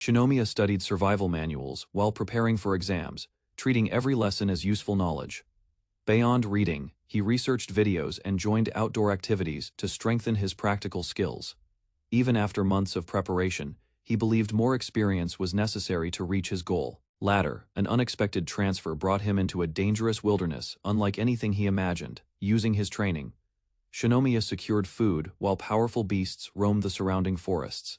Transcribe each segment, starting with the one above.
Shinomiya studied survival manuals while preparing for exams, treating every lesson as useful knowledge. Beyond reading, he researched videos and joined outdoor activities to strengthen his practical skills. Even after months of preparation, he believed more experience was necessary to reach his goal. Later, an unexpected transfer brought him into a dangerous wilderness unlike anything he imagined. Using his training, Shinomiya secured food while powerful beasts roamed the surrounding forests.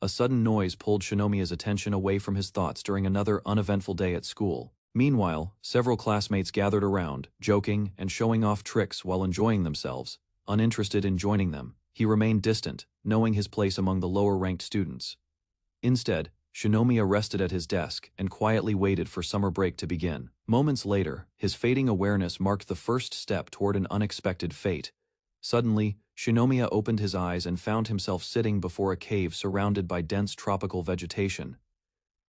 A sudden noise pulled Shinomiya's attention away from his thoughts during another uneventful day at school. Meanwhile, several classmates gathered around, joking and showing off tricks while enjoying themselves. Uninterested in joining them, he remained distant, knowing his place among the lower-ranked students. Instead, Shinomiya rested at his desk and quietly waited for summer break to begin. Moments later, his fading awareness marked the first step toward an unexpected fate. Suddenly, Shinomiya opened his eyes and found himself sitting before a cave surrounded by dense tropical vegetation.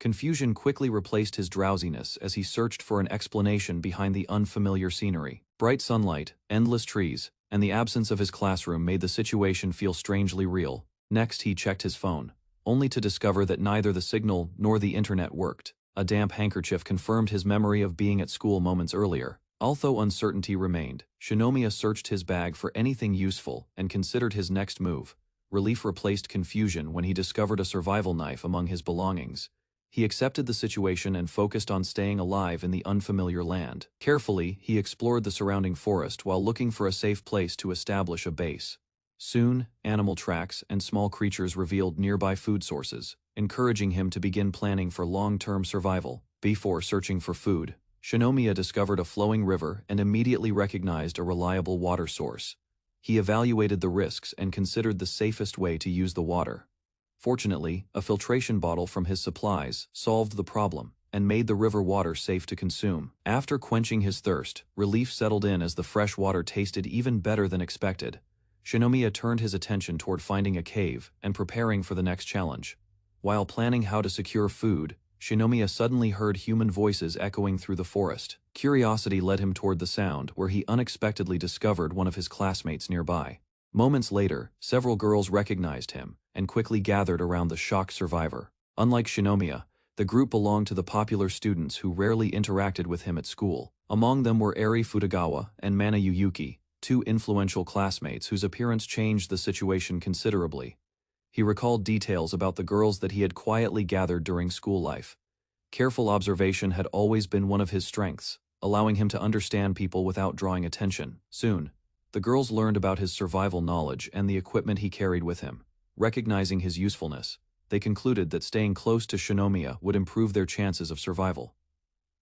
Confusion quickly replaced his drowsiness as he searched for an explanation behind the unfamiliar scenery. Bright sunlight, endless trees, and the absence of his classroom made the situation feel strangely real. Next, he checked his phone, only to discover that neither the signal nor the internet worked. A damp handkerchief confirmed his memory of being at school moments earlier. Although uncertainty remained, Shinomiya searched his bag for anything useful and considered his next move. Relief replaced confusion when he discovered a survival knife among his belongings. He accepted the situation and focused on staying alive in the unfamiliar land. Carefully, he explored the surrounding forest while looking for a safe place to establish a base. Soon, animal tracks and small creatures revealed nearby food sources, encouraging him to begin planning for long-term survival. Before searching for food, Shinomiya discovered a flowing river and immediately recognized a reliable water source. He evaluated the risks and considered the safest way to use the water. Fortunately, a filtration bottle from his supplies solved the problem and made the river water safe to consume. After quenching his thirst, relief settled in as the fresh water tasted even better than expected. Shinomiya turned his attention toward finding a cave and preparing for the next challenge. While planning how to secure food, Shinomiya suddenly heard human voices echoing through the forest. Curiosity led him toward the sound, where he unexpectedly discovered one of his classmates nearby. Moments later, several girls recognized him and quickly gathered around the shocked survivor. Unlike Shinomiya, the group belonged to the popular students who rarely interacted with him at school. Among them were Eri Futagawa and Mana Yuyuki, two influential classmates whose appearance changed the situation considerably. He recalled details about the girls that he had quietly gathered during school life. Careful observation had always been one of his strengths, allowing him to understand people without drawing attention. Soon, the girls learned about his survival knowledge and the equipment he carried with him. Recognizing his usefulness, they concluded that staying close to Shinomiya would improve their chances of survival.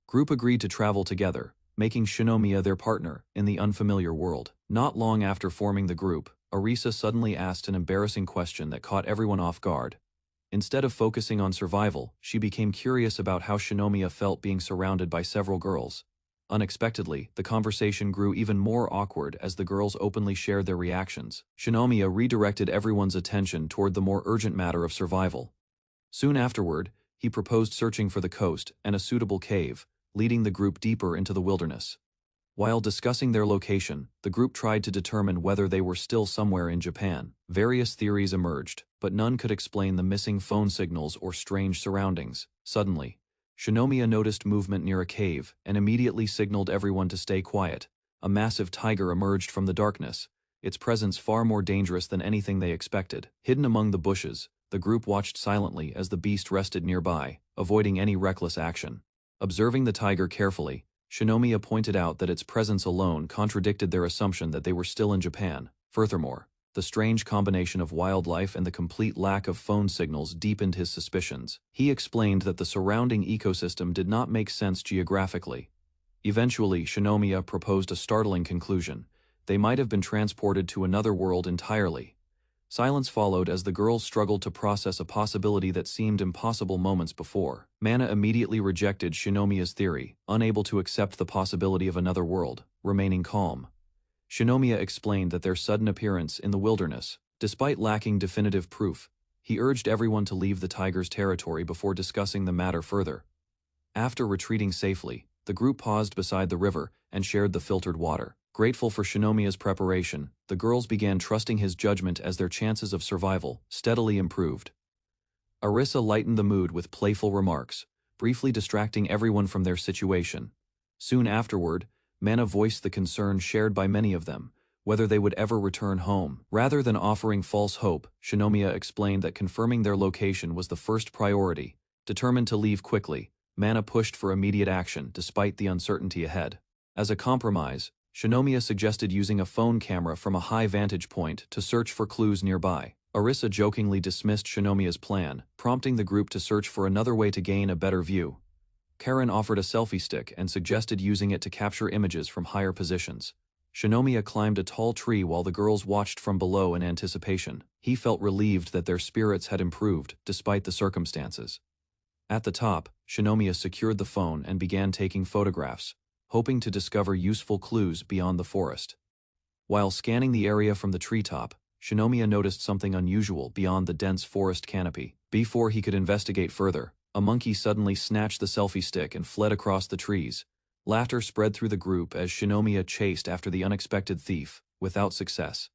Group agreed to travel together, making Shinomiya their partner in the unfamiliar world. Not long after forming the group, Arisa suddenly asked an embarrassing question that caught everyone off guard. Instead of focusing on survival, she became curious about how Shinomiya felt being surrounded by several girls. Unexpectedly, the conversation grew even more awkward as the girls openly shared their reactions. Shinomiya redirected everyone's attention toward the more urgent matter of survival. Soon afterward, he proposed searching for the coast and a suitable cave, leading the group deeper into the wilderness. While discussing their location, the group tried to determine whether they were still somewhere in Japan. Various theories emerged, but none could explain the missing phone signals or strange surroundings. Suddenly, Shinomiya noticed movement near a cave and immediately signaled everyone to stay quiet. A massive tiger emerged from the darkness, its presence far more dangerous than anything they expected. Hidden among the bushes, the group watched silently as the beast rested nearby, avoiding any reckless action. Observing the tiger carefully, Shinomiya pointed out that its presence alone contradicted their assumption that they were still in Japan. Furthermore, the strange combination of wildlife and the complete lack of phone signals deepened his suspicions. He explained that the surrounding ecosystem did not make sense geographically. Eventually, Shinomiya proposed a startling conclusion. They might have been transported to another world entirely. Silence followed as the girls struggled to process a possibility that seemed impossible moments before. Mana immediately rejected Shinomiya's theory, unable to accept the possibility of another world, remaining calm. Shinomiya explained that their sudden appearance in the wilderness, despite lacking definitive proof, he urged everyone to leave the tiger's territory before discussing the matter further. After retreating safely, the group paused beside the river and shared the filtered water. Grateful for Shinomiya's preparation, the girls began trusting his judgment as their chances of survival steadily improved. Arisa lightened the mood with playful remarks, briefly distracting everyone from their situation. Soon afterward, Mana voiced the concern shared by many of them, whether they would ever return home. Rather than offering false hope, Shinomiya explained that confirming their location was the first priority. Determined to leave quickly, Mana pushed for immediate action despite the uncertainty ahead. As a compromise, Shinomiya suggested using a phone camera from a high vantage point to search for clues nearby. Arisa jokingly dismissed Shinomiya's plan, prompting the group to search for another way to gain a better view. Karen offered a selfie stick and suggested using it to capture images from higher positions. Shinomiya climbed a tall tree while the girls watched from below in anticipation. He felt relieved that their spirits had improved despite the circumstances. At the top, Shinomiya secured the phone and began taking photographs, hoping to discover useful clues beyond the forest. While scanning the area from the treetop, Shinomiya noticed something unusual beyond the dense forest canopy. Before he could investigate further, a monkey suddenly snatched the selfie stick and fled across the trees. Laughter spread through the group as Shinomiya chased after the unexpected thief, without success.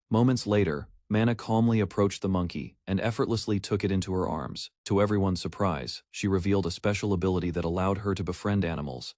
Moments later, Mana calmly approached the monkey and effortlessly took it into her arms. To everyone's surprise, she revealed a special ability that allowed her to befriend animals.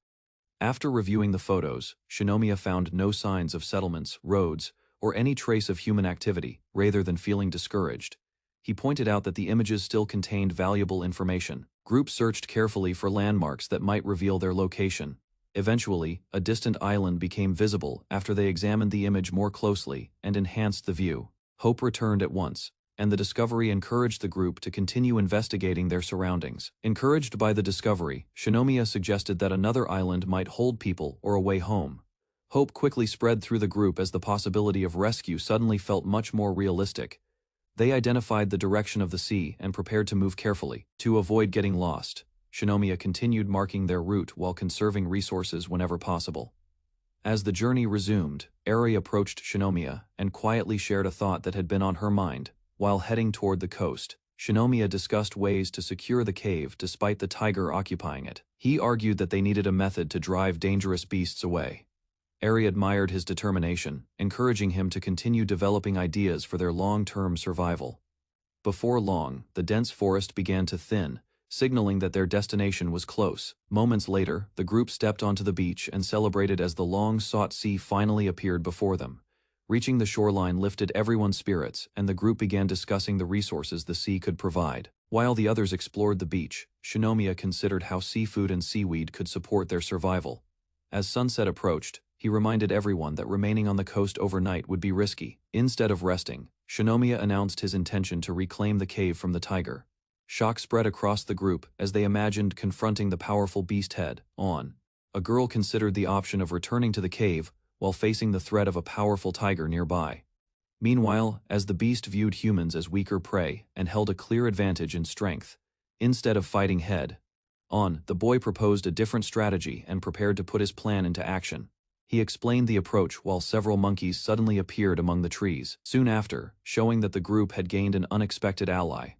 After reviewing the photos, Shinomiya found no signs of settlements, roads, or any trace of human activity. Rather than feeling discouraged, he pointed out that the images still contained valuable information. Groups searched carefully for landmarks that might reveal their location. Eventually, a distant island became visible after they examined the image more closely and enhanced the view. Hope returned at once, and the discovery encouraged the group to continue investigating their surroundings. Encouraged by the discovery, Shinomiya suggested that another island might hold people or a way home. Hope quickly spread through the group as the possibility of rescue suddenly felt much more realistic. They identified the direction of the sea and prepared to move carefully. To avoid getting lost, Shinomiya continued marking their route while conserving resources whenever possible. As the journey resumed, Eri approached Shinomiya and quietly shared a thought that had been on her mind. While heading toward the coast, Shinomiya discussed ways to secure the cave despite the tiger occupying it. He argued that they needed a method to drive dangerous beasts away. Eri admired his determination, encouraging him to continue developing ideas for their long-term survival. Before long, the dense forest began to thin, signaling that their destination was close. Moments later, the group stepped onto the beach and celebrated as the long-sought sea finally appeared before them. Reaching the shoreline lifted everyone's spirits, and the group began discussing the resources the sea could provide. While the others explored the beach, Shinomiya considered how seafood and seaweed could support their survival. As sunset approached, he reminded everyone that remaining on the coast overnight would be risky. Instead of resting, Shinomiya announced his intention to reclaim the cave from the tiger. Shock spread across the group as they imagined confronting the powerful beast head-on. A girl considered the option of returning to the cave while facing the threat of a powerful tiger nearby. Meanwhile, as the beast viewed humans as weaker prey and held a clear advantage in strength, instead of fighting head-on, the boy proposed a different strategy and prepared to put his plan into action. He explained the approach while several monkeys suddenly appeared among the trees. Soon after, showing that the group had gained an unexpected ally.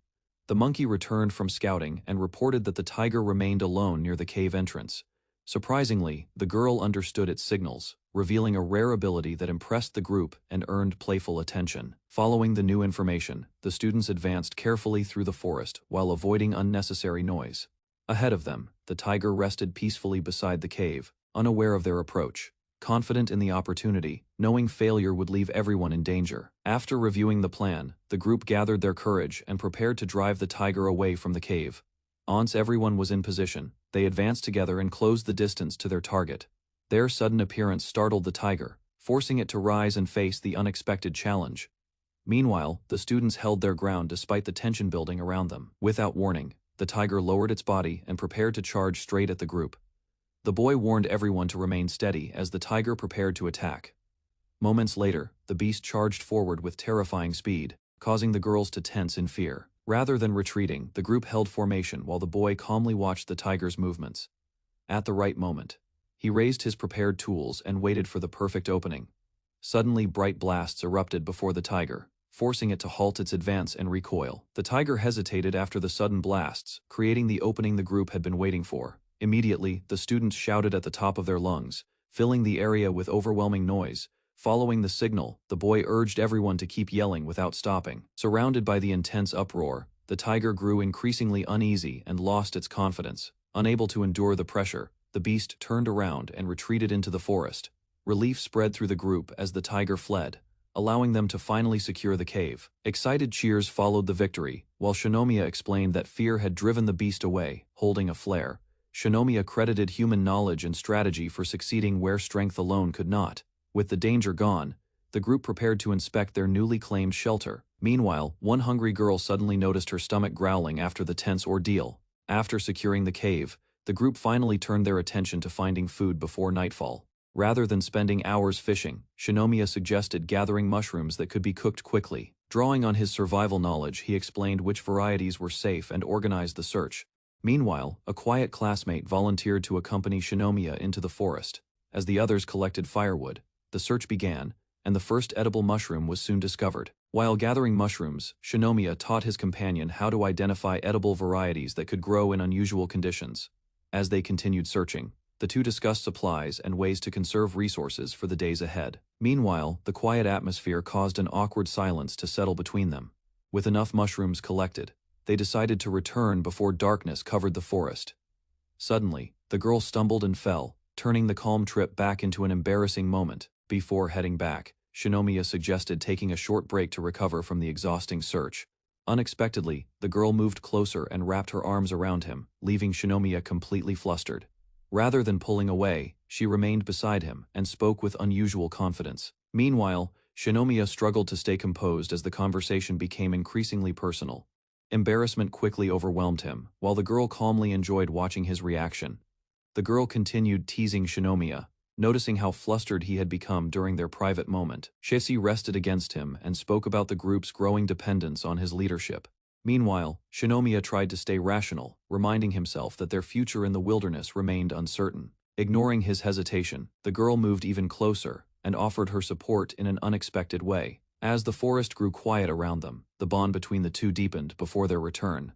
The monkey returned from scouting and reported that the tiger remained alone near the cave entrance. Surprisingly, the girl understood its signals, revealing a rare ability that impressed the group and earned playful attention. Following the new information, the students advanced carefully through the forest while avoiding unnecessary noise. Ahead of them, the tiger rested peacefully beside the cave, unaware of their approach. Confident in the opportunity, knowing failure would leave everyone in danger. After reviewing the plan, the group gathered their courage and prepared to drive the tiger away from the cave. Once everyone was in position, they advanced together and closed the distance to their target. Their sudden appearance startled the tiger, forcing it to rise and face the unexpected challenge. Meanwhile, the students held their ground despite the tension building around them. Without warning, the tiger lowered its body and prepared to charge straight at the group. The boy warned everyone to remain steady as the tiger prepared to attack. Moments later, the beast charged forward with terrifying speed, causing the girls to tense in fear. Rather than retreating, the group held formation while the boy calmly watched the tiger's movements. At the right moment, he raised his prepared tools and waited for the perfect opening. Suddenly, bright blasts erupted before the tiger, forcing it to halt its advance and recoil. The tiger hesitated after the sudden blasts, creating the opening the group had been waiting for. Immediately, the students shouted at the top of their lungs, filling the area with overwhelming noise. Following the signal, the boy urged everyone to keep yelling without stopping. Surrounded by the intense uproar, the tiger grew increasingly uneasy and lost its confidence. Unable to endure the pressure, the beast turned around and retreated into the forest. Relief spread through the group as the tiger fled, allowing them to finally secure the cave. Excited cheers followed the victory, while Shinomiya explained that fear had driven the beast away, holding a flare. Shinomiya credited human knowledge and strategy for succeeding where strength alone could not. With the danger gone, the group prepared to inspect their newly claimed shelter. Meanwhile, one hungry girl suddenly noticed her stomach growling after the tense ordeal. After securing the cave, the group finally turned their attention to finding food before nightfall. Rather than spending hours fishing, Shinomiya suggested gathering mushrooms that could be cooked quickly. Drawing on his survival knowledge, he explained which varieties were safe and organized the search. Meanwhile, a quiet classmate volunteered to accompany Shinomiya into the forest. As the others collected firewood, the search began, and the first edible mushroom was soon discovered. While gathering mushrooms, Shinomiya taught his companion how to identify edible varieties that could grow in unusual conditions. As they continued searching, the two discussed supplies and ways to conserve resources for the days ahead. Meanwhile, the quiet atmosphere caused an awkward silence to settle between them. With enough mushrooms collected, they decided to return before darkness covered the forest. Suddenly, the girl stumbled and fell, turning the calm trip back into an embarrassing moment. Before heading back, Shinomiya suggested taking a short break to recover from the exhausting search. Unexpectedly, the girl moved closer and wrapped her arms around him, leaving Shinomiya completely flustered. Rather than pulling away, she remained beside him and spoke with unusual confidence. Meanwhile, Shinomiya struggled to stay composed as the conversation became increasingly personal. Embarrassment quickly overwhelmed him, while the girl calmly enjoyed watching his reaction. The girl continued teasing Shinomiya, noticing how flustered he had become during their private moment. Shesi rested against him and spoke about the group's growing dependence on his leadership. Meanwhile, Shinomiya tried to stay rational, reminding himself that their future in the wilderness remained uncertain. Ignoring his hesitation, the girl moved even closer and offered her support in an unexpected way. As the forest grew quiet around them, the bond between the two deepened before their return.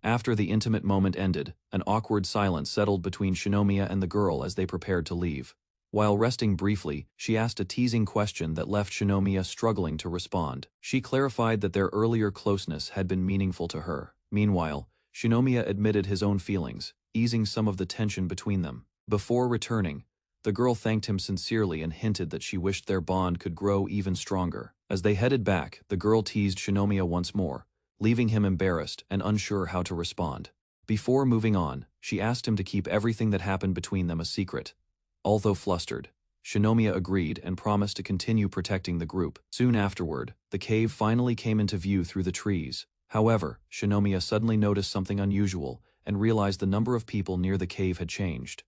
After the intimate moment ended, an awkward silence settled between Shinomiya and the girl as they prepared to leave. While resting briefly, she asked a teasing question that left Shinomiya struggling to respond. She clarified that their earlier closeness had been meaningful to her. Meanwhile, Shinomiya admitted his own feelings, easing some of the tension between them. Before returning, the girl thanked him sincerely and hinted that she wished their bond could grow even stronger. As they headed back, the girl teased Shinomiya once more, leaving him embarrassed and unsure how to respond. Before moving on, she asked him to keep everything that happened between them a secret. Although flustered, Shinomiya agreed and promised to continue protecting the group. Soon afterward, the cave finally came into view through the trees. However, Shinomiya suddenly noticed something unusual and realized the number of people near the cave had changed.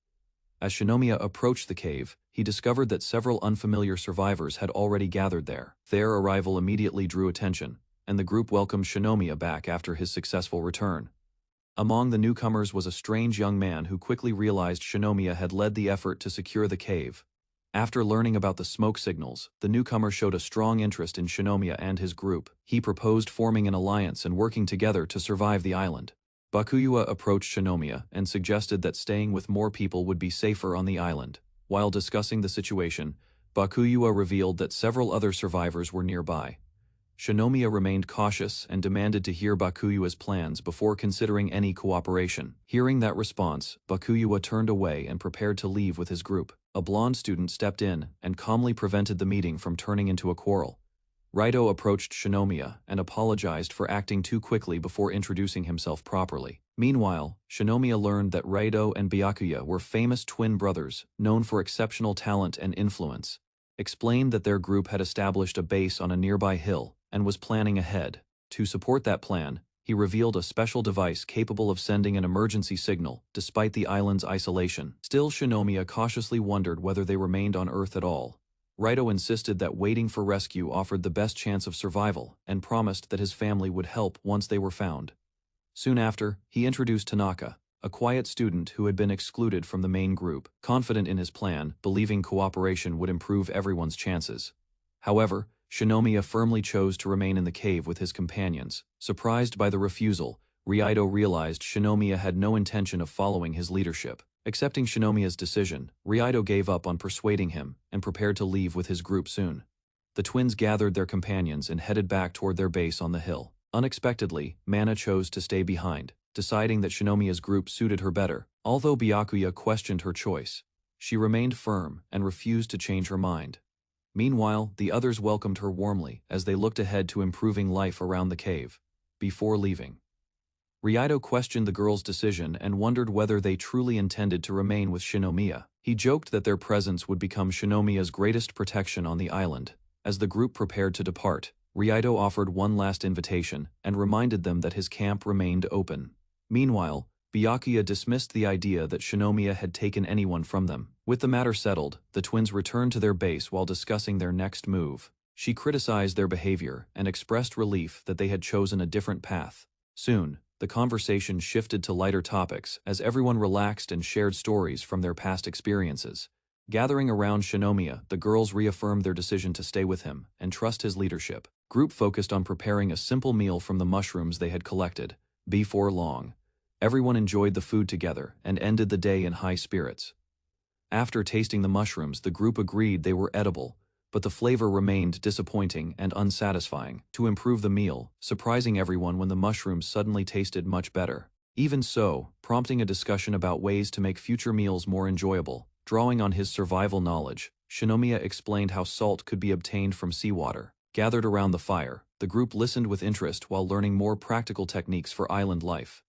As Shinomiya approached the cave, he discovered that several unfamiliar survivors had already gathered there. Their arrival immediately drew attention, and the group welcomed Shinomiya back after his successful return. Among the newcomers was a strange young man who quickly realized Shinomiya had led the effort to secure the cave. After learning about the smoke signals, the newcomer showed a strong interest in Shinomiya and his group. He proposed forming an alliance and working together to survive the island. Bakuyuwa approached Shinomiya and suggested that staying with more people would be safer on the island. While discussing the situation, Bakuyuwa revealed that several other survivors were nearby. Shinomiya remained cautious and demanded to hear Bakuyuwa's plans before considering any cooperation. Hearing that response, Bakuyuwa turned away and prepared to leave with his group. A blonde student stepped in and calmly prevented the meeting from turning into a quarrel. Raito approached Shinomiya and apologized for acting too quickly before introducing himself properly. Meanwhile, Shinomiya learned that Raito and Byakuya were famous twin brothers, known for exceptional talent and influence. Explained that their group had established a base on a nearby hill and was planning ahead. To support that plan, he revealed a special device capable of sending an emergency signal, despite the island's isolation. Still, Shinomiya cautiously wondered whether they remained on Earth at all. Raito insisted that waiting for rescue offered the best chance of survival, and promised that his family would help once they were found. Soon after, he introduced Tanaka, a quiet student who had been excluded from the main group, confident in his plan, believing cooperation would improve everyone's chances. However, Shinomiya firmly chose to remain in the cave with his companions. Surprised by the refusal, Raito realized Shinomiya had no intention of following his leadership. Accepting Shinomiya's decision, Raito gave up on persuading him and prepared to leave with his group soon. The twins gathered their companions and headed back toward their base on the hill. Unexpectedly, Mana chose to stay behind, deciding that Shinomiya's group suited her better. Although Byakuya questioned her choice, she remained firm and refused to change her mind. Meanwhile, the others welcomed her warmly as they looked ahead to improving life around the cave. Before leaving, Ryudo questioned the girls' decision and wondered whether they truly intended to remain with Shinomiya. He joked that their presence would become Shinomiya's greatest protection on the island. As the group prepared to depart, Ryudo offered one last invitation and reminded them that his camp remained open. Meanwhile, Byakuya dismissed the idea that Shinomiya had taken anyone from them. With the matter settled, the twins returned to their base while discussing their next move. She criticized their behavior and expressed relief that they had chosen a different path. Soon, the conversation shifted to lighter topics as everyone relaxed and shared stories from their past experiences. Gathering around Shinomiya, the girls reaffirmed their decision to stay with him and trust his leadership. Group focused on preparing a simple meal from the mushrooms they had collected. Before long, everyone enjoyed the food together and ended the day in high spirits. After tasting the mushrooms, the group agreed they were edible, but the flavor remained disappointing and unsatisfying. To improve the meal, surprising everyone when the mushrooms suddenly tasted much better. Even so, prompting a discussion about ways to make future meals more enjoyable. Drawing on his survival knowledge, Shinomiya explained how salt could be obtained from seawater. Gathered around the fire, the group listened with interest while learning more practical techniques for island life.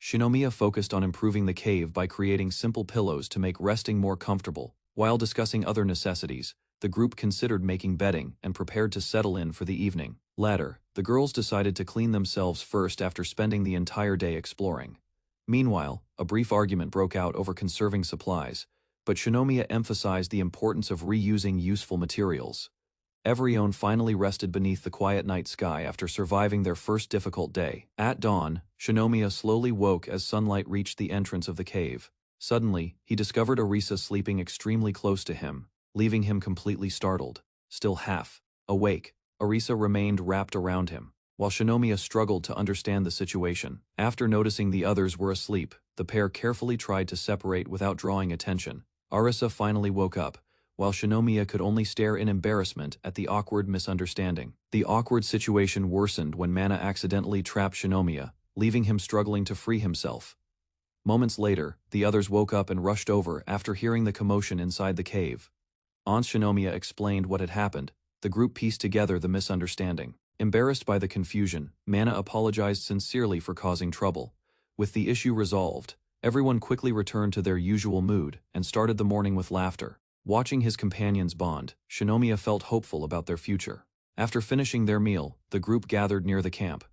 Shinomiya focused on improving the cave by creating simple pillows to make resting more comfortable. While discussing other necessities, the group considered making bedding and prepared to settle in for the evening. Later, the girls decided to clean themselves first after spending the entire day exploring. Meanwhile, a brief argument broke out over conserving supplies, but Shinomiya emphasized the importance of reusing useful materials. Everyone finally rested beneath the quiet night sky after surviving their first difficult day. At dawn, Shinomiya slowly woke as sunlight reached the entrance of the cave. Suddenly, he discovered Arisa sleeping extremely close to him, leaving him completely startled. Still half awake, Arisa remained wrapped around him, while Shinomiya struggled to understand the situation. After noticing the others were asleep, the pair carefully tried to separate without drawing attention. Arisa finally woke up, while Shinomiya could only stare in embarrassment at the awkward misunderstanding. The awkward situation worsened when Mana accidentally trapped Shinomiya, leaving him struggling to free himself. Moments later, the others woke up and rushed over after hearing the commotion inside the cave. Aunt Shinomiya explained what had happened. The group pieced together the misunderstanding. Embarrassed by the confusion, Mana apologized sincerely for causing trouble. With the issue resolved, everyone quickly returned to their usual mood and started the morning with laughter. Watching his companions bond, Shinomiya felt hopeful about their future. After finishing their meal, the group gathered near the camp.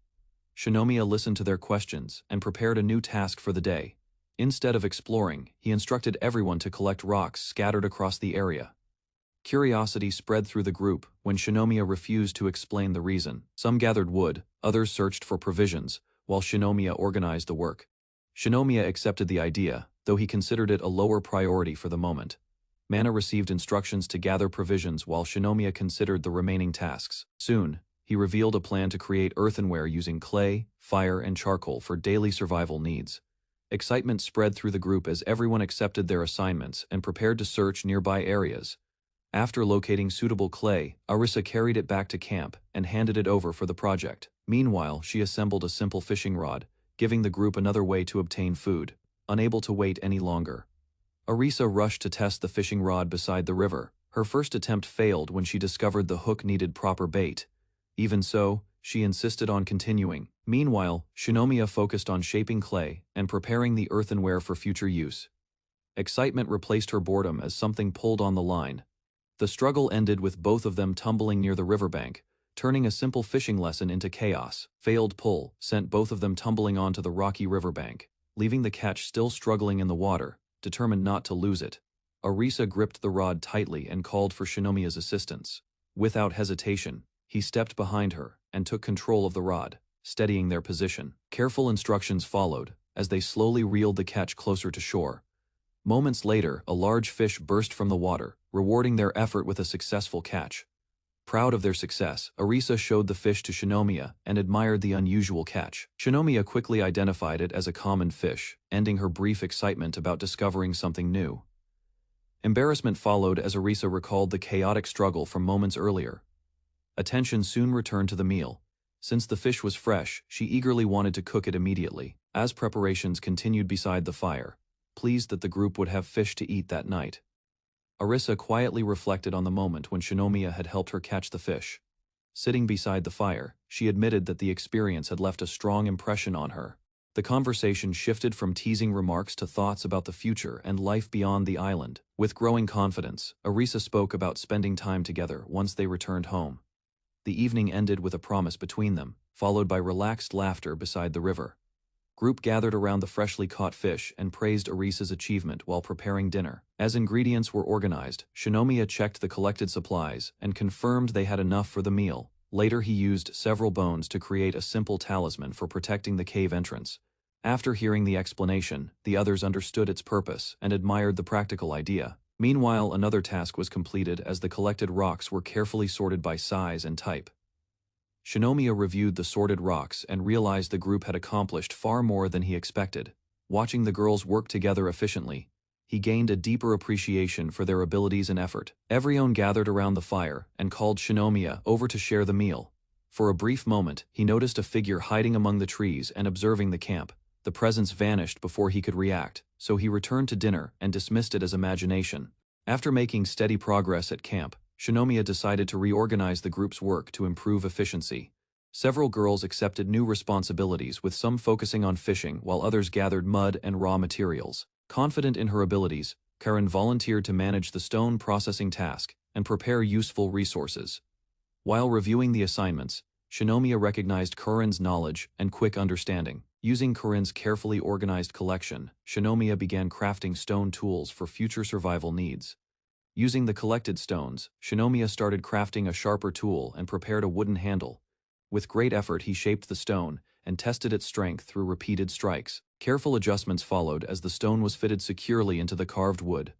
Shinomiya listened to their questions and prepared a new task for the day. Instead of exploring, he instructed everyone to collect rocks scattered across the area. Curiosity spread through the group when Shinomiya refused to explain the reason. Some gathered wood, others searched for provisions, while Shinomiya organized the work. Shinomiya accepted the idea, though he considered it a lower priority for the moment. Mana received instructions to gather provisions while Shinomiya considered the remaining tasks. Soon, he revealed a plan to create earthenware using clay, fire, and charcoal for daily survival needs. Excitement spread through the group as everyone accepted their assignments and prepared to search nearby areas. After locating suitable clay, Arisa carried it back to camp and handed it over for the project. Meanwhile, she assembled a simple fishing rod, giving the group another way to obtain food. Unable to wait any longer, Arisa rushed to test the fishing rod beside the river. Her first attempt failed when she discovered the hook needed proper bait. Even so, she insisted on continuing. Meanwhile, Shinomiya focused on shaping clay and preparing the earthenware for future use. Excitement replaced her boredom as something pulled on the line. The struggle ended with both of them tumbling near the riverbank, turning a simple fishing lesson into chaos. Failed pull sent both of them tumbling onto the rocky riverbank, leaving the catch still struggling in the water. Determined not to lose it, Arisa gripped the rod tightly and called for Shinomiya's assistance. Without hesitation, he stepped behind her and took control of the rod, steadying their position. Careful instructions followed as they slowly reeled the catch closer to shore. Moments later, a large fish burst from the water, rewarding their effort with a successful catch. Proud of their success, Arisa showed the fish to Shinomiya and admired the unusual catch. Shinomiya quickly identified it as a common fish, ending her brief excitement about discovering something new. Embarrassment followed as Arisa recalled the chaotic struggle from moments earlier. Attention soon returned to the meal. Since the fish was fresh, she eagerly wanted to cook it immediately. As preparations continued beside the fire, pleased that the group would have fish to eat that night, Arisa quietly reflected on the moment when Shinomiya had helped her catch the fish. Sitting beside the fire, she admitted that the experience had left a strong impression on her. The conversation shifted from teasing remarks to thoughts about the future and life beyond the island. With growing confidence, Arisa spoke about spending time together once they returned home. The evening ended with a promise between them, followed by relaxed laughter beside the river. Group gathered around the freshly caught fish and praised Arisa's achievement while preparing dinner. As ingredients were organized, Shinomiya checked the collected supplies and confirmed they had enough for the meal. Later he used several bones to create a simple talisman for protecting the cave entrance. After hearing the explanation, the others understood its purpose and admired the practical idea. Meanwhile, another task was completed as the collected rocks were carefully sorted by size and type. Shinomiya reviewed the sorted rocks and realized the group had accomplished far more than he expected. Watching the girls work together efficiently, he gained a deeper appreciation for their abilities and effort. Everyone gathered around the fire and called Shinomiya over to share the meal. For a brief moment, he noticed a figure hiding among the trees and observing the camp. The presence vanished before he could react, so he returned to dinner and dismissed it as imagination. After making steady progress at camp, Shinomiya decided to reorganize the group's work to improve efficiency. Several girls accepted new responsibilities, with some focusing on fishing while others gathered mud and raw materials. Confident in her abilities, Karen volunteered to manage the stone processing task and prepare useful resources. While reviewing the assignments, Shinomiya recognized Karen's knowledge and quick understanding. Using Karen's carefully organized collection, Shinomiya began crafting stone tools for future survival needs. Using the collected stones, Shinomiya started crafting a sharper tool and prepared a wooden handle. With great effort he shaped the stone and tested its strength through repeated strikes. Careful adjustments followed as the stone was fitted securely into the carved wood.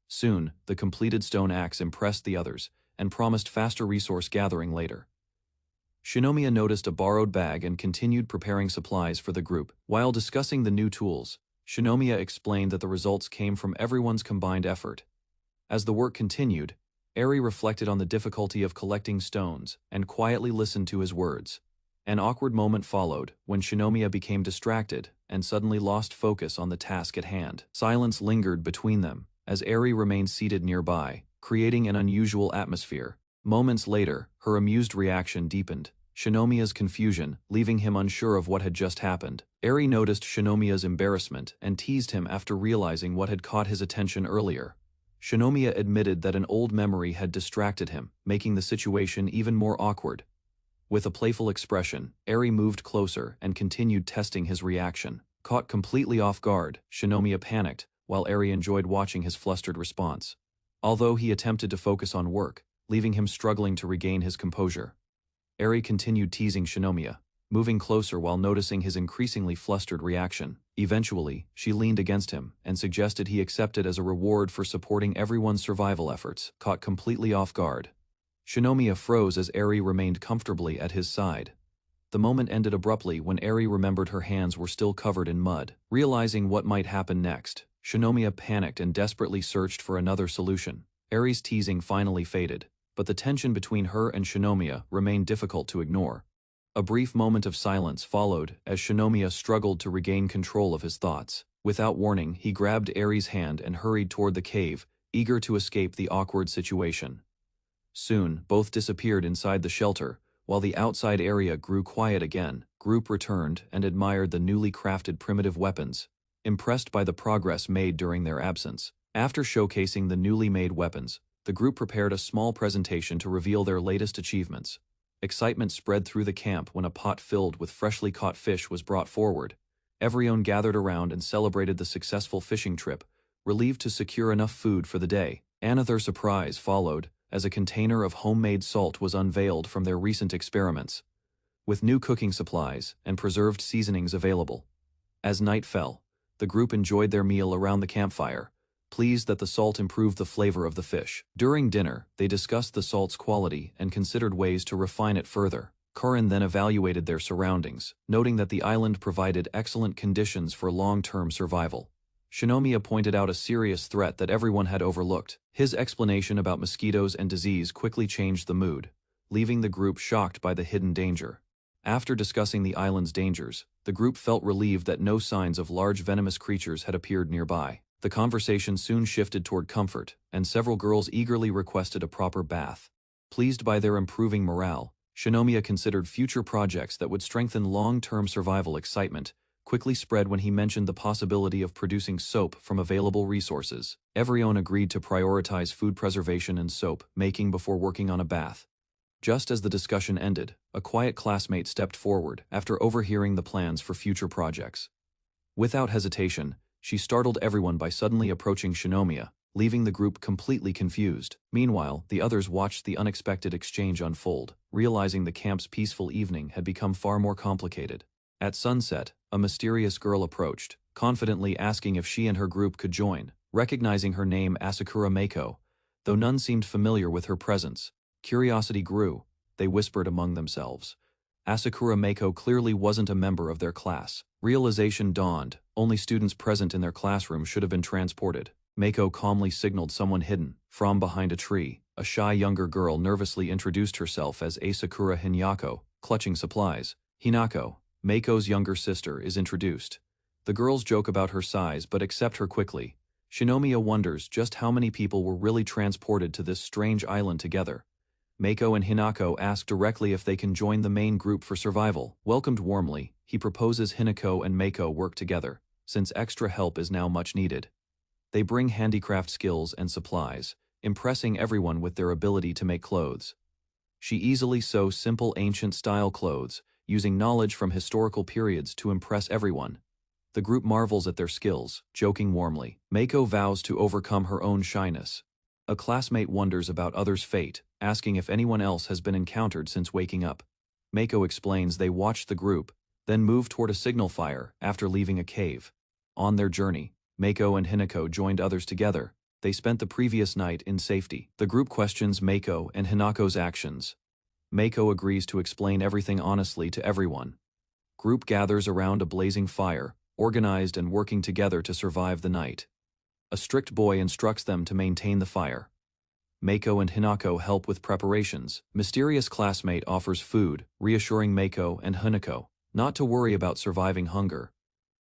Soon, the completed stone axe impressed the others and promised faster resource gathering later. Shinomiya noticed a borrowed bag and continued preparing supplies for the group. While discussing the new tools, Shinomiya explained that the results came from everyone's combined effort. As the work continued, Eri reflected on the difficulty of collecting stones and quietly listened to his words. An awkward moment followed when Shinomiya became distracted and suddenly lost focus on the task at hand. Silence lingered between them as Eri remained seated nearby, creating an unusual atmosphere. Moments later, her amused reaction deepened Shinomiya's confusion, leaving him unsure of what had just happened. Eri noticed Shinomiya's embarrassment and teased him after realizing what had caught his attention earlier. Shinomiya admitted that an old memory had distracted him, making the situation even more awkward. With a playful expression, Eri moved closer and continued testing his reaction. Caught completely off guard, Shinomiya panicked, while Eri enjoyed watching his flustered response. Although he attempted to focus on work, leaving him struggling to regain his composure. Eri continued teasing Shinomiya, moving closer while noticing his increasingly flustered reaction. Eventually, she leaned against him and suggested he accept it as a reward for supporting everyone's survival efforts. Caught completely off guard, Shinomiya froze as Eri remained comfortably at his side. The moment ended abruptly when Eri remembered her hands were still covered in mud. Realizing what might happen next, Shinomiya panicked and desperately searched for another solution. Eri's teasing finally faded, but the tension between her and Shinomiya remained difficult to ignore. A brief moment of silence followed as Shinomiya struggled to regain control of his thoughts. Without warning, he grabbed Eri's hand and hurried toward the cave, eager to escape the awkward situation. Soon, both disappeared inside the shelter, while the outside area grew quiet again. Group returned and admired the newly crafted primitive weapons, impressed by the progress made during their absence. After showcasing the newly made weapons, the group prepared a small presentation to reveal their latest achievements. Excitement spread through the camp when a pot filled with freshly caught fish was brought forward. Everyone gathered around and celebrated the successful fishing trip, relieved to secure enough food for the day. Another surprise followed, as a container of homemade salt was unveiled from their recent experiments, with new cooking supplies and preserved seasonings available. As night fell, the group enjoyed their meal around the campfire, pleased that the salt improved the flavor of the fish. During dinner, they discussed the salt's quality and considered ways to refine it further. Karin then evaluated their surroundings, noting that the island provided excellent conditions for long-term survival. Shinomiya pointed out a serious threat that everyone had overlooked. His explanation about mosquitoes and disease quickly changed the mood, leaving the group shocked by the hidden danger. After discussing the island's dangers, the group felt relieved that no signs of large venomous creatures had appeared nearby. The conversation soon shifted toward comfort, and several girls eagerly requested a proper bath. Pleased by their improving morale, Shinomiya considered future projects that would strengthen long-term survival. Excitement quickly spread when he mentioned the possibility of producing soap from available resources. Everyone agreed to prioritize food preservation and soap making before working on a bath. Just as the discussion ended, a quiet classmate stepped forward after overhearing the plans for future projects. Without hesitation, she startled everyone by suddenly approaching Shinomiya, leaving the group completely confused. Meanwhile, the others watched the unexpected exchange unfold, realizing the camp's peaceful evening had become far more complicated. At sunset, a mysterious girl approached, confidently asking if she and her group could join. Recognizing her name, Asakura Meiko, though none seemed familiar with her presence, curiosity grew. They whispered among themselves. Asakura Meiko clearly wasn't a member of their class. Realization dawned, only students present in their classroom should have been transported. Meiko calmly signaled someone hidden from behind a tree. A shy younger girl nervously introduced herself as Asakura Hinako, clutching supplies. Hinako, Meiko's younger sister, is introduced. The girls joke about her size but accept her quickly. Shinomiya wonders just how many people were really transported to this strange island together. Meiko and Hinako ask directly if they can join the main group for survival. Welcomed warmly, he proposes Hinako and Meiko work together, since extra help is now much needed. They bring handicraft skills and supplies, impressing everyone with their ability to make clothes. She easily sews simple ancient-style clothes, using knowledge from historical periods to impress everyone. The group marvels at their skills, joking warmly. Meiko vows to overcome her own shyness. A classmate wonders about others' fate, asking if anyone else has been encountered since waking up. Meiko explains they watched the group, then moved toward a signal fire after leaving a cave. On their journey, Meiko and Hinako joined others together. They spent the previous night in safety. The group questions Meiko and Hinako's actions. Meiko agrees to explain everything honestly to everyone. Group gathers around a blazing fire, organized and working together to survive the night. A strict boy instructs them to maintain the fire. Meiko and Hinako help with preparations. Mysterious classmate offers food, reassuring Meiko and Hinako not to worry about surviving hunger.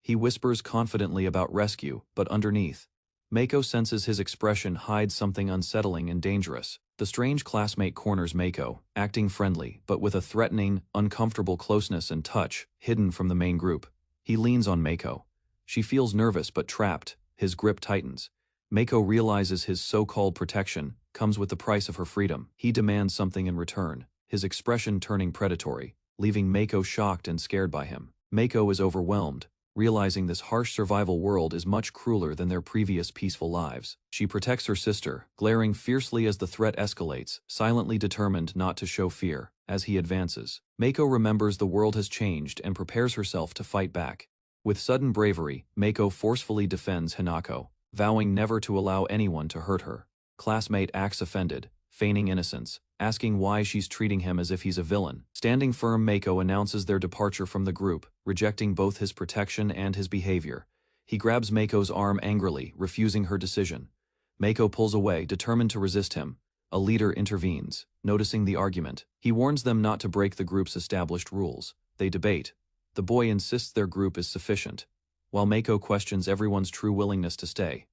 He whispers confidently about rescue, but underneath, Meiko senses his expression hides something unsettling and dangerous. The strange classmate corners Meiko, acting friendly but with a threatening, uncomfortable closeness and touch hidden from the main group. He leans on Meiko. She feels nervous but trapped. His grip tightens. Meiko realizes his so-called protection comes with the price of her freedom. He demands something in return, his expression turning predatory, leaving Meiko shocked and scared by him. Meiko is overwhelmed, realizing this harsh survival world is much crueler than their previous peaceful lives. She protects her sister, glaring fiercely as the threat escalates, silently determined not to show fear. As he advances, Meiko remembers the world has changed and prepares herself to fight back. With sudden bravery, Meiko forcefully defends Hinako, vowing never to allow anyone to hurt her. Classmate acts offended, feigning innocence, asking why she's treating him as if he's a villain. Standing firm, Meiko announces their departure from the group, rejecting both his protection and his behavior. He grabs Meiko's arm angrily, refusing her decision. Meiko pulls away, determined to resist him. A leader intervenes, noticing the argument. He warns them not to break the group's established rules. They debate. The boy insists their group is sufficient, while Meiko questions everyone's true willingness to stay.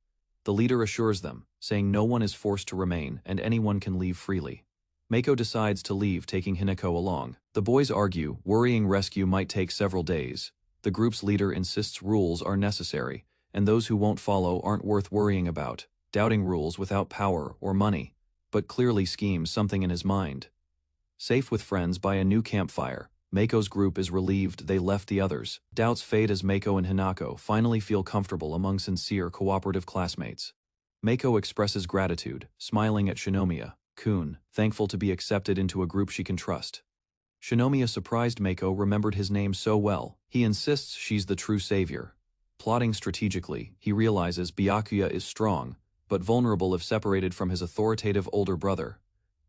The leader assures them, saying no one is forced to remain and anyone can leave freely. Meiko decides to leave, taking Hinako along. The boys argue, worrying rescue might take several days. The group's leader insists rules are necessary, and those who won't follow aren't worth worrying about, doubting rules without power or money, but clearly schemes something in his mind. Safe with friends by a new campfire, Meiko's group is relieved they left the others. Doubts fade as Meiko and Hinako finally feel comfortable among sincere, cooperative classmates. Meiko expresses gratitude, smiling at Shinomiya-kun, thankful to be accepted into a group she can trust. Shinomiya, surprised Meiko remembered his name so well. He insists she's the true savior. Plotting strategically, he realizes Byakuya is strong, but vulnerable if separated from his authoritative older brother.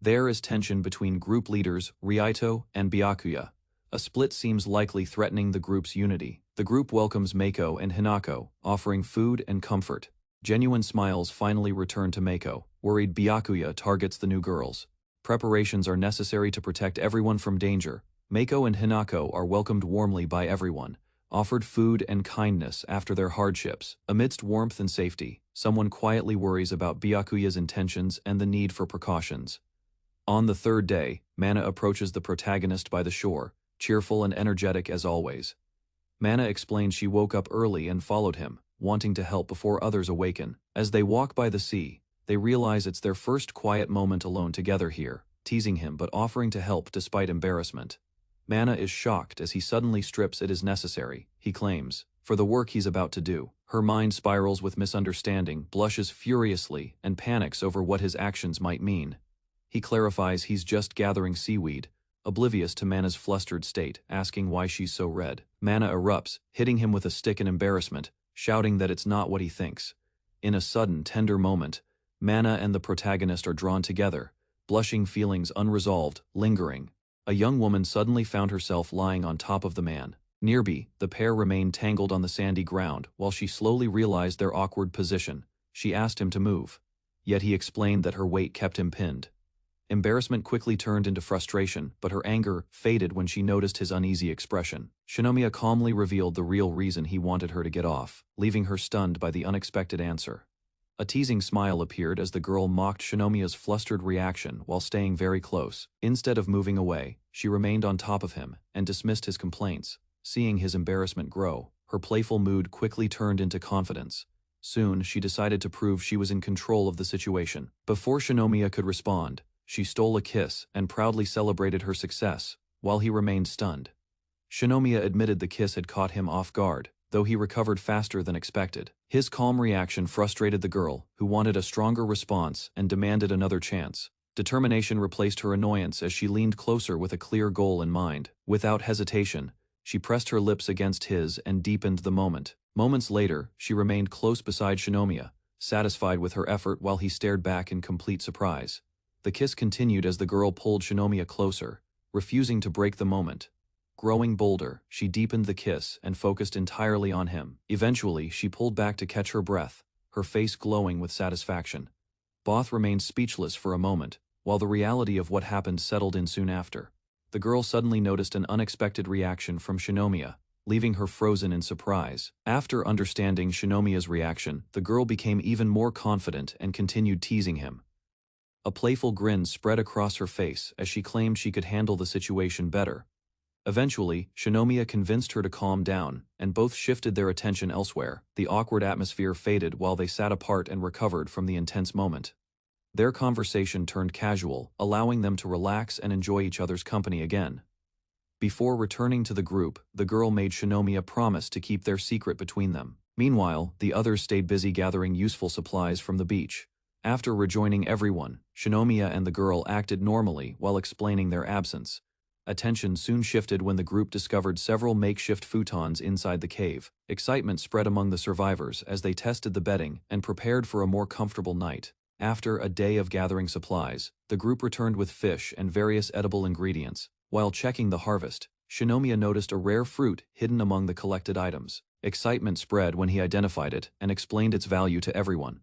There is tension between group leaders Ryuito and Byakuya. A split seems likely, threatening the group's unity. The group welcomes Meiko and Hinako, offering food and comfort. Genuine smiles finally return to Meiko. Worried Byakuya targets the new girls. Preparations are necessary to protect everyone from danger. Mako and Hinako are welcomed warmly by everyone, offered food and kindness after their hardships. Amidst warmth and safety, someone quietly worries about Byakuya's intentions and the need for precautions. On the third day, Mana approaches the protagonist by the shore, cheerful and energetic as always. Mana explains she woke up early and followed him, wanting to help before others awaken. As they walk by the sea, they realize it's their first quiet moment alone together here, teasing him but offering to help despite embarrassment. Mana is shocked as he suddenly strips it as necessary, he claims, for the work he's about to do. Her mind spirals with misunderstanding, blushes furiously, and panics over what his actions might mean. He clarifies he's just gathering seaweed, oblivious to Mana's flustered state, asking why she's so red. Mana erupts, hitting him with a stick in embarrassment, shouting that it's not what he thinks. In a sudden, tender moment, Mana and the protagonist are drawn together, blushing feelings unresolved, lingering. A young woman suddenly found herself lying on top of the man. Nearby, the pair remained tangled on the sandy ground while she slowly realized their awkward position. She asked him to move. Yet he explained that her weight kept him pinned. Embarrassment quickly turned into frustration, but her anger faded when she noticed his uneasy expression. Shinomiya calmly revealed the real reason he wanted her to get off, leaving her stunned by the unexpected answer. A teasing smile appeared as the girl mocked Shinomiya's flustered reaction while staying very close. Instead of moving away, she remained on top of him and dismissed his complaints. Seeing his embarrassment grow, her playful mood quickly turned into confidence. Soon, she decided to prove she was in control of the situation. Before Shinomiya could respond, she stole a kiss and proudly celebrated her success, while he remained stunned. Shinomiya admitted the kiss had caught him off guard, though he recovered faster than expected. His calm reaction frustrated the girl, who wanted a stronger response and demanded another chance. Determination replaced her annoyance as she leaned closer with a clear goal in mind. Without hesitation, she pressed her lips against his and deepened the moment. Moments later, she remained close beside Shinomiya, satisfied with her effort while he stared back in complete surprise. The kiss continued as the girl pulled Shinomiya closer, refusing to break the moment. Growing bolder, she deepened the kiss and focused entirely on him. Eventually, she pulled back to catch her breath, her face glowing with satisfaction. Both remained speechless for a moment, while the reality of what happened settled in soon after. The girl suddenly noticed an unexpected reaction from Shinomiya, leaving her frozen in surprise. After understanding Shinomiya's reaction, the girl became even more confident and continued teasing him. A playful grin spread across her face as she claimed she could handle the situation better. Eventually, Shinomiya convinced her to calm down, and both shifted their attention elsewhere. The awkward atmosphere faded while they sat apart and recovered from the intense moment. Their conversation turned casual, allowing them to relax and enjoy each other's company again. Before returning to the group, the girl made Shinomiya promise to keep their secret between them. Meanwhile, the others stayed busy gathering useful supplies from the beach. After rejoining everyone, Shinomiya and the girl acted normally while explaining their absence. Attention soon shifted when the group discovered several makeshift futons inside the cave. Excitement spread among the survivors as they tested the bedding and prepared for a more comfortable night. After a day of gathering supplies, the group returned with fish and various edible ingredients. While checking the harvest, Shinomiya noticed a rare fruit hidden among the collected items. Excitement spread when he identified it and explained its value to everyone.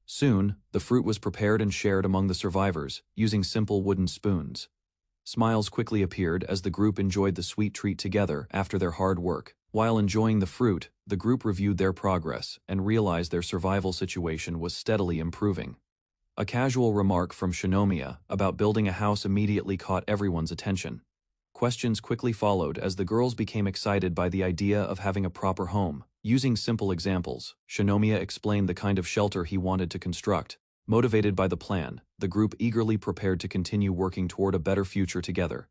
Soon, the fruit was prepared and shared among the survivors, using simple wooden spoons. Smiles quickly appeared as the group enjoyed the sweet treat together after their hard work. While enjoying the fruit, the group reviewed their progress and realized their survival situation was steadily improving. A casual remark from Shinomiya about building a house immediately caught everyone's attention. Questions quickly followed as the girls became excited by the idea of having a proper home. Using simple examples, Shinomiya explained the kind of shelter he wanted to construct. Motivated by the plan, the group eagerly prepared to continue working toward a better future together.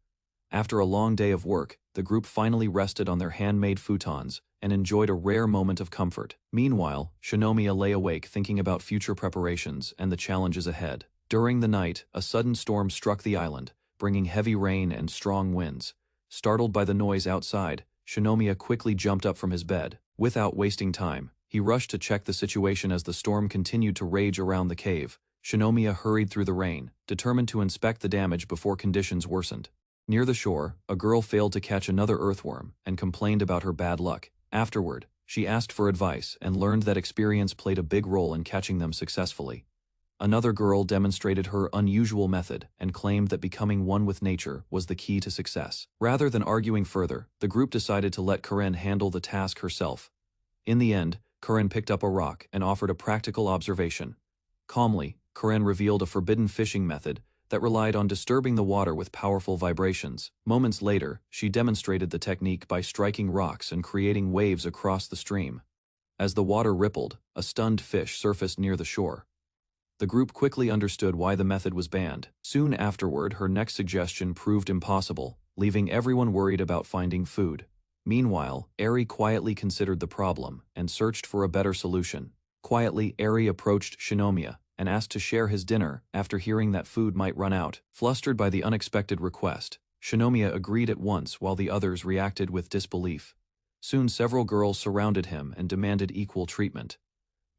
After a long day of work, the group finally rested on their handmade futons and enjoyed a rare moment of comfort. Meanwhile, Shinomiya lay awake thinking about future preparations and the challenges ahead. During the night, a sudden storm struck the island, bringing heavy rain and strong winds. Startled by the noise outside, Shinomiya quickly jumped up from his bed. Without wasting time, he rushed to check the situation as the storm continued to rage around the cave. Shinomiya hurried through the rain, determined to inspect the damage before conditions worsened. Near the shore, a girl failed to catch another earthworm and complained about her bad luck. Afterward, she asked for advice and learned that experience played a big role in catching them successfully. Another girl demonstrated her unusual method and claimed that becoming one with nature was the key to success. Rather than arguing further, the group decided to let Karen handle the task herself. In the end, Karen picked up a rock and offered a practical observation. Calmly, Karen revealed a forbidden fishing method that relied on disturbing the water with powerful vibrations. Moments later, she demonstrated the technique by striking rocks and creating waves across the stream. As the water rippled, a stunned fish surfaced near the shore. The group quickly understood why the method was banned. Soon afterward, her next suggestion proved impossible, leaving everyone worried about finding food. Meanwhile, Eri quietly considered the problem and searched for a better solution. Quietly, Eri approached Shinomiya and asked to share his dinner after hearing that food might run out. Flustered by the unexpected request, Shinomiya agreed at once while the others reacted with disbelief. Soon several girls surrounded him and demanded equal treatment.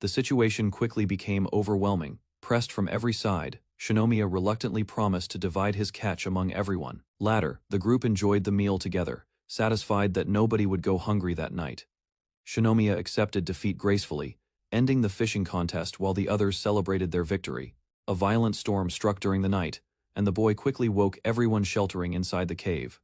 The situation quickly became overwhelming. Pressed from every side, Shinomiya reluctantly promised to divide his catch among everyone. Later, the group enjoyed the meal together, satisfied that nobody would go hungry that night. Shinomiya accepted defeat gracefully, ending the fishing contest while the others celebrated their victory. A violent storm struck during the night, and the boy quickly woke everyone sheltering inside the cave.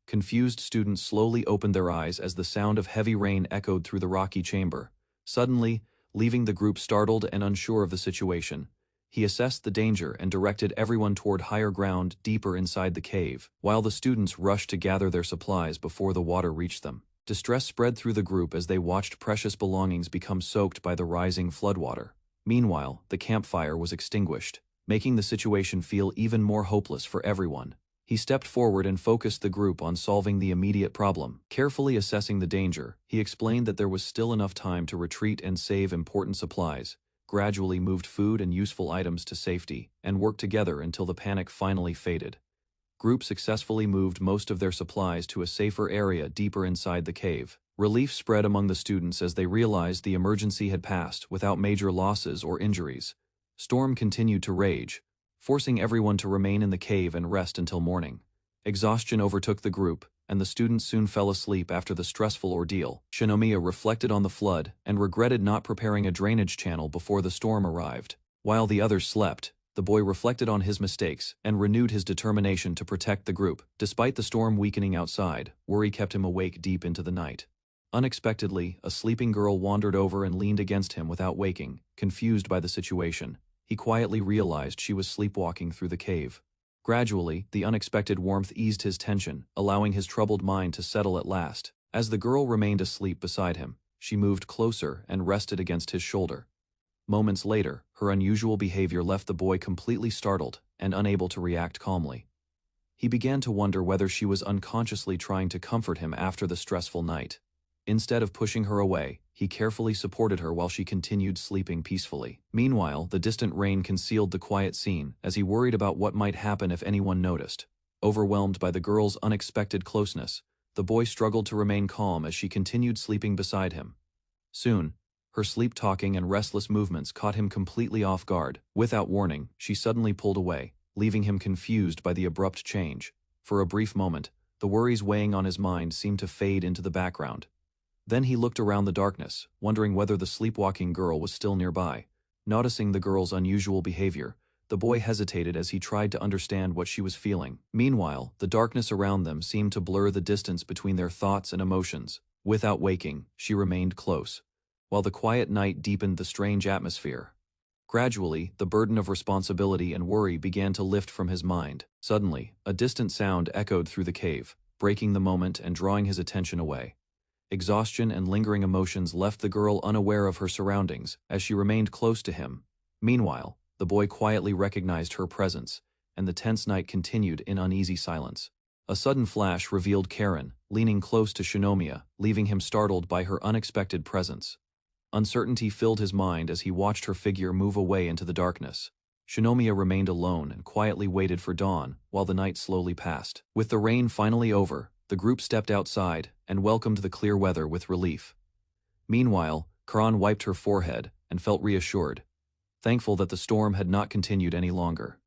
Confused students slowly opened their eyes as the sound of heavy rain echoed through the rocky chamber. Suddenly, leaving the group startled and unsure of the situation, he assessed the danger and directed everyone toward higher ground deeper inside the cave, while the students rushed to gather their supplies before the water reached them. Distress spread through the group as they watched precious belongings become soaked by the rising floodwater. Meanwhile, the campfire was extinguished, making the situation feel even more hopeless for everyone. He stepped forward and focused the group on solving the immediate problem. Carefully assessing the danger, he explained that there was still enough time to retreat and save important supplies, gradually moved food and useful items to safety, and worked together until the panic finally faded. Group successfully moved most of their supplies to a safer area deeper inside the cave. Relief spread among the students as they realized the emergency had passed without major losses or injuries. Storm continued to rage, forcing everyone to remain in the cave and rest until morning. Exhaustion overtook the group, and the students soon fell asleep after the stressful ordeal. Shinomiya reflected on the flood and regretted not preparing a drainage channel before the storm arrived. While the others slept, the boy reflected on his mistakes and renewed his determination to protect the group. Despite the storm weakening outside, worry kept him awake deep into the night. Unexpectedly, a sleeping girl wandered over and leaned against him without waking. Confused by the situation, he quietly realized she was sleepwalking through the cave. Gradually, the unexpected warmth eased his tension, allowing his troubled mind to settle at last. As the girl remained asleep beside him, she moved closer and rested against his shoulder. Moments later, her unusual behavior left the boy completely startled and unable to react calmly. He began to wonder whether she was unconsciously trying to comfort him after the stressful night. Instead of pushing her away, he carefully supported her while she continued sleeping peacefully. Meanwhile, the distant rain concealed the quiet scene as he worried about what might happen if anyone noticed. Overwhelmed by the girl's unexpected closeness, the boy struggled to remain calm as she continued sleeping beside him. Soon, her sleep-talking and restless movements caught him completely off guard. Without warning, she suddenly pulled away, leaving him confused by the abrupt change. For a brief moment, the worries weighing on his mind seemed to fade into the background. Then he looked around the darkness, wondering whether the sleepwalking girl was still nearby. Noticing the girl's unusual behavior, the boy hesitated as he tried to understand what she was feeling. Meanwhile, the darkness around them seemed to blur the distance between their thoughts and emotions. Without waking, she remained close, while the quiet night deepened the strange atmosphere. Gradually, the burden of responsibility and worry began to lift from his mind. Suddenly, a distant sound echoed through the cave, breaking the moment and drawing his attention away. Exhaustion and lingering emotions left the girl unaware of her surroundings as she remained close to him. Meanwhile, the boy quietly recognized her presence, and the tense night continued in uneasy silence. A sudden flash revealed Karen, leaning close to Shinomiya, leaving him startled by her unexpected presence. Uncertainty filled his mind as he watched her figure move away into the darkness. Shinomiya remained alone and quietly waited for dawn while the night slowly passed. With the rain finally over, the group stepped outside and welcomed the clear weather with relief. Meanwhile, Karen wiped her forehead and felt reassured, thankful that the storm had not continued any longer.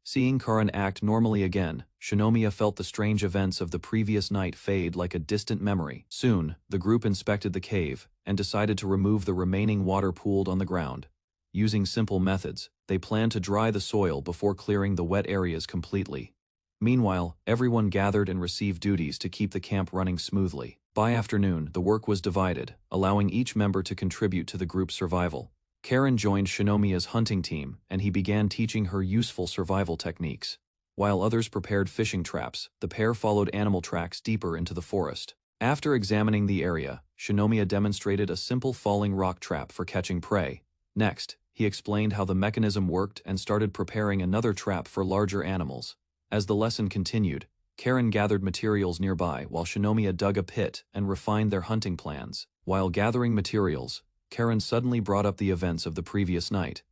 Seeing Karen act normally again, Shinomiya felt the strange events of the previous night fade like a distant memory. Soon, the group inspected the cave and decided to remove the remaining water pooled on the ground. Using simple methods, They planned to dry the soil before clearing the wet areas completely. Meanwhile, everyone gathered and received duties to keep the camp running smoothly. By afternoon, the work was divided, allowing each member to contribute to the group's survival. Karen joined Shinomiya's hunting team, and he began teaching her useful survival techniques. While others prepared fishing traps, the pair followed animal tracks deeper into the forest. After examining the area, Shinomiya demonstrated a simple falling rock trap for catching prey. Next, he explained how the mechanism worked and started preparing another trap for larger animals. As the lesson continued, Karen gathered materials nearby while Shinomiya dug a pit and refined their hunting plans. While gathering materials, Karen suddenly brought up the events of the previous night.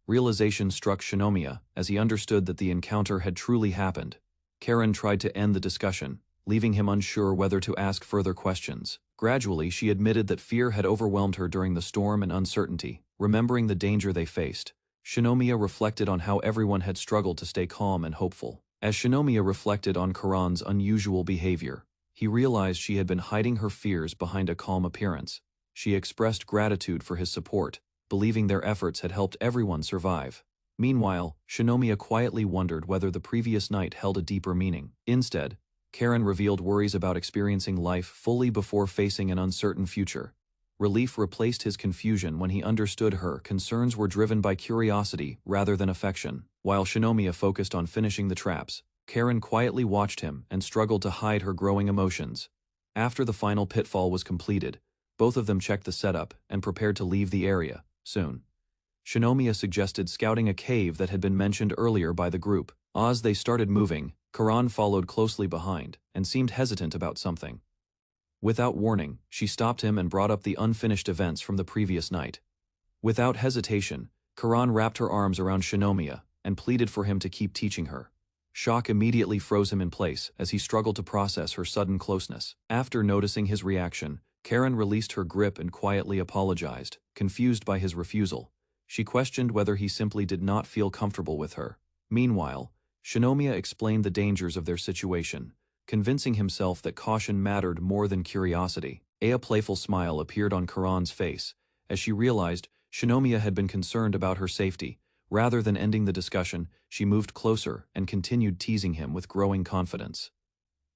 Realization struck Shinomiya as he understood that the encounter had truly happened. Karen tried to end the discussion, leaving him unsure whether to ask further questions. Gradually, she admitted that fear had overwhelmed her during the storm and uncertainty. Remembering the danger they faced, Shinomiya reflected on how everyone had struggled to stay calm and hopeful. As Shinomiya reflected on Karan's unusual behavior, he realized she had been hiding her fears behind a calm appearance. She expressed gratitude for his support, believing their efforts had helped everyone survive. Meanwhile, Shinomiya quietly wondered whether the previous night held a deeper meaning. Instead, Karen revealed worries about experiencing life fully before facing an uncertain future. Relief replaced his confusion when he understood her concerns were driven by curiosity rather than affection. While Shinomiya focused on finishing the traps, Karen quietly watched him and struggled to hide her growing emotions. After the final pitfall was completed, both of them checked the setup and prepared to leave the area soon. Shinomiya suggested scouting a cave that had been mentioned earlier by the group. As they started moving, Karan followed closely behind and seemed hesitant about something. Without warning, she stopped him and brought up the unfinished events from the previous night. Without hesitation, Karan wrapped her arms around Shinomiya and pleaded for him to keep teaching her. Shock immediately froze him in place as he struggled to process her sudden closeness. After noticing his reaction, Karen released her grip and quietly apologized, confused by his refusal. She questioned whether he simply did not feel comfortable with her. Meanwhile, Shinomiya explained the dangers of their situation, convincing himself that caution mattered more than curiosity. A playful smile appeared on Karan's face as she realized Shinomiya had been concerned about her safety. Rather than ending the discussion, she moved closer and continued teasing him with growing confidence.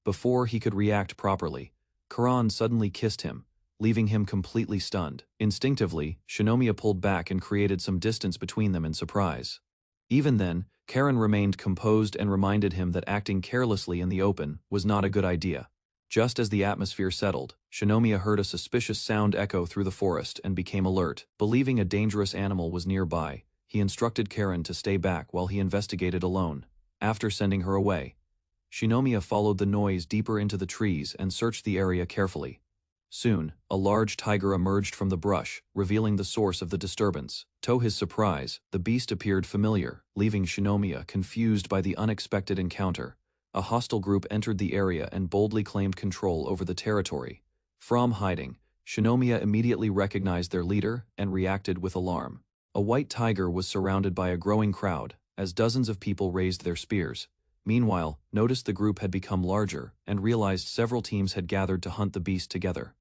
Before he could react properly, Karan suddenly kissed him, leaving him completely stunned. Instinctively, Shinomiya pulled back and created some distance between them in surprise. Even then, Karen remained composed and reminded him that acting carelessly in the open was not a good idea. Just as the atmosphere settled, Shinomiya heard a suspicious sound echo through the forest and became alert. Believing a dangerous animal was nearby, he instructed Karen to stay back while he investigated alone. After sending her away, Shinomiya followed the noise deeper into the trees and searched the area carefully. Soon, a large tiger emerged from the brush, revealing the source of the disturbance. To his surprise, the beast appeared familiar, leaving Shinomiya confused by the unexpected encounter. A hostile group entered the area and boldly claimed control over the territory. From hiding, Shinomiya immediately recognized their leader and reacted with alarm. A white tiger was surrounded by a growing crowd, as dozens of people raised their spears. Meanwhile, noticed the group had become larger and realized several teams had gathered to hunt the beast together.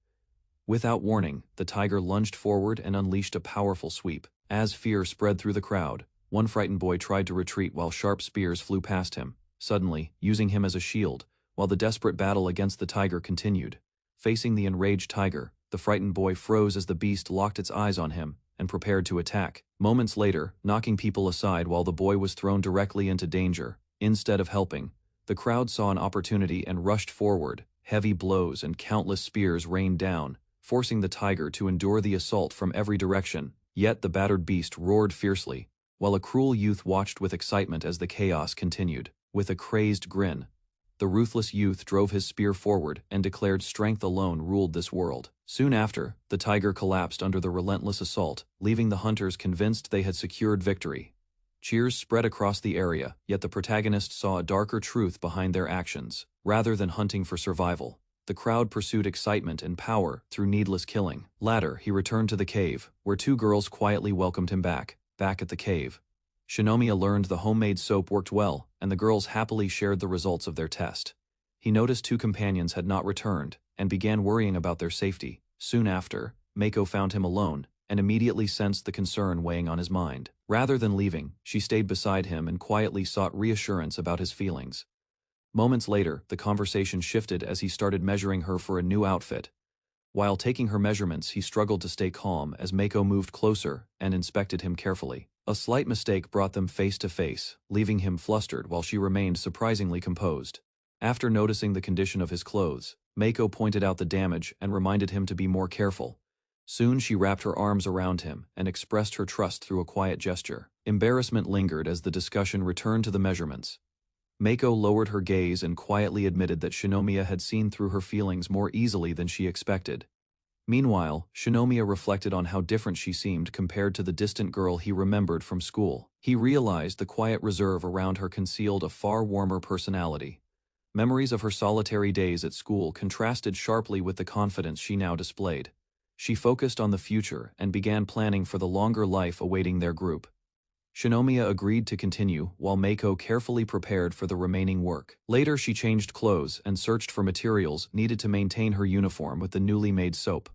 Without warning, the tiger lunged forward and unleashed a powerful sweep. As fear spread through the crowd, one frightened boy tried to retreat while sharp spears flew past him, suddenly using him as a shield, while the desperate battle against the tiger continued. Facing the enraged tiger, the frightened boy froze as the beast locked its eyes on him and prepared to attack. Moments later, knocking people aside while the boy was thrown directly into danger, instead of helping, the crowd saw an opportunity and rushed forward. Heavy blows and countless spears rained down, forcing the tiger to endure the assault from every direction. Yet the battered beast roared fiercely, while a cruel youth watched with excitement as the chaos continued. With a crazed grin, the ruthless youth drove his spear forward and declared strength alone ruled this world. Soon after, the tiger collapsed under the relentless assault, leaving the hunters convinced they had secured victory. Cheers spread across the area, yet the protagonist saw a darker truth behind their actions. Rather than hunting for survival, the crowd pursued excitement and power through needless killing. Later, he returned to the cave, where two girls quietly welcomed him back. Back at the cave, Shinomiya learned the homemade soap worked well, and the girls happily shared the results of their test. He noticed two companions had not returned, and began worrying about their safety. Soon after, Mako found him alone, and immediately sensed the concern weighing on his mind. Rather than leaving, she stayed beside him and quietly sought reassurance about his feelings. Moments later, the conversation shifted as he started measuring her for a new outfit. While taking her measurements, he struggled to stay calm as Mako moved closer and inspected him carefully. A slight mistake brought them face to face, leaving him flustered while she remained surprisingly composed. After noticing the condition of his clothes, Mako pointed out the damage and reminded him to be more careful. Soon she wrapped her arms around him and expressed her trust through a quiet gesture. Embarrassment lingered as the discussion returned to the measurements. Mako lowered her gaze and quietly admitted that Shinomiya had seen through her feelings more easily than she expected. Meanwhile, Shinomiya reflected on how different she seemed compared to the distant girl he remembered from school. He realized the quiet reserve around her concealed a far warmer personality. Memories of her solitary days at school contrasted sharply with the confidence she now displayed. She focused on the future and began planning for the longer life awaiting their group. Shinomiya agreed to continue while Mako carefully prepared for the remaining work. Later she changed clothes and searched for materials needed to maintain her uniform with the newly made soap.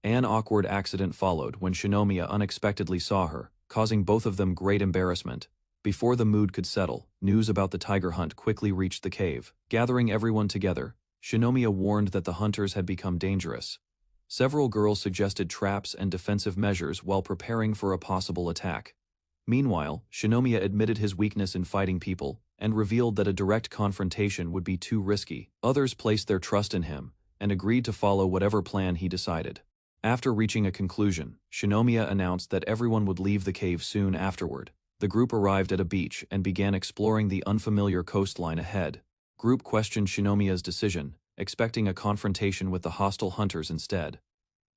An awkward accident followed when Shinomiya unexpectedly saw her, causing both of them great embarrassment. Before the mood could settle, news about the tiger hunt quickly reached the cave. Gathering everyone together, Shinomiya warned that the hunters had become dangerous. Several girls suggested traps and defensive measures while preparing for a possible attack. Meanwhile, Shinomiya admitted his weakness in fighting people and revealed that a direct confrontation would be too risky. Others placed their trust in him and agreed to follow whatever plan he decided. After reaching a conclusion, Shinomiya announced that everyone would leave the cave soon afterward. The group arrived at a beach and began exploring the unfamiliar coastline ahead. Group questioned Shinomiya's decision, expecting a confrontation with the hostile hunters instead.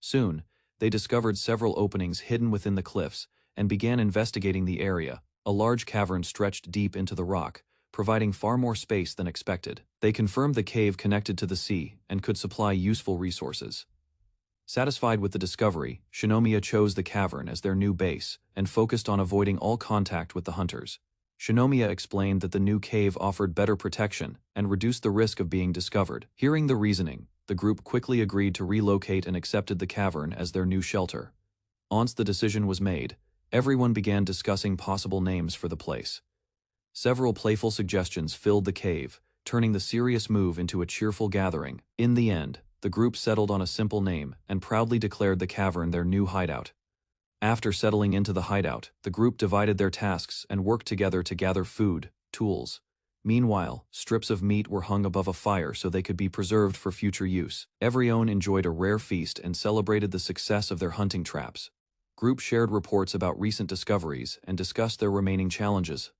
Soon, they discovered several openings hidden within the cliffs and began investigating the area. A large cavern stretched deep into the rock, providing far more space than expected. They confirmed the cave connected to the sea and could supply useful resources. Satisfied with the discovery, Shinomiya chose the cavern as their new base and focused on avoiding all contact with the hunters. Shinomiya explained that the new cave offered better protection and reduced the risk of being discovered. Hearing the reasoning, the group quickly agreed to relocate and accepted the cavern as their new shelter. Once the decision was made, everyone began discussing possible names for the place. Several playful suggestions filled the cave, turning the serious move into a cheerful gathering. In the end, the group settled on a simple name and proudly declared the cavern their new hideout. After settling into the hideout, the group divided their tasks and worked together to gather food, tools. Meanwhile, strips of meat were hung above a fire so they could be preserved for future use. Everyone enjoyed a rare feast and celebrated the success of their hunting traps. Group shared reports about recent discoveries and discussed their remaining challenges.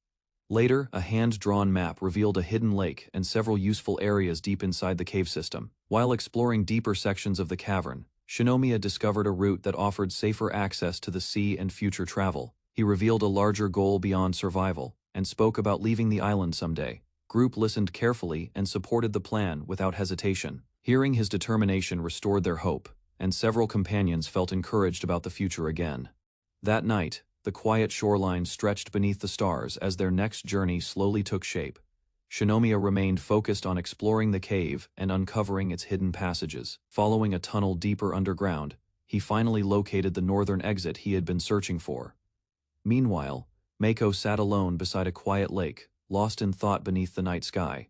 Later, a hand-drawn map revealed a hidden lake and several useful areas deep inside the cave system. While exploring deeper sections of the cavern, Shinomiya discovered a route that offered safer access to the sea and future travel. He revealed a larger goal beyond survival and spoke about leaving the island someday. Group listened carefully and supported the plan without hesitation. Hearing his determination restored their hope, and several companions felt encouraged about the future again. That night, the quiet shoreline stretched beneath the stars as their next journey slowly took shape. Shinomiya remained focused on exploring the cave and uncovering its hidden passages. Following a tunnel deeper underground, he finally located the northern exit he had been searching for. Meanwhile, Mako sat alone beside a quiet lake, lost in thought beneath the night sky.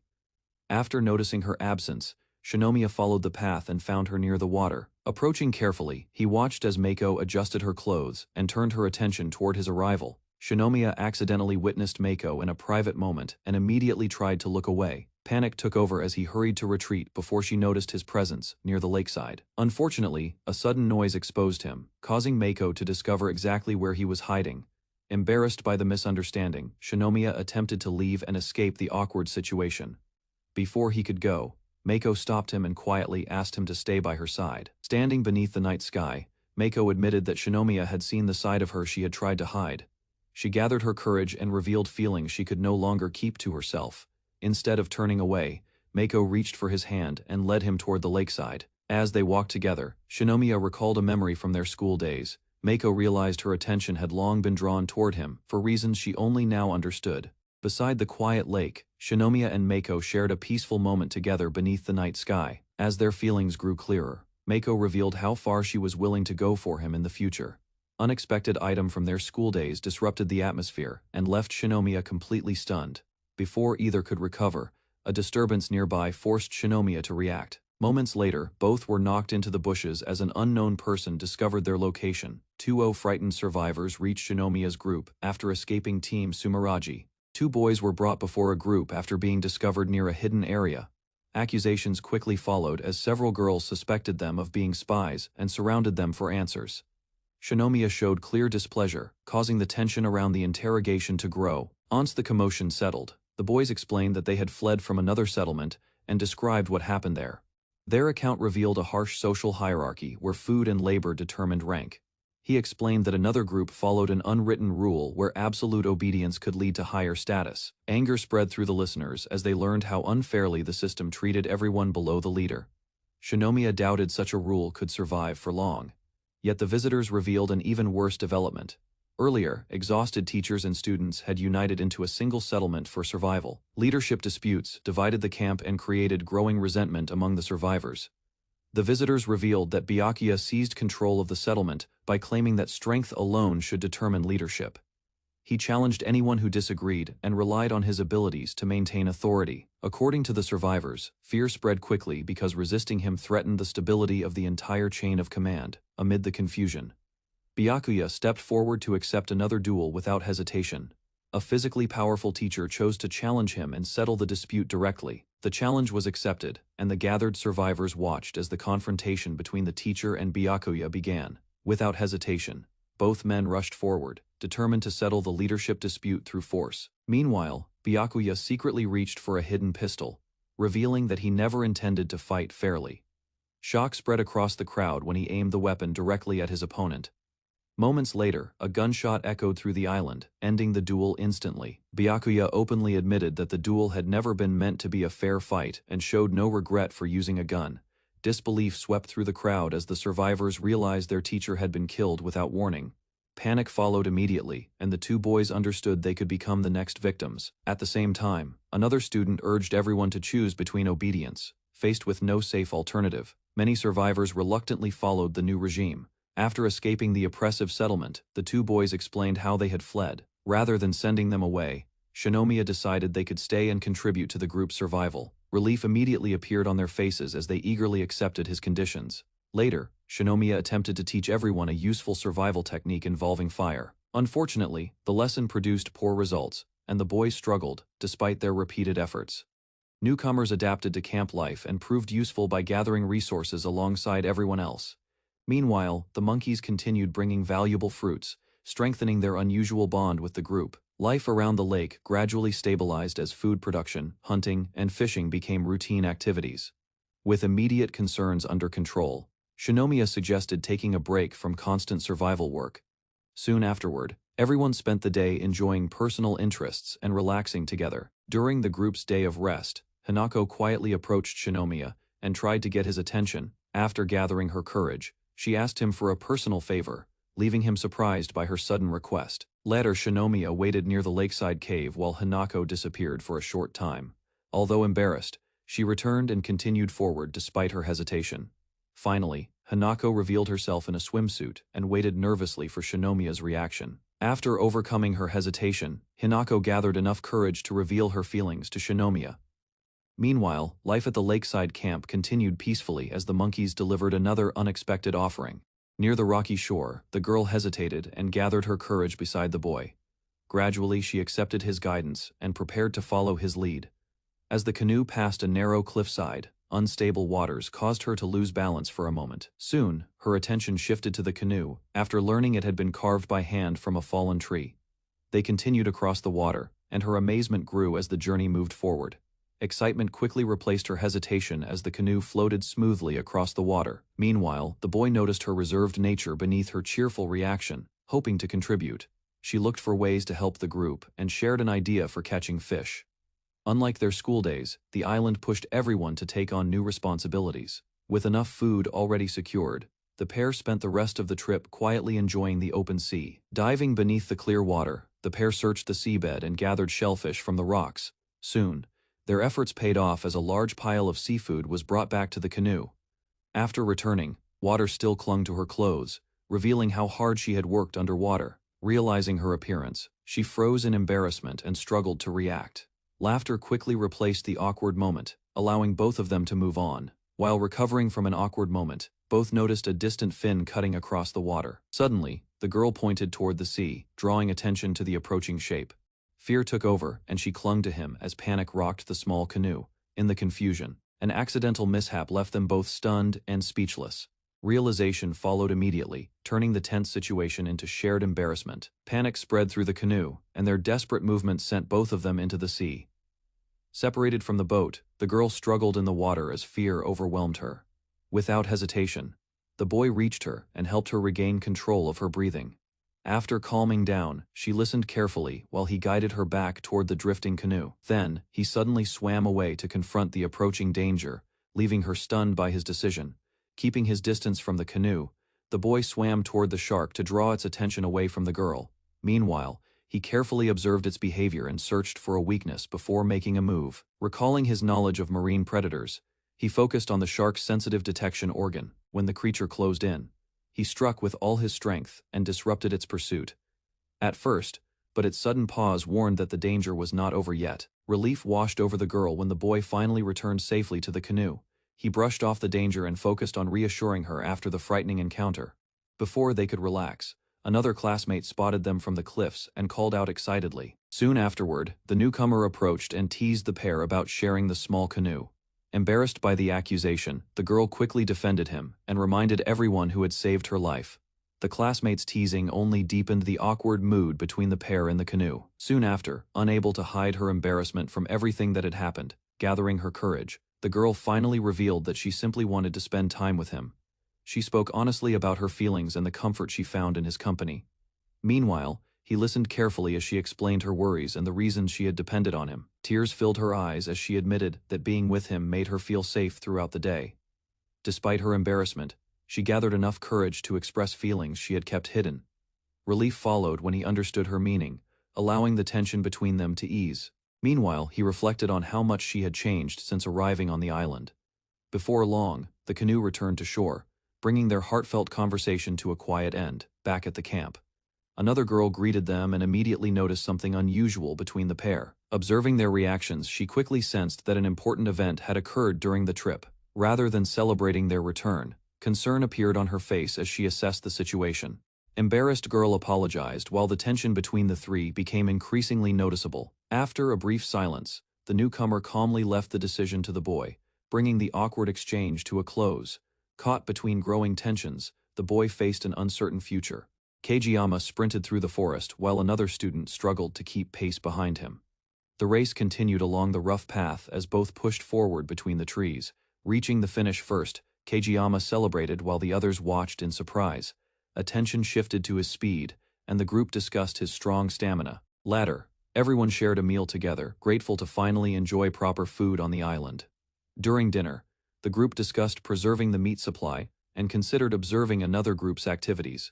After noticing her absence, Shinomiya followed the path and found her near the water. Approaching carefully, he watched as Mako adjusted her clothes and turned her attention toward his arrival. Shinomiya accidentally witnessed Mako in a private moment and immediately tried to look away. Panic took over as he hurried to retreat before she noticed his presence near the lakeside. Unfortunately, a sudden noise exposed him, causing Mako to discover exactly where he was hiding. Embarrassed by the misunderstanding, Shinomiya attempted to leave and escape the awkward situation. Before he could go, Mako stopped him and quietly asked him to stay by her side. Standing beneath the night sky, Mako admitted that Shinomiya had seen the side of her she had tried to hide. She gathered her courage and revealed feelings she could no longer keep to herself. Instead of turning away, Mako reached for his hand and led him toward the lakeside. As they walked together, Shinomiya recalled a memory from their school days. Mako realized her attention had long been drawn toward him, for reasons she only now understood. Beside the quiet lake, Shinomiya and Mako shared a peaceful moment together beneath the night sky. As their feelings grew clearer, Mako revealed how far she was willing to go for him in the future. unexpected item from their school days disrupted the atmosphere and left Shinomiya completely stunned. Before either could recover, a disturbance nearby forced Shinomiya to react. Moments later, both were knocked into the bushes as an unknown person discovered their location. 2 frightened survivors reached Shinomiya's group after escaping Team Sumeraji. 2 boys were brought before a group after being discovered near a hidden area. Accusations quickly followed as several girls suspected them of being spies and surrounded them for answers. Shinomiya showed clear displeasure, causing the tension around the interrogation to grow. Once the commotion settled, the boys explained that they had fled from another settlement and described what happened there. Their account revealed a harsh social hierarchy where food and labor determined rank. He explained that another group followed an unwritten rule where absolute obedience could lead to higher status. Anger spread through the listeners as they learned how unfairly the system treated everyone below the leader. Shinomiya doubted such a rule could survive for long. Yet the visitors revealed an even worse development. Earlier, exhausted teachers and students had united into a single settlement for survival. Leadership disputes divided the camp and created growing resentment among the survivors. The visitors revealed that Byakuya seized control of the settlement by claiming that strength alone should determine leadership. He challenged anyone who disagreed and relied on his abilities to maintain authority. According to the survivors, fear spread quickly because resisting him threatened the stability of the entire chain of command. Amid the confusion, Byakuya stepped forward to accept another duel without hesitation. A physically powerful teacher chose to challenge him and settle the dispute directly. The challenge was accepted, and the gathered survivors watched as the confrontation between the teacher and Byakuya began. Without hesitation, both men rushed forward, determined to settle the leadership dispute through force. Meanwhile, Byakuya secretly reached for a hidden pistol, revealing that he never intended to fight fairly. Shock spread across the crowd when he aimed the weapon directly at his opponent. Moments later, a gunshot echoed through the island, ending the duel instantly. Byakuya openly admitted that the duel had never been meant to be a fair fight and showed no regret for using a gun. Disbelief swept through the crowd as the survivors realized their teacher had been killed without warning. Panic followed immediately, and the 2 boys understood they could become the next victims. At the same time, another student urged everyone to choose between obedience. Faced with no safe alternative, many survivors reluctantly followed the new regime. After escaping the oppressive settlement, the 2 boys explained how they had fled. Rather than sending them away, Shinomiya decided they could stay and contribute to the group's survival. Relief immediately appeared on their faces as they eagerly accepted his conditions. Later, Shinomiya attempted to teach everyone a useful survival technique involving fire. Unfortunately, the lesson produced poor results, and the boys struggled, despite their repeated efforts. Newcomers adapted to camp life and proved useful by gathering resources alongside everyone else. Meanwhile, the monkeys continued bringing valuable fruits, strengthening their unusual bond with the group. Life around the lake gradually stabilized as food production, hunting, and fishing became routine activities. With immediate concerns under control, Shinomiya suggested taking a break from constant survival work. Soon afterward, everyone spent the day enjoying personal interests and relaxing together. During the group's day of rest, Hanako quietly approached Shinomiya and tried to get his attention. After gathering her courage, she asked him for a personal favor, leaving him surprised by her sudden request. Later, Shinomiya waited near the lakeside cave while Hanako disappeared for a short time. Although embarrassed, she returned and continued forward despite her hesitation. Finally, Hanako revealed herself in a swimsuit and waited nervously for Shinomiya's reaction. After overcoming her hesitation, Hanako gathered enough courage to reveal her feelings to Shinomiya. Meanwhile, life at the lakeside camp continued peacefully as the monkeys delivered another unexpected offering. Near the rocky shore, the girl hesitated and gathered her courage beside the boy. Gradually, she accepted his guidance and prepared to follow his lead. As the canoe passed a narrow cliffside, unstable waters caused her to lose balance for a moment. Soon, her attention shifted to the canoe, after learning it had been carved by hand from a fallen tree. They continued across the water, and her amazement grew as the journey moved forward. Excitement quickly replaced her hesitation as the canoe floated smoothly across the water. Meanwhile, the boy noticed her reserved nature beneath her cheerful reaction. Hoping to contribute, she looked for ways to help the group and shared an idea for catching fish. Unlike their school days, the island pushed everyone to take on new responsibilities. With enough food already secured, the pair spent the rest of the trip quietly enjoying the open sea. Diving beneath the clear water, the pair searched the seabed and gathered shellfish from the rocks. Soon, their efforts paid off as a large pile of seafood was brought back to the canoe. After returning, water still clung to her clothes, revealing how hard she had worked underwater. Realizing her appearance, she froze in embarrassment and struggled to react. Laughter quickly replaced the awkward moment, allowing both of them to move on. While recovering from an awkward moment, both noticed a distant fin cutting across the water. Suddenly, the girl pointed toward the sea, drawing attention to the approaching shape. Fear took over, and she clung to him as panic rocked the small canoe. In the confusion, an accidental mishap left them both stunned and speechless. Realization followed immediately, turning the tense situation into shared embarrassment. Panic spread through the canoe, and their desperate movements sent both of them into the sea. Separated from the boat, the girl struggled in the water as fear overwhelmed her. Without hesitation, the boy reached her and helped her regain control of her breathing. After calming down, she listened carefully while he guided her back toward the drifting canoe. Then, he suddenly swam away to confront the approaching danger, leaving her stunned by his decision. Keeping his distance from the canoe, the boy swam toward the shark to draw its attention away from the girl. Meanwhile, he carefully observed its behavior and searched for a weakness before making a move. Recalling his knowledge of marine predators, he focused on the shark's sensitive detection organ. When the creature closed in, he struck with all his strength and disrupted its pursuit. At first, but its sudden pause warned that the danger was not over yet. Relief washed over the girl when the boy finally returned safely to the canoe. He brushed off the danger and focused on reassuring her after the frightening encounter. Before they could relax, another classmate spotted them from the cliffs and called out excitedly. Soon afterward, the newcomer approached and teased the pair about sharing the small canoe. Embarrassed by the accusation, the girl quickly defended him and reminded everyone who had saved her life. The classmates' teasing only deepened the awkward mood between the pair in the canoe. Soon after, unable to hide her embarrassment from everything that had happened, gathering her courage, the girl finally revealed that she simply wanted to spend time with him. She spoke honestly about her feelings and the comfort she found in his company. Meanwhile, he listened carefully as she explained her worries and the reasons she had depended on him. Tears filled her eyes as she admitted that being with him made her feel safe throughout the day. Despite her embarrassment, she gathered enough courage to express feelings she had kept hidden. Relief followed when he understood her meaning, allowing the tension between them to ease. Meanwhile, he reflected on how much she had changed since arriving on the island. Before long, the canoe returned to shore, bringing their heartfelt conversation to a quiet end. Back at the camp, another girl greeted them and immediately noticed something unusual between the pair. Observing their reactions, she quickly sensed that an important event had occurred during the trip. Rather than celebrating their return, concern appeared on her face as she assessed the situation. Embarrassed girl apologized while the tension between the three became increasingly noticeable. After a brief silence, the newcomer calmly left the decision to the boy, bringing the awkward exchange to a close. Caught between growing tensions, the boy faced an uncertain future. Kageyama sprinted through the forest while another student struggled to keep pace behind him. The race continued along the rough path as both pushed forward between the trees. Reaching the finish first, Kageyama celebrated while the others watched in surprise. Attention shifted to his speed, and the group discussed his strong stamina. Later, everyone shared a meal together, grateful to finally enjoy proper food on the island. During dinner, the group discussed preserving the meat supply and considered observing another group's activities.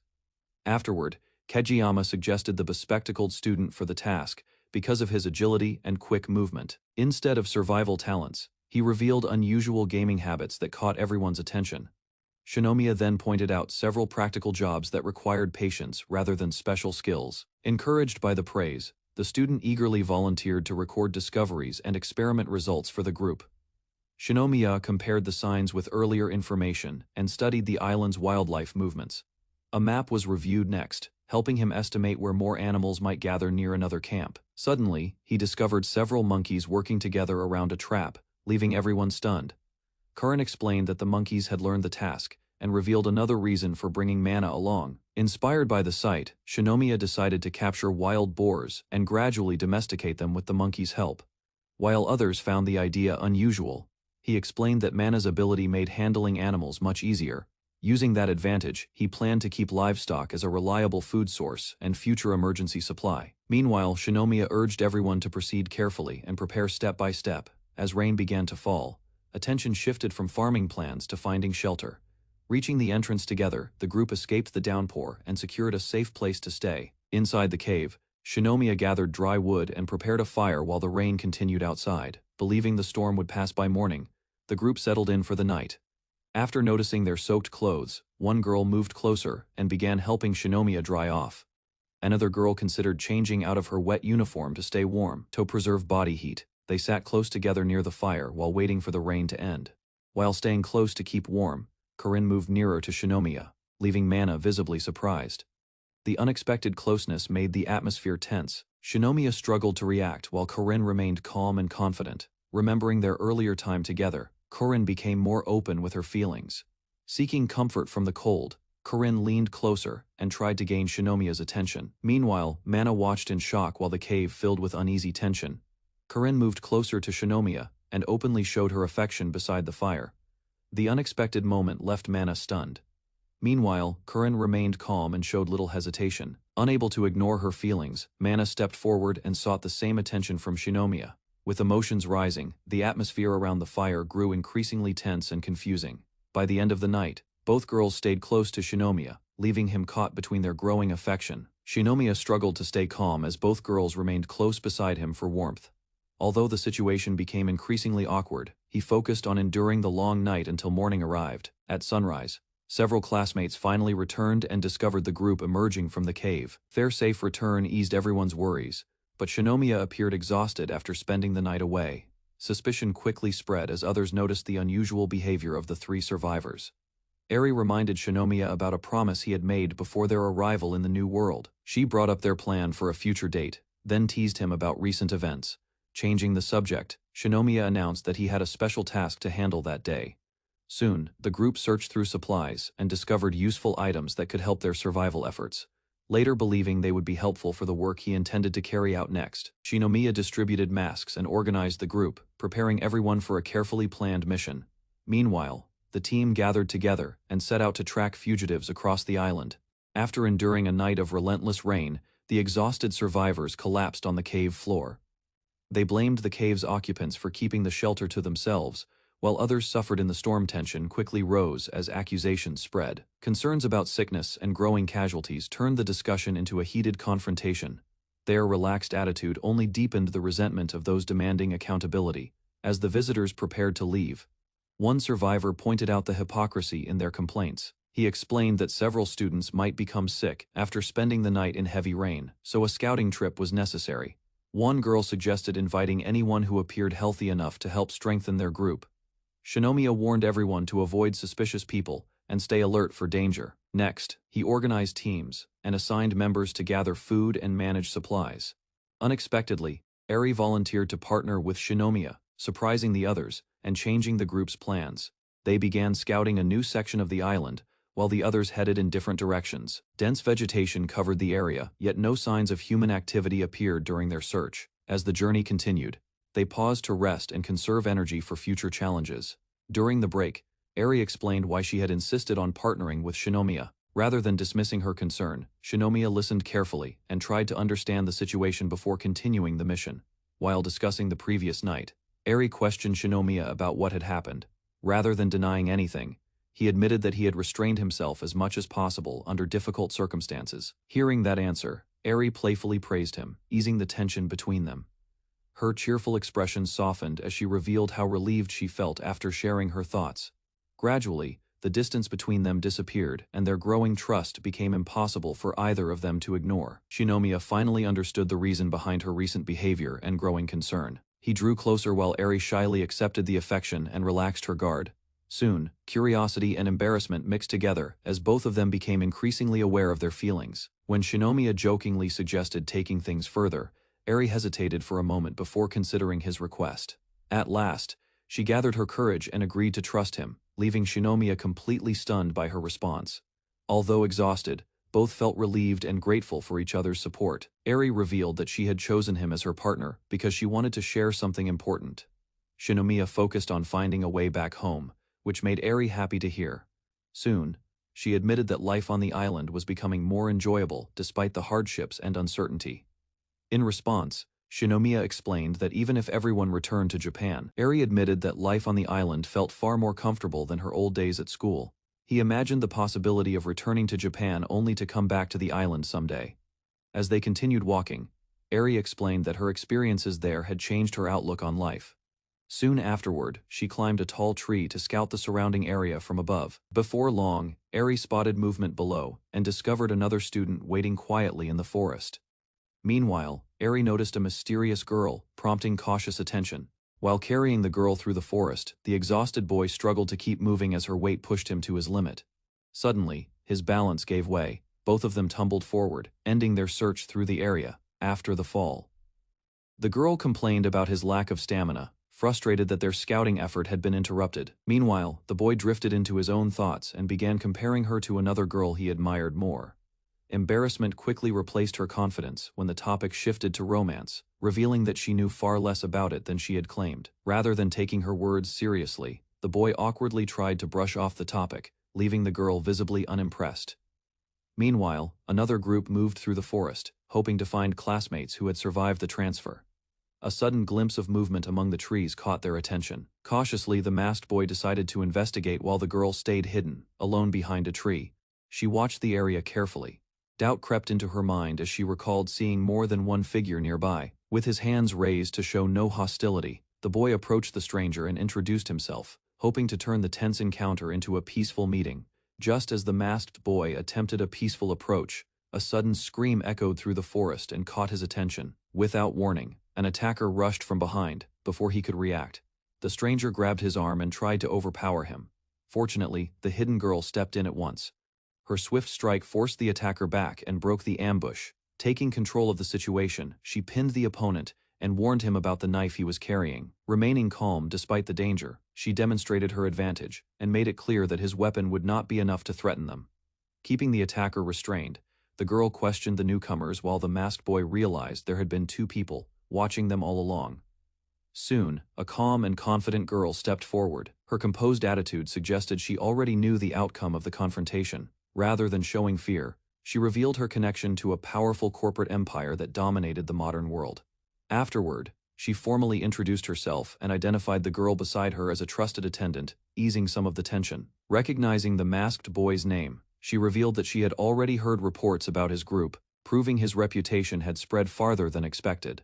Afterward, Kageyama suggested the bespectacled student for the task because of his agility and quick movement. Instead of survival talents, he revealed unusual gaming habits that caught everyone's attention. Shinomiya then pointed out several practical jobs that required patience rather than special skills. Encouraged by the praise, the student eagerly volunteered to record discoveries and experiment results for the group. Shinomiya compared the signs with earlier information and studied the island's wildlife movements. A map was reviewed next, helping him estimate where more animals might gather near another camp. Suddenly, he discovered several monkeys working together around a trap, leaving everyone stunned. Curran explained that the monkeys had learned the task and revealed another reason for bringing Mana along. Inspired by the sight, Shinomiya decided to capture wild boars and gradually domesticate them with the monkeys' help. While others found the idea unusual, he explained that Mana's ability made handling animals much easier. Using that advantage, he planned to keep livestock as a reliable food source and future emergency supply. Meanwhile, Shinomiya urged everyone to proceed carefully and prepare step by step. As rain began to fall, attention shifted from farming plans to finding shelter. Reaching the entrance together, the group escaped the downpour and secured a safe place to stay. Inside the cave, Shinomiya gathered dry wood and prepared a fire while the rain continued outside. Believing the storm would pass by morning, the group settled in for the night. After noticing their soaked clothes, One girl moved closer and began helping Shinomiya dry off. Another girl considered changing out of her wet uniform to stay warm, to preserve body heat. They sat close together near the fire while waiting for the rain to end. While staying close to keep warm, Corinne moved nearer to Shinomiya, leaving Mana visibly surprised. The unexpected closeness made the atmosphere tense. Shinomiya struggled to react while Corinne remained calm and confident. Remembering their earlier time together, Corinne became more open with her feelings. Seeking comfort from the cold, Corinne leaned closer and tried to gain Shinomiya's attention. Meanwhile, Mana watched in shock while the cave filled with uneasy tension. Corinne moved closer to Shinomiya and openly showed her affection beside the fire. The unexpected moment left Mana stunned. Meanwhile, Corinne remained calm and showed little hesitation. Unable to ignore her feelings, Mana stepped forward and sought the same attention from Shinomiya. With emotions rising, the atmosphere around the fire grew increasingly tense and confusing. By the end of the night, both girls stayed close to Shinomiya, leaving him caught between their growing affection. Shinomiya struggled to stay calm as both girls remained close beside him for warmth. Although the situation became increasingly awkward, he focused on enduring the long night until morning arrived. At sunrise, several classmates finally returned and discovered the group emerging from the cave. Their safe return eased everyone's worries, but Shinomiya appeared exhausted after spending the night away. Suspicion quickly spread as others noticed the unusual behavior of the three survivors. Eri reminded Shinomiya about a promise he had made before their arrival in the new world. She brought up their plan for a future date, then teased him about recent events. Changing the subject, Shinomiya announced that he had a special task to handle that day. Soon, the group searched through supplies and discovered useful items that could help their survival efforts. Later believing they would be helpful for the work he intended to carry out next, Shinomiya distributed masks and organized the group, preparing everyone for a carefully planned mission. Meanwhile, the team gathered together and set out to track fugitives across the island. After enduring a night of relentless rain, the exhausted survivors collapsed on the cave floor. They blamed the cave's occupants for keeping the shelter to themselves, while others suffered in the storm. Tension quickly rose as accusations spread. Concerns about sickness and growing casualties turned the discussion into a heated confrontation. Their relaxed attitude only deepened the resentment of those demanding accountability. As the visitors prepared to leave, one survivor pointed out the hypocrisy in their complaints. He explained that several students might become sick after spending the night in heavy rain, so a scouting trip was necessary. One girl suggested inviting anyone who appeared healthy enough to help strengthen their group. Shinomiya warned everyone to avoid suspicious people and stay alert for danger. Next, he organized teams and assigned members to gather food and manage supplies. Unexpectedly, Eri volunteered to partner with Shinomiya, surprising the others and changing the group's plans. They began scouting a new section of the island, while the others headed in different directions. Dense vegetation covered the area, yet no signs of human activity appeared during their search. As the journey continued, they paused to rest and conserve energy for future challenges. During the break, Eri explained why she had insisted on partnering with Shinomiya. Rather than dismissing her concern, Shinomiya listened carefully and tried to understand the situation before continuing the mission. While discussing the previous night, Eri questioned Shinomiya about what had happened. Rather than denying anything, he admitted that he had restrained himself as much as possible under difficult circumstances. Hearing that answer, Eri playfully praised him, easing the tension between them. Her cheerful expression softened as she revealed how relieved she felt after sharing her thoughts. Gradually, the distance between them disappeared and their growing trust became impossible for either of them to ignore. Shinomiya finally understood the reason behind her recent behavior and growing concern. He drew closer while Eri shyly accepted the affection and relaxed her guard. Soon, curiosity and embarrassment mixed together as both of them became increasingly aware of their feelings. When Shinomiya jokingly suggested taking things further, Eri hesitated for a moment before considering his request. At last, she gathered her courage and agreed to trust him, leaving Shinomiya completely stunned by her response. Although exhausted, both felt relieved and grateful for each other's support. Eri revealed that she had chosen him as her partner because she wanted to share something important. Shinomiya focused on finding a way back home, which made Eri happy to hear. Soon, she admitted that life on the island was becoming more enjoyable despite the hardships and uncertainty. In response, Shinomiya explained that even if everyone returned to Japan, Eri admitted that life on the island felt far more comfortable than her old days at school. He imagined the possibility of returning to Japan only to come back to the island someday. As they continued walking, Eri explained that her experiences there had changed her outlook on life. Soon afterward, she climbed a tall tree to scout the surrounding area from above. Before long, Eri spotted movement below and discovered another student waiting quietly in the forest. Meanwhile, Eri noticed a mysterious girl, prompting cautious attention. While carrying the girl through the forest, the exhausted boy struggled to keep moving as her weight pushed him to his limit. Suddenly, his balance gave way. Both of them tumbled forward, ending their search through the area. After the fall, the girl complained about his lack of stamina, frustrated that their scouting effort had been interrupted. Meanwhile, the boy drifted into his own thoughts and began comparing her to another girl he admired more. Embarrassment quickly replaced her confidence when the topic shifted to romance, revealing that she knew far less about it than she had claimed. Rather than taking her words seriously, the boy awkwardly tried to brush off the topic, leaving the girl visibly unimpressed. Meanwhile, another group moved through the forest, hoping to find classmates who had survived the transfer. A sudden glimpse of movement among the trees caught their attention. Cautiously, the masked boy decided to investigate while the girl stayed hidden, alone behind a tree. She watched the area carefully. Doubt crept into her mind as she recalled seeing more than one figure nearby. With his hands raised to show no hostility, the boy approached the stranger and introduced himself, hoping to turn the tense encounter into a peaceful meeting. Just as the masked boy attempted a peaceful approach, a sudden scream echoed through the forest and caught his attention. Without warning, an attacker rushed from behind. Before he could react, the stranger grabbed his arm and tried to overpower him. Fortunately, the hidden girl stepped in at once. Her swift strike forced the attacker back and broke the ambush. Taking control of the situation, she pinned the opponent and warned him about the knife he was carrying. Remaining calm despite the danger, she demonstrated her advantage and made it clear that his weapon would not be enough to threaten them. Keeping the attacker restrained, the girl questioned the newcomers while the masked boy realized there had been two people watching them all along. Soon, a calm and confident girl stepped forward. Her composed attitude suggested she already knew the outcome of the confrontation. Rather than showing fear, she revealed her connection to a powerful corporate empire that dominated the modern world. Afterward, she formally introduced herself and identified the girl beside her as a trusted attendant, easing some of the tension. Recognizing the masked boy's name, she revealed that she had already heard reports about his group, proving his reputation had spread farther than expected.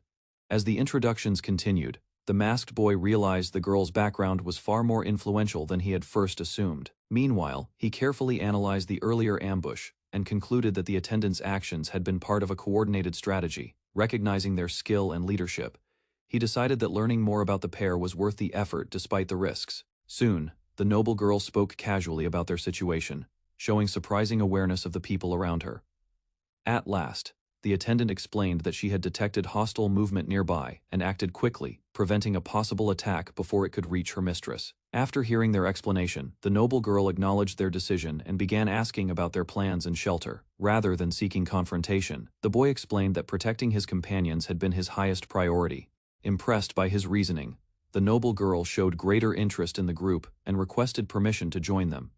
As the introductions continued, the masked boy realized the girl's background was far more influential than he had first assumed. Meanwhile, he carefully analyzed the earlier ambush and concluded that the attendants' actions had been part of a coordinated strategy. Recognizing their skill and leadership, he decided that learning more about the pair was worth the effort despite the risks. Soon, the noble girl spoke casually about their situation, showing surprising awareness of the people around her. At last, the attendant explained that she had detected hostile movement nearby and acted quickly, preventing a possible attack before it could reach her mistress. After hearing their explanation, the noble girl acknowledged their decision and began asking about their plans and shelter. Rather than seeking confrontation, the boy explained that protecting his companions had been his highest priority. Impressed by his reasoning, the noble girl showed greater interest in the group and requested permission to join them.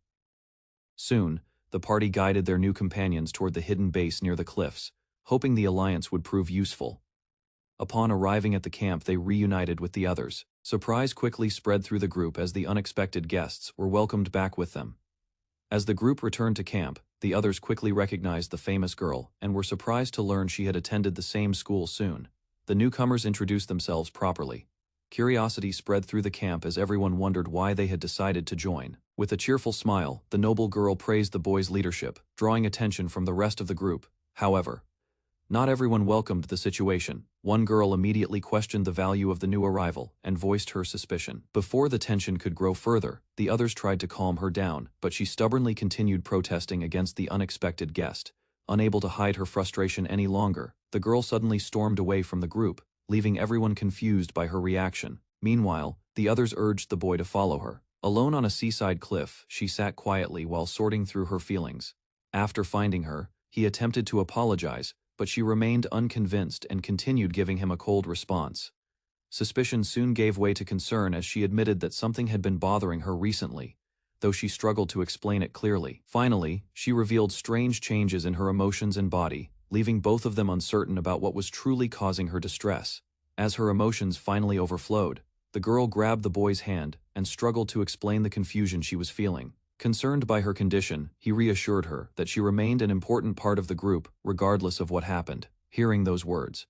Soon, the party guided their new companions toward the hidden base near the cliffs, hoping the alliance would prove useful. Upon arriving at the camp, they reunited with the others. Surprise quickly spread through the group as the unexpected guests were welcomed back with them. As the group returned to camp, the others quickly recognized the famous girl and were surprised to learn she had attended the same school soon. The newcomers introduced themselves properly. Curiosity spread through the camp as everyone wondered why they had decided to join. With a cheerful smile, the noble girl praised the boy's leadership, drawing attention from the rest of the group. However, not everyone welcomed the situation. One girl immediately questioned the value of the new arrival and voiced her suspicion. Before the tension could grow further, the others tried to calm her down, but she stubbornly continued protesting against the unexpected guest. Unable to hide her frustration any longer, the girl suddenly stormed away from the group, leaving everyone confused by her reaction. Meanwhile, the others urged the boy to follow her. Alone on a seaside cliff, she sat quietly while sorting through her feelings. After finding her, he attempted to apologize, but she remained unconvinced and continued giving him a cold response. Suspicion soon gave way to concern as she admitted that something had been bothering her recently, though she struggled to explain it clearly. Finally, she revealed strange changes in her emotions and body, leaving both of them uncertain about what was truly causing her distress. As her emotions finally overflowed, the girl grabbed the boy's hand and struggled to explain the confusion she was feeling. Concerned by her condition, he reassured her that she remained an important part of the group, regardless of what happened. Hearing those words,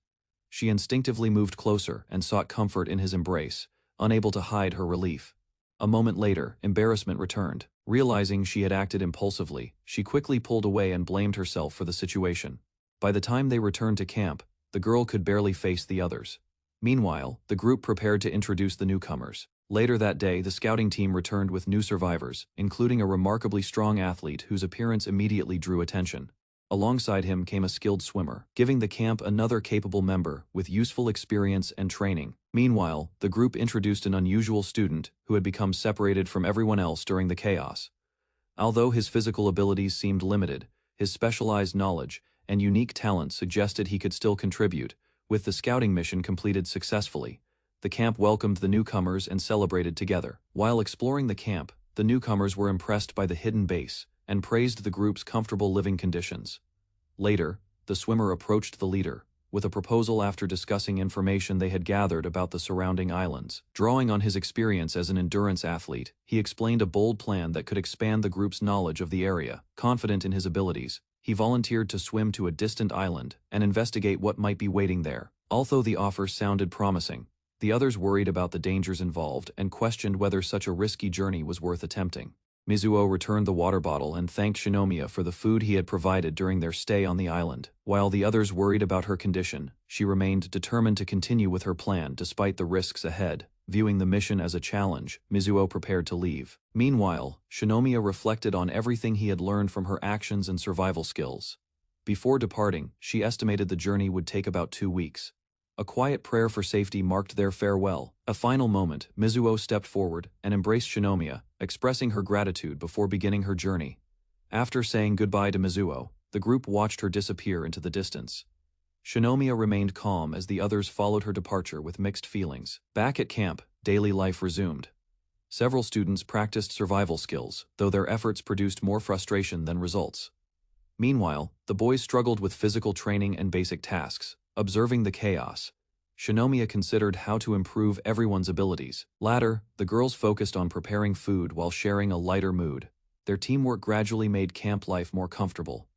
she instinctively moved closer and sought comfort in his embrace, unable to hide her relief. A moment later, embarrassment returned. Realizing she had acted impulsively, she quickly pulled away and blamed herself for the situation. By the time they returned to camp, the girl could barely face the others. Meanwhile, the group prepared to introduce the newcomers. Later that day, the scouting team returned with new survivors, including a remarkably strong athlete whose appearance immediately drew attention. Alongside him came a skilled swimmer, giving the camp another capable member with useful experience and training. Meanwhile, the group introduced an unusual student who had become separated from everyone else during the chaos. Although his physical abilities seemed limited, his specialized knowledge and unique talent suggested he could still contribute. With the scouting mission completed successfully, the camp welcomed the newcomers and celebrated together. While exploring the camp, the newcomers were impressed by the hidden base and praised the group's comfortable living conditions. Later, the swimmer approached the leader with a proposal after discussing information they had gathered about the surrounding islands. Drawing on his experience as an endurance athlete, he explained a bold plan that could expand the group's knowledge of the area. Confident in his abilities, he volunteered to swim to a distant island and investigate what might be waiting there. Although the offer sounded promising, the others worried about the dangers involved and questioned whether such a risky journey was worth attempting. Mizuo returned the water bottle and thanked Shinomiya for the food he had provided during their stay on the island. While the others worried about her condition, she remained determined to continue with her plan despite the risks ahead. Viewing the mission as a challenge, Mizuo prepared to leave. Meanwhile, Shinomiya reflected on everything he had learned from her actions and survival skills. Before departing, she estimated the journey would take about 2 weeks. A quiet prayer for safety marked their farewell. A final moment, Mizuo stepped forward and embraced Shinomiya, expressing her gratitude before beginning her journey. After saying goodbye to Mizuo, the group watched her disappear into the distance. Shinomiya remained calm as the others followed her departure with mixed feelings. Back at camp, daily life resumed. Several students practiced survival skills, though their efforts produced more frustration than results. Meanwhile, the boys struggled with physical training and basic tasks. Observing the chaos, Shinomiya considered how to improve everyone's abilities. Later, the girls focused on preparing food while sharing a lighter mood. Their teamwork gradually made camp life more comfortable.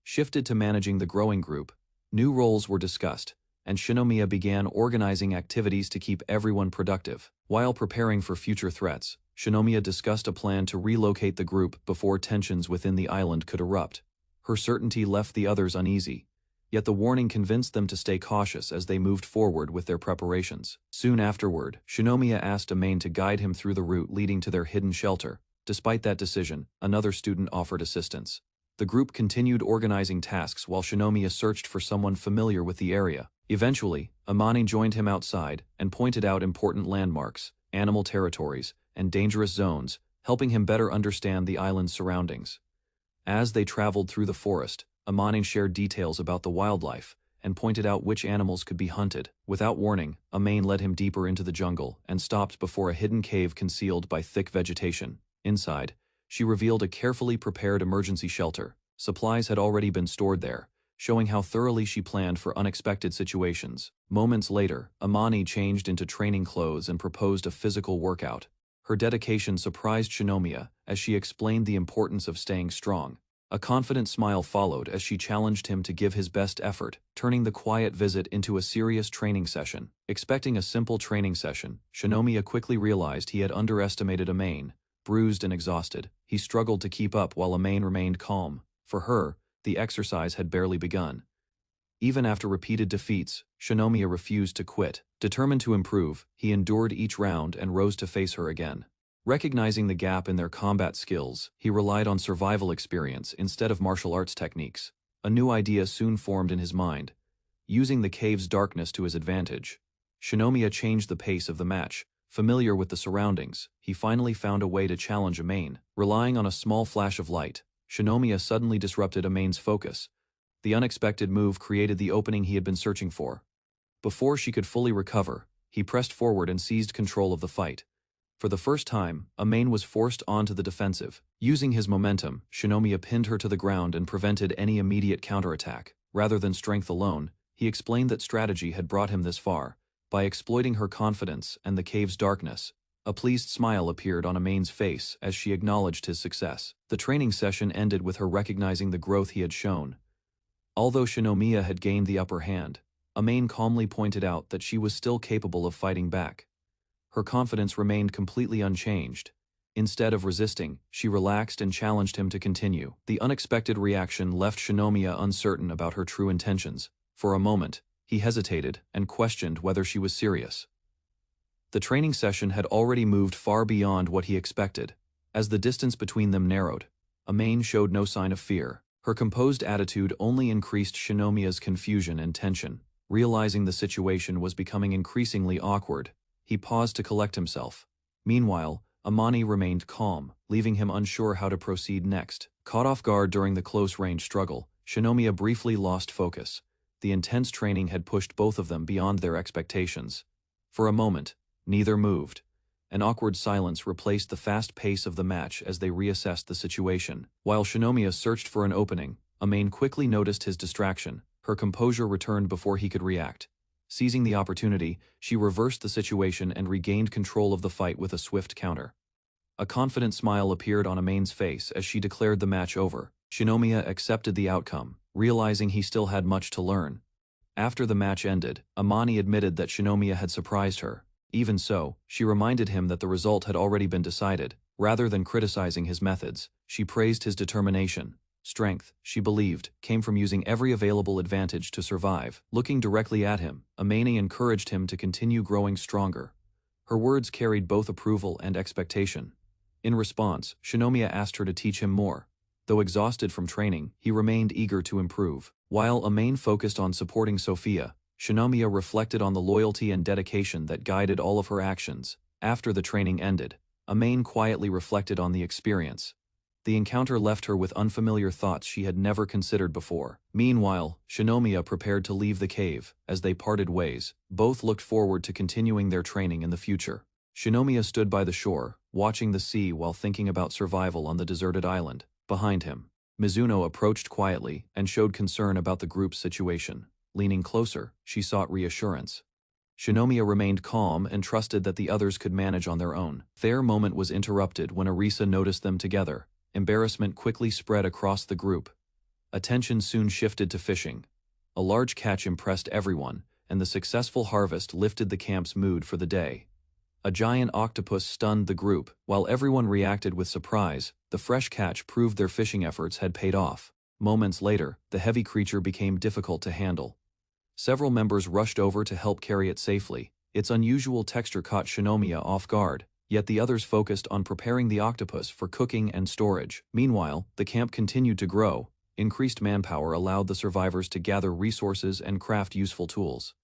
Shifted to managing the growing group, new roles were discussed, and Shinomiya began organizing activities to keep everyone productive. While preparing for future threats, Shinomiya discussed a plan to relocate the group before tensions within the island could erupt. Her certainty left the others uneasy. Yet the warning convinced them to stay cautious as they moved forward with their preparations. Soon afterward, Shinomiya asked Owen to guide him through the route leading to their hidden shelter. Despite that decision, another student offered assistance. The group continued organizing tasks while Shinomiya searched for someone familiar with the area. Eventually, Amani joined him outside and pointed out important landmarks, animal territories, and dangerous zones, helping him better understand the island's surroundings. As they traveled through the forest, Amani shared details about the wildlife and pointed out which animals could be hunted. Without warning, Owen led him deeper into the jungle and stopped before a hidden cave concealed by thick vegetation. Inside, she revealed a carefully prepared emergency shelter. Supplies had already been stored there, showing how thoroughly she planned for unexpected situations. Moments later, Amani changed into training clothes and proposed a physical workout. Her dedication surprised Shinomiya as she explained the importance of staying strong. A confident smile followed as she challenged him to give his best effort, turning the quiet visit into a serious training session. Expecting a simple training session, Shinomiya quickly realized he had underestimated Owen. Bruised and exhausted, he struggled to keep up while Owen remained calm. For her, the exercise had barely begun. Even after repeated defeats, Shinomiya refused to quit. Determined to improve, he endured each round and rose to face her again. Recognizing the gap in their combat skills, he relied on survival experience instead of martial arts techniques. A new idea soon formed in his mind. Using the cave's darkness to his advantage, Shinomiya changed the pace of the match. Familiar with the surroundings, he finally found a way to challenge Owen. Relying on a small flash of light, Shinomiya suddenly disrupted Owen's focus. The unexpected move created the opening he had been searching for. Before she could fully recover, he pressed forward and seized control of the fight. For the first time, Owen was forced onto the defensive. Using his momentum, Shinomiya pinned her to the ground and prevented any immediate counterattack. Rather than strength alone, he explained that strategy had brought him this far. By exploiting her confidence and the cave's darkness, a pleased smile appeared on Owen's face as she acknowledged his success. The training session ended with her recognizing the growth he had shown. Although Shinomiya had gained the upper hand, Owen calmly pointed out that she was still capable of fighting back. her confidence remained completely unchanged. Instead of resisting, she relaxed and challenged him to continue. The unexpected reaction left Shinomiya uncertain about her true intentions. For a moment, he hesitated and questioned whether she was serious. The training session had already moved far beyond what he expected. As the distance between them narrowed, Owen showed no sign of fear. Her composed attitude only increased Shinomiya's confusion and tension. Realizing the situation was becoming increasingly awkward, he paused to collect himself. Meanwhile, Amani remained calm, leaving him unsure how to proceed next. Caught off guard during the close-range struggle, Shinomiya briefly lost focus. The intense training had pushed both of them beyond their expectations. For a moment, neither moved. An awkward silence replaced the fast pace of the match as they reassessed the situation. While Shinomiya searched for an opening, Owen quickly noticed his distraction. Her composure returned before he could react. Seizing the opportunity, she reversed the situation and regained control of the fight with a swift counter. A confident smile appeared on Owen's face as she declared the match over. Shinomiya accepted the outcome, realizing he still had much to learn. After the match ended, Amani admitted that Shinomiya had surprised her. Even so, she reminded him that the result had already been decided. Rather than criticizing his methods, she praised his determination. Strength, she believed, came from using every available advantage to survive. Looking directly at him, Owen encouraged him to continue growing stronger. Her words carried both approval and expectation. In response, Shinomiya asked her to teach him more. Though exhausted from training, he remained eager to improve. While Owen focused on supporting Sophia, Shinomiya reflected on the loyalty and dedication that guided all of her actions. After the training ended, Owen quietly reflected on the experience. The encounter left her with unfamiliar thoughts she had never considered before. Meanwhile, Shinomiya prepared to leave the cave. As they parted ways, both looked forward to continuing their training in the future. Shinomiya stood by the shore, watching the sea while thinking about survival on the deserted island. Behind him, Mizuno approached quietly and showed concern about the group's situation. Leaning closer, she sought reassurance. Shinomiya remained calm and trusted that the others could manage on their own. Their moment was interrupted when Arisa noticed them together. Embarrassment quickly spread across the group. Attention soon shifted to fishing. A large catch impressed everyone, and the successful harvest lifted the camp's mood for the day. A giant octopus stunned the group. While everyone reacted with surprise, the fresh catch proved their fishing efforts had paid off. Moments later, the heavy creature became difficult to handle. Several members rushed over to help carry it safely. Its unusual texture caught Shinomiya off guard, yet the others focused on preparing the octopus for cooking and storage. Meanwhile, the camp continued to grow. Increased manpower allowed the survivors to gather resources and craft useful tools.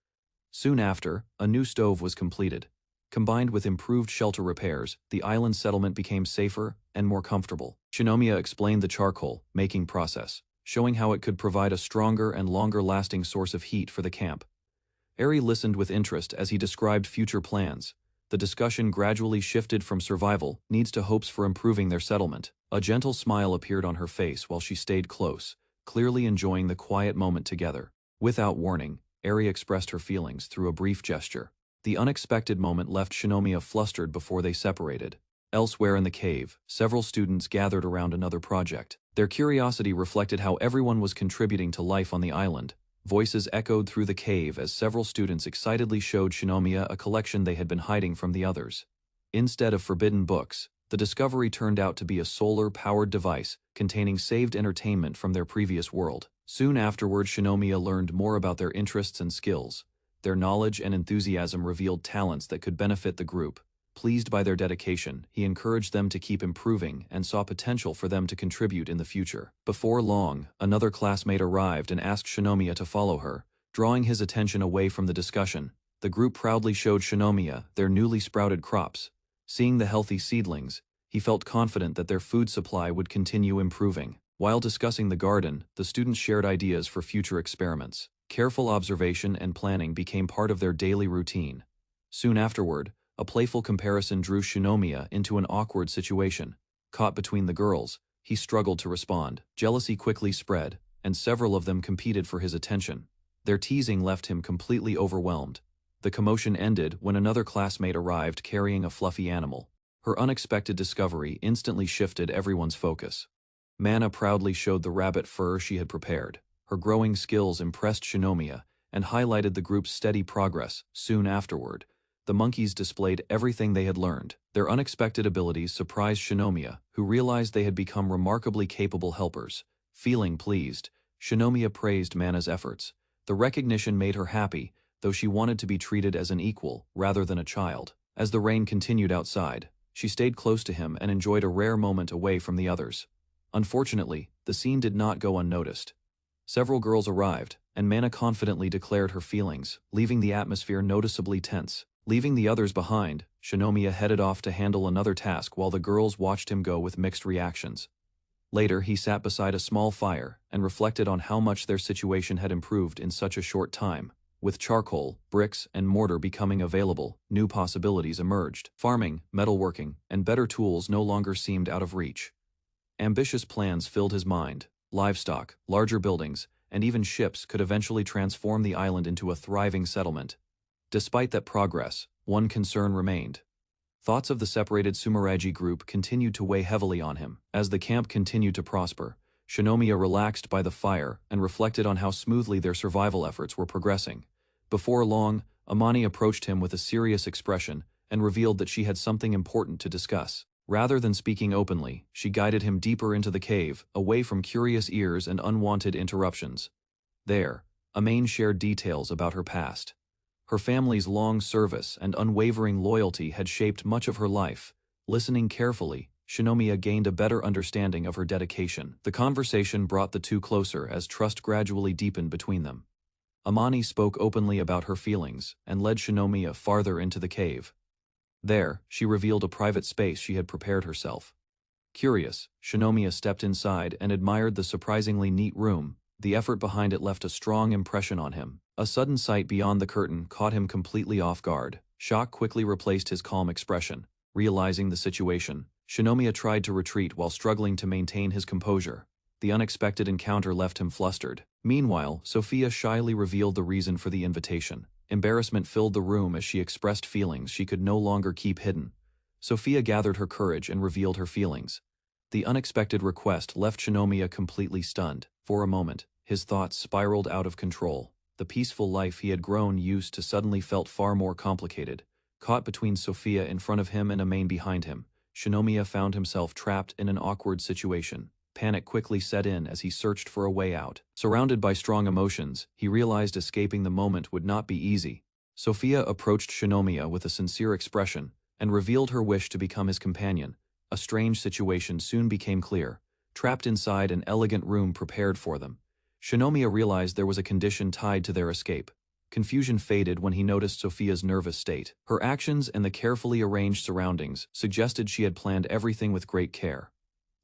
Soon after, a new stove was completed. Combined with improved shelter repairs, the island settlement became safer and more comfortable. Shinomiya explained the charcoal making process, showing how it could provide a stronger and longer-lasting source of heat for the camp. Eri listened with interest as he described future plans. The discussion gradually shifted from survival needs to hopes for improving their settlement. A gentle smile appeared on her face while she stayed close, clearly enjoying the quiet moment together. Without warning, Eri expressed her feelings through a brief gesture. The unexpected moment left Shinomiya flustered before they separated. Elsewhere in the cave, several students gathered around another project. Their curiosity reflected how everyone was contributing to life on the island. Voices echoed through the cave as several students excitedly showed Shinomiya a collection they had been hiding from the others. Instead of forbidden books, the discovery turned out to be a solar-powered device containing saved entertainment from their previous world. Soon afterward, Shinomiya learned more about their interests and skills. Their knowledge and enthusiasm revealed talents that could benefit the group. Pleased by their dedication, he encouraged them to keep improving and saw potential for them to contribute in the future. Before long, another classmate arrived and asked Shinomiya to follow her, drawing his attention away from the discussion. The group proudly showed Shinomiya their newly sprouted crops. Seeing the healthy seedlings, he felt confident that their food supply would continue improving. While discussing the garden, the students shared ideas for future experiments. Careful observation and planning became part of their daily routine. Soon afterward, a playful comparison drew Shinomiya into an awkward situation. Caught between the girls, he struggled to respond. Jealousy quickly spread, and several of them competed for his attention. Their teasing left him completely overwhelmed. The commotion ended when another classmate arrived carrying a fluffy animal. Her unexpected discovery instantly shifted everyone's focus. Mana proudly showed the rabbit fur she had prepared. Her growing skills impressed Shinomiya and highlighted the group's steady progress. Soon afterward, The monkeys displayed everything they had learned. Their unexpected abilities surprised Shinomiya, who realized they had become remarkably capable helpers. Feeling pleased, Shinomiya praised Mana's efforts. The recognition made her happy, though she wanted to be treated as an equal rather than a child. As the rain continued outside, she stayed close to him and enjoyed a rare moment away from the others. Unfortunately, the scene did not go unnoticed. Several girls arrived, and Mana confidently declared her feelings, leaving the atmosphere noticeably tense. Leaving the others behind, Shinomiya headed off to handle another task while the girls watched him go with mixed reactions. Later, he sat beside a small fire and reflected on how much their situation had improved in such a short time. With charcoal, bricks, and mortar becoming available, new possibilities emerged. Farming, metalworking, and better tools no longer seemed out of reach. Ambitious plans filled his mind. Livestock, larger buildings, and even ships could eventually transform the island into a thriving settlement. Despite that progress, one concern remained. Thoughts of the separated Sumeragi group continued to weigh heavily on him. As the camp continued to prosper, Shinomiya relaxed by the fire and reflected on how smoothly their survival efforts were progressing. Before long, Amani approached him with a serious expression and revealed that she had something important to discuss. Rather than speaking openly, she guided him deeper into the cave, away from curious ears and unwanted interruptions. There, Amani shared details about her past. Her family's long service and unwavering loyalty had shaped much of her life. Listening carefully, Shinomiya gained a better understanding of her dedication. The conversation brought the two closer as trust gradually deepened between them. Amani spoke openly about her feelings and led Shinomiya farther into the cave. There, she revealed a private space she had prepared herself. Curious, Shinomiya stepped inside and admired the surprisingly neat room. The effort behind it left a strong impression on him. A sudden sight beyond the curtain caught him completely off guard. Shock quickly replaced his calm expression. Realizing the situation, Shinomiya tried to retreat while struggling to maintain his composure. The unexpected encounter left him flustered. Meanwhile, Sophia shyly revealed the reason for the invitation. Embarrassment filled the room as she expressed feelings she could no longer keep hidden. Sophia gathered her courage and revealed her feelings. The unexpected request left Shinomiya completely stunned. For a moment, his thoughts spiraled out of control. The peaceful life he had grown used to suddenly felt far more complicated. Caught between Sophia in front of him and Amane behind him, Shinomiya found himself trapped in an awkward situation. Panic quickly set in as he searched for a way out. Surrounded by strong emotions, he realized escaping the moment would not be easy. Sophia approached Shinomiya with a sincere expression and revealed her wish to become his companion. A strange situation soon became clear. Trapped inside an elegant room prepared for them, Shinomiya realized there was a condition tied to their escape. Confusion faded when he noticed Sophia's nervous state. Her actions and the carefully arranged surroundings suggested she had planned everything with great care.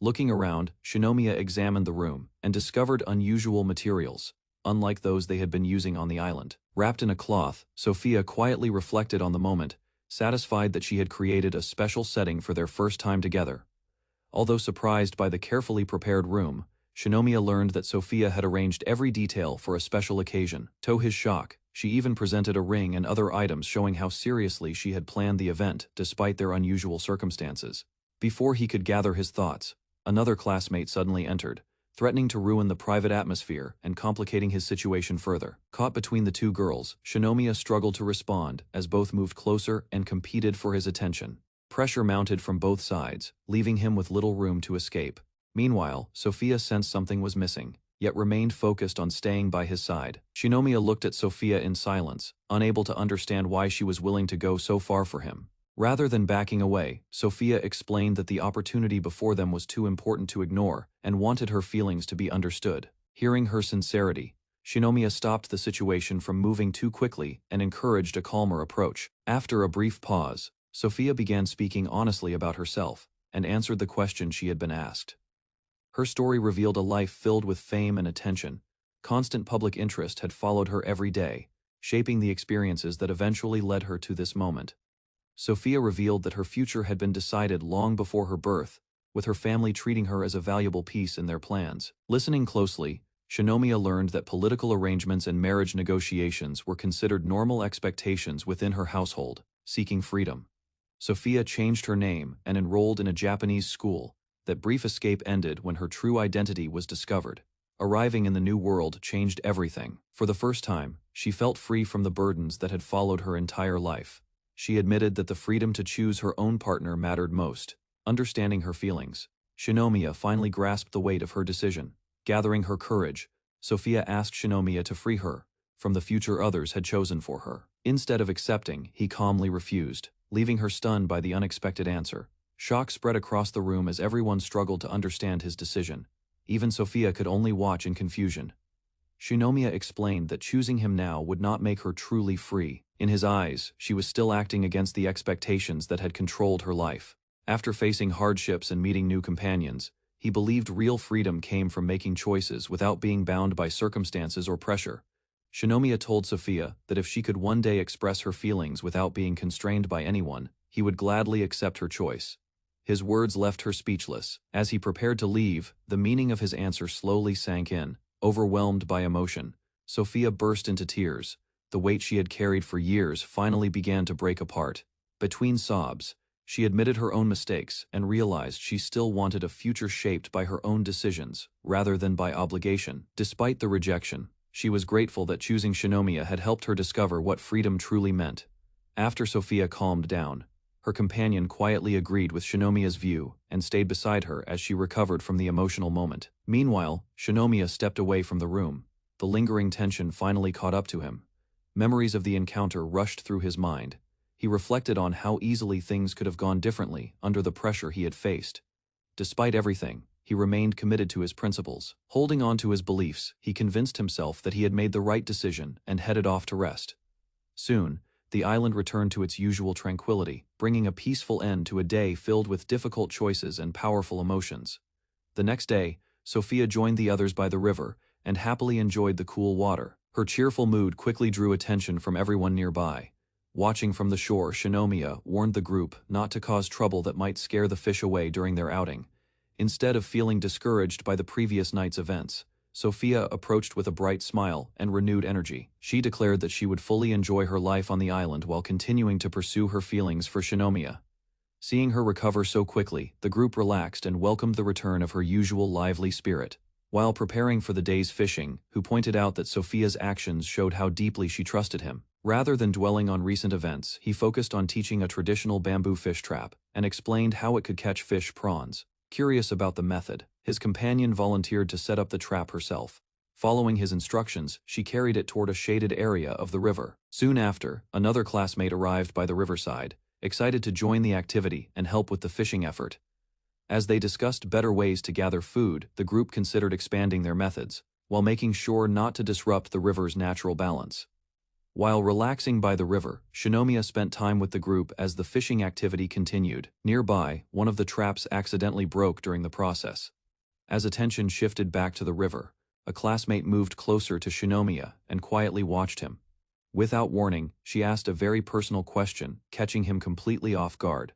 Looking around, Shinomiya examined the room and discovered unusual materials, unlike those they had been using on the island. Wrapped in a cloth, Sophia quietly reflected on the moment, satisfied that she had created a special setting for their first time together. Although surprised by the carefully prepared room, Shinomiya learned that Sophia had arranged every detail for a special occasion. To his shock, she even presented a ring and other items showing how seriously she had planned the event despite their unusual circumstances. Before he could gather his thoughts, another classmate suddenly entered, threatening to ruin the private atmosphere and complicating his situation further. Caught between the two girls, Shinomiya struggled to respond as both moved closer and competed for his attention. Pressure mounted from both sides, leaving him with little room to escape. Meanwhile, Sophia sensed something was missing, yet remained focused on staying by his side. Shinomiya looked at Sophia in silence, unable to understand why she was willing to go so far for him. Rather than backing away, Sophia explained that the opportunity before them was too important to ignore and wanted her feelings to be understood. Hearing her sincerity, Shinomiya stopped the situation from moving too quickly and encouraged a calmer approach. After a brief pause, Sophia began speaking honestly about herself and answered the question she had been asked. Her story revealed a life filled with fame and attention. Constant public interest had followed her every day, shaping the experiences that eventually led her to this moment. Sophia revealed that her future had been decided long before her birth, with her family treating her as a valuable piece in their plans. Listening closely, Shinomiya learned that political arrangements and marriage negotiations were considered normal expectations within her household. Seeking freedom, Sophia changed her name and enrolled in a Japanese school. That brief escape ended when her true identity was discovered. Arriving in the new world changed everything. For the first time, she felt free from the burdens that had followed her entire life. she admitted that the freedom to choose her own partner mattered most. Understanding her feelings, Shinomiya finally grasped the weight of her decision. Gathering her courage, Sophia asked Shinomiya to free her from the future others had chosen for her. Instead of accepting, he calmly refused, leaving her stunned by the unexpected answer. Shock spread across the room as everyone struggled to understand his decision. Even Sophia could only watch in confusion. Shinomiya explained that choosing him now would not make her truly free. In his eyes, she was still acting against the expectations that had controlled her life. After facing hardships and meeting new companions, he believed real freedom came from making choices without being bound by circumstances or pressure. Shinomiya told Sophia that if she could one day express her feelings without being constrained by anyone, he would gladly accept her choice. His words left her speechless. As he prepared to leave, the meaning of his answer slowly sank in. Overwhelmed by emotion, Sophia burst into tears. The weight she had carried for years finally began to break apart. Between sobs, she admitted her own mistakes and realized she still wanted a future shaped by her own decisions, rather than by obligation. Despite the rejection, she was grateful that choosing Shinomiya had helped her discover what freedom truly meant. After Sophia calmed down, her companion quietly agreed with Shinomiya's view and stayed beside her as she recovered from the emotional moment. Meanwhile, Shinomiya stepped away from the room. The lingering tension finally caught up to him. Memories of the encounter rushed through his mind. He reflected on how easily things could have gone differently under the pressure he had faced. Despite everything, he remained committed to his principles. Holding on to his beliefs, he convinced himself that he had made the right decision and headed off to rest. Soon, the island returned to its usual tranquility, bringing a peaceful end to a day filled with difficult choices and powerful emotions. The next day, Sophia joined the others by the river and happily enjoyed the cool water. Her cheerful mood quickly drew attention from everyone nearby. Watching from the shore, Shinomiya warned the group not to cause trouble that might scare the fish away during their outing. Instead of feeling discouraged by the previous night's events, Sophia approached with a bright smile and renewed energy. She declared that she would fully enjoy her life on the island while continuing to pursue her feelings for Shinomiya. Seeing her recover so quickly, the group relaxed and welcomed the return of her usual lively spirit. While preparing for the day's fishing, Hu pointed out that Sophia's actions showed how deeply she trusted him. Rather than dwelling on recent events, he focused on teaching a traditional bamboo fish trap and explained how it could catch fish prawns. Curious about the method, his companion volunteered to set up the trap herself. Following his instructions, she carried it toward a shaded area of the river. Soon after, another classmate arrived by the riverside, excited to join the activity and help with the fishing effort. As they discussed better ways to gather food, the group considered expanding their methods, while making sure not to disrupt the river's natural balance. While relaxing by the river, Shinomiya spent time with the group as the fishing activity continued. Nearby, one of the traps accidentally broke during the process. As attention shifted back to the river, a classmate moved closer to Shinomiya and quietly watched him. Without warning, she asked a very personal question, catching him completely off guard.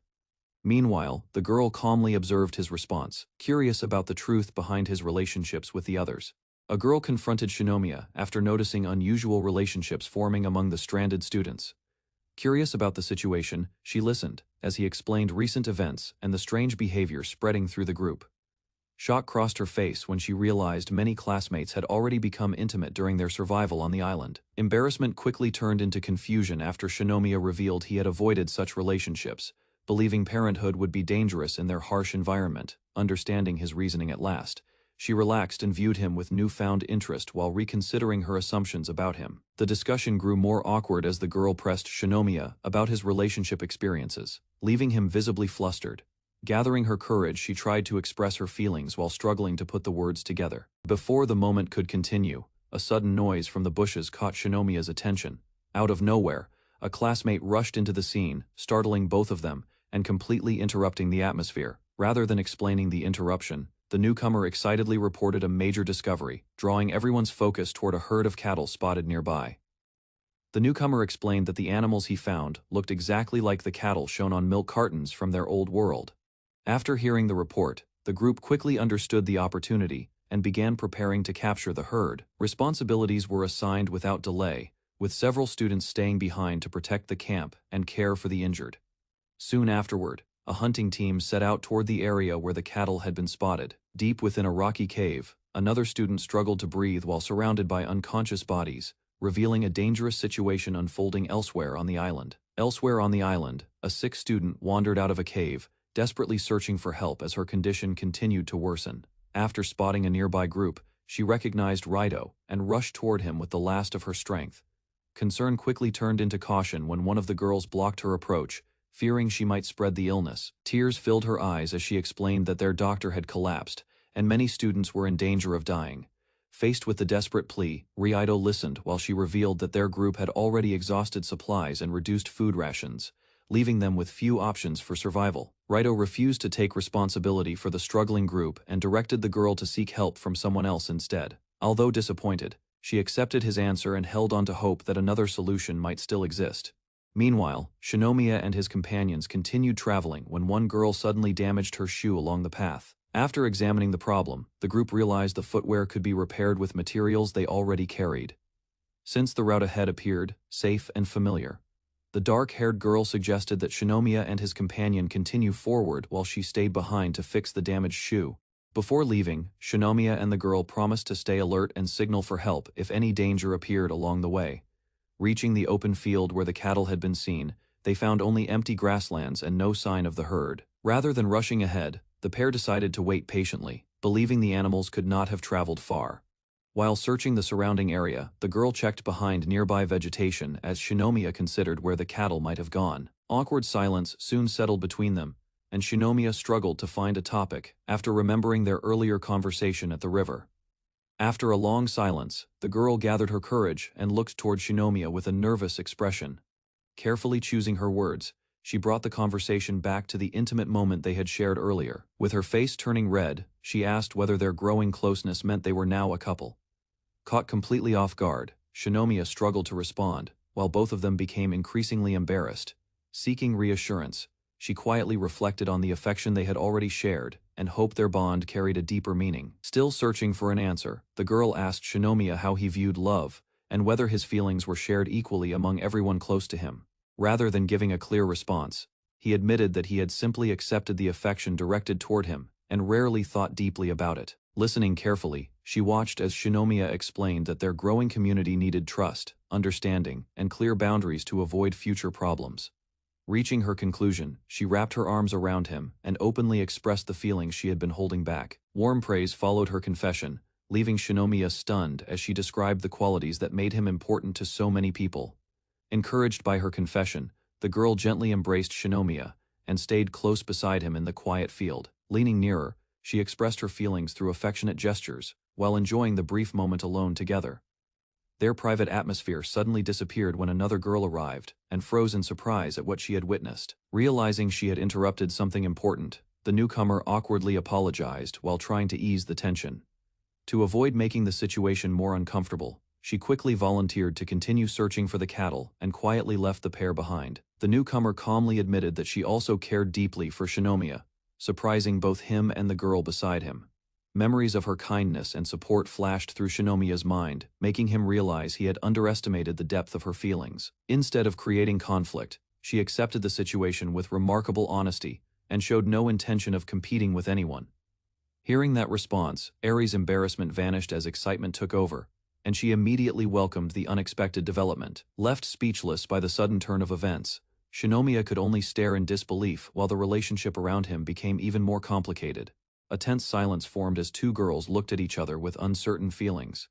Meanwhile, the girl calmly observed his response, curious about the truth behind his relationships with the others. A girl confronted Shinomiya after noticing unusual relationships forming among the stranded students. Curious about the situation, she listened as he explained recent events and the strange behavior spreading through the group. Shock crossed her face when she realized many classmates had already become intimate during their survival on the island. Embarrassment quickly turned into confusion after Shinomiya revealed he had avoided such relationships, believing parenthood would be dangerous in their harsh environment. Understanding his reasoning at last, she relaxed and viewed him with newfound interest while reconsidering her assumptions about him. The discussion grew more awkward as the girl pressed Shinomiya about his relationship experiences, leaving him visibly flustered. Gathering her courage, she tried to express her feelings while struggling to put the words together. Before the moment could continue, a sudden noise from the bushes caught Shinomiya's attention. Out of nowhere, a classmate rushed into the scene, startling both of them and completely interrupting the atmosphere. Rather than explaining the interruption, the newcomer excitedly reported a major discovery, drawing everyone's focus toward a herd of cattle spotted nearby. The newcomer explained that the animals he found looked exactly like the cattle shown on milk cartons from their old world. After hearing the report, the group quickly understood the opportunity and began preparing to capture the herd. Responsibilities were assigned without delay, with several students staying behind to protect the camp and care for the injured. Soon afterward, a hunting team set out toward the area where the cattle had been spotted. Deep within a rocky cave, another student struggled to breathe while surrounded by unconscious bodies, revealing a dangerous situation unfolding elsewhere on the island. Elsewhere on the island, a sick student wandered out of a cave, desperately searching for help as her condition continued to worsen. After spotting a nearby group, she recognized Raito and rushed toward him with the last of her strength. Concern quickly turned into caution when one of the girls blocked her approach, fearing she might spread the illness. Tears filled her eyes as she explained that their doctor had collapsed, and many students were in danger of dying. Faced with the desperate plea, Raito listened while she revealed that their group had already exhausted supplies and reduced food rations, leaving them with few options for survival. Raito refused to take responsibility for the struggling group and directed the girl to seek help from someone else instead. Although disappointed, she accepted his answer and held on to hope that another solution might still exist. Meanwhile, Shinomiya and his companions continued traveling when one girl suddenly damaged her shoe along the path. After examining the problem, the group realized the footwear could be repaired with materials they already carried. Since the route ahead appeared safe and familiar, the dark-haired girl suggested that Shinomiya and his companion continue forward while she stayed behind to fix the damaged shoe. Before leaving, Shinomiya and the girl promised to stay alert and signal for help if any danger appeared along the way. Reaching the open field where the cattle had been seen, they found only empty grasslands and no sign of the herd. Rather than rushing ahead, the pair decided to wait patiently, believing the animals could not have traveled far. While searching the surrounding area, the girl checked behind nearby vegetation as Shinomiya considered where the cattle might have gone. Awkward silence soon settled between them, and Shinomiya struggled to find a topic after remembering their earlier conversation at the river. After a long silence, the girl gathered her courage and looked toward Shinomiya with a nervous expression. Carefully choosing her words, she brought the conversation back to the intimate moment they had shared earlier. With her face turning red, she asked whether their growing closeness meant they were now a couple. Caught completely off guard, Shinomiya struggled to respond, while both of them became increasingly embarrassed. Seeking reassurance, she quietly reflected on the affection they had already shared and hoped their bond carried a deeper meaning. Still searching for an answer, the girl asked Shinomiya how he viewed love and whether his feelings were shared equally among everyone close to him. Rather than giving a clear response, he admitted that he had simply accepted the affection directed toward him and rarely thought deeply about it. Listening carefully, she watched as Shinomiya explained that their growing community needed trust, understanding, and clear boundaries to avoid future problems. Reaching her conclusion, she wrapped her arms around him and openly expressed the feelings she had been holding back. Warm praise followed her confession, leaving Shinomiya stunned as she described the qualities that made him important to so many people. Encouraged by her confession, the girl gently embraced Shinomiya and stayed close beside him in the quiet field. Leaning nearer, she expressed her feelings through affectionate gestures, while enjoying the brief moment alone together. Their private atmosphere suddenly disappeared when another girl arrived and froze in surprise at what she had witnessed. Realizing she had interrupted something important, the newcomer awkwardly apologized while trying to ease the tension. To avoid making the situation more uncomfortable, she quickly volunteered to continue searching for the cattle and quietly left the pair behind. The newcomer calmly admitted that she also cared deeply for Shinomiya, surprising both him and the girl beside him. Memories of her kindness and support flashed through Shinomiya's mind, making him realize he had underestimated the depth of her feelings. Instead of creating conflict, she accepted the situation with remarkable honesty and showed no intention of competing with anyone. Hearing that response, Ari's embarrassment vanished as excitement took over, and she immediately welcomed the unexpected development. Left speechless by the sudden turn of events, Shinomiya could only stare in disbelief while the relationship around him became even more complicated. A tense silence formed as two girls looked at each other with uncertain feelings.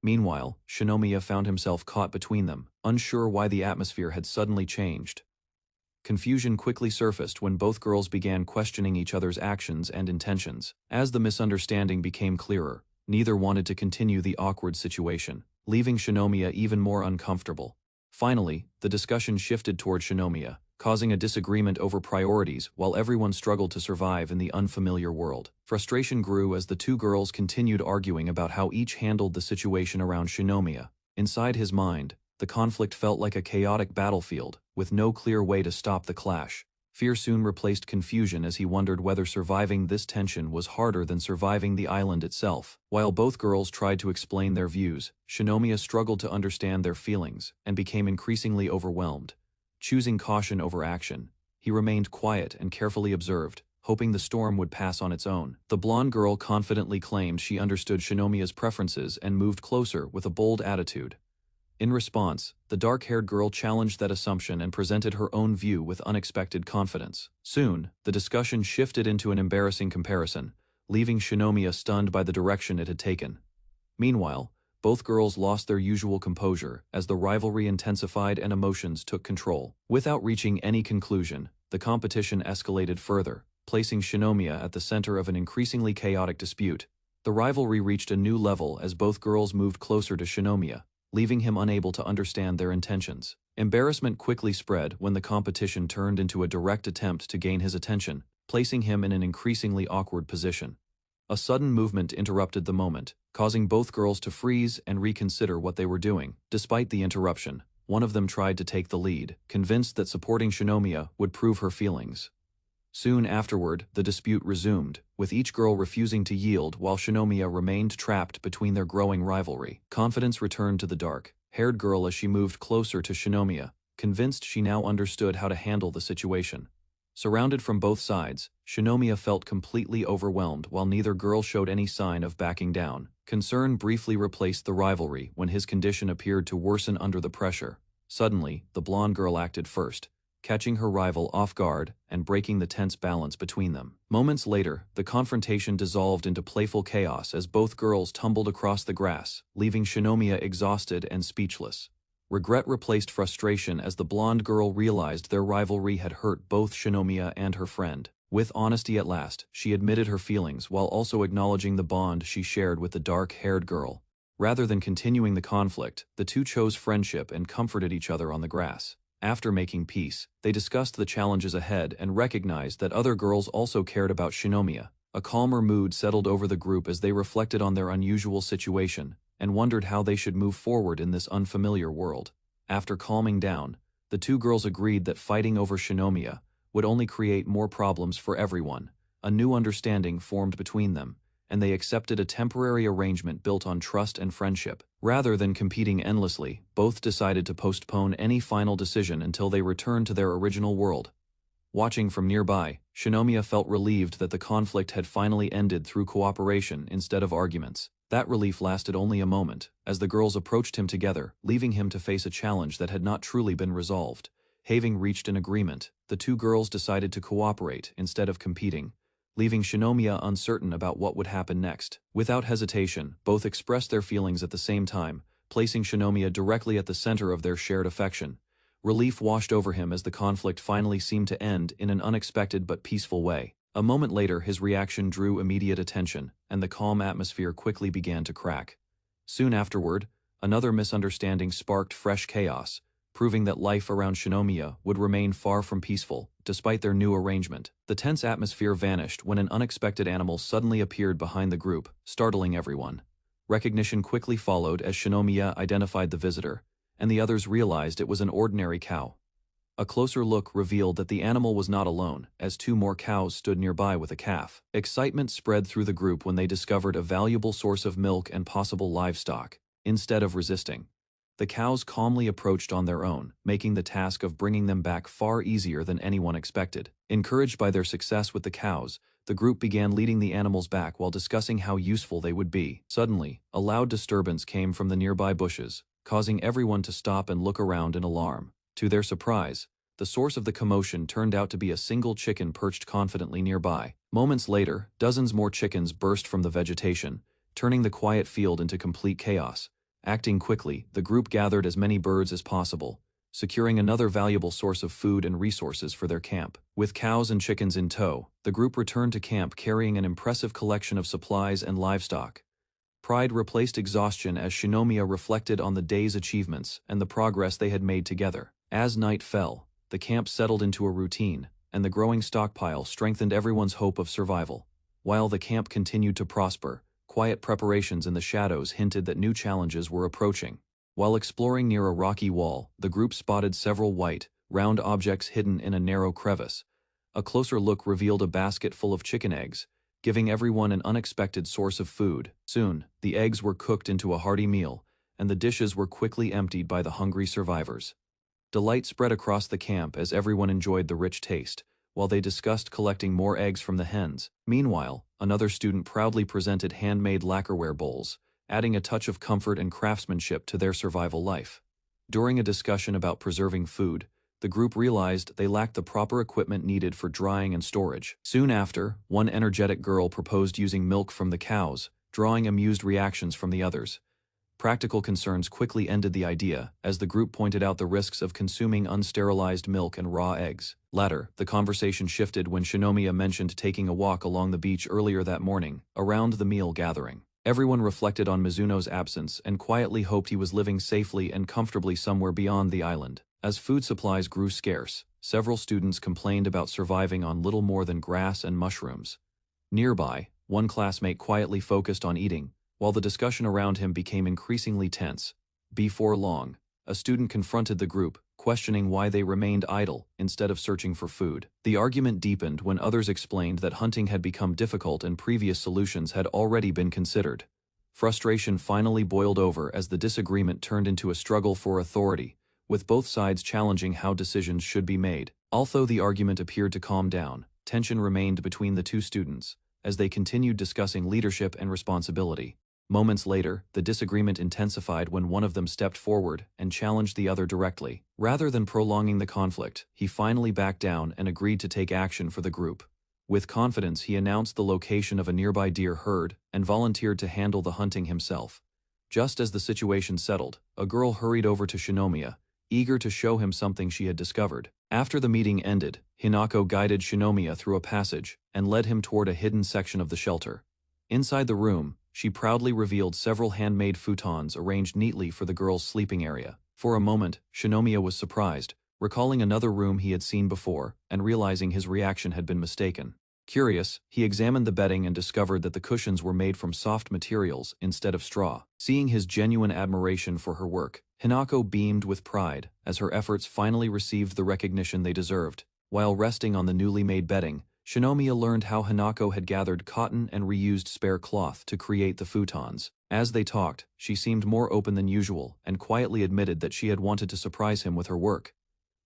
Meanwhile, Shinomiya found himself caught between them, unsure why the atmosphere had suddenly changed. Confusion quickly surfaced when both girls began questioning each other's actions and intentions. As the misunderstanding became clearer, neither wanted to continue the awkward situation, leaving Shinomiya even more uncomfortable. Finally, the discussion shifted toward Shinomiya, causing a disagreement over priorities while everyone struggled to survive in the unfamiliar world. Frustration grew as the two girls continued arguing about how each handled the situation around Shinomiya. Inside his mind, the conflict felt like a chaotic battlefield, with no clear way to stop the clash. Fear soon replaced confusion as he wondered whether surviving this tension was harder than surviving the island itself. While both girls tried to explain their views, Shinomiya struggled to understand their feelings and became increasingly overwhelmed. Choosing caution over action, he remained quiet and carefully observed, hoping the storm would pass on its own. The blonde girl confidently claimed she understood Shinomiya's preferences and moved closer with a bold attitude. In response, the dark-haired girl challenged that assumption and presented her own view with unexpected confidence. Soon, the discussion shifted into an embarrassing comparison, leaving Shinomiya stunned by the direction it had taken. Meanwhile, both girls lost their usual composure as the rivalry intensified and emotions took control. Without reaching any conclusion, the competition escalated further, placing Shinomiya at the center of an increasingly chaotic dispute. The rivalry reached a new level as both girls moved closer to Shinomiya, leaving him unable to understand their intentions. Embarrassment quickly spread when the competition turned into a direct attempt to gain his attention, placing him in an increasingly awkward position. A sudden movement interrupted the moment, causing both girls to freeze and reconsider what they were doing. Despite the interruption, one of them tried to take the lead, convinced that supporting Shinomiya would prove her feelings. Soon afterward, the dispute resumed, with each girl refusing to yield while Shinomiya remained trapped between their growing rivalry. Confidence returned to the dark-haired girl as she moved closer to Shinomiya, convinced she now understood how to handle the situation. Surrounded from both sides, Shinomiya felt completely overwhelmed while neither girl showed any sign of backing down. Concern briefly replaced the rivalry when his condition appeared to worsen under the pressure. Suddenly, the blonde girl acted first, catching her rival off guard and breaking the tense balance between them. Moments later, the confrontation dissolved into playful chaos as both girls tumbled across the grass, leaving Shinomiya exhausted and speechless. Regret replaced frustration as the blonde girl realized their rivalry had hurt both Shinomiya and her friend. With honesty at last, she admitted her feelings while also acknowledging the bond she shared with the dark-haired girl. Rather than continuing the conflict, the two chose friendship and comforted each other on the grass. After making peace, they discussed the challenges ahead and recognized that other girls also cared about Shinomiya. A calmer mood settled over the group as they reflected on their unusual situation and wondered how they should move forward in this unfamiliar world. After calming down, the two girls agreed that fighting over Shinomiya would only create more problems for everyone. A new understanding formed between them, and they accepted a temporary arrangement built on trust and friendship. Rather than competing endlessly, both decided to postpone any final decision until they returned to their original world. Watching from nearby, Shinomiya felt relieved that the conflict had finally ended through cooperation instead of arguments. That relief lasted only a moment, as the girls approached him together, leaving him to face a challenge that had not truly been resolved. Having reached an agreement, the two girls decided to cooperate instead of competing, leaving Shinomiya uncertain about what would happen next. Without hesitation, both expressed their feelings at the same time, placing Shinomiya directly at the center of their shared affection. Relief washed over him as the conflict finally seemed to end in an unexpected but peaceful way. A moment later, his reaction drew immediate attention, and the calm atmosphere quickly began to crack. Soon afterward, another misunderstanding sparked fresh chaos, proving that life around Shinomiya would remain far from peaceful, despite their new arrangement. The tense atmosphere vanished when an unexpected animal suddenly appeared behind the group, startling everyone. Recognition quickly followed as Shinomiya identified the visitor, and the others realized it was an ordinary cow. A closer look revealed that the animal was not alone, as two more cows stood nearby with a calf. Excitement spread through the group when they discovered a valuable source of milk and possible livestock. Instead of resisting, the cows calmly approached on their own, making the task of bringing them back far easier than anyone expected. Encouraged by their success with the cows, the group began leading the animals back while discussing how useful they would be. Suddenly, a loud disturbance came from the nearby bushes, causing everyone to stop and look around in alarm. To their surprise, the source of the commotion turned out to be a single chicken perched confidently nearby. Moments later, dozens more chickens burst from the vegetation, turning the quiet field into complete chaos. Acting quickly, the group gathered as many birds as possible, securing another valuable source of food and resources for their camp. With cows and chickens in tow, the group returned to camp carrying an impressive collection of supplies and livestock. Pride replaced exhaustion as Shinomiya reflected on the day's achievements and the progress they had made together. As night fell, the camp settled into a routine, and the growing stockpile strengthened everyone's hope of survival. While the camp continued to prosper, quiet preparations in the shadows hinted that new challenges were approaching. While exploring near a rocky wall, the group spotted several white, round objects hidden in a narrow crevice. A closer look revealed a basket full of chicken eggs, giving everyone an unexpected source of food. Soon, the eggs were cooked into a hearty meal, and the dishes were quickly emptied by the hungry survivors. Delight spread across the camp as everyone enjoyed the rich taste, while they discussed collecting more eggs from the hens. Meanwhile, another student proudly presented handmade lacquerware bowls, adding a touch of comfort and craftsmanship to their survival life. During a discussion about preserving food, the group realized they lacked the proper equipment needed for drying and storage. Soon after, one energetic girl proposed using milk from the cows, drawing amused reactions from the others. Practical concerns quickly ended the idea, as the group pointed out the risks of consuming unsterilized milk and raw eggs. Later, the conversation shifted when Shinomiya mentioned taking a walk along the beach earlier that morning, around the meal gathering. Everyone reflected on Mizuno's absence and quietly hoped he was living safely and comfortably somewhere beyond the island. As food supplies grew scarce, several students complained about surviving on little more than grass and mushrooms. Nearby, one classmate quietly focused on eating, while the discussion around him became increasingly tense. Before long, a student confronted the group, questioning why they remained idle instead of searching for food. The argument deepened when others explained that hunting had become difficult and previous solutions had already been considered. Frustration finally boiled over as the disagreement turned into a struggle for authority, with both sides challenging how decisions should be made. Although the argument appeared to calm down, tension remained between the two students, as they continued discussing leadership and responsibility. Moments later, the disagreement intensified when one of them stepped forward and challenged the other directly. Rather than prolonging the conflict, he finally backed down and agreed to take action for the group. With confidence, he announced the location of a nearby deer herd and volunteered to handle the hunting himself. Just as the situation settled, a girl hurried over to Shinomiya, eager to show him something she had discovered. After the meeting ended, Hinako guided Shinomiya through a passage and led him toward a hidden section of the shelter. Inside the room, she proudly revealed several handmade futons arranged neatly for the girl's sleeping area. For a moment, Shinomiya was surprised, recalling another room he had seen before and realizing his reaction had been mistaken. Curious, he examined the bedding and discovered that the cushions were made from soft materials instead of straw. Seeing his genuine admiration for her work, Hinako beamed with pride as her efforts finally received the recognition they deserved. While resting on the newly made bedding, Shinomiya learned how Hinako had gathered cotton and reused spare cloth to create the futons. As they talked, she seemed more open than usual and quietly admitted that she had wanted to surprise him with her work.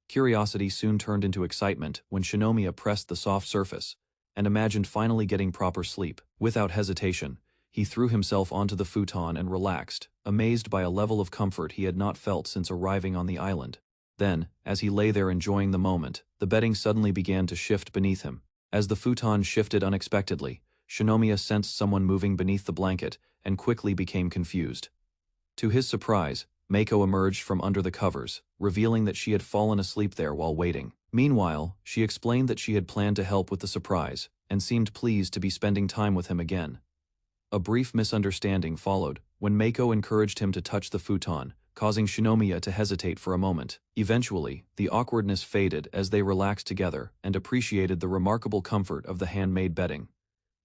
Curiosity soon turned into excitement when Shinomiya pressed the soft surface and imagined finally getting proper sleep. Without hesitation, he threw himself onto the futon and relaxed, amazed by a level of comfort he had not felt since arriving on the island. Then, as he lay there enjoying the moment, the bedding suddenly began to shift beneath him. As the futon shifted unexpectedly, Shinomiya sensed someone moving beneath the blanket and quickly became confused. To his surprise, Mako emerged from under the covers, revealing that she had fallen asleep there while waiting. Meanwhile, she explained that she had planned to help with the surprise and seemed pleased to be spending time with him again. A brief misunderstanding followed when Mako encouraged him to touch the futon, causing Shinomiya to hesitate for a moment. Eventually, the awkwardness faded as they relaxed together and appreciated the remarkable comfort of the handmade bedding.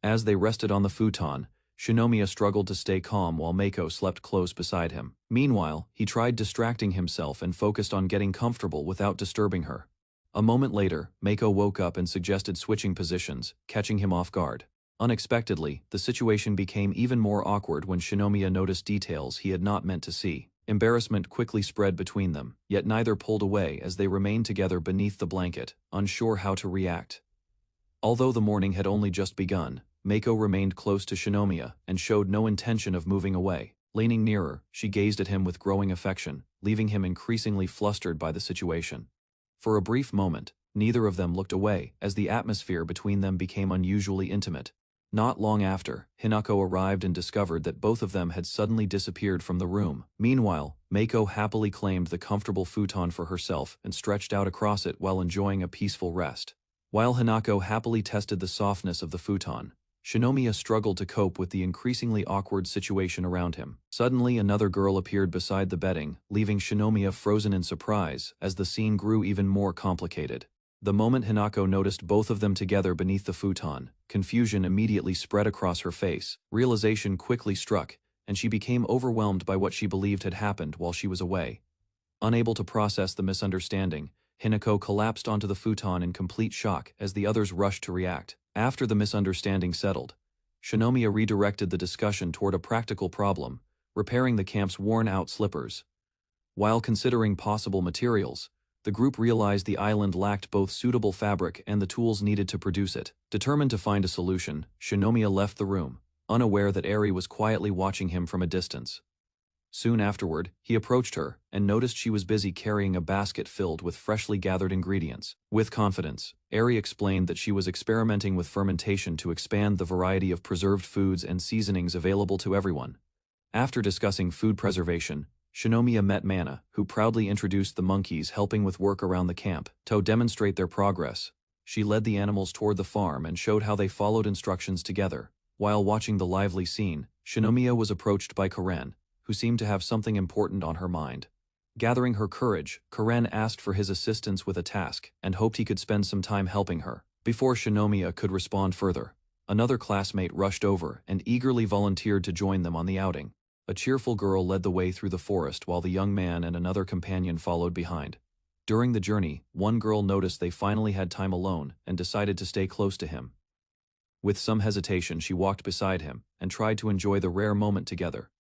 As they rested on the futon, Shinomiya struggled to stay calm while Mako slept close beside him. Meanwhile, he tried distracting himself and focused on getting comfortable without disturbing her. A moment later, Mako woke up and suggested switching positions, catching him off guard. Unexpectedly, the situation became even more awkward when Shinomiya noticed details he had not meant to see. Embarrassment quickly spread between them, yet neither pulled away as they remained together beneath the blanket, unsure how to react. Although the morning had only just begun, Mako remained close to Shinomiya and showed no intention of moving away. Leaning nearer, she gazed at him with growing affection, leaving him increasingly flustered by the situation. For a brief moment, neither of them looked away as the atmosphere between them became unusually intimate. Not long after, Hinako arrived and discovered that both of them had suddenly disappeared from the room. Meanwhile, Mako happily claimed the comfortable futon for herself and stretched out across it while enjoying a peaceful rest. While Hinako happily tested the softness of the futon, Shinomiya struggled to cope with the increasingly awkward situation around him. Suddenly, another girl appeared beside the bedding, leaving Shinomiya frozen in surprise as the scene grew even more complicated. The moment Hinako noticed both of them together beneath the futon, confusion immediately spread across her face. Realization quickly struck, and she became overwhelmed by what she believed had happened while she was away. Unable to process the misunderstanding, Hinako collapsed onto the futon in complete shock as the others rushed to react. After the misunderstanding settled, Shinomiya redirected the discussion toward a practical problem, repairing the camp's worn-out slippers. While considering possible materials, the group realized the island lacked both suitable fabric and the tools needed to produce it. Determined to find a solution, Shinomiya left the room, unaware that Eri was quietly watching him from a distance. Soon afterward, he approached her and noticed she was busy carrying a basket filled with freshly gathered ingredients. With confidence, Eri explained that she was experimenting with fermentation to expand the variety of preserved foods and seasonings available to everyone. After discussing food preservation, Shinomiya met Mana, who proudly introduced the monkeys helping with work around the camp. To demonstrate their progress, she led the animals toward the farm and showed how they followed instructions together. While watching the lively scene, Shinomiya was approached by Karen, who seemed to have something important on her mind. Gathering her courage, Karen asked for his assistance with a task and hoped he could spend some time helping her. Before Shinomiya could respond further, another classmate rushed over and eagerly volunteered to join them on the outing. A cheerful girl led the way through the forest while the young man and another companion followed behind. During the journey, one girl noticed they finally had time alone and decided to stay close to him. With some hesitation, she walked beside him and tried to enjoy the rare moment together.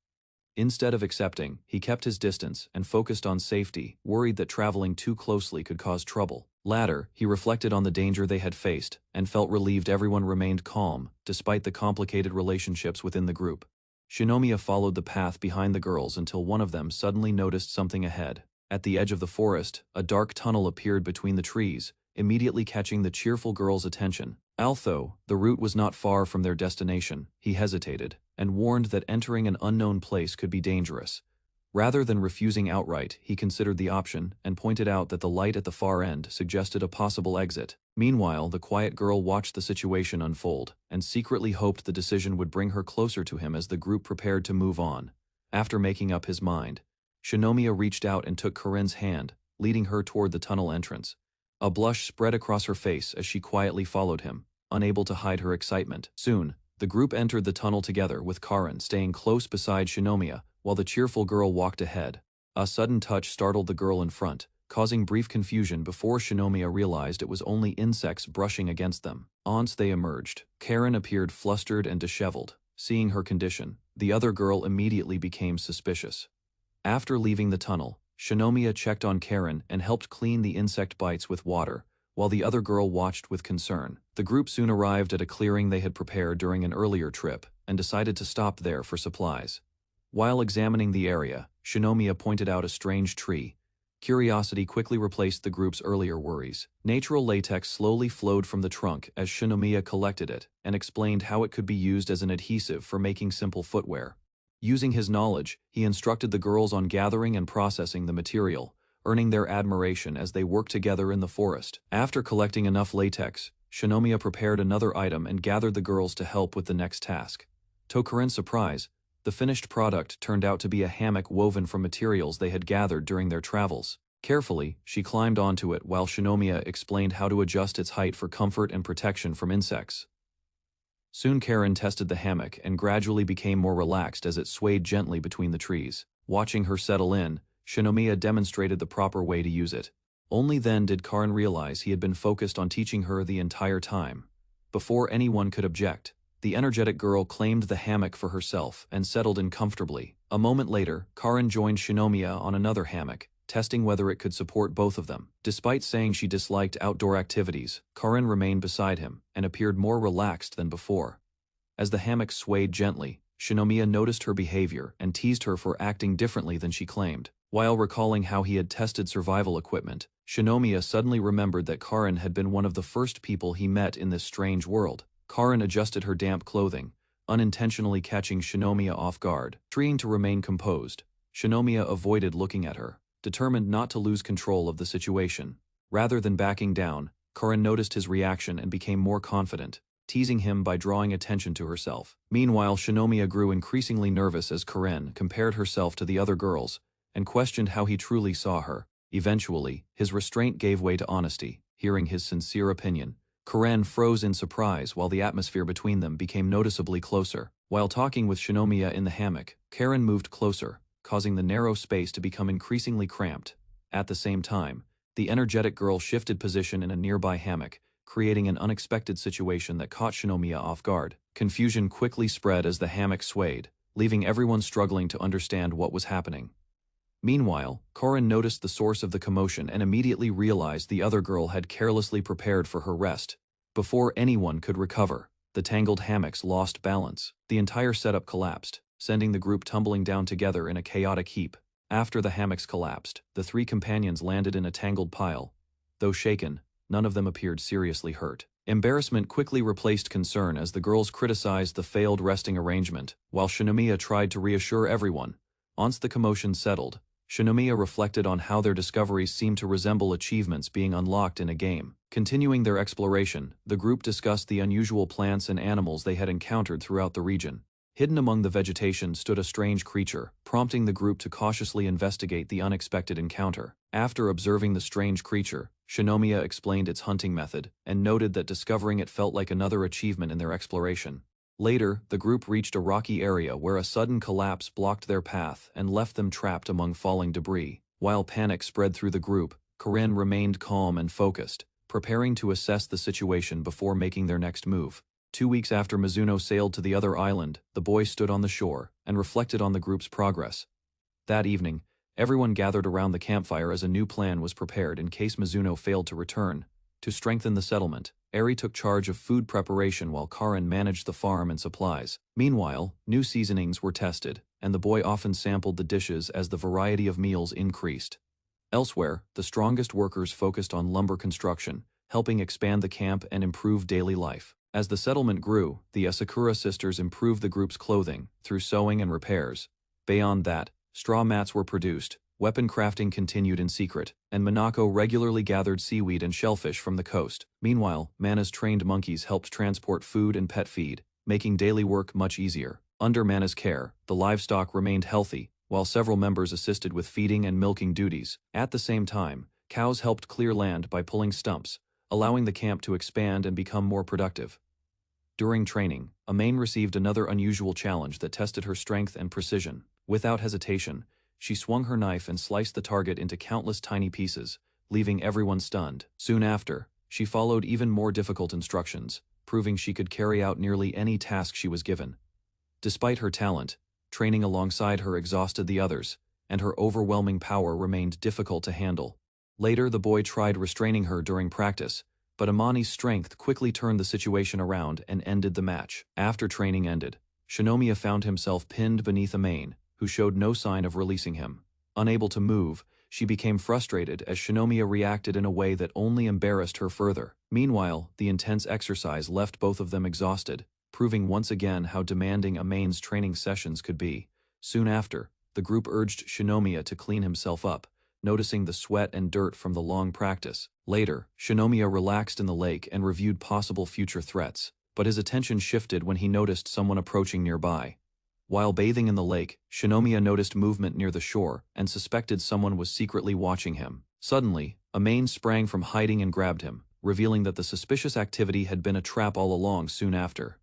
Instead of accepting, he kept his distance and focused on safety, worried that traveling too closely could cause trouble. Later, he reflected on the danger they had faced and felt relieved everyone remained calm despite the complicated relationships within the group. Shinomiya followed the path behind the girls until one of them suddenly noticed something ahead. At the edge of the forest, a dark tunnel appeared between the trees, immediately catching the cheerful girl's attention. Although the route was not far from their destination, he hesitated and warned that entering an unknown place could be dangerous. Rather than refusing outright, he considered the option and pointed out that the light at the far end suggested a possible exit. Meanwhile, the quiet girl watched the situation unfold and secretly hoped the decision would bring her closer to him as the group prepared to move on. After making up his mind, Shinomiya reached out and took Karen's hand, leading her toward the tunnel entrance. A blush spread across her face as she quietly followed him, unable to hide her excitement. Soon, the group entered the tunnel together with Karen staying close beside Shinomiya, while the cheerful girl walked ahead. A sudden touch startled the girl in front, causing brief confusion before Shinomiya realized it was only insects brushing against them. Once they emerged, Karen appeared flustered and disheveled. Seeing her condition, the other girl immediately became suspicious. After leaving the tunnel, Shinomiya checked on Karen and helped clean the insect bites with water, while the other girl watched with concern. The group soon arrived at a clearing they had prepared during an earlier trip and decided to stop there for supplies. While examining the area, Shinomiya pointed out a strange tree. Curiosity quickly replaced the group's earlier worries. Natural latex slowly flowed from the trunk as Shinomiya collected it and explained how it could be used as an adhesive for making simple footwear. Using his knowledge, he instructed the girls on gathering and processing the material, earning their admiration as they worked together in the forest. After collecting enough latex, Shinomiya prepared another item and gathered the girls to help with the next task. To Karen's surprise, the finished product turned out to be a hammock woven from materials they had gathered during their travels. Carefully, she climbed onto it while Shinomiya explained how to adjust its height for comfort and protection from insects. Soon Karen tested the hammock and gradually became more relaxed as it swayed gently between the trees. Watching her settle in, Shinomiya demonstrated the proper way to use it. Only then did Karen realize he had been focused on teaching her the entire time. Before anyone could object, the energetic girl claimed the hammock for herself and settled in comfortably. A moment later, Karen joined Shinomiya on another hammock, testing whether it could support both of them. Despite saying she disliked outdoor activities, Karen remained beside him and appeared more relaxed than before. As the hammock swayed gently, Shinomiya noticed her behavior and teased her for acting differently than she claimed. While recalling how he had tested survival equipment, Shinomiya suddenly remembered that Karen had been one of the first people he met in this strange world. Karen adjusted her damp clothing, unintentionally catching Shinomiya off guard. Trying to remain composed, Shinomiya avoided looking at her, determined not to lose control of the situation. Rather than backing down, Karen noticed his reaction and became more confident, teasing him by drawing attention to herself. Meanwhile, Shinomiya grew increasingly nervous as Karen compared herself to the other girls and questioned how he truly saw her. Eventually, his restraint gave way to honesty. Hearing his sincere opinion, Karen froze in surprise while the atmosphere between them became noticeably closer. While talking with Shinomiya in the hammock, Karen moved closer, causing the narrow space to become increasingly cramped. At the same time, the energetic girl shifted position in a nearby hammock, creating an unexpected situation that caught Shinomiya off guard. Confusion quickly spread as the hammock swayed, leaving everyone struggling to understand what was happening. Meanwhile, Karen noticed the source of the commotion and immediately realized the other girl had carelessly prepared for her rest. Before anyone could recover, the tangled hammocks lost balance. The entire setup collapsed, sending the group tumbling down together in a chaotic heap. After the hammocks collapsed, the three companions landed in a tangled pile. Though shaken, none of them appeared seriously hurt. Embarrassment quickly replaced concern as the girls criticized the failed resting arrangement, while Shinomiya tried to reassure everyone. Once the commotion settled, Shinomiya reflected on how their discoveries seemed to resemble achievements being unlocked in a game. Continuing their exploration, the group discussed the unusual plants and animals they had encountered throughout the region. Hidden among the vegetation stood a strange creature, prompting the group to cautiously investigate the unexpected encounter. After observing the strange creature, Shinomiya explained its hunting method, and noted that discovering it felt like another achievement in their exploration. Later, the group reached a rocky area where a sudden collapse blocked their path and left them trapped among falling debris. While panic spread through the group, Corinne remained calm and focused, preparing to assess the situation before making their next move. 2 weeks after Mizuno sailed to the other island, the boy stood on the shore and reflected on the group's progress. That evening, everyone gathered around the campfire as a new plan was prepared in case Mizuno failed to return. To strengthen the settlement, Eri took charge of food preparation while Karin managed the farm and supplies. Meanwhile, new seasonings were tested, and the boy often sampled the dishes as the variety of meals increased. Elsewhere, the strongest workers focused on lumber construction, helping expand the camp and improve daily life. As the settlement grew, the Asakura sisters improved the group's clothing through sewing and repairs. Beyond that, straw mats were produced, weapon crafting continued in secret, and Minako regularly gathered seaweed and shellfish from the coast. Meanwhile, Mana's trained monkeys helped transport food and pet feed, making daily work much easier. Under Mana's care, the livestock remained healthy, while several members assisted with feeding and milking duties. At the same time, cows helped clear land by pulling stumps, allowing the camp to expand and become more productive. During training, Amain received another unusual challenge that tested her strength and precision. Without hesitation, she swung her knife and sliced the target into countless tiny pieces, leaving everyone stunned. Soon after, she followed even more difficult instructions, proving she could carry out nearly any task she was given. Despite her talent, training alongside her exhausted the others, and her overwhelming power remained difficult to handle. Later, the boy tried restraining her during practice, but Amani's strength quickly turned the situation around and ended the match. After training ended, Shinomiya found himself pinned beneath Amain, who showed no sign of releasing him. Unable to move, she became frustrated as Shinomiya reacted in a way that only embarrassed her further. Meanwhile, the intense exercise left both of them exhausted, proving once again how demanding Amain's training sessions could be. Soon after, the group urged Shinomiya to clean himself up, noticing the sweat and dirt from the long practice. Later, Shinomiya relaxed in the lake and reviewed possible future threats, but his attention shifted when he noticed someone approaching nearby. While bathing in the lake, Shinomiya noticed movement near the shore and suspected someone was secretly watching him. Suddenly, Amain sprang from hiding and grabbed him, revealing that the suspicious activity had been a trap all along. Soon after,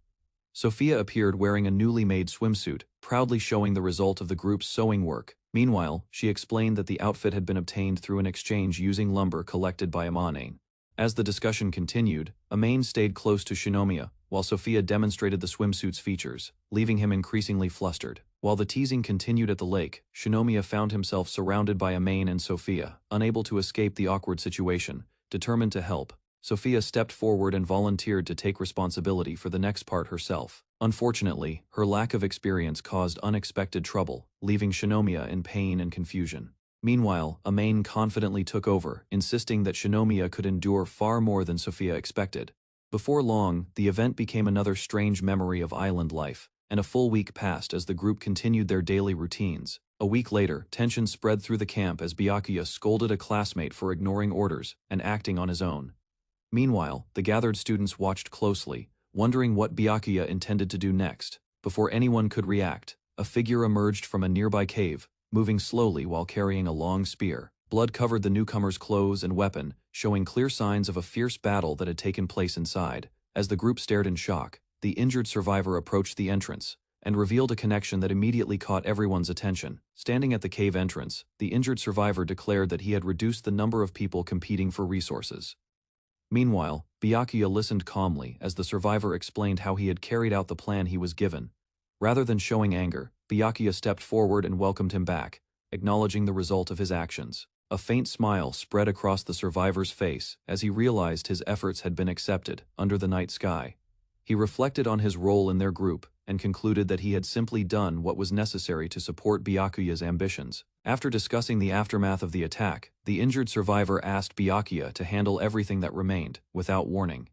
Sophia appeared wearing a newly made swimsuit, proudly showing the result of the group's sewing work. Meanwhile, she explained that the outfit had been obtained through an exchange using lumber collected by Amain. As the discussion continued, Amain stayed close to Shinomiya, while Sophia demonstrated the swimsuit's features, leaving him increasingly flustered. While the teasing continued at the lake, Shinomiya found himself surrounded by Amain and Sophia. Unable to escape the awkward situation, determined to help, Sophia stepped forward and volunteered to take responsibility for the next part herself. Unfortunately, her lack of experience caused unexpected trouble, leaving Shinomiya in pain and confusion. Meanwhile, Amain confidently took over, insisting that Shinomiya could endure far more than Sophia expected. Before long, the event became another strange memory of island life, and a full week passed as the group continued their daily routines. A week later, tension spread through the camp as Byakuya scolded a classmate for ignoring orders and acting on his own. Meanwhile, the gathered students watched closely, wondering what Byakuya intended to do next. Before anyone could react, a figure emerged from a nearby cave, moving slowly while carrying a long spear. Blood covered the newcomer's clothes and weapon, showing clear signs of a fierce battle that had taken place inside. As the group stared in shock, the injured survivor approached the entrance and revealed a connection that immediately caught everyone's attention. Standing at the cave entrance, the injured survivor declared that he had reduced the number of people competing for resources. Meanwhile, Byakuya listened calmly as the survivor explained how he had carried out the plan he was given. Rather than showing anger, Byakuya stepped forward and welcomed him back, acknowledging the result of his actions. A faint smile spread across the survivor's face as he realized his efforts had been accepted under the night sky. He reflected on his role in their group and concluded that he had simply done what was necessary to support Byakuya's ambitions. After discussing the aftermath of the attack, the injured survivor asked Byakuya to handle everything that remained, without warning.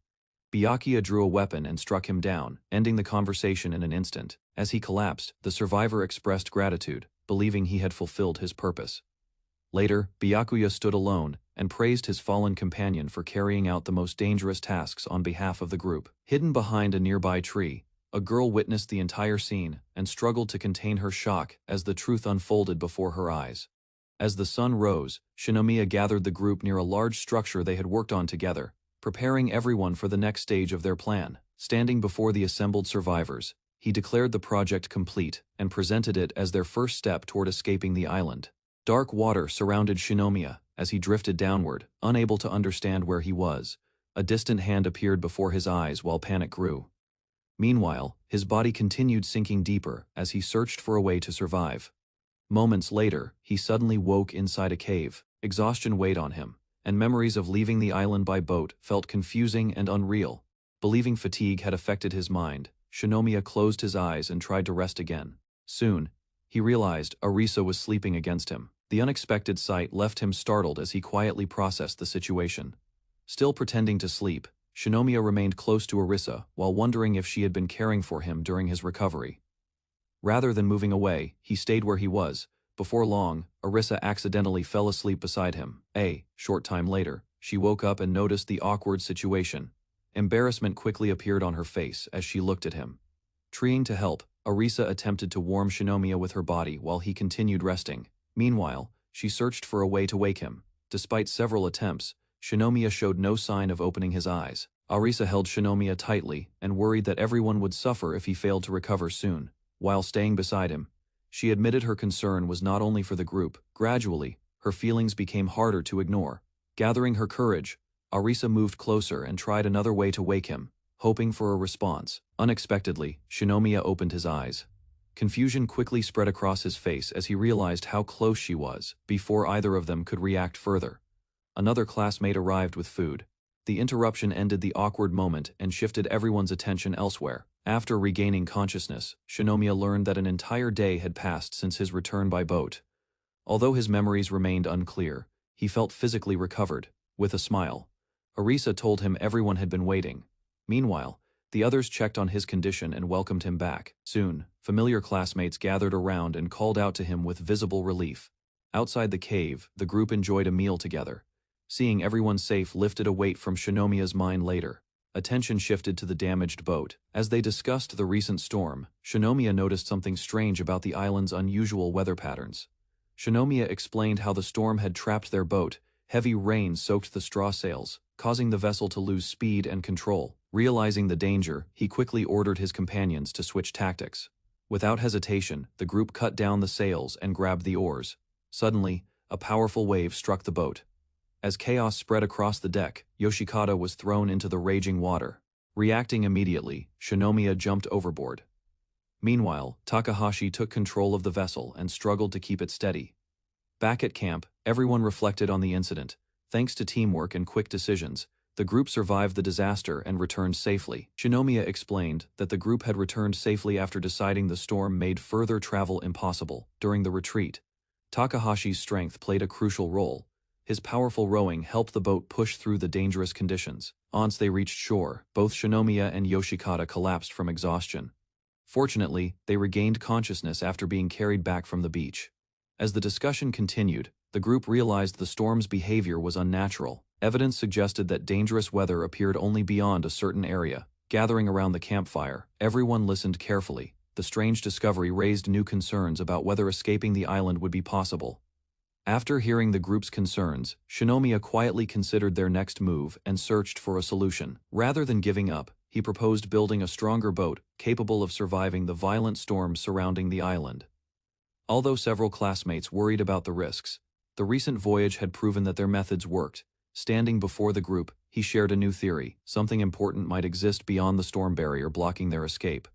Byakuya drew a weapon and struck him down, ending the conversation in an instant. As he collapsed, the survivor expressed gratitude, believing he had fulfilled his purpose. Later, Byakuya stood alone and praised his fallen companion for carrying out the most dangerous tasks on behalf of the group. Hidden behind a nearby tree, a girl witnessed the entire scene and struggled to contain her shock as the truth unfolded before her eyes. As the sun rose, Shinomiya gathered the group near a large structure they had worked on together, preparing everyone for the next stage of their plan. Standing before the assembled survivors, he declared the project complete and presented it as their first step toward escaping the island. Dark water surrounded Shinomiya as he drifted downward, unable to understand where he was. A distant hand appeared before his eyes while panic grew. Meanwhile, his body continued sinking deeper as he searched for a way to survive. Moments later, he suddenly woke inside a cave. Exhaustion weighed on him, and memories of leaving the island by boat felt confusing and unreal. Believing fatigue had affected his mind, Shinomiya closed his eyes and tried to rest again. Soon, he realized Arisa was sleeping against him. The unexpected sight left him startled as he quietly processed the situation. Still pretending to sleep, Shinomiya remained close to Arisa while wondering if she had been caring for him during his recovery. Rather than moving away, he stayed where he was. Before long, Arisa accidentally fell asleep beside him. A short time later, she woke up and noticed the awkward situation. Embarrassment quickly appeared on her face as she looked at him. Trying to help, Arisa attempted to warm Shinomiya with her body while he continued resting. Meanwhile, she searched for a way to wake him. Despite several attempts, Shinomiya showed no sign of opening his eyes. Arisa held Shinomiya tightly and worried that everyone would suffer if he failed to recover soon. While staying beside him, she admitted her concern was not only for the group. Gradually, her feelings became harder to ignore. Gathering her courage, Arisa moved closer and tried another way to wake him, hoping for a response. Unexpectedly, Shinomiya opened his eyes. Confusion quickly spread across his face as he realized how close she was. Before either of them could react further, another classmate arrived with food. The interruption ended the awkward moment and shifted everyone's attention elsewhere. After regaining consciousness, Shinomiya learned that an entire day had passed since his return by boat. Although his memories remained unclear, he felt physically recovered. With a smile, Arisa told him everyone had been waiting. Meanwhile, the others checked on his condition and welcomed him back. Soon, familiar classmates gathered around and called out to him with visible relief. Outside the cave, the group enjoyed a meal together. Seeing everyone safe lifted a weight from Shinomiya's mind later. Attention shifted to the damaged boat. As they discussed the recent storm, Shinomiya noticed something strange about the island's unusual weather patterns. Shinomiya explained how the storm had trapped their boat. Heavy rain soaked the straw sails, causing the vessel to lose speed and control. Realizing the danger, he quickly ordered his companions to switch tactics. Without hesitation, the group cut down the sails and grabbed the oars. Suddenly, a powerful wave struck the boat. As chaos spread across the deck, Yoshikata was thrown into the raging water. Reacting immediately, Shinomiya jumped overboard. Meanwhile, Takahashi took control of the vessel and struggled to keep it steady. Back at camp, everyone reflected on the incident. Thanks to teamwork and quick decisions, the group survived the disaster and returned safely. Shinomiya explained that the group had returned safely after deciding the storm made further travel impossible. During the retreat, Takahashi's strength played a crucial role. His powerful rowing helped the boat push through the dangerous conditions. Once they reached shore, both Shinomiya and Yoshikata collapsed from exhaustion. Fortunately, they regained consciousness after being carried back from the beach. As the discussion continued, the group realized the storm's behavior was unnatural. Evidence suggested that dangerous weather appeared only beyond a certain area. Gathering around the campfire, everyone listened carefully. The strange discovery raised new concerns about whether escaping the island would be possible. After hearing the group's concerns, Shinomiya quietly considered their next move and searched for a solution. Rather than giving up, he proposed building a stronger boat capable of surviving the violent storms surrounding the island. Although several classmates worried about the risks, the recent voyage had proven that their methods worked. Standing before the group, he shared a new theory. Something important might exist beyond the storm barrier blocking their escape.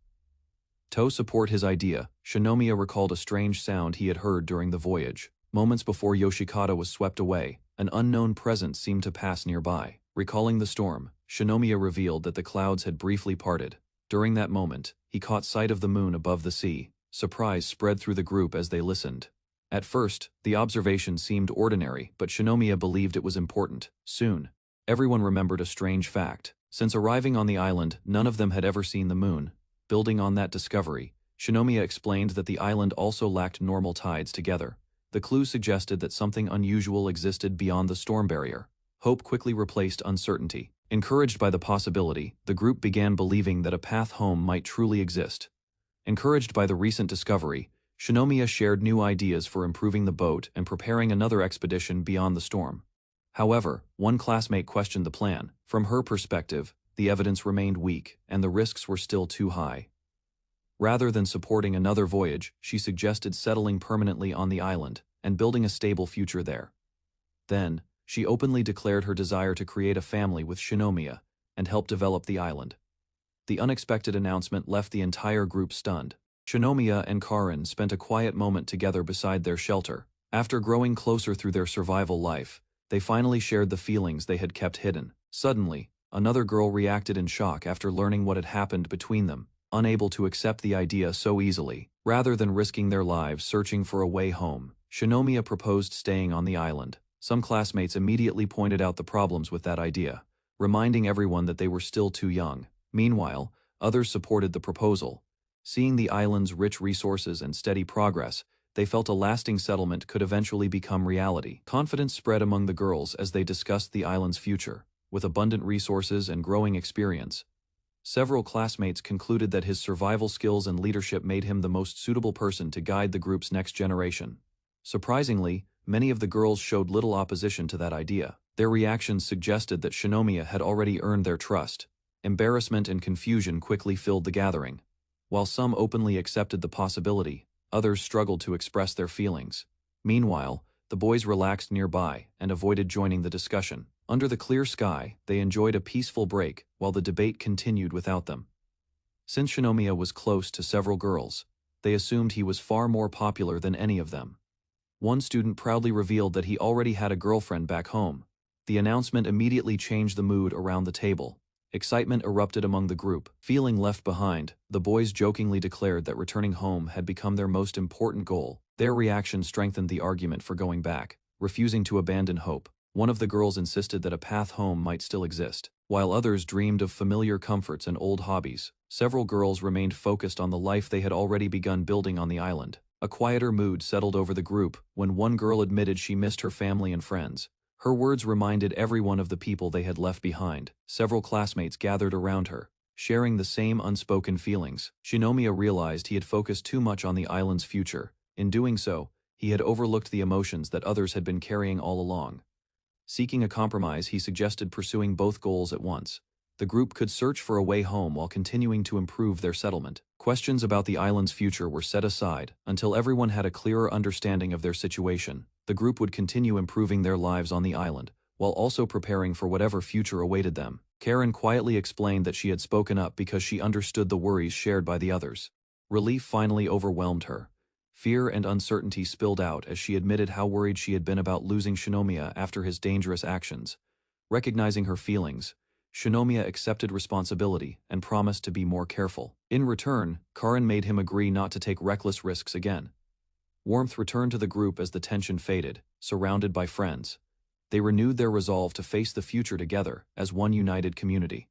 To support his idea, Shinomiya recalled a strange sound he had heard during the voyage. Moments before Yoshikata was swept away, an unknown presence seemed to pass nearby. Recalling the storm, Shinomiya revealed that the clouds had briefly parted. During that moment, he caught sight of the moon above the sea. Surprise spread through the group as they listened. At first, the observation seemed ordinary, but Shinomiya believed it was important. Soon, everyone remembered a strange fact. Since arriving on the island, none of them had ever seen the moon. Building on that discovery, Shinomiya explained that the island also lacked normal tides together. The clue suggested that something unusual existed beyond the storm barrier. Hope quickly replaced uncertainty. Encouraged by the possibility, the group began believing that a path home might truly exist. Encouraged by the recent discovery, Shinomiya shared new ideas for improving the boat and preparing another expedition beyond the storm. However, one classmate questioned the plan. From her perspective, the evidence remained weak, and the risks were still too high. Rather than supporting another voyage, she suggested settling permanently on the island and building a stable future there. Then, she openly declared her desire to create a family with Shinomiya and help develop the island. The unexpected announcement left the entire group stunned. Shinomiya and Karin spent a quiet moment together beside their shelter. After growing closer through their survival life, they finally shared the feelings they had kept hidden. Suddenly, another girl reacted in shock after learning what had happened between them, unable to accept the idea so easily. Rather than risking their lives searching for a way home, Shinomiya proposed staying on the island. Some classmates immediately pointed out the problems with that idea, reminding everyone that they were still too young. Meanwhile, others supported the proposal. Seeing the island's rich resources and steady progress, they felt a lasting settlement could eventually become reality. Confidence spread among the girls as they discussed the island's future. With abundant resources and growing experience, several classmates concluded that his survival skills and leadership made him the most suitable person to guide the group's next generation. Surprisingly, many of the girls showed little opposition to that idea. Their reactions suggested that Shinomiya had already earned their trust. Embarrassment and confusion quickly filled the gathering. While some openly accepted the possibility, others struggled to express their feelings. Meanwhile, the boys relaxed nearby and avoided joining the discussion. Under the clear sky, they enjoyed a peaceful break while the debate continued without them. Since Shinomiya was close to several girls, they assumed he was far more popular than any of them. One student proudly revealed that he already had a girlfriend back home. The announcement immediately changed the mood around the table. Excitement erupted among the group. Feeling left behind, the boys jokingly declared that returning home had become their most important goal. Their reaction strengthened the argument for going back, refusing to abandon hope. One of the girls insisted that a path home might still exist, while others dreamed of familiar comforts and old hobbies. Several girls remained focused on the life they had already begun building on the island. A quieter mood settled over the group when one girl admitted she missed her family and friends. Her words reminded everyone of the people they had left behind. Several classmates gathered around her, sharing the same unspoken feelings. Shinomiya realized he had focused too much on the island's future. In doing so, he had overlooked the emotions that others had been carrying all along. Seeking a compromise, he suggested pursuing both goals at once. The group could search for a way home while continuing to improve their settlement. Questions about the island's future were set aside until everyone had a clearer understanding of their situation. The group would continue improving their lives on the island, while also preparing for whatever future awaited them. Karin quietly explained that she had spoken up because she understood the worries shared by the others. Relief finally overwhelmed her. Fear and uncertainty spilled out as she admitted how worried she had been about losing Shinomiya after his dangerous actions. Recognizing her feelings, Shinomiya accepted responsibility and promised to be more careful. In return, Karin made him agree not to take reckless risks again. Warmth returned to the group as the tension faded, surrounded by friends. They renewed their resolve to face the future together as one united community.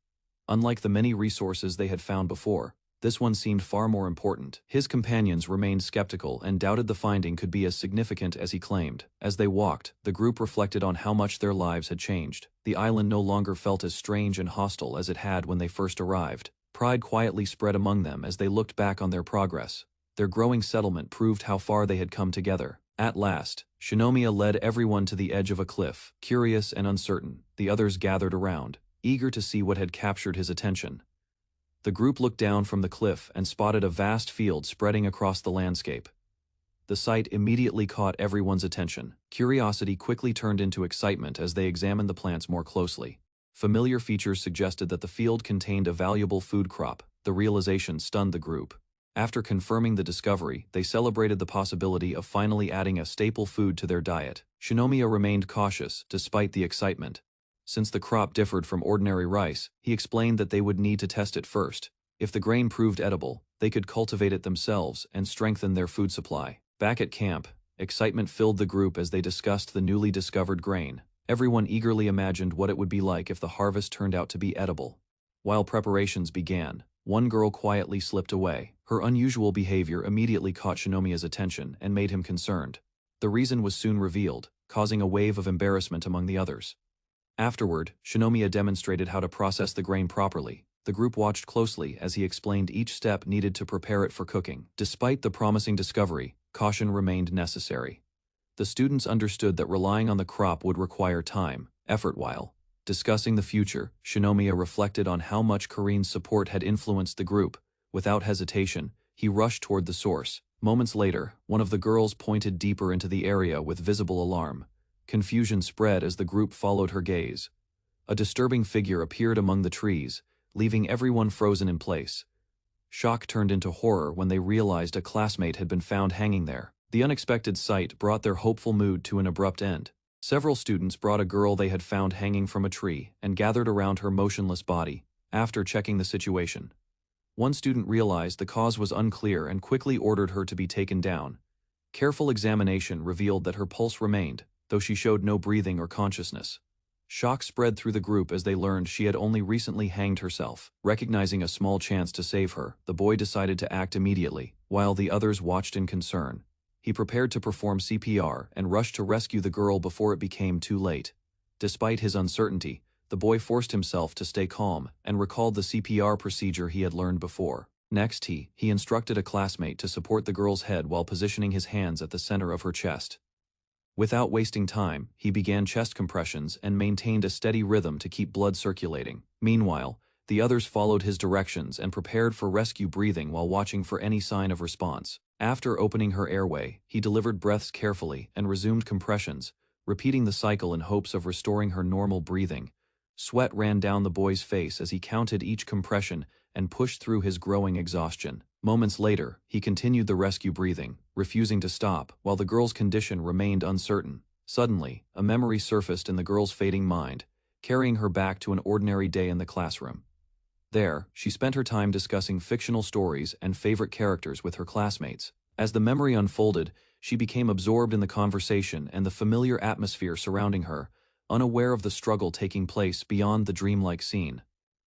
Unlike the many resources they had found before, this one seemed far more important. His companions remained skeptical and doubted the finding could be as significant as he claimed. As they walked, the group reflected on how much their lives had changed. The island no longer felt as strange and hostile as it had when they first arrived. Pride quietly spread among them as they looked back on their progress. Their growing settlement proved how far they had come together. At last, Shinomiya led everyone to the edge of a cliff. Curious and uncertain, the others gathered around, eager to see what had captured his attention. The group looked down from the cliff and spotted a vast field spreading across the landscape. The sight immediately caught everyone's attention. Curiosity quickly turned into excitement as they examined the plants more closely. Familiar features suggested that the field contained a valuable food crop. The realization stunned the group. After confirming the discovery, they celebrated the possibility of finally adding a staple food to their diet. Shinomiya remained cautious despite the excitement. Since the crop differed from ordinary rice, he explained that they would need to test it first. If the grain proved edible, they could cultivate it themselves and strengthen their food supply. Back at camp, excitement filled the group as they discussed the newly discovered grain. Everyone eagerly imagined what it would be like if the harvest turned out to be edible. While preparations began, one girl quietly slipped away. Her unusual behavior immediately caught Shinomiya's attention and made him concerned. The reason was soon revealed, causing a wave of embarrassment among the others. Afterward, Shinomiya demonstrated how to process the grain properly. The group watched closely as he explained each step needed to prepare it for cooking. Despite the promising discovery, caution remained necessary. The students understood that relying on the crop would require time, effort. While discussing the future, Shinomiya reflected on how much Karin's support had influenced the group. Without hesitation, he rushed toward the source. Moments later, one of the girls pointed deeper into the area with visible alarm. Confusion spread as the group followed her gaze. A disturbing figure appeared among the trees, leaving everyone frozen in place. Shock turned into horror when they realized a classmate had been found hanging there. The unexpected sight brought their hopeful mood to an abrupt end. Several students brought a girl they had found hanging from a tree and gathered around her motionless body. After checking the situation, one student realized the cause was unclear and quickly ordered her to be taken down. Careful examination revealed that her pulse remained, though she showed no breathing or consciousness. Shock spread through the group as they learned she had only recently hanged herself. Recognizing a small chance to save her, the boy decided to act immediately, while the others watched in concern. He prepared to perform CPR and rushed to rescue the girl before it became too late. Despite his uncertainty, the boy forced himself to stay calm and recalled the CPR procedure he had learned before. Next, he instructed a classmate to support the girl's head while positioning his hands at the center of her chest. Without wasting time, he began chest compressions and maintained a steady rhythm to keep blood circulating. Meanwhile, the others followed his directions and prepared for rescue breathing while watching for any sign of response. After opening her airway, he delivered breaths carefully and resumed compressions, repeating the cycle in hopes of restoring her normal breathing. Sweat ran down the boy's face as he counted each compression and pushed through his growing exhaustion. Moments later, he continued the rescue breathing, refusing to stop, while the girl's condition remained uncertain. Suddenly, a memory surfaced in the girl's fading mind, carrying her back to an ordinary day in the classroom. There, she spent her time discussing fictional stories and favorite characters with her classmates. As the memory unfolded, she became absorbed in the conversation and the familiar atmosphere surrounding her, unaware of the struggle taking place beyond the dreamlike scene.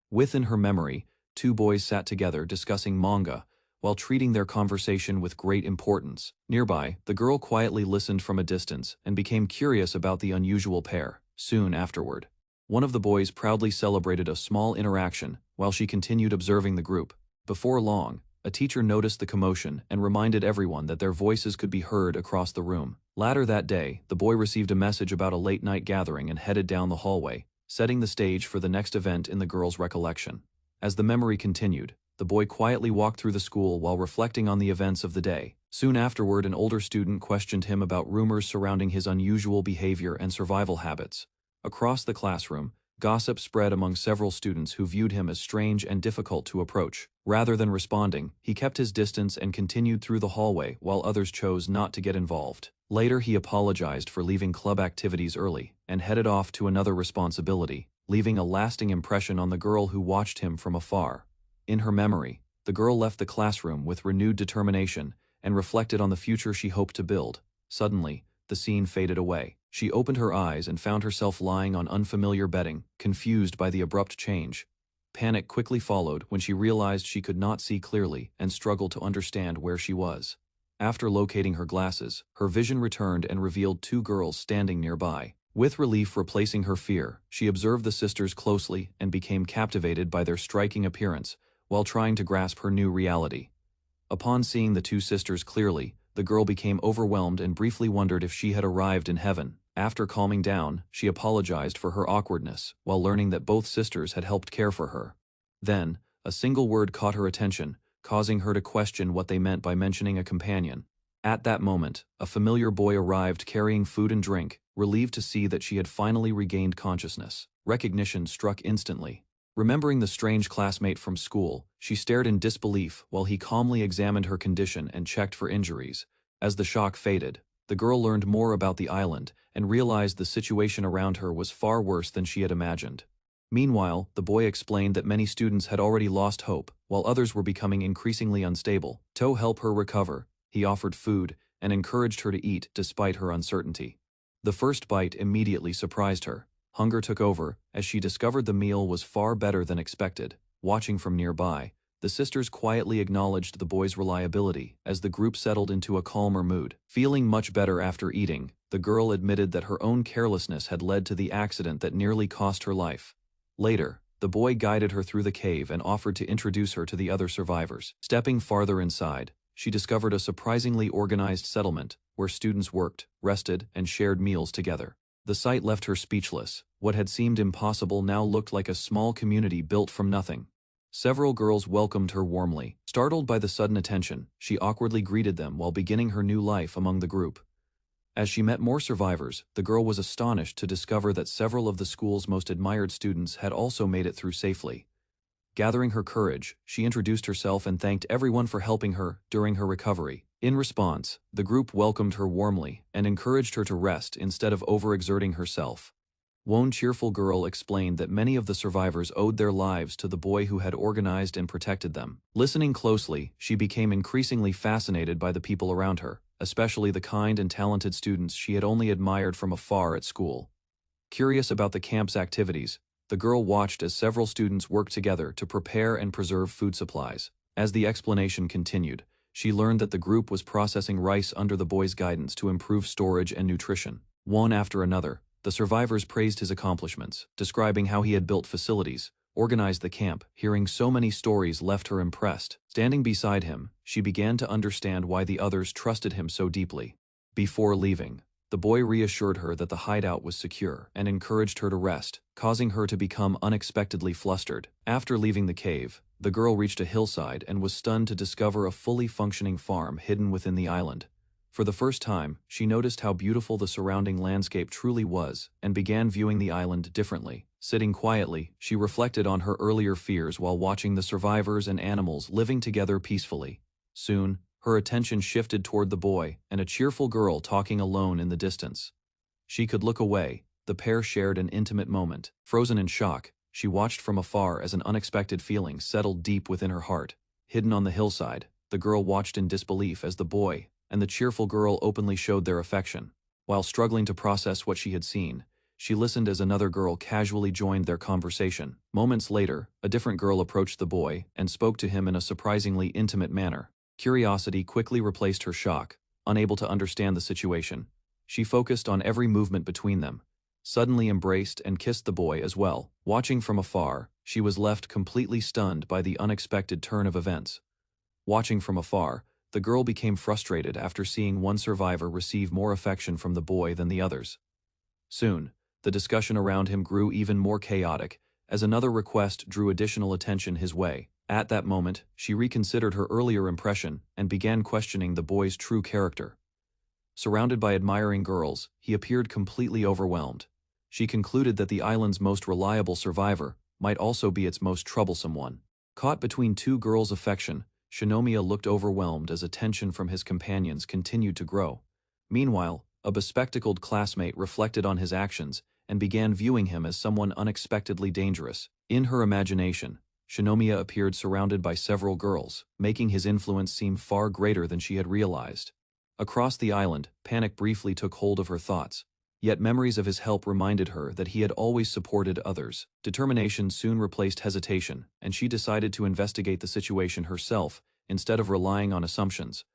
Within her memory, two boys sat together discussing manga, while treating their conversation with great importance. Nearby, the girl quietly listened from a distance and became curious about the unusual pair. Soon afterward, one of the boys proudly celebrated a small interaction while she continued observing the group. Before long, a teacher noticed the commotion and reminded everyone that their voices could be heard across the room. Later that day, the boy received a message about a late-night gathering and headed down the hallway, setting the stage for the next event in the girl's recollection. As the memory continued, the boy quietly walked through the school while reflecting on the events of the day. Soon afterward, an older student questioned him about rumors surrounding his unusual behavior and survival habits. Across the classroom, gossip spread among several students who viewed him as strange and difficult to approach. Rather than responding, he kept his distance and continued through the hallway while others chose not to get involved. Later, he apologized for leaving club activities early and headed off to another responsibility, leaving a lasting impression on the girl who watched him from afar. In her memory, the girl left the classroom with renewed determination and reflected on the future she hoped to build. Suddenly, the scene faded away. She opened her eyes and found herself lying on unfamiliar bedding, confused by the abrupt change. Panic quickly followed when she realized she could not see clearly and struggled to understand where she was. After locating her glasses, her vision returned and revealed two girls standing nearby. With relief replacing her fear, she observed the sisters closely and became captivated by their striking appearance while trying to grasp her new reality. Upon seeing the two sisters clearly, the girl became overwhelmed and briefly wondered if she had arrived in heaven. After calming down, she apologized for her awkwardness while learning that both sisters had helped care for her. Then, a single word caught her attention, causing her to question what they meant by mentioning a companion. At that moment, a familiar boy arrived carrying food and drink, relieved to see that she had finally regained consciousness. Recognition struck instantly. Remembering the strange classmate from school, she stared in disbelief while he calmly examined her condition and checked for injuries. As the shock faded, the girl learned more about the island and realized the situation around her was far worse than she had imagined. Meanwhile, the boy explained that many students had already lost hope, while others were becoming increasingly unstable. To help her recover, he offered food and encouraged her to eat despite her uncertainty. The first bite immediately surprised her. Hunger took over as she discovered the meal was far better than expected. Watching from nearby, the sisters quietly acknowledged the boy's reliability as the group settled into a calmer mood. Feeling much better after eating, the girl admitted that her own carelessness had led to the accident that nearly cost her life. Later, the boy guided her through the cave and offered to introduce her to the other survivors. Stepping farther inside, she discovered a surprisingly organized settlement where students worked, rested, and shared meals together. The sight left her speechless. What had seemed impossible now looked like a small community built from nothing. Several girls welcomed her warmly. Startled by the sudden attention, she awkwardly greeted them while beginning her new life among the group. As she met more survivors, the girl was astonished to discover that several of the school's most admired students had also made it through safely. Gathering her courage, she introduced herself and thanked everyone for helping her during her recovery. In response, the group welcomed her warmly and encouraged her to rest instead of overexerting herself. One cheerful girl explained that many of the survivors owed their lives to the boy who had organized and protected them. Listening closely, she became increasingly fascinated by the people around her, especially the kind and talented students she had only admired from afar at school. Curious about the camp's activities, the girl watched as several students worked together to prepare and preserve food supplies. As the explanation continued, she learned that the group was processing rice under the boy's guidance to improve storage and nutrition. One after another, the survivors praised his accomplishments, describing how he had built facilities, organized the camp. Hearing so many stories left her impressed. Standing beside him, she began to understand why the others trusted him so deeply. Before leaving, the boy reassured her that the hideout was secure and encouraged her to rest, causing her to become unexpectedly flustered. After leaving the cave, the girl reached a hillside and was stunned to discover a fully functioning farm hidden within the island. For the first time, she noticed how beautiful the surrounding landscape truly was and began viewing the island differently. Sitting quietly, she reflected on her earlier fears while watching the survivors and animals living together peacefully. Soon, her attention shifted toward the boy and a cheerful girl talking alone in the distance. She could look away. The pair shared an intimate moment. Frozen in shock, she watched from afar as an unexpected feeling settled deep within her heart. Hidden on the hillside, the girl watched in disbelief as the boy and the cheerful girl openly showed their affection. While struggling to process what she had seen, she listened as another girl casually joined their conversation. Moments later, a different girl approached the boy and spoke to him in a surprisingly intimate manner. Curiosity quickly replaced her shock. Unable to understand the situation, she focused on every movement between them, suddenly embraced and kissed the boy as well. Watching from afar, she was left completely stunned by the unexpected turn of events. Watching from afar, the girl became frustrated after seeing one survivor receive more affection from the boy than the others. Soon, the discussion around him grew even more chaotic, as another request drew additional attention his way. At that moment, she reconsidered her earlier impression and began questioning the boy's true character. Surrounded by admiring girls, he appeared completely overwhelmed. She concluded that the island's most reliable survivor might also be its most troublesome one. Caught between two girls' affection, Shinomiya looked overwhelmed as attention from his companions continued to grow. Meanwhile, a bespectacled classmate reflected on his actions and began viewing him as someone unexpectedly dangerous. In her imagination, Shinomiya appeared surrounded by several girls, making his influence seem far greater than she had realized. Across the island, panic briefly took hold of her thoughts. Yet memories of his help reminded her that he had always supported others. Determination soon replaced hesitation, and she decided to investigate the situation herself instead of relying on assumptions.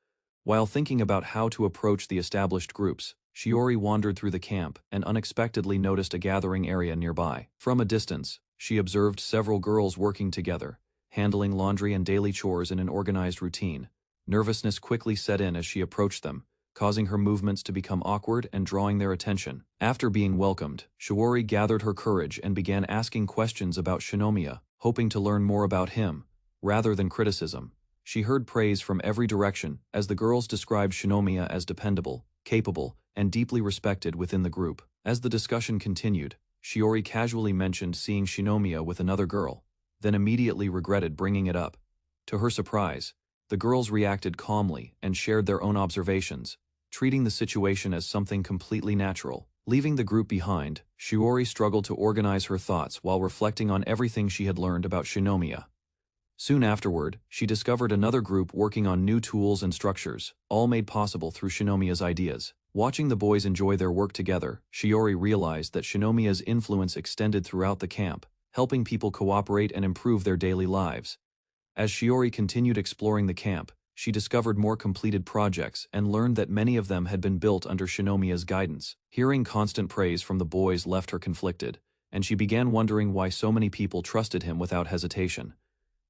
While thinking about how to approach the established groups, Shiori wandered through the camp and unexpectedly noticed a gathering area nearby. From a distance, she observed several girls working together, handling laundry and daily chores in an organized routine. Nervousness quickly set in as she approached them, causing her movements to become awkward and drawing their attention. After being welcomed, Shiori gathered her courage and began asking questions about Shinomiya, hoping to learn more about him, rather than criticism. She heard praise from every direction as the girls described Shinomiya as dependable, capable, and deeply respected within the group. As the discussion continued, Shiori casually mentioned seeing Shinomiya with another girl, then immediately regretted bringing it up. To her surprise, the girls reacted calmly and shared their own observations, treating the situation as something completely natural. Leaving the group behind, Shiori struggled to organize her thoughts while reflecting on everything she had learned about Shinomiya. Soon afterward, she discovered another group working on new tools and structures, all made possible through Shinomiya's ideas. Watching the boys enjoy their work together, Shiori realized that Shinomiya's influence extended throughout the camp, helping people cooperate and improve their daily lives. As Shiori continued exploring the camp, she discovered more completed projects and learned that many of them had been built under Shinomiya's guidance. Hearing constant praise from the boys left her conflicted, and she began wondering why so many people trusted him without hesitation.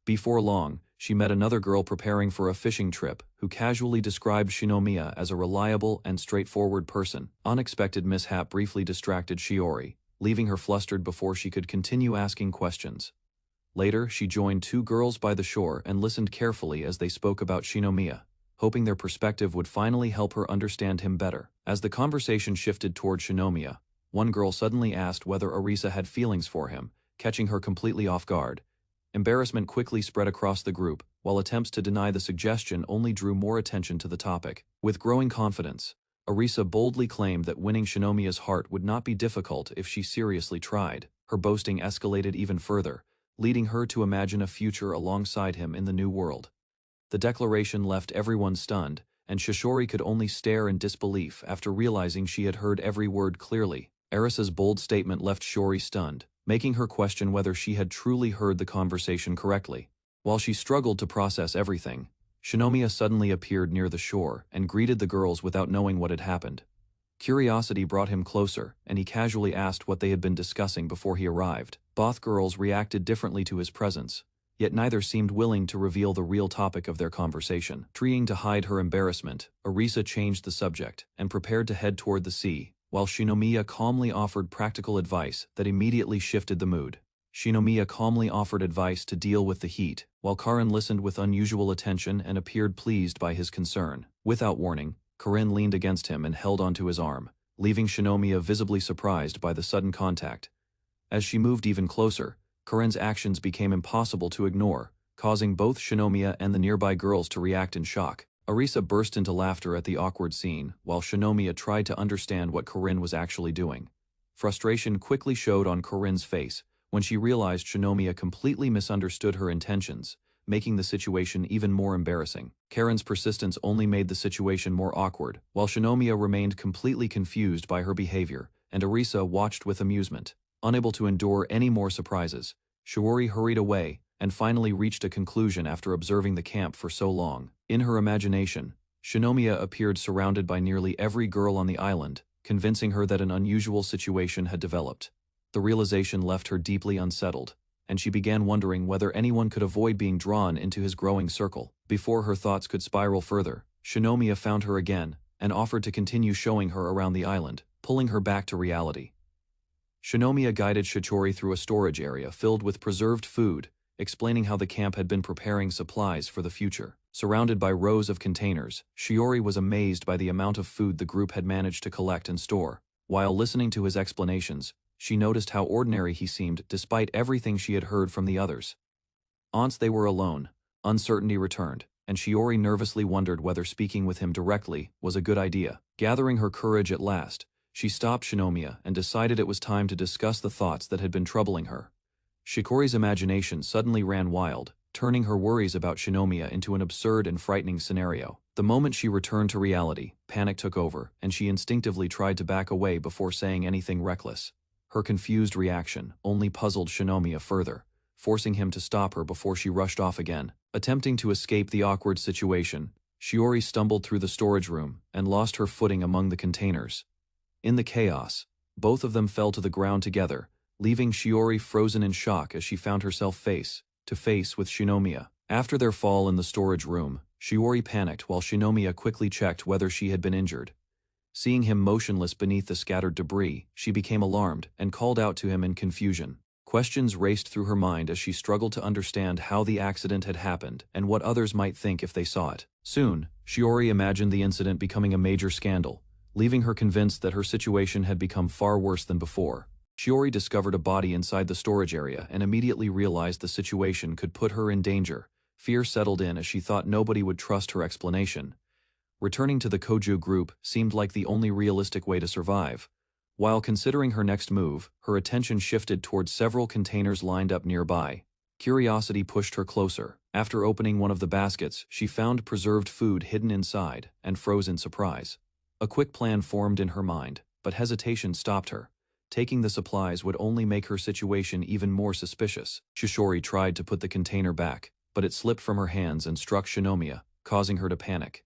Before long, she met another girl preparing for a fishing trip who casually described Shinomiya as a reliable and straightforward person. Unexpected mishap briefly distracted Shiori, leaving her flustered before she could continue asking questions. Later, she joined two girls by the shore and listened carefully as they spoke about Shinomiya, hoping their perspective would finally help her understand him better. As the conversation shifted toward Shinomiya, one girl suddenly asked whether Arisa had feelings for him, catching her completely off guard. Embarrassment quickly spread across the group, while attempts to deny the suggestion only drew more attention to the topic. With growing confidence, Arisa boldly claimed that winning Shinomiya's heart would not be difficult if she seriously tried. Her boasting escalated even further, leading her to imagine a future alongside him in the new world. The declaration left everyone stunned, and Shiori could only stare in disbelief after realizing she had heard every word clearly. Arisa's bold statement left Shiori stunned, making her question whether she had truly heard the conversation correctly. While she struggled to process everything, Shinomiya suddenly appeared near the shore and greeted the girls without knowing what had happened. Curiosity brought him closer, and he casually asked what they had been discussing before he arrived. Both girls reacted differently to his presence, yet neither seemed willing to reveal the real topic of their conversation. Trying to hide her embarrassment, Arisa changed the subject and prepared to head toward the sea, while Shinomiya calmly offered practical advice that immediately shifted the mood. Shinomiya calmly offered advice to deal with the heat, while Karin listened with unusual attention and appeared pleased by his concern. Without warning, Karin leaned against him and held onto his arm, leaving Shinomiya visibly surprised by the sudden contact. As she moved even closer, Karin's actions became impossible to ignore, causing both Shinomiya and the nearby girls to react in shock. Arisa burst into laughter at the awkward scene, while Shinomiya tried to understand what Karin was actually doing. Frustration quickly showed on Karin's face when she realized Shinomiya completely misunderstood her intentions, making the situation even more embarrassing. Karin's persistence only made the situation more awkward, while Shinomiya remained completely confused by her behavior, and Arisa watched with amusement. Unable to endure any more surprises, Shiori hurried away and finally reached a conclusion after observing the camp for so long. In her imagination, Shinomiya appeared surrounded by nearly every girl on the island, convincing her that an unusual situation had developed. The realization left her deeply unsettled, and she began wondering whether anyone could avoid being drawn into his growing circle. Before her thoughts could spiral further, Shinomiya found her again and offered to continue showing her around the island, pulling her back to reality. Shinomiya guided Shichori through a storage area filled with preserved food, explaining how the camp had been preparing supplies for the future. Surrounded by rows of containers, Shiori was amazed by the amount of food the group had managed to collect and store. While listening to his explanations, she noticed how ordinary he seemed despite everything she had heard from the others. Once they were alone, uncertainty returned, and Shiori nervously wondered whether speaking with him directly was a good idea. Gathering her courage at last, she stopped Shinomiya and decided it was time to discuss the thoughts that had been troubling her. Shikori's imagination suddenly ran wild, turning her worries about Shinomiya into an absurd and frightening scenario. The moment she returned to reality, panic took over, and she instinctively tried to back away before saying anything reckless. Her confused reaction only puzzled Shinomiya further, forcing him to stop her before she rushed off again. Attempting to escape the awkward situation, Shiori stumbled through the storage room and lost her footing among the containers. In the chaos, both of them fell to the ground together, leaving Shiori frozen in shock as she found herself face to face with Shinomiya. After their fall in the storage room, Shiori panicked while Shinomiya quickly checked whether she had been injured. Seeing him motionless beneath the scattered debris, she became alarmed and called out to him in confusion. Questions raced through her mind as she struggled to understand how the accident had happened and what others might think if they saw it. Soon, Shiori imagined the incident becoming a major scandal, leaving her convinced that her situation had become far worse than before. Shiori discovered a body inside the storage area and immediately realized the situation could put her in danger. Fear settled in as she thought nobody would trust her explanation. Returning to the Koju group seemed like the only realistic way to survive. While considering her next move, her attention shifted towards several containers lined up nearby. Curiosity pushed her closer. After opening one of the baskets, she found preserved food hidden inside and froze in surprise. A quick plan formed in her mind, but hesitation stopped her. Taking the supplies would only make her situation even more suspicious. Shishori tried to put the container back, but it slipped from her hands and struck Shinomiya, causing her to panic.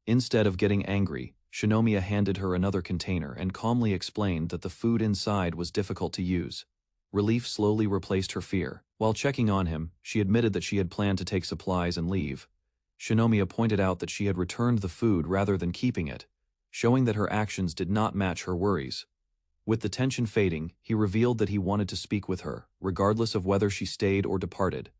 Instead of getting angry, Shinomiya handed her another container and calmly explained that the food inside was difficult to use. Relief slowly replaced her fear. While checking on him, she admitted that she had planned to take supplies and leave. Shinomiya pointed out that she had returned the food rather than keeping it, showing that her actions did not match her worries. With the tension fading, he revealed that he wanted to speak with her, regardless of whether she stayed or departed.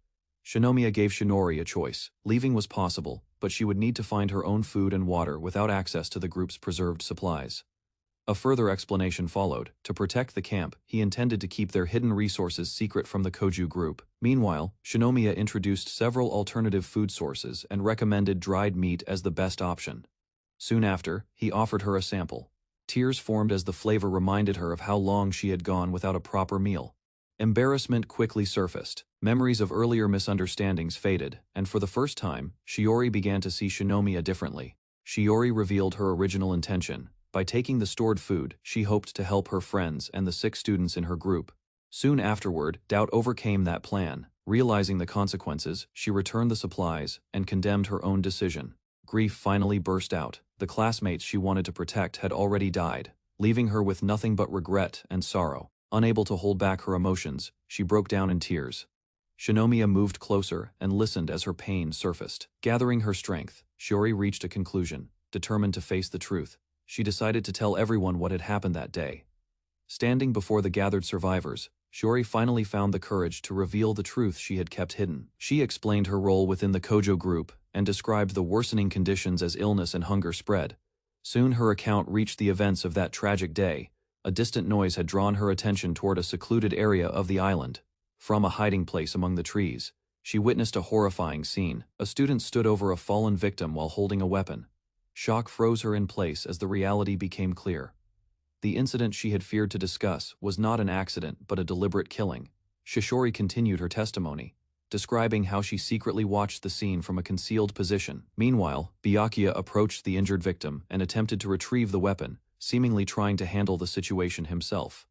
Shinomiya gave Shinori a choice. Leaving was possible, but she would need to find her own food and water without access to the group's preserved supplies. A further explanation followed. To protect the camp, he intended to keep their hidden resources secret from the Koju group. Meanwhile, Shinomiya introduced several alternative food sources and recommended dried meat as the best option. Soon after, he offered her a sample. Tears formed as the flavor reminded her of how long she had gone without a proper meal. Embarrassment quickly surfaced. Memories of earlier misunderstandings faded, and for the first time, Shiori began to see Shinomiya differently. Shiori revealed her original intention. By taking the stored food, she hoped to help her friends and the 6 students in her group. Soon afterward, doubt overcame that plan. Realizing the consequences, she returned the supplies and condemned her own decision. Grief finally burst out. The classmates she wanted to protect had already died, leaving her with nothing but regret and sorrow. Unable to hold back her emotions, she broke down in tears. Shinomiya moved closer and listened as her pain surfaced. Gathering her strength, Shiori reached a conclusion. Determined to face the truth, she decided to tell everyone what had happened that day. Standing before the gathered survivors, Shiori finally found the courage to reveal the truth she had kept hidden. She explained her role within the Kojo group and described the worsening conditions as illness and hunger spread. Soon her account reached the events of that tragic day. A distant noise had drawn her attention toward a secluded area of the island. From a hiding place among the trees, she witnessed a horrifying scene. A student stood over a fallen victim while holding a weapon. Shock froze her in place as the reality became clear. The incident she had feared to discuss was not an accident but a deliberate killing. Shishori continued her testimony, describing how she secretly watched the scene from a concealed position. Meanwhile, Byakuya approached the injured victim and attempted to retrieve the weapon, seemingly trying to handle the situation himself.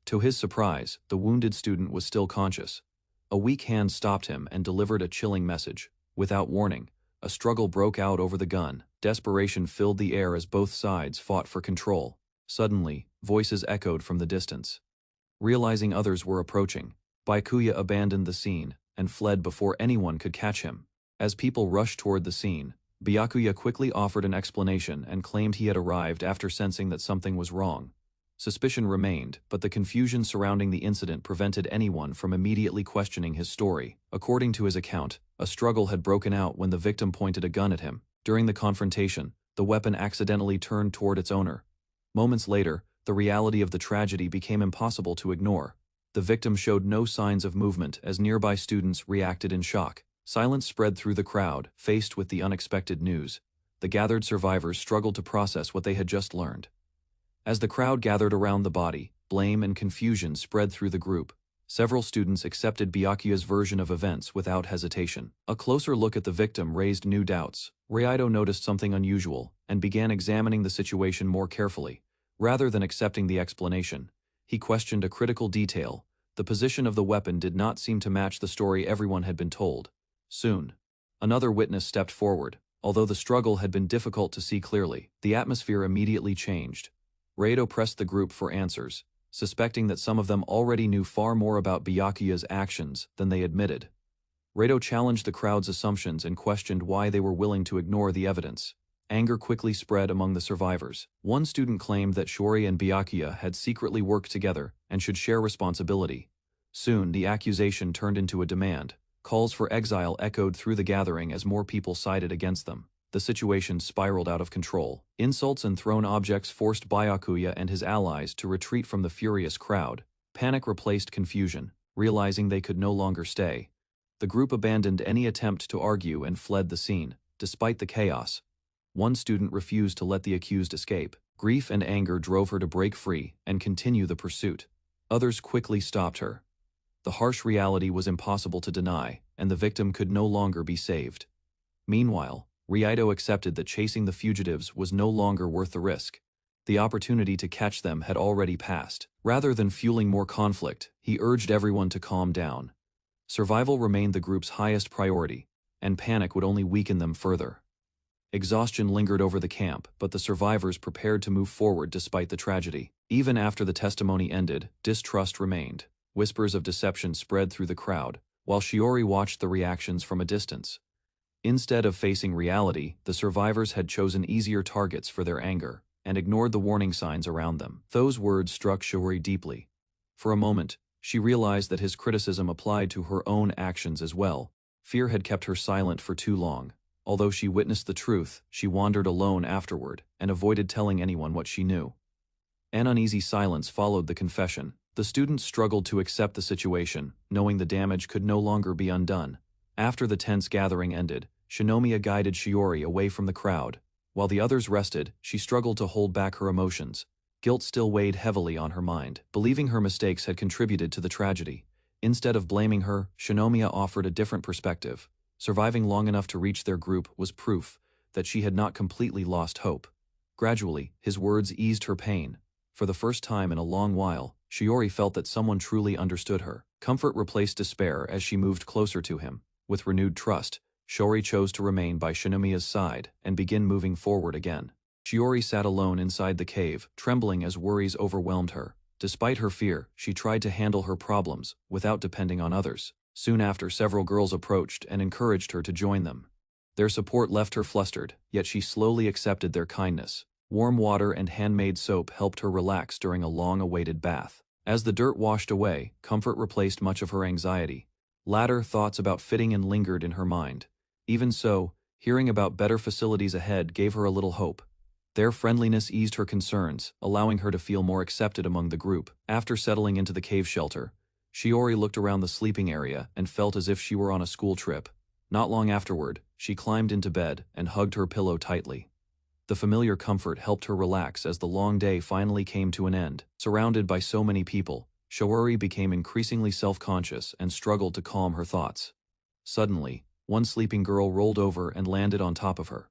To his surprise, the wounded student was still conscious. A weak hand stopped him and delivered a chilling message. Without warning, a struggle broke out over the gun. Desperation filled the air as both sides fought for control. Suddenly, voices echoed from the distance. Realizing others were approaching, Byakuya abandoned the scene and fled before anyone could catch him. As people rushed toward the scene, Byakuya quickly offered an explanation and claimed he had arrived after sensing that something was wrong. Suspicion remained, but the confusion surrounding the incident prevented anyone from immediately questioning his story. According to his account, a struggle had broken out when the victim pointed a gun at him. During the confrontation, the weapon accidentally turned toward its owner. Moments later, the reality of the tragedy became impossible to ignore. The victim showed no signs of movement as nearby students reacted in shock. Silence spread through the crowd, faced with the unexpected news. The gathered survivors struggled to process what they had just learned. As the crowd gathered around the body, blame and confusion spread through the group. Several students accepted Byakuya's version of events without hesitation. A closer look at the victim raised new doubts. Ryaido noticed something unusual and began examining the situation more carefully. Rather than accepting the explanation, he questioned a critical detail. The position of the weapon did not seem to match the story everyone had been told. Soon, another witness stepped forward. Although the struggle had been difficult to see clearly, the atmosphere immediately changed. Ryaido pressed the group for answers, suspecting that some of them already knew far more about Byakuya's actions than they admitted. Ryaido challenged the crowd's assumptions and questioned why they were willing to ignore the evidence. Anger quickly spread among the survivors. One student claimed that Shiori and Byakuya had secretly worked together and should share responsibility. Soon, the accusation turned into a demand. Calls for exile echoed through the gathering as more people sided against them. The situation spiraled out of control. Insults and thrown objects forced Byakuya and his allies to retreat from the furious crowd. Panic replaced confusion. Realizing they could no longer stay, the group abandoned any attempt to argue and fled the scene. Despite the chaos, one student refused to let the accused escape. Grief and anger drove her to break free and continue the pursuit. Others quickly stopped her. The harsh reality was impossible to deny, and the victim could no longer be saved. Meanwhile, Ryudo accepted that chasing the fugitives was no longer worth the risk. The opportunity to catch them had already passed. Rather than fueling more conflict, he urged everyone to calm down. Survival remained the group's highest priority, and panic would only weaken them further. Exhaustion lingered over the camp, but the survivors prepared to move forward despite the tragedy. Even after the testimony ended, distrust remained. Whispers of deception spread through the crowd, while Shiori watched the reactions from a distance. Instead of facing reality, the survivors had chosen easier targets for their anger, and ignored the warning signs around them. Those words struck Shiori deeply. For a moment, she realized that his criticism applied to her own actions as well. Fear had kept her silent for too long. Although she witnessed the truth, she wandered alone afterward, and avoided telling anyone what she knew. An uneasy silence followed the confession. The students struggled to accept the situation, knowing the damage could no longer be undone. After the tense gathering ended, Shinomiya guided Shiori away from the crowd. While the others rested, she struggled to hold back her emotions. Guilt still weighed heavily on her mind, believing her mistakes had contributed to the tragedy. Instead of blaming her, Shinomiya offered a different perspective. Surviving long enough to reach their group was proof that she had not completely lost hope. Gradually, his words eased her pain. For the first time in a long while, Shiori felt that someone truly understood her. Comfort replaced despair as she moved closer to him. With renewed trust, Shiori chose to remain by Shinomiya's side and begin moving forward again. Shiori sat alone inside the cave, trembling as worries overwhelmed her. Despite her fear, she tried to handle her problems without depending on others. Soon after, several girls approached and encouraged her to join them. Their support left her flustered, yet she slowly accepted their kindness. Warm water and handmade soap helped her relax during a long-awaited bath. As the dirt washed away, comfort replaced much of her anxiety. Later, thoughts about fitting in lingered in her mind. Even so, hearing about better facilities ahead gave her a little hope. Their friendliness eased her concerns, allowing her to feel more accepted among the group. After settling into the cave shelter, Shiori looked around the sleeping area and felt as if she were on a school trip. Not long afterward, she climbed into bed and hugged her pillow tightly. The familiar comfort helped her relax as the long day finally came to an end. Surrounded by so many people, Shiori became increasingly self-conscious and struggled to calm her thoughts. Suddenly, one sleeping girl rolled over and landed on top of her.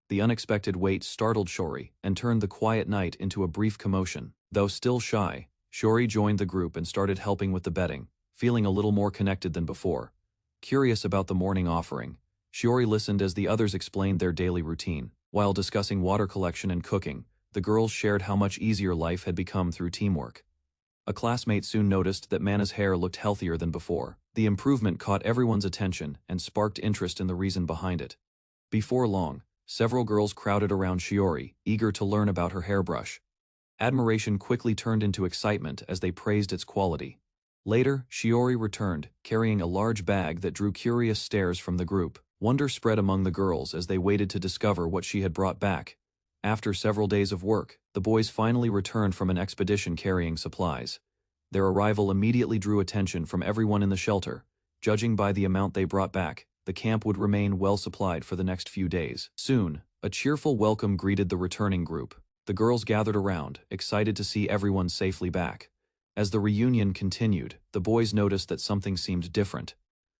The unexpected weight startled Shiori and turned the quiet night into a brief commotion. Though still shy, Shiori joined the group and started helping with the bedding, feeling a little more connected than before. Curious about the morning offering, Shiori listened as the others explained their daily routine. While discussing water collection and cooking, the girls shared how much easier life had become through teamwork. A classmate soon noticed that Mana's hair looked healthier than before. The improvement caught everyone's attention and sparked interest in the reason behind it. Before long, several girls crowded around Shiori, eager to learn about her hairbrush. Admiration quickly turned into excitement as they praised its quality. Later, Shiori returned, carrying a large bag that drew curious stares from the group. Wonder spread among the girls as they waited to discover what she had brought back. After several days of work, the boys finally returned from an expedition carrying supplies. Their arrival immediately drew attention from everyone in the shelter. Judging by the amount they brought back, the camp would remain well supplied for the next few days. Soon, a cheerful welcome greeted the returning group. The girls gathered around, excited to see everyone safely back. As the reunion continued, the boys noticed that something seemed different.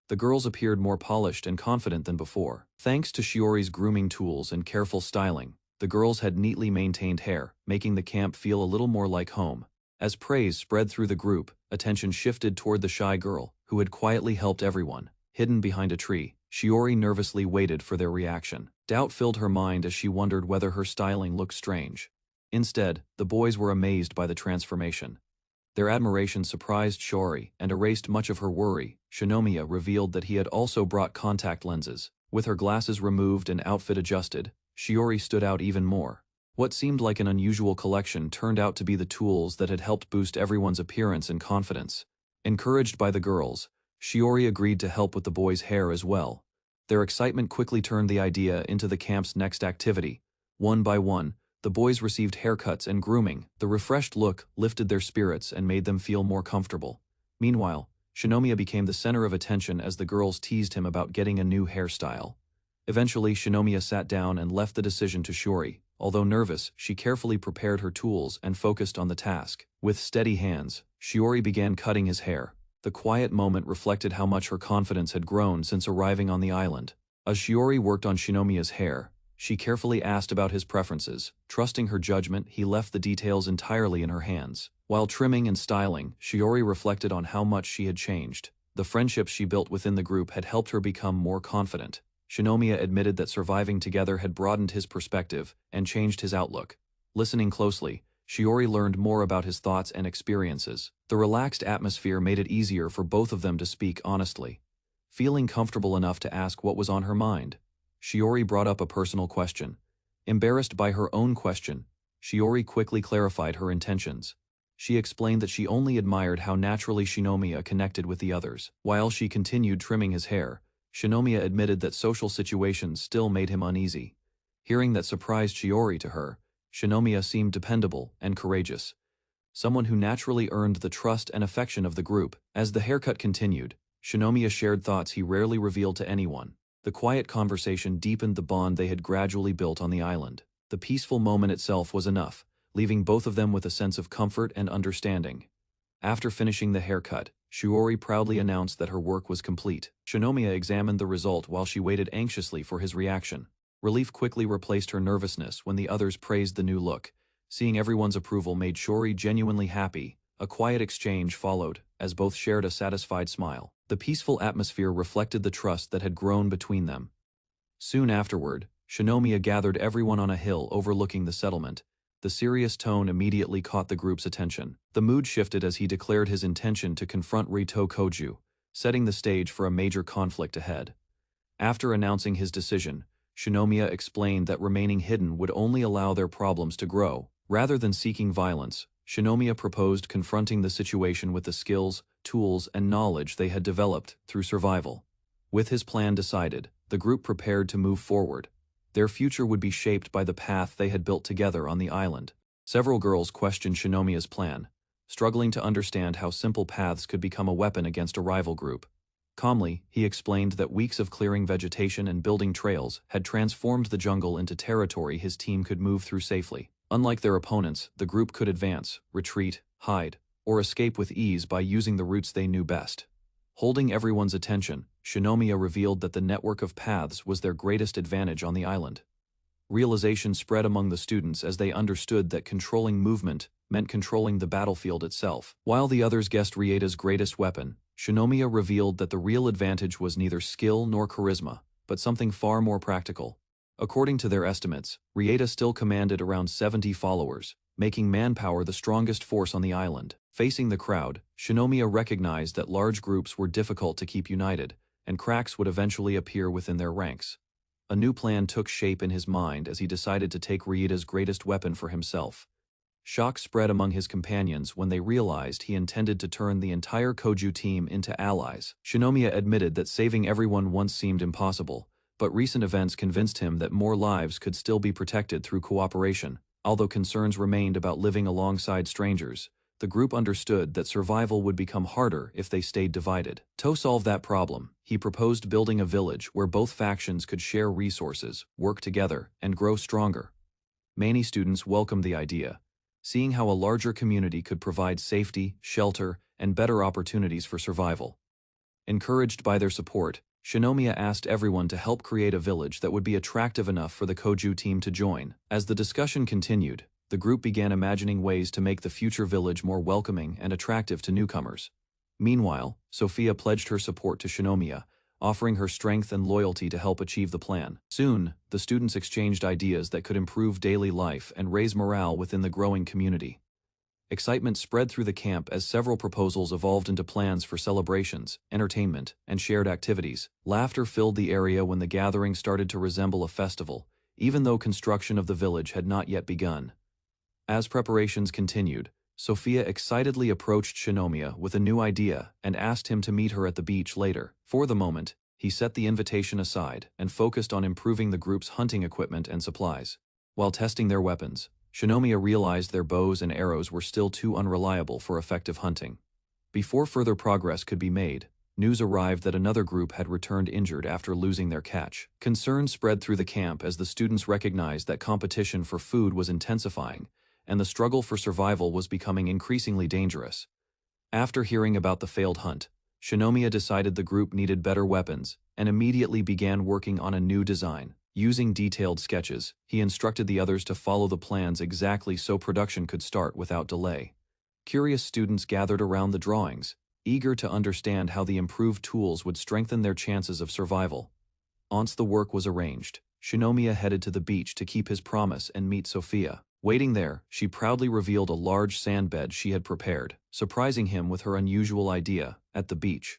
The girls appeared more polished and confident than before. Thanks to Shiori's grooming tools and careful styling, the girls had neatly maintained hair, making the camp feel a little more like home. As praise spread through the group, attention shifted toward the shy girl, who had quietly helped everyone. Hidden behind a tree, Shiori nervously waited for their reaction. Doubt filled her mind as she wondered whether her styling looked strange. Instead, the boys were amazed by the transformation. Their admiration surprised Shiori and erased much of her worry. Shinomiya revealed that he had also brought contact lenses. With her glasses removed and outfit adjusted, Shiori stood out even more. What seemed like an unusual collection turned out to be the tools that had helped boost everyone's appearance and confidence. Encouraged by the girls, Shiori agreed to help with the boys' hair as well. Their excitement quickly turned the idea into the camp's next activity. One by one, the boys received haircuts and grooming. The refreshed look lifted their spirits and made them feel more comfortable. Meanwhile, Shinomiya became the center of attention as the girls teased him about getting a new hairstyle. Eventually, Shinomiya sat down and left the decision to Shiori, Although nervous, she carefully prepared her tools and focused on the task. With steady hands, Shiori began cutting his hair. The quiet moment reflected how much her confidence had grown since arriving on the island. As Shiori worked on Shinomiya's hair, she carefully asked about his preferences. Trusting her judgment, he left the details entirely in her hands. While trimming and styling, Shiori reflected on how much she had changed. The friendships she built within the group had helped her become more confident. Shinomiya admitted that surviving together had broadened his perspective and changed his outlook. Listening closely, Shiori learned more about his thoughts and experiences. The relaxed atmosphere made it easier for both of them to speak honestly. Feeling comfortable enough to ask what was on her mind, Shiori brought up a personal question. Embarrassed by her own question, Shiori quickly clarified her intentions. She explained that she only admired how naturally Shinomiya connected with the others. While she continued trimming his hair, Shinomiya admitted that social situations still made him uneasy. Hearing that surprised Shiori to her, Shinomiya seemed dependable and courageous. Someone who naturally earned the trust and affection of the group. As the haircut continued, Shinomiya shared thoughts he rarely revealed to anyone. The quiet conversation deepened the bond they had gradually built on the island. The peaceful moment itself was enough, leaving both of them with a sense of comfort and understanding. After finishing the haircut, Shiori proudly announced that her work was complete. Shinomiya examined the result while she waited anxiously for his reaction. Relief quickly replaced her nervousness when the others praised the new look. Seeing everyone's approval made Shiori genuinely happy. A quiet exchange followed, as both shared a satisfied smile. The peaceful atmosphere reflected the trust that had grown between them. Soon afterward, Shinomiya gathered everyone on a hill overlooking the settlement. The serious tone immediately caught the group's attention. The mood shifted as he declared his intention to confront Rito Koju, setting the stage for a major conflict ahead. After announcing his decision, Shinomiya explained that remaining hidden would only allow their problems to grow. Rather than seeking violence, Shinomiya proposed confronting the situation with the skills, tools, and knowledge they had developed through survival. With his plan decided, the group prepared to move forward. Their future would be shaped by the path they had built together on the island. Several girls questioned Shinomiya's plan, struggling to understand how simple paths could become a weapon against a rival group. Calmly, he explained that weeks of clearing vegetation and building trails had transformed the jungle into territory his team could move through safely. Unlike their opponents, the group could advance, retreat, hide, or escape with ease by using the routes they knew best. Holding everyone's attention, Shinomiya revealed that the network of paths was their greatest advantage on the island. Realization spread among the students as they understood that controlling movement meant controlling the battlefield itself. While the others guessed Rieda's greatest weapon, Shinomiya revealed that the real advantage was neither skill nor charisma, but something far more practical. According to their estimates, Rieda still commanded around 70 followers, making manpower the strongest force on the island. Facing the crowd, Shinomiya recognized that large groups were difficult to keep united, and cracks would eventually appear within their ranks. A new plan took shape in his mind as he decided to take Rieda's greatest weapon for himself. Shock spread among his companions when they realized he intended to turn the entire Koju team into allies. Shinomiya admitted that saving everyone once seemed impossible, but recent events convinced him that more lives could still be protected through cooperation. Although concerns remained about living alongside strangers, the group understood that survival would become harder if they stayed divided. To solve that problem, he proposed building a village where both factions could share resources, work together, and grow stronger. Many students welcomed the idea, seeing how a larger community could provide safety, shelter, and better opportunities for survival. Encouraged by their support, Shinomiya asked everyone to help create a village that would be attractive enough for the Koju team to join. As the discussion continued, the group began imagining ways to make the future village more welcoming and attractive to newcomers. Meanwhile, Sophia pledged her support to Shinomiya, offering her strength and loyalty to help achieve the plan. Soon, the students exchanged ideas that could improve daily life and raise morale within the growing community. Excitement spread through the camp as several proposals evolved into plans for celebrations, entertainment, and shared activities. Laughter filled the area when the gathering started to resemble a festival, even though construction of the village had not yet begun. As preparations continued, Sophia excitedly approached Shinomiya with a new idea and asked him to meet her at the beach later. For the moment, he set the invitation aside and focused on improving the group's hunting equipment and supplies. While testing their weapons, Shinomiya realized their bows and arrows were still too unreliable for effective hunting. Before further progress could be made, news arrived that another group had returned injured after losing their catch. Concern spread through the camp as the students recognized that competition for food was intensifying, and the struggle for survival was becoming increasingly dangerous. After hearing about the failed hunt, Shinomiya decided the group needed better weapons and immediately began working on a new design. Using detailed sketches, he instructed the others to follow the plans exactly so production could start without delay. Curious students gathered around the drawings, eager to understand how the improved tools would strengthen their chances of survival. Once the work was arranged, Shinomiya headed to the beach to keep his promise and meet Sophia. Waiting there, she proudly revealed a large sand bed she had prepared, surprising him with her unusual idea. At the beach,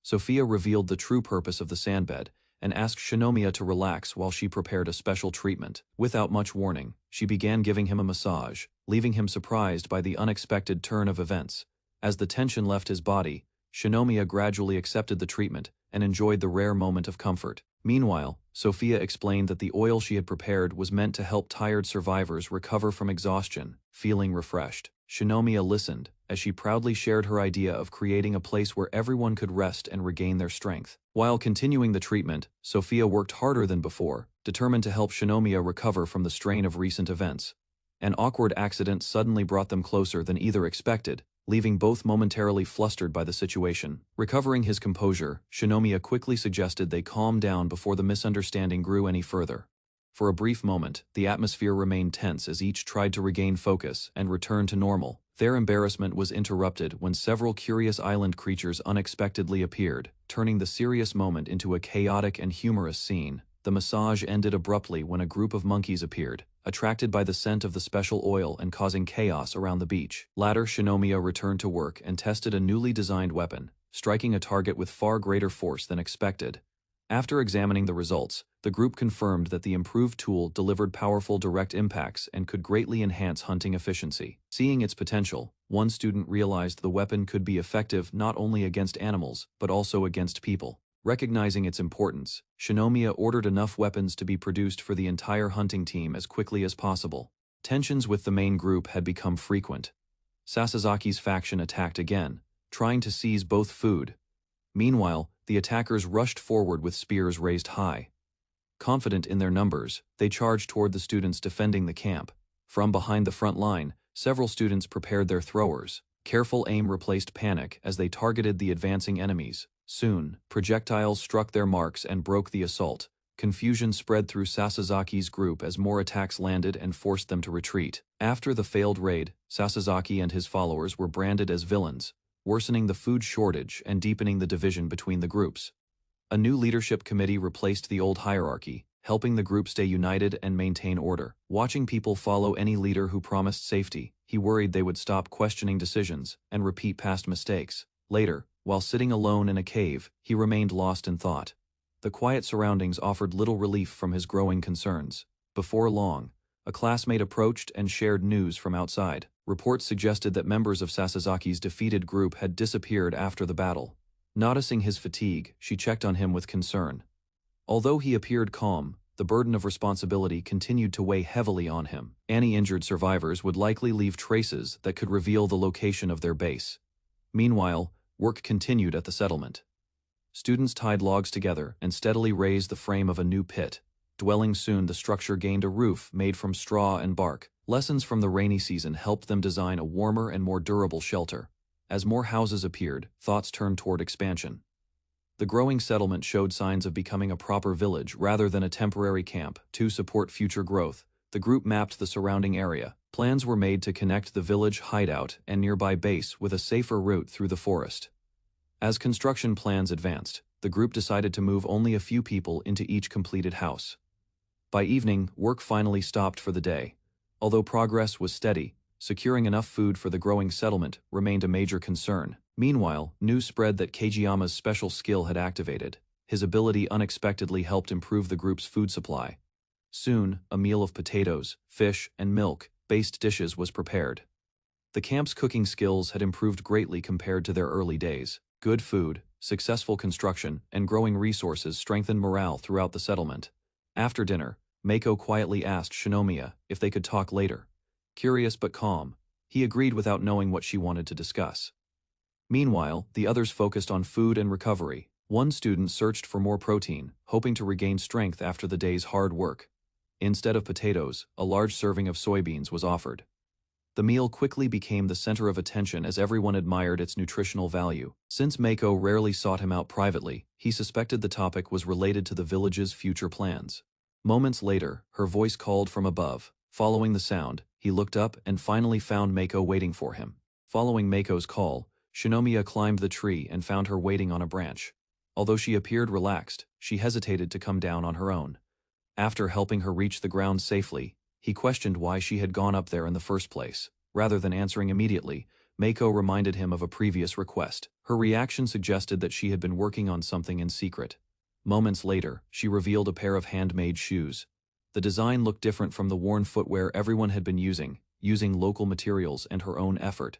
Sophia revealed the true purpose of the sandbed and asked Shinomiya to relax while she prepared a special treatment. Without much warning, she began giving him a massage, leaving him surprised by the unexpected turn of events. As the tension left his body, Shinomiya gradually accepted the treatment and enjoyed the rare moment of comfort. Meanwhile, Sophia explained that the oil she had prepared was meant to help tired survivors recover from exhaustion. Feeling refreshed, Shinomiya listened as she proudly shared her idea of creating a place where everyone could rest and regain their strength. While continuing the treatment, Sophia worked harder than before, determined to help Shinomiya recover from the strain of recent events. An awkward accident suddenly brought them closer than either expected, leaving both momentarily flustered by the situation. Recovering his composure, Shinomiya quickly suggested they calm down before the misunderstanding grew any further. For a brief moment, the atmosphere remained tense as each tried to regain focus and return to normal. Their embarrassment was interrupted when several curious island creatures unexpectedly appeared, turning the serious moment into a chaotic and humorous scene. The massage ended abruptly when a group of monkeys appeared, attracted by the scent of the special oil and causing chaos around the beach. Later, Shinomiya returned to work and tested a newly designed weapon, striking a target with far greater force than expected. After examining the results, the group confirmed that the improved tool delivered powerful direct impacts and could greatly enhance hunting efficiency. Seeing its potential, one student realized the weapon could be effective not only against animals, but also against people. Recognizing its importance, Shinomiya ordered enough weapons to be produced for the entire hunting team as quickly as possible. Tensions with the main group had become frequent. Sasazaki's faction attacked again, trying to seize both food. Meanwhile, the attackers rushed forward with spears raised high. Confident in their numbers, they charged toward the students defending the camp. From behind the front line, several students prepared their throwers. Careful aim replaced panic as they targeted the advancing enemies. Soon, projectiles struck their marks and broke the assault. Confusion spread through Sasazaki's group as more attacks landed and forced them to retreat. After the failed raid, Sasazaki and his followers were branded as villains, worsening the food shortage and deepening the division between the groups. A new leadership committee replaced the old hierarchy, helping the group stay united and maintain order. Watching people follow any leader who promised safety, he worried they would stop questioning decisions and repeat past mistakes. Later, while sitting alone in a cave, he remained lost in thought. The quiet surroundings offered little relief from his growing concerns. Before long, a classmate approached and shared news from outside. Reports suggested that members of Sasazaki's defeated group had disappeared after the battle. Noticing his fatigue, she checked on him with concern. Although he appeared calm, the burden of responsibility continued to weigh heavily on him. Any injured survivors would likely leave traces that could reveal the location of their base. Meanwhile, work continued at the settlement. Students tied logs together and steadily raised the frame of a new pit. Dwelling soon, the structure gained a roof made from straw and bark. Lessons from the rainy season helped them design a warmer and more durable shelter. As more houses appeared, thoughts turned toward expansion. The growing settlement showed signs of becoming a proper village rather than a temporary camp. To support future growth, the group mapped the surrounding area. Plans were made to connect the village hideout and nearby base with a safer route through the forest. As construction plans advanced, the group decided to move only a few people into each completed house. By evening, work finally stopped for the day. Although progress was steady, securing enough food for the growing settlement remained a major concern. Meanwhile, news spread that Kageyama's special skill had activated. His ability unexpectedly helped improve the group's food supply. Soon, a meal of potatoes, fish, and milk-based dishes was prepared. The camp's cooking skills had improved greatly compared to their early days. Good food, successful construction, and growing resources strengthened morale throughout the settlement. After dinner, Mako quietly asked Shinomiya if they could talk later. Curious but calm, he agreed without knowing what she wanted to discuss. Meanwhile, the others focused on food and recovery. One student searched for more protein, hoping to regain strength after the day's hard work. Instead of potatoes, a large serving of soybeans was offered. The meal quickly became the center of attention as everyone admired its nutritional value. Since Mako rarely sought him out privately, he suspected the topic was related to the village's future plans. Moments later, her voice called from above. Following the sound, he looked up and finally found Mako waiting for him. Following Mako's call, Shinomiya climbed the tree and found her waiting on a branch. Although she appeared relaxed, she hesitated to come down on her own. After helping her reach the ground safely, he questioned why she had gone up there in the first place. Rather than answering immediately, Mako reminded him of a previous request. Her reaction suggested that she had been working on something in secret. Moments later, she revealed a pair of handmade shoes. The design looked different from the worn footwear everyone had been using local materials and her own effort.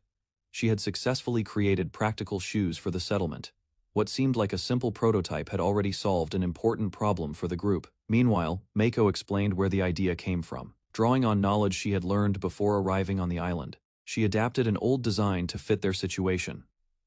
She had successfully created practical shoes for the settlement. What seemed like a simple prototype had already solved an important problem for the group. Meanwhile, Mako explained where the idea came from. Drawing on knowledge she had learned before arriving on the island, she adapted an old design to fit their situation.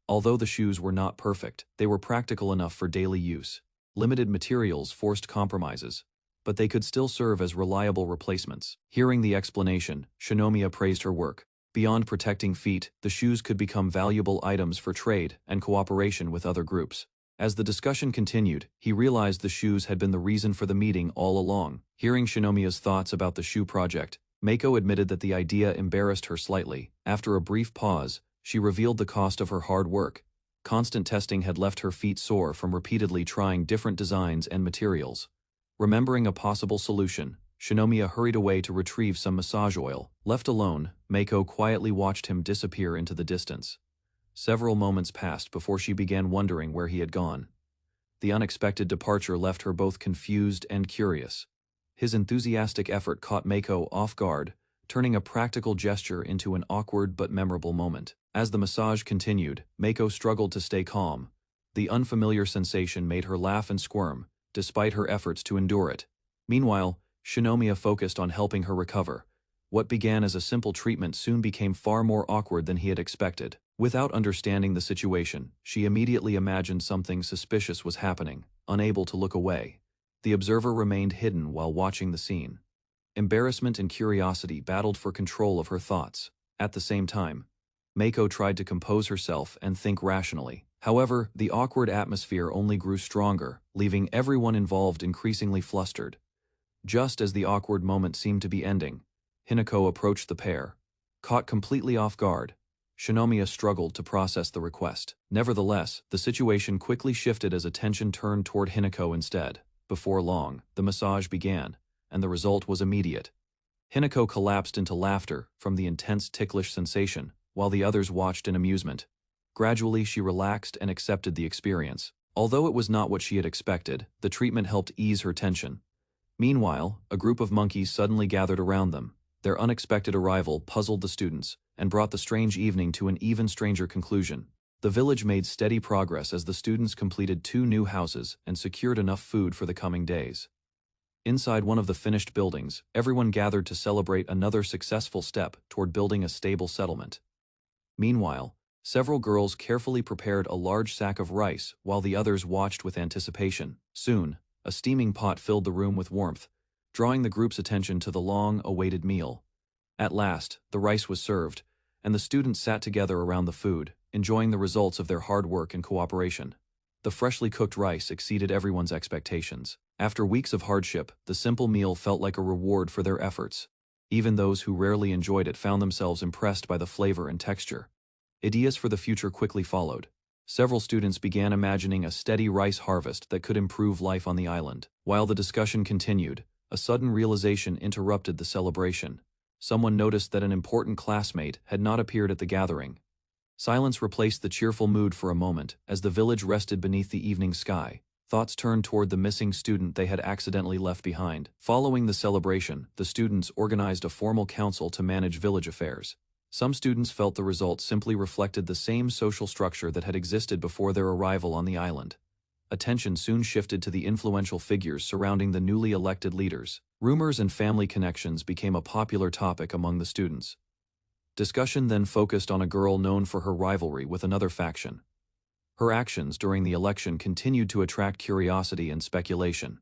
Although the shoes were not perfect, they were practical enough for daily use. Limited materials forced compromises, but they could still serve as reliable replacements. Hearing the explanation, Shinomiya praised her work. Beyond protecting feet, the shoes could become valuable items for trade and cooperation with other groups. As the discussion continued, he realized the shoes had been the reason for the meeting all along. Hearing Shinomiya's thoughts about the shoe project, Mako admitted that the idea embarrassed her slightly. After a brief pause, she revealed the cost of her hard work. Constant testing had left her feet sore from repeatedly trying different designs and materials. Remembering a possible solution, Shinomiya hurried away to retrieve some massage oil. Left alone, Mako quietly watched him disappear into the distance. Several moments passed before she began wondering where he had gone. The unexpected departure left her both confused and curious. His enthusiastic effort caught Mako off guard, turning a practical gesture into an awkward but memorable moment. As the massage continued, Mako struggled to stay calm. The unfamiliar sensation made her laugh and squirm, despite her efforts to endure it. Meanwhile, Shinomiya focused on helping her recover. What began as a simple treatment soon became far more awkward than he had expected. Without understanding the situation, she immediately imagined something suspicious was happening. Unable to look away, the observer remained hidden while watching the scene. Embarrassment and curiosity battled for control of her thoughts. At the same time, Mako tried to compose herself and think rationally. However, the awkward atmosphere only grew stronger, leaving everyone involved increasingly flustered. Just as the awkward moment seemed to be ending, Hinako approached the pair. Caught completely off guard, Shinomiya struggled to process the request. Nevertheless, the situation quickly shifted as attention turned toward Hinako instead. Before long, the massage began, and the result was immediate. Hinako collapsed into laughter from the intense ticklish sensation, while the others watched in amusement. Gradually, she relaxed and accepted the experience. Although it was not what she had expected, the treatment helped ease her tension. Meanwhile, a group of monkeys suddenly gathered around them. Their unexpected arrival puzzled the students and brought the strange evening to an even stranger conclusion. The village made steady progress as the students completed 2 new houses and secured enough food for the coming days. Inside one of the finished buildings, everyone gathered to celebrate another successful step toward building a stable settlement. Meanwhile, several girls carefully prepared a large sack of rice while the others watched with anticipation. Soon, a steaming pot filled the room with warmth, drawing the group's attention to the long-awaited meal. At last, the rice was served, and the students sat together around the food, enjoying the results of their hard work and cooperation. The freshly cooked rice exceeded everyone's expectations. After weeks of hardship, the simple meal felt like a reward for their efforts. Even those who rarely enjoyed it found themselves impressed by the flavor and texture. Ideas for the future quickly followed. Several students began imagining a steady rice harvest that could improve life on the island. While the discussion continued, a sudden realization interrupted the celebration. Someone noticed that an important classmate had not appeared at the gathering. Silence replaced the cheerful mood for a moment as the village rested beneath the evening sky. Thoughts turned toward the missing student they had accidentally left behind. Following the celebration, the students organized a formal council to manage village affairs. Some students felt the result simply reflected the same social structure that had existed before their arrival on the island. Attention soon shifted to the influential figures surrounding the newly elected leaders. Rumors and family connections became a popular topic among the students. Discussion then focused on a girl known for her rivalry with another faction. Her actions during the election continued to attract curiosity and speculation.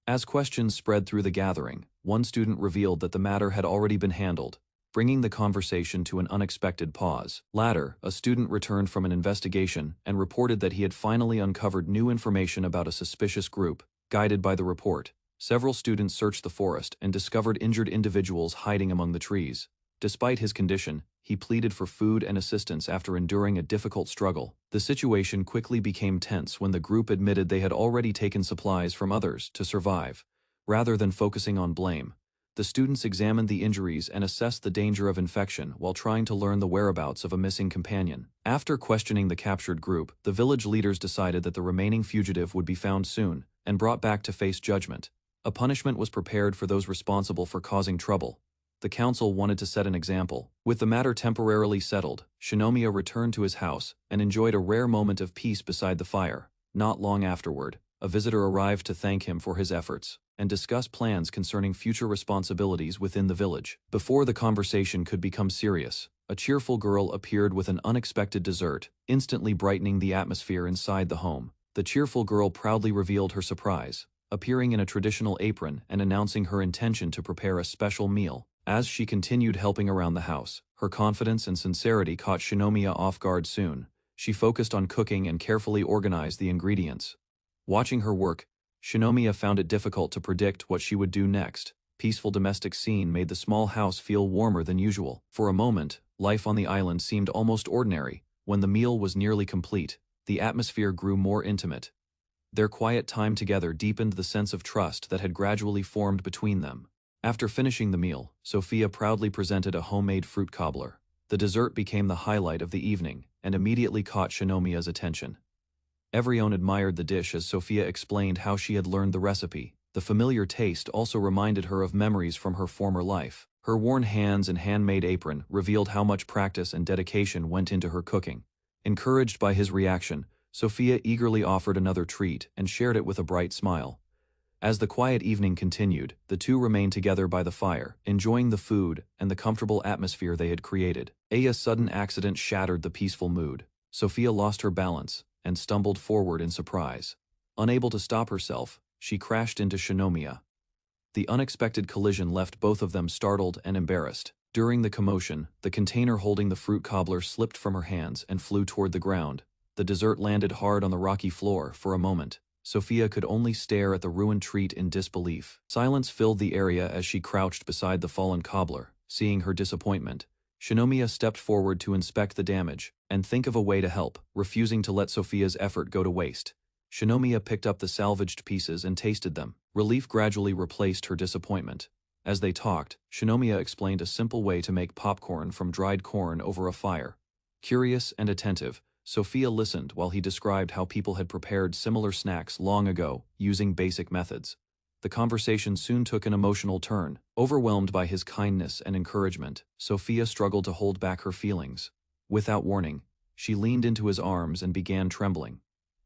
As questions spread through the gathering, one student revealed that the matter had already been handled, bringing the conversation to an unexpected pause. Later, a student returned from an investigation and reported that he had finally uncovered new information about a suspicious group. Guided by the report, several students searched the forest and discovered injured individuals hiding among the trees. Despite his condition, he pleaded for food and assistance after enduring a difficult struggle. The situation quickly became tense when the group admitted they had already taken supplies from others to survive. Rather than focusing on blame, the students examined the injuries and assessed the danger of infection while trying to learn the whereabouts of a missing companion. After questioning the captured group, the village leaders decided that the remaining fugitive would be found soon and brought back to face judgment. A punishment was prepared for those responsible for causing trouble. The council wanted to set an example. With the matter temporarily settled, Shinomiya returned to his house and enjoyed a rare moment of peace beside the fire. Not long afterward, a visitor arrived to thank him for his efforts and discuss plans concerning future responsibilities within the village. Before the conversation could become serious, a cheerful girl appeared with an unexpected dessert, instantly brightening the atmosphere inside the home. The cheerful girl proudly revealed her surprise, appearing in a traditional apron and announcing her intention to prepare a special meal. As she continued helping around the house, her confidence and sincerity caught Shinomiya off guard soon. She focused on cooking and carefully organized the ingredients. Watching her work, Shinomiya found it difficult to predict what she would do next. Peaceful domestic scene made the small house feel warmer than usual. For a moment, life on the island seemed almost ordinary. When the meal was nearly complete, the atmosphere grew more intimate. Their quiet time together deepened the sense of trust that had gradually formed between them. After finishing the meal, Sophia proudly presented a homemade fruit cobbler. The dessert became the highlight of the evening and immediately caught Shinomiya's attention. Everyone admired the dish as Sophia explained how she had learned the recipe. The familiar taste also reminded her of memories from her former life. Her worn hands and handmade apron revealed how much practice and dedication went into her cooking. Encouraged by his reaction, Sophia eagerly offered another treat and shared it with a bright smile. As the quiet evening continued, the two remained together by the fire, enjoying the food and the comfortable atmosphere they had created. A sudden accident shattered the peaceful mood. Sophia lost her balance and stumbled forward in surprise. Unable to stop herself, she crashed into Shinomiya. The unexpected collision left both of them startled and embarrassed. During the commotion, the container holding the fruit cobbler slipped from her hands and flew toward the ground. The dessert landed hard on the rocky floor. For a moment, Sophia could only stare at the ruined treat in disbelief. Silence filled the area as she crouched beside the fallen cobbler. Seeing her disappointment, Shinomiya stepped forward to inspect the damage and think of a way to help, refusing to let Sophia's effort go to waste. Shinomiya picked up the salvaged pieces and tasted them. Relief gradually replaced her disappointment. As they talked, Shinomiya explained a simple way to make popcorn from dried corn over a fire. Curious and attentive, Sophia listened while he described how people had prepared similar snacks long ago, using basic methods. The conversation soon took an emotional turn. Overwhelmed by his kindness and encouragement, Sophia struggled to hold back her feelings. Without warning, she leaned into his arms and began trembling.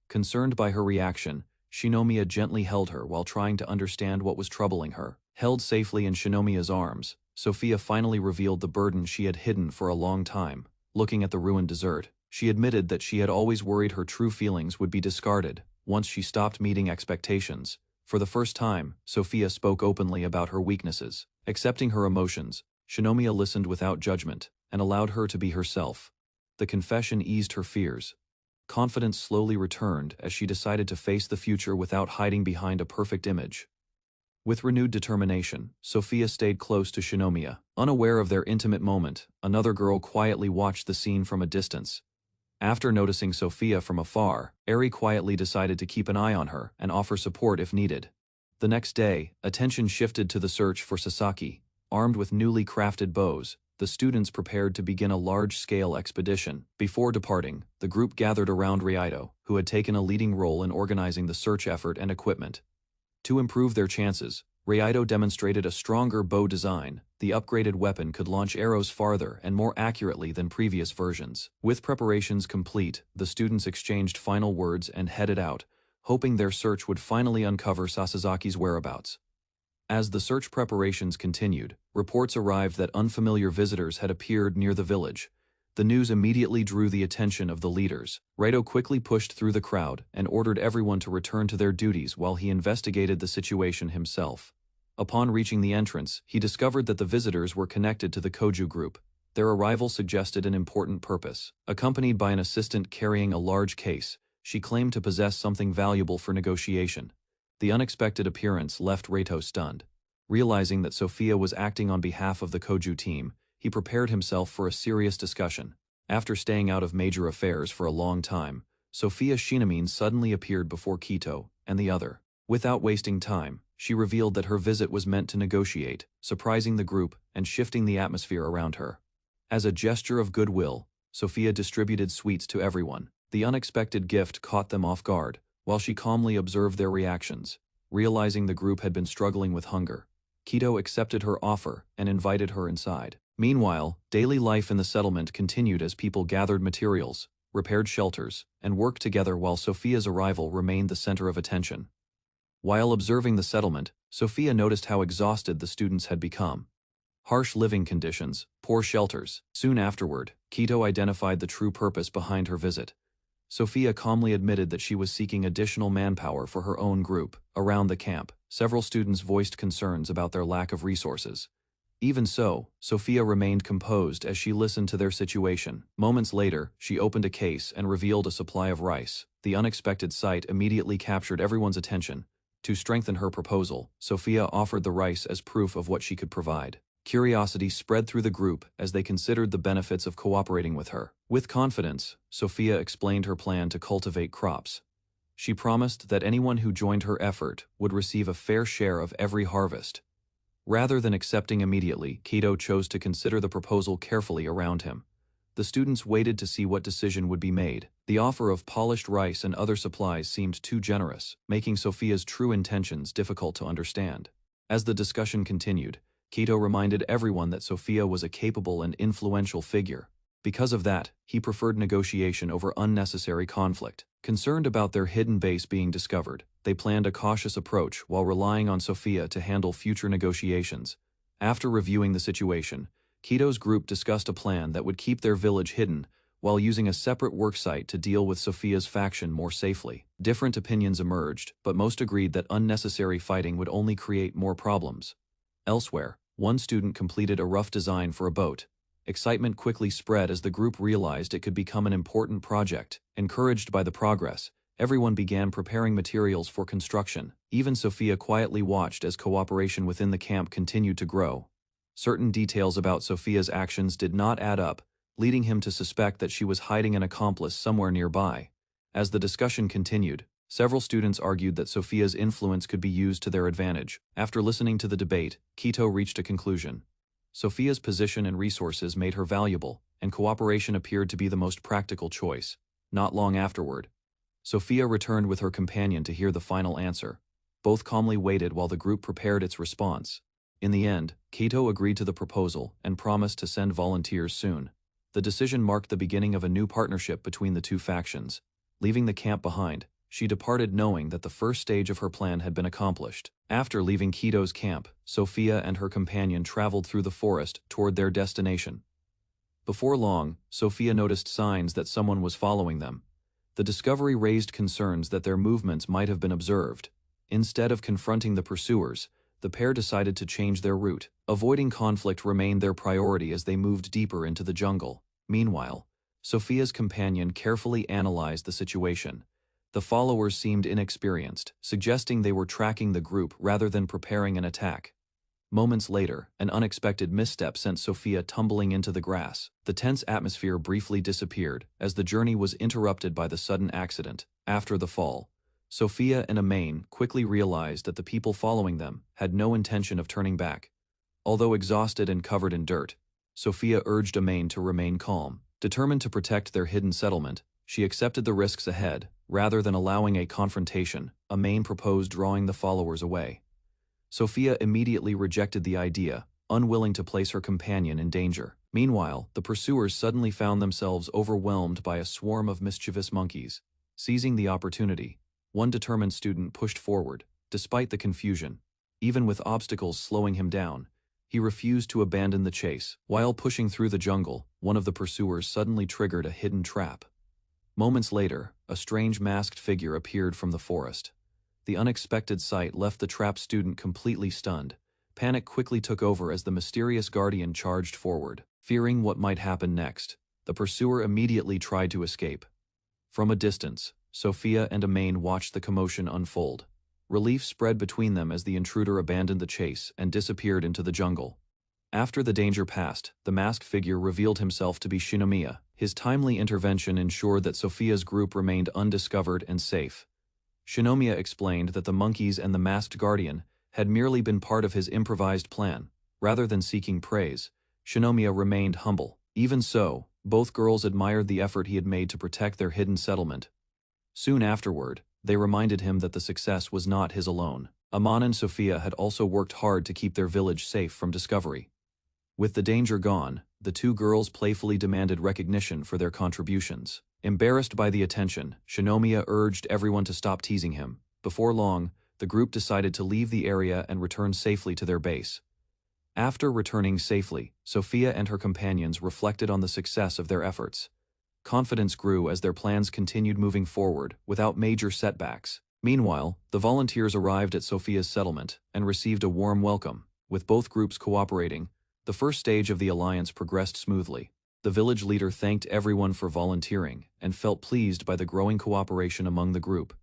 Concerned by her reaction, Shinomiya gently held her while trying to understand what was troubling her. Held safely in Shinomiya's arms, Sophia finally revealed the burden she had hidden for a long time. Looking at the ruined dessert, she admitted that she had always worried her true feelings would be discarded once she stopped meeting expectations. For the first time, Sophia spoke openly about her weaknesses. Accepting her emotions, Shinomiya listened without judgment and allowed her to be herself. The confession eased her fears. Confidence slowly returned as she decided to face the future without hiding behind a perfect image. With renewed determination, Sophia stayed close to Shinomiya. Unaware of their intimate moment, another girl quietly watched the scene from a distance. After noticing Sophia from afar, Eri quietly decided to keep an eye on her and offer support if needed. The next day, attention shifted to the search for Sasaki. Armed with newly crafted bows, the students prepared to begin a large-scale expedition. Before departing, the group gathered around Raido, who had taken a leading role in organizing the search effort and equipment. To improve their chances, Raido demonstrated a stronger bow design. The upgraded weapon could launch arrows farther and more accurately than previous versions. With preparations complete, the students exchanged final words and headed out, hoping their search would finally uncover Sasazaki's whereabouts. As the search preparations continued, reports arrived that unfamiliar visitors had appeared near the village. The news immediately drew the attention of the leaders. Raito quickly pushed through the crowd and ordered everyone to return to their duties while he investigated the situation himself. Upon reaching the entrance, he discovered that the visitors were connected to the Koju group. Their arrival suggested an important purpose. Accompanied by an assistant carrying a large case, she claimed to possess something valuable for negotiation. The unexpected appearance left Raito stunned. Realizing that Sophia was acting on behalf of the Koju team, he prepared himself for a serious discussion. After staying out of major affairs for a long time, Sophia Shinamine suddenly appeared before Kito and the other. Without wasting time, she revealed that her visit was meant to negotiate, surprising the group and shifting the atmosphere around her. As a gesture of goodwill, Sophia distributed sweets to everyone. The unexpected gift caught them off guard, while she calmly observed their reactions. Realizing the group had been struggling with hunger, Kito accepted her offer and invited her inside. Meanwhile, daily life in the settlement continued as people gathered materials, repaired shelters, and worked together while Sophia's arrival remained the center of attention. While observing the settlement, Sophia noticed how exhausted the students had become. Harsh living conditions, poor shelters. Soon afterward, Kito identified the true purpose behind her visit. Sophia calmly admitted that she was seeking additional manpower for her own group. Around the camp, several students voiced concerns about their lack of resources. Even so, Sophia remained composed as she listened to their situation. Moments later, she opened a case and revealed a supply of rice. The unexpected sight immediately captured everyone's attention. To strengthen her proposal, Sophia offered the rice as proof of what she could provide. Curiosity spread through the group as they considered the benefits of cooperating with her. With confidence, Sophia explained her plan to cultivate crops. She promised that anyone who joined her effort would receive a fair share of every harvest. Rather than accepting immediately, Kito chose to consider the proposal carefully around him. The students waited to see what decision would be made. The offer of polished rice and other supplies seemed too generous, making Sophia's true intentions difficult to understand. As the discussion continued, Kito reminded everyone that Sophia was a capable and influential figure. Because of that, he preferred negotiation over unnecessary conflict. Concerned about their hidden base being discovered, they planned a cautious approach while relying on Sophia to handle future negotiations. After reviewing the situation, Kito's group discussed a plan that would keep their village hidden while using a separate worksite to deal with Sophia's faction more safely. Different opinions emerged, but most agreed that unnecessary fighting would only create more problems. Elsewhere, one student completed a rough design for a boat. Excitement quickly spread as the group realized it could become an important project. Encouraged by the progress, everyone began preparing materials for construction. Even Sophia quietly watched as cooperation within the camp continued to grow. Certain details about Sophia's actions did not add up, leading him to suspect that she was hiding an accomplice somewhere nearby. As the discussion continued, several students argued that Sophia's influence could be used to their advantage. After listening to the debate, Kito reached a conclusion. Sophia's position and resources made her valuable, and cooperation appeared to be the most practical choice. Not long afterward, Sophia returned with her companion to hear the final answer. Both calmly waited while the group prepared its response. In the end, Kito agreed to the proposal and promised to send volunteers soon. The decision marked the beginning of a new partnership between the two factions. Leaving the camp behind, she departed knowing that the first stage of her plan had been accomplished. After leaving Kito's camp, Sophia and her companion traveled through the forest toward their destination. Before long, Sophia noticed signs that someone was following them. The discovery raised concerns that their movements might have been observed. Instead of confronting the pursuers, the pair decided to change their route. Avoiding conflict remained their priority as they moved deeper into the jungle. Meanwhile, Sophia's companion carefully analyzed the situation. The followers seemed inexperienced, suggesting they were tracking the group rather than preparing an attack. Moments later, an unexpected misstep sent Sophia tumbling into the grass. The tense atmosphere briefly disappeared as the journey was interrupted by the sudden accident. After the fall, Sophia and Amain quickly realized that the people following them had no intention of turning back. Although exhausted and covered in dirt, Sophia urged Amain to remain calm. Determined to protect their hidden settlement, she accepted the risks ahead. Rather than allowing a confrontation, Amain proposed drawing the followers away. Sophia immediately rejected the idea, unwilling to place her companion in danger. Meanwhile, the pursuers suddenly found themselves overwhelmed by a swarm of mischievous monkeys. Seizing the opportunity, one determined student pushed forward. Despite the confusion, Even with obstacles slowing him down, he refused to abandon the chase. While pushing through the jungle, one of the pursuers suddenly triggered a hidden trap. Moments later, a strange masked figure appeared from the forest. The unexpected sight left the trapped student completely stunned. Panic quickly took over as the mysterious guardian charged forward. Fearing what might happen next, the pursuer immediately tried to escape. From a distance, Sophia and Amain watched the commotion unfold. Relief spread between them as the intruder abandoned the chase and disappeared into the jungle. After the danger passed, the masked figure revealed himself to be Shinomiya. His timely intervention ensured that Sophia's group remained undiscovered and safe. Shinomiya explained that the monkeys and the masked guardian had merely been part of his improvised plan. Rather than seeking praise, Shinomiya remained humble. Even so, both girls admired the effort he had made to protect their hidden settlement. Soon afterward, they reminded him that the success was not his alone. Aman and Sophia had also worked hard to keep their village safe from discovery. With the danger gone, the two girls playfully demanded recognition for their contributions. Embarrassed by the attention, Shinomiya urged everyone to stop teasing him. Before long, the group decided to leave the area and return safely to their base. After returning safely, Sophia and her companions reflected on the success of their efforts. Confidence grew as their plans continued moving forward without major setbacks. Meanwhile, the volunteers arrived at Sophia's settlement and received a warm welcome. With both groups cooperating, the first stage of the alliance progressed smoothly. The village leader thanked everyone for volunteering and felt pleased by the growing cooperation among the group.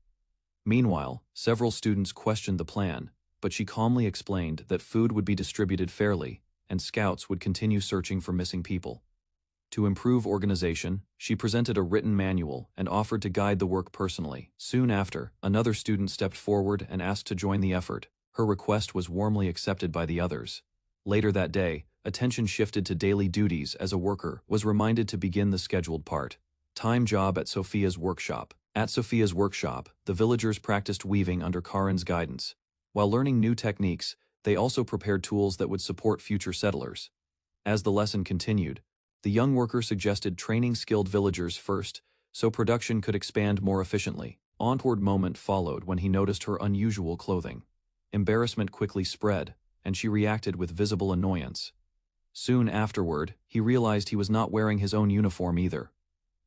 Meanwhile, several students questioned the plan, but she calmly explained that food would be distributed fairly and scouts would continue searching for missing people. To improve organization, she presented a written manual and offered to guide the work personally. Soon after, another student stepped forward and asked to join the effort. Her request was warmly accepted by the others. Later that day, attention shifted to daily duties as a worker was reminded to begin the scheduled part. Time job at Sophia's workshop. At Sophia's workshop, the villagers practiced weaving under Karin's guidance. While learning new techniques, they also prepared tools that would support future settlers. As the lesson continued, the young worker suggested training skilled villagers first, so production could expand more efficiently. An awkward moment followed when he noticed her unusual clothing. Embarrassment quickly spread, and she reacted with visible annoyance. Soon afterward, he realized he was not wearing his own uniform either.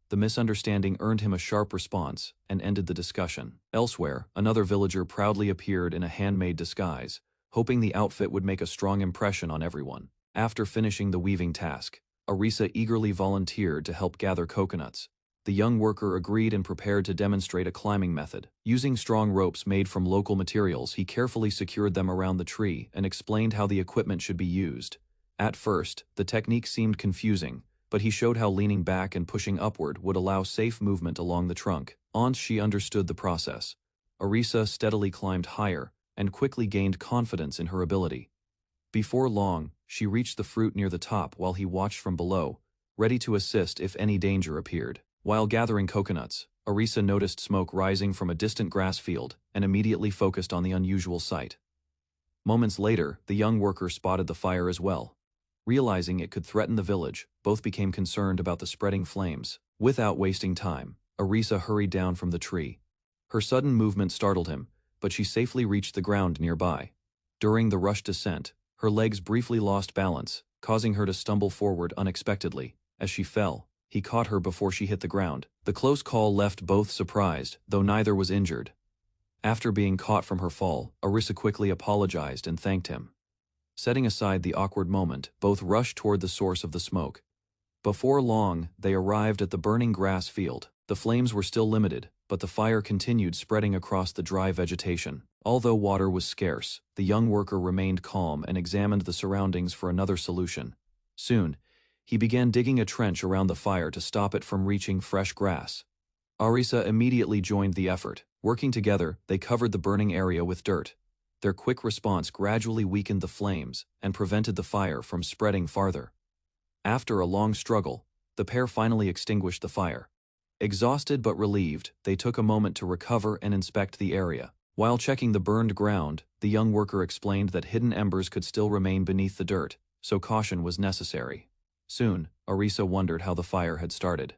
The misunderstanding earned him a sharp response and ended the discussion. Elsewhere, another villager proudly appeared in a handmade disguise, hoping the outfit would make a strong impression on everyone. After finishing the weaving task, Arisa eagerly volunteered to help gather coconuts. The young worker agreed and prepared to demonstrate a climbing method. Using strong ropes made from local materials, he carefully secured them around the tree and explained how the equipment should be used. At first, the technique seemed confusing, but he showed how leaning back and pushing upward would allow safe movement along the trunk. Once she understood the process, Arisa steadily climbed higher and quickly gained confidence in her ability. Before long, she reached the fruit near the top while he watched from below, ready to assist if any danger appeared. While gathering coconuts, Arisa noticed smoke rising from a distant grass field and immediately focused on the unusual sight. Moments later, the young worker spotted the fire as well. Realizing it could threaten the village, both became concerned about the spreading flames. Without wasting time, Arisa hurried down from the tree. Her sudden movement startled him, but she safely reached the ground nearby. During the rushed descent, her legs briefly lost balance, causing her to stumble forward unexpectedly. As she fell, he caught her before she hit the ground. The close call left both surprised, though neither was injured. After being caught from her fall, Arisa quickly apologized and thanked him. Setting aside the awkward moment, both rushed toward the source of the smoke. Before long, they arrived at the burning grass field. The flames were still limited, but the fire continued spreading across the dry vegetation. Although water was scarce, the young worker remained calm and examined the surroundings for another solution. Soon, he began digging a trench around the fire to stop it from reaching fresh grass. Arisa immediately joined the effort. Working together, they covered the burning area with dirt. Their quick response gradually weakened the flames and prevented the fire from spreading farther. After a long struggle, the pair finally extinguished the fire. Exhausted but relieved, they took a moment to recover and inspect the area. While checking the burned ground, the young worker explained that hidden embers could still remain beneath the dirt, so caution was necessary. Soon, Arisa wondered how the fire had started.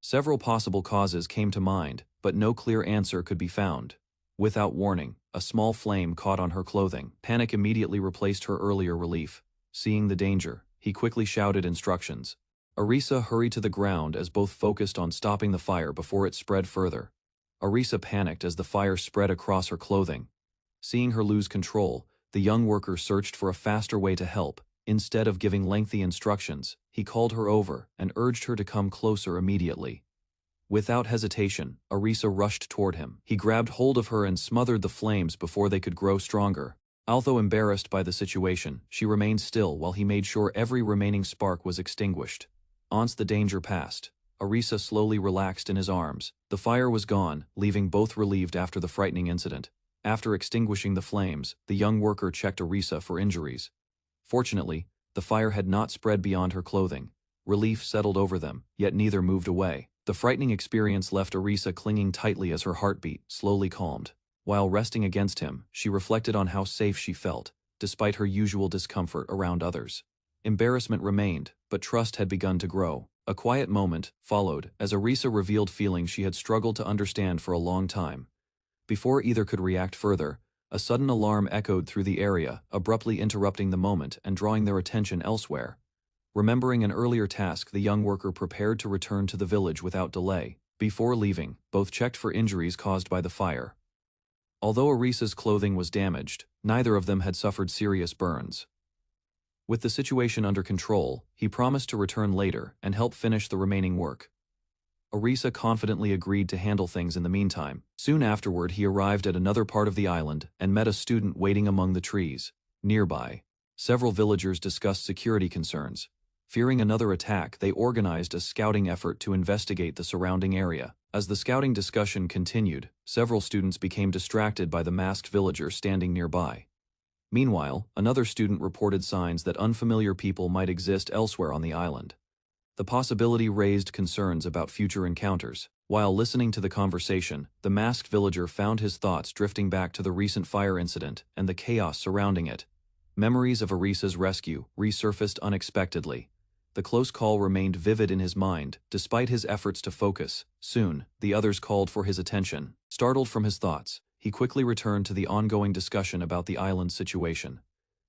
Several possible causes came to mind, but no clear answer could be found. Without warning, a small flame caught on her clothing. Panic immediately replaced her earlier relief. Seeing the danger, he quickly shouted instructions. Arisa hurried to the ground as both focused on stopping the fire before it spread further. Arisa panicked as the fire spread across her clothing. Seeing her lose control, the young worker searched for a faster way to help. Instead of giving lengthy instructions, he called her over and urged her to come closer immediately. Without hesitation, Arisa rushed toward him. He grabbed hold of her and smothered the flames before they could grow stronger. Although embarrassed by the situation, she remained still while he made sure every remaining spark was extinguished. Once the danger passed, Arisa slowly relaxed in his arms. The fire was gone, leaving both relieved after the frightening incident. After extinguishing the flames, the young worker checked Arisa for injuries. Fortunately, the fire had not spread beyond her clothing. Relief settled over them, yet neither moved away. The frightening experience left Arisa clinging tightly as her heartbeat slowly calmed. While resting against him, she reflected on how safe she felt, despite her usual discomfort around others. Embarrassment remained, but trust had begun to grow. A quiet moment followed as Arisa revealed feelings she had struggled to understand for a long time. Before either could react further, a sudden alarm echoed through the area, abruptly interrupting the moment and drawing their attention elsewhere. Remembering an earlier task, the young worker prepared to return to the village without delay. Before leaving, both checked for injuries caused by the fire. Although Arisa's clothing was damaged, neither of them had suffered serious burns. With the situation under control, he promised to return later and help finish the remaining work. Arisa confidently agreed to handle things in the meantime. Soon afterward, he arrived at another part of the island and met a student waiting among the trees. Nearby, several villagers discussed security concerns. Fearing another attack, they organized a scouting effort to investigate the surrounding area. As the scouting discussion continued, several students became distracted by the masked villager standing nearby. Meanwhile, another student reported signs that unfamiliar people might exist elsewhere on the island. The possibility raised concerns about future encounters. While listening to the conversation, the masked villager found his thoughts drifting back to the recent fire incident and the chaos surrounding it. Memories of Arisa's rescue resurfaced unexpectedly. The close call remained vivid in his mind, despite his efforts to focus. Soon, the others called for his attention. Startled from his thoughts, he quickly returned to the ongoing discussion about the island's situation.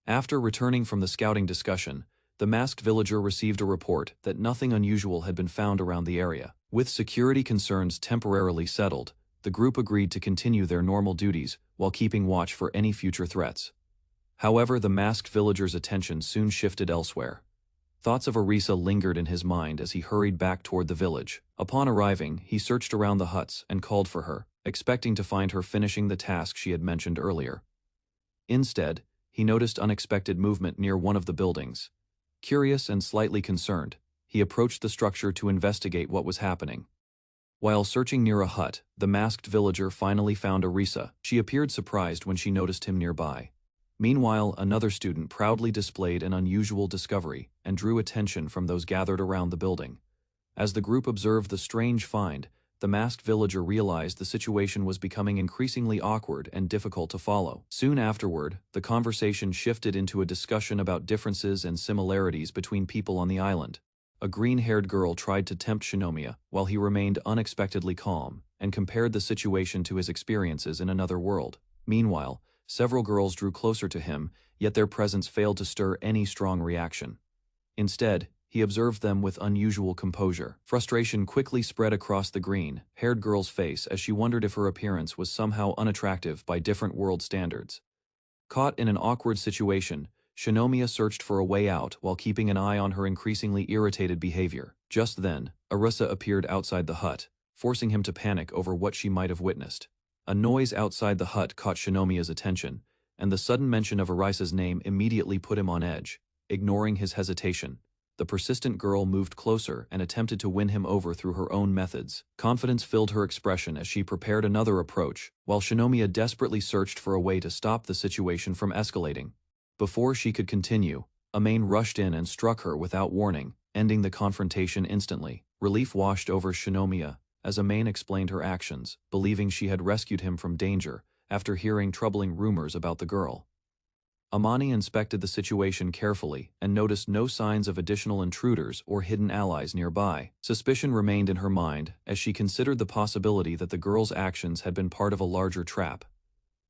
After returning from the scouting discussion, the masked villager received a report that nothing unusual had been found around the area. With security concerns temporarily settled, the group agreed to continue their normal duties while keeping watch for any future threats. However, the masked villager's attention soon shifted elsewhere. Thoughts of Arisa lingered in his mind as he hurried back toward the village. Upon arriving, he searched around the huts and called for her, expecting to find her finishing the task she had mentioned earlier. Instead, he noticed unexpected movement near one of the buildings. Curious and slightly concerned, he approached the structure to investigate what was happening. While searching near a hut, the masked villager finally found Arisa. She appeared surprised when she noticed him nearby. Meanwhile, another student proudly displayed an unusual discovery and drew attention from those gathered around the building. As the group observed the strange find, the masked villager realized the situation was becoming increasingly awkward and difficult to follow. Soon afterward, the conversation shifted into a discussion about differences and similarities between people on the island. A green-haired girl tried to tempt Shinomiya, while he remained unexpectedly calm and compared the situation to his experiences in another world. Meanwhile, several girls drew closer to him, yet their presence failed to stir any strong reaction. Instead, he observed them with unusual composure. Frustration quickly spread across the green-haired girl's face as she wondered if her appearance was somehow unattractive by different world standards. Caught in an awkward situation, Shinomiya searched for a way out while keeping an eye on her increasingly irritated behavior. Just then, Arisa appeared outside the hut, forcing him to panic over what she might have witnessed. A noise outside the hut caught Shinomiya's attention, and the sudden mention of Arisa's name immediately put him on edge. Ignoring his hesitation, the persistent girl moved closer and attempted to win him over through her own methods. Confidence filled her expression as she prepared another approach, while Shinomiya desperately searched for a way to stop the situation from escalating. Before she could continue, Amain rushed in and struck her without warning, ending the confrontation instantly. Relief washed over Shinomiya as Amain explained her actions, believing she had rescued him from danger after hearing troubling rumors about the girl. Amani inspected the situation carefully and noticed no signs of additional intruders or hidden allies nearby. Suspicion remained in her mind as she considered the possibility that the girl's actions had been part of a larger trap.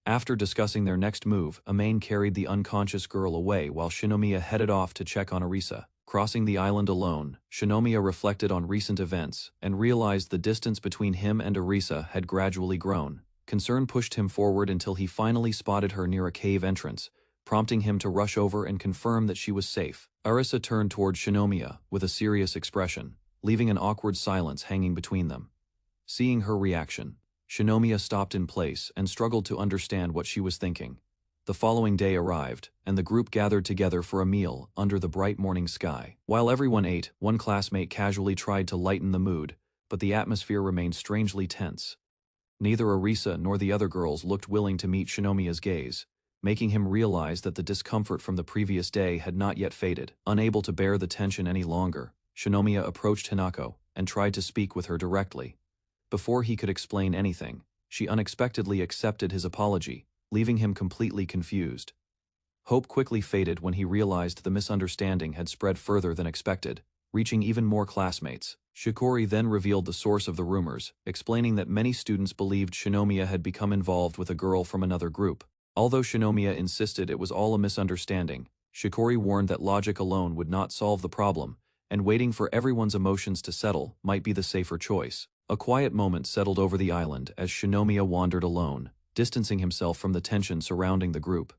After discussing their next move, Amain carried the unconscious girl away while Shinomiya headed off to check on Arisa. Crossing the island alone, Shinomiya reflected on recent events and realized the distance between him and Arisa had gradually grown. Concern pushed him forward until he finally spotted her near a cave entrance, prompting him to rush over and confirm that she was safe. Arisa turned toward Shinomiya with a serious expression, leaving an awkward silence hanging between them. Seeing her reaction, Shinomiya stopped in place and struggled to understand what she was thinking. The following day arrived, and the group gathered together for a meal under the bright morning sky. While everyone ate, one classmate casually tried to lighten the mood, but the atmosphere remained strangely tense. Neither Arisa nor the other girls looked willing to meet Shinomiya's gaze, making him realize that the discomfort from the previous day had not yet faded. Unable to bear the tension any longer, Shinomiya approached Hinako and tried to speak with her directly. Before he could explain anything, she unexpectedly accepted his apology, leaving him completely confused. Hope quickly faded when he realized the misunderstanding had spread further than expected, reaching even more classmates. Shikori then revealed the source of the rumors, explaining that many students believed Shinomiya had become involved with a girl from another group. Although Shinomiya insisted it was all a misunderstanding, Shikori warned that logic alone would not solve the problem, and waiting for everyone's emotions to settle might be the safer choice. A quiet moment settled over the island as Shinomiya wandered alone, distancing himself from the tension surrounding the group.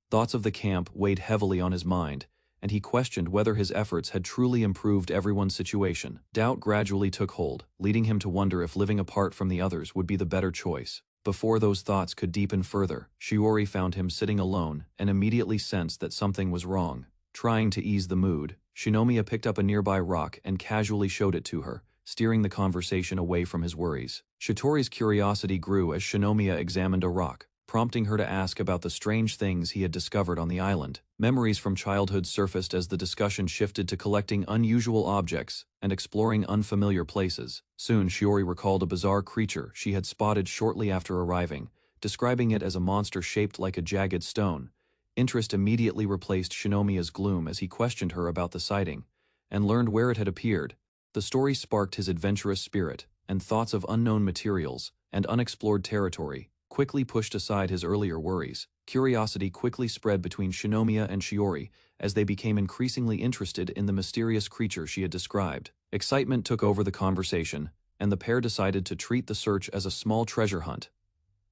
Thoughts of the camp weighed heavily on his mind, and he questioned whether his efforts had truly improved everyone's situation. Doubt gradually took hold, leading him to wonder if living apart from the others would be the better choice. Before those thoughts could deepen further, Shiori found him sitting alone and immediately sensed that something was wrong. Trying to ease the mood, Shinomiya picked up a nearby rock and casually showed it to her, steering the conversation away from his worries. Shitori's curiosity grew as Shinomiya examined a rock, prompting her to ask about the strange things he had discovered on the island. Memories from childhood surfaced as the discussion shifted to collecting unusual objects and exploring unfamiliar places. Soon Shiori recalled a bizarre creature she had spotted shortly after arriving, describing it as a monster shaped like a jagged stone. Interest immediately replaced Shinomiya's gloom as he questioned her about the sighting, and learned where it had appeared. The story sparked his adventurous spirit, and thoughts of unknown materials and unexplored territory quickly pushed aside his earlier worries. Curiosity quickly spread between Shinomiya and Shiori as they became increasingly interested in the mysterious creature she had described. Excitement took over the conversation, and the pair decided to treat the search as a small treasure hunt.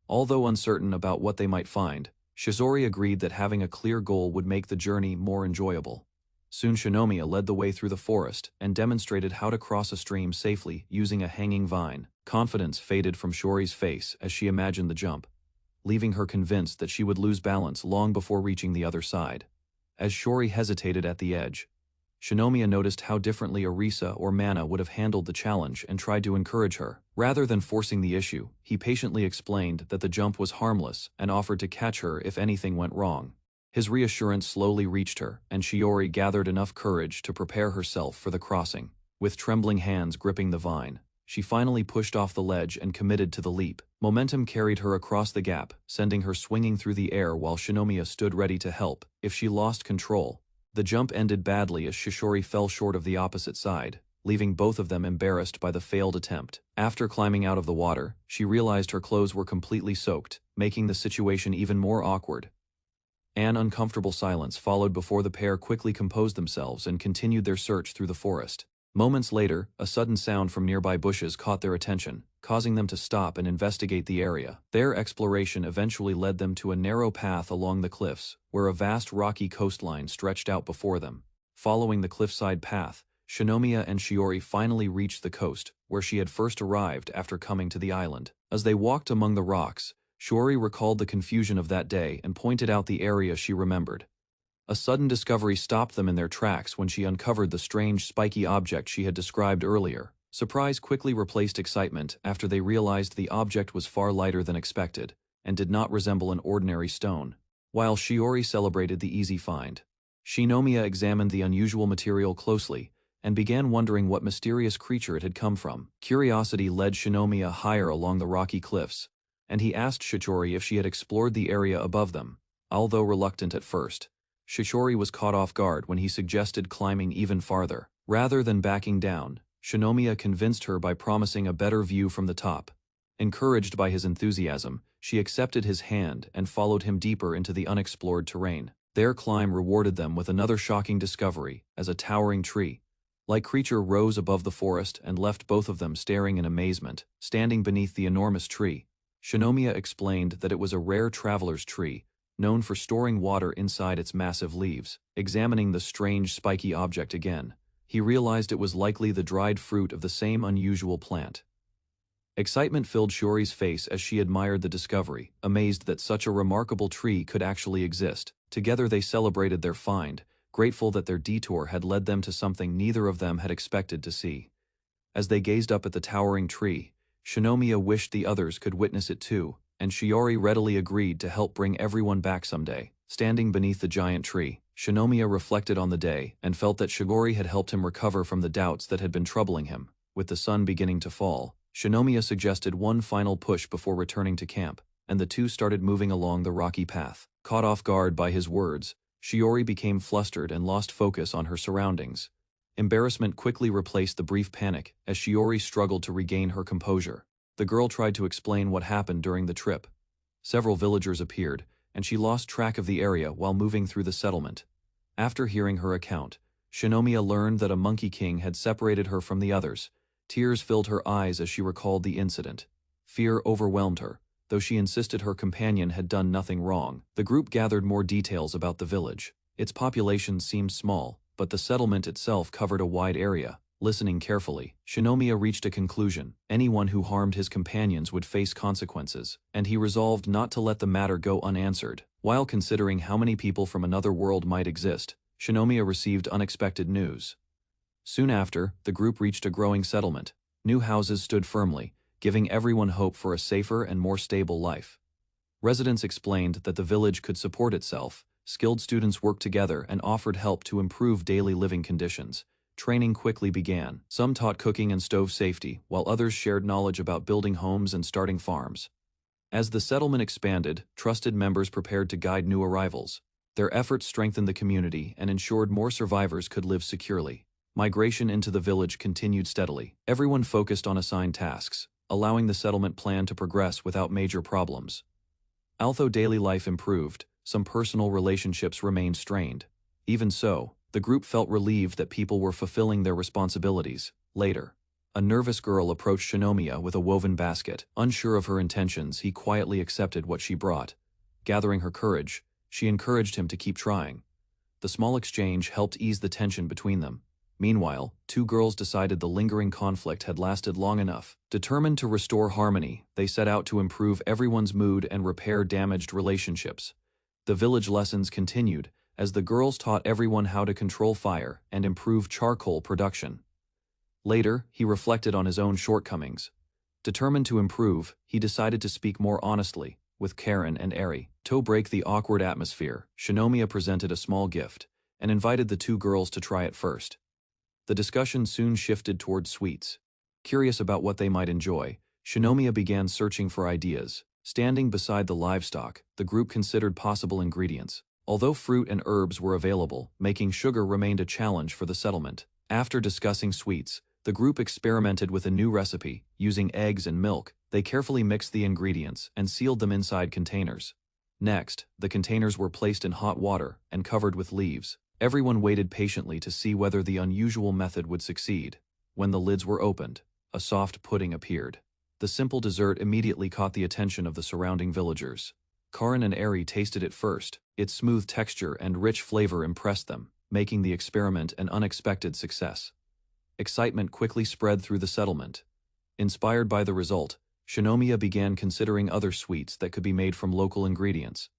Although uncertain about what they might find, Shizori agreed that having a clear goal would make the journey more enjoyable. Soon Shinomiya led the way through the forest and demonstrated how to cross a stream safely using a hanging vine. Confidence faded from Shiori's face as she imagined the jump, leaving her convinced that she would lose balance long before reaching the other side. As Shiori hesitated at the edge, Shinomiya noticed how differently Arisa or Mana would have handled the challenge and tried to encourage her. Rather than forcing the issue, he patiently explained that the jump was harmless and offered to catch her if anything went wrong. His reassurance slowly reached her, and Shiori gathered enough courage to prepare herself for the crossing. With trembling hands gripping the vine, she finally pushed off the ledge and committed to the leap. Momentum carried her across the gap, sending her swinging through the air while Shinomiya stood ready to help if she lost control. The jump ended badly as Shishori fell short of the opposite side, leaving both of them embarrassed by the failed attempt. After climbing out of the water, she realized her clothes were completely soaked, making the situation even more awkward. An uncomfortable silence followed before the pair quickly composed themselves and continued their search through the forest. Moments later, a sudden sound from nearby bushes caught their attention, causing them to stop and investigate the area. Their exploration eventually led them to a narrow path along the cliffs, where a vast rocky coastline stretched out before them. Following the cliffside path, Shinomiya and Shiori finally reached the coast, where she had first arrived after coming to the island. As they walked among the rocks, Shiori recalled the confusion of that day and pointed out the area she remembered. A sudden discovery stopped them in their tracks when she uncovered the strange spiky object she had described earlier. Surprise quickly replaced excitement after they realized the object was far lighter than expected and did not resemble an ordinary stone. While Shiori celebrated the easy find, Shinomiya examined the unusual material closely and began wondering what mysterious creature it had come from. Curiosity led Shinomiya higher along the rocky cliffs, and he asked Shichori if she had explored the area above them. Although reluctant at first, Shichori was caught off guard when he suggested climbing even farther. Rather than backing down, Shinomiya convinced her by promising a better view from the top. Encouraged by his enthusiasm, She accepted his hand and followed him deeper into the unexplored terrain. Their climb rewarded them with another shocking discovery, as a towering tree-like creature rose above the forest and left both of them staring in amazement. Standing beneath the enormous tree, Shinomiya explained that it was a rare traveler's tree, known for storing water inside its massive leaves. Examining the strange spiky object again, he realized it was likely the dried fruit of the same unusual plant. Excitement filled Shiori's face as she admired the discovery, amazed that such a remarkable tree could actually exist. Together they celebrated their find, grateful that their detour had led them to something neither of them had expected to see. As they gazed up at the towering tree, Shinomiya wished the others could witness it too, and Shiori readily agreed to help bring everyone back someday. Standing beneath the giant tree, Shinomiya reflected on the day and felt that Shiori had helped him recover from the doubts that had been troubling him. With the sun beginning to fall, Shinomiya suggested one final push before returning to camp, and the two started moving along the rocky path. Caught off guard by his words, Shiori became flustered and lost focus on her surroundings. Embarrassment quickly replaced the brief panic as Shiori struggled to regain her composure. The girl tried to explain what happened during the trip. Several villagers appeared, and she lost track of the area while moving through the settlement. After hearing her account, Shinomiya learned that a Monkey King had separated her from the others. Tears filled her eyes as she recalled the incident. Fear overwhelmed her, though she insisted her companion had done nothing wrong. The group gathered more details about the village. Its population seemed small, but the settlement itself covered a wide area. Listening carefully, Shinomiya reached a conclusion. Anyone who harmed his companions would face consequences, and he resolved not to let the matter go unanswered. While considering how many people from another world might exist, Shinomiya received unexpected news. Soon after, the group reached a growing settlement. New houses stood firmly, giving everyone hope for a safer and more stable life. Residents explained that the village could support itself. Skilled students worked together and offered help to improve daily living conditions. Training quickly began. Some taught cooking and stove safety, while others shared knowledge about building homes and starting farms. As the settlement expanded, trusted members prepared to guide new arrivals. Their efforts strengthened the community and ensured more survivors could live securely. Migration into the village continued steadily. Everyone focused on assigned tasks, allowing the settlement plan to progress without major problems. Although daily life improved, some personal relationships remained strained. Even so, the group felt relieved that people were fulfilling their responsibilities. Later, a nervous girl approached Shinomiya with a woven basket. Unsure of her intentions, he quietly accepted what she brought. Gathering her courage, she encouraged him to keep trying. The small exchange helped ease the tension between them. Meanwhile, two girls decided the lingering conflict had lasted long enough. Determined to restore harmony, they set out to improve everyone's mood and repair damaged relationships. The village lessons continued, as the girls taught everyone how to control fire and improve charcoal production. Later, he reflected on his own shortcomings. Determined to improve, he decided to speak more honestly with Karen and Eri. To break the awkward atmosphere, Shinomiya presented a small gift and invited the two girls to try it first. The discussion soon shifted toward sweets. Curious about what they might enjoy, Shinomiya began searching for ideas. Standing beside the livestock, the group considered possible ingredients. Although fruit and herbs were available, making sugar remained a challenge for the settlement. After discussing sweets, the group experimented with a new recipe. Using eggs and milk, they carefully mixed the ingredients and sealed them inside containers. Next, the containers were placed in hot water and covered with leaves. Everyone waited patiently to see whether the unusual method would succeed. When the lids were opened, a soft pudding appeared. The simple dessert immediately caught the attention of the surrounding villagers. Karen and Eri tasted it first. Its smooth texture and rich flavor impressed them, making the experiment an unexpected success. Excitement quickly spread through the settlement. Inspired by the result, Shinomiya began considering other sweets that could be made from local ingredients.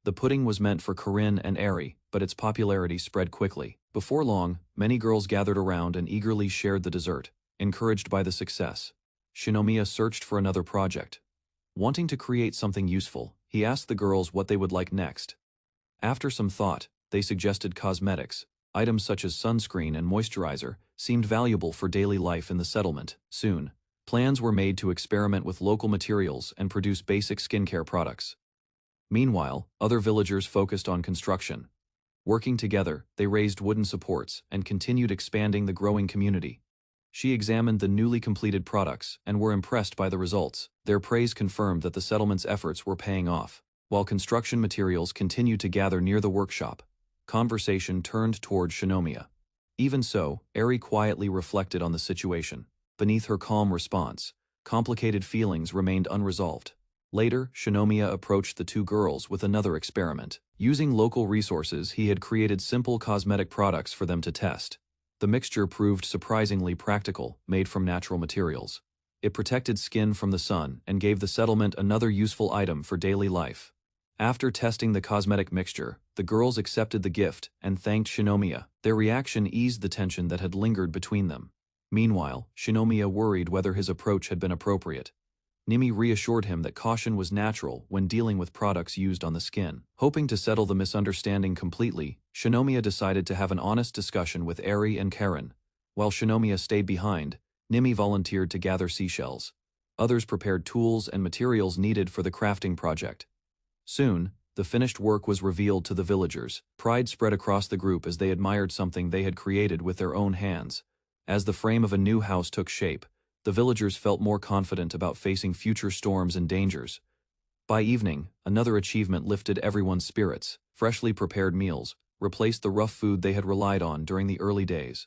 The pudding was meant for Karen and Eri, but its popularity spread quickly. Before long, many girls gathered around and eagerly shared the dessert. Encouraged by the success, Shinomiya searched for another project. Wanting to create something useful, he asked the girls what they would like next. After some thought, they suggested cosmetics. Items such as sunscreen and moisturizer seemed valuable for daily life in the settlement. Soon, plans were made to experiment with local materials and produce basic skincare products. Meanwhile, other villagers focused on construction. Working together, they raised wooden supports and continued expanding the growing community. She examined the newly completed products and were impressed by the results. Their praise confirmed that the settlement's efforts were paying off. While construction materials continued to gather near the workshop, conversation turned toward Shinomiya. Even so, Eri quietly reflected on the situation. Beneath her calm response, complicated feelings remained unresolved. Later, Shinomiya approached the two girls with another experiment. Using local resources, he had created simple cosmetic products for them to test. The mixture proved surprisingly practical, made from natural materials. It protected skin from the sun and gave the settlement another useful item for daily life. After testing the cosmetic mixture, the girls accepted the gift and thanked Shinomiya. Their reaction eased the tension that had lingered between them. Meanwhile, Shinomiya worried whether his approach had been appropriate. Nimi reassured him that caution was natural when dealing with products used on the skin. Hoping to settle the misunderstanding completely, Shinomiya decided to have an honest discussion with Eri and Karen. While Shinomiya stayed behind, Nimi volunteered to gather seashells. Others prepared tools and materials needed for the crafting project. Soon, the finished work was revealed to the villagers. Pride spread across the group as they admired something they had created with their own hands. As the frame of a new house took shape, the villagers felt more confident about facing future storms and dangers. By evening, another achievement lifted everyone's spirits. Freshly prepared meals replaced the rough food they had relied on during the early days.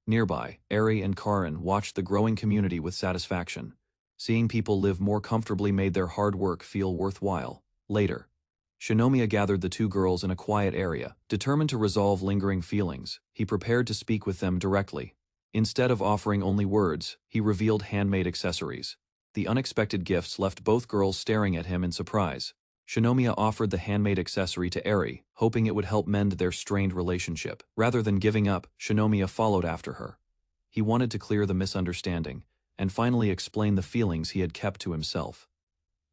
Nearby, Eri and Karen watched the growing community with satisfaction. Seeing people live more comfortably made their hard work feel worthwhile. Later, Shinomiya gathered the two girls in a quiet area. Determined to resolve lingering feelings, he prepared to speak with them directly. Instead of offering only words, he revealed handmade accessories. The unexpected gifts left both girls staring at him in surprise. Shinomiya offered the handmade accessory to Eri, hoping it would help mend their strained relationship. Rather than giving up, Shinomiya followed after her. He wanted to clear the misunderstanding, and finally explain the feelings he had kept to himself.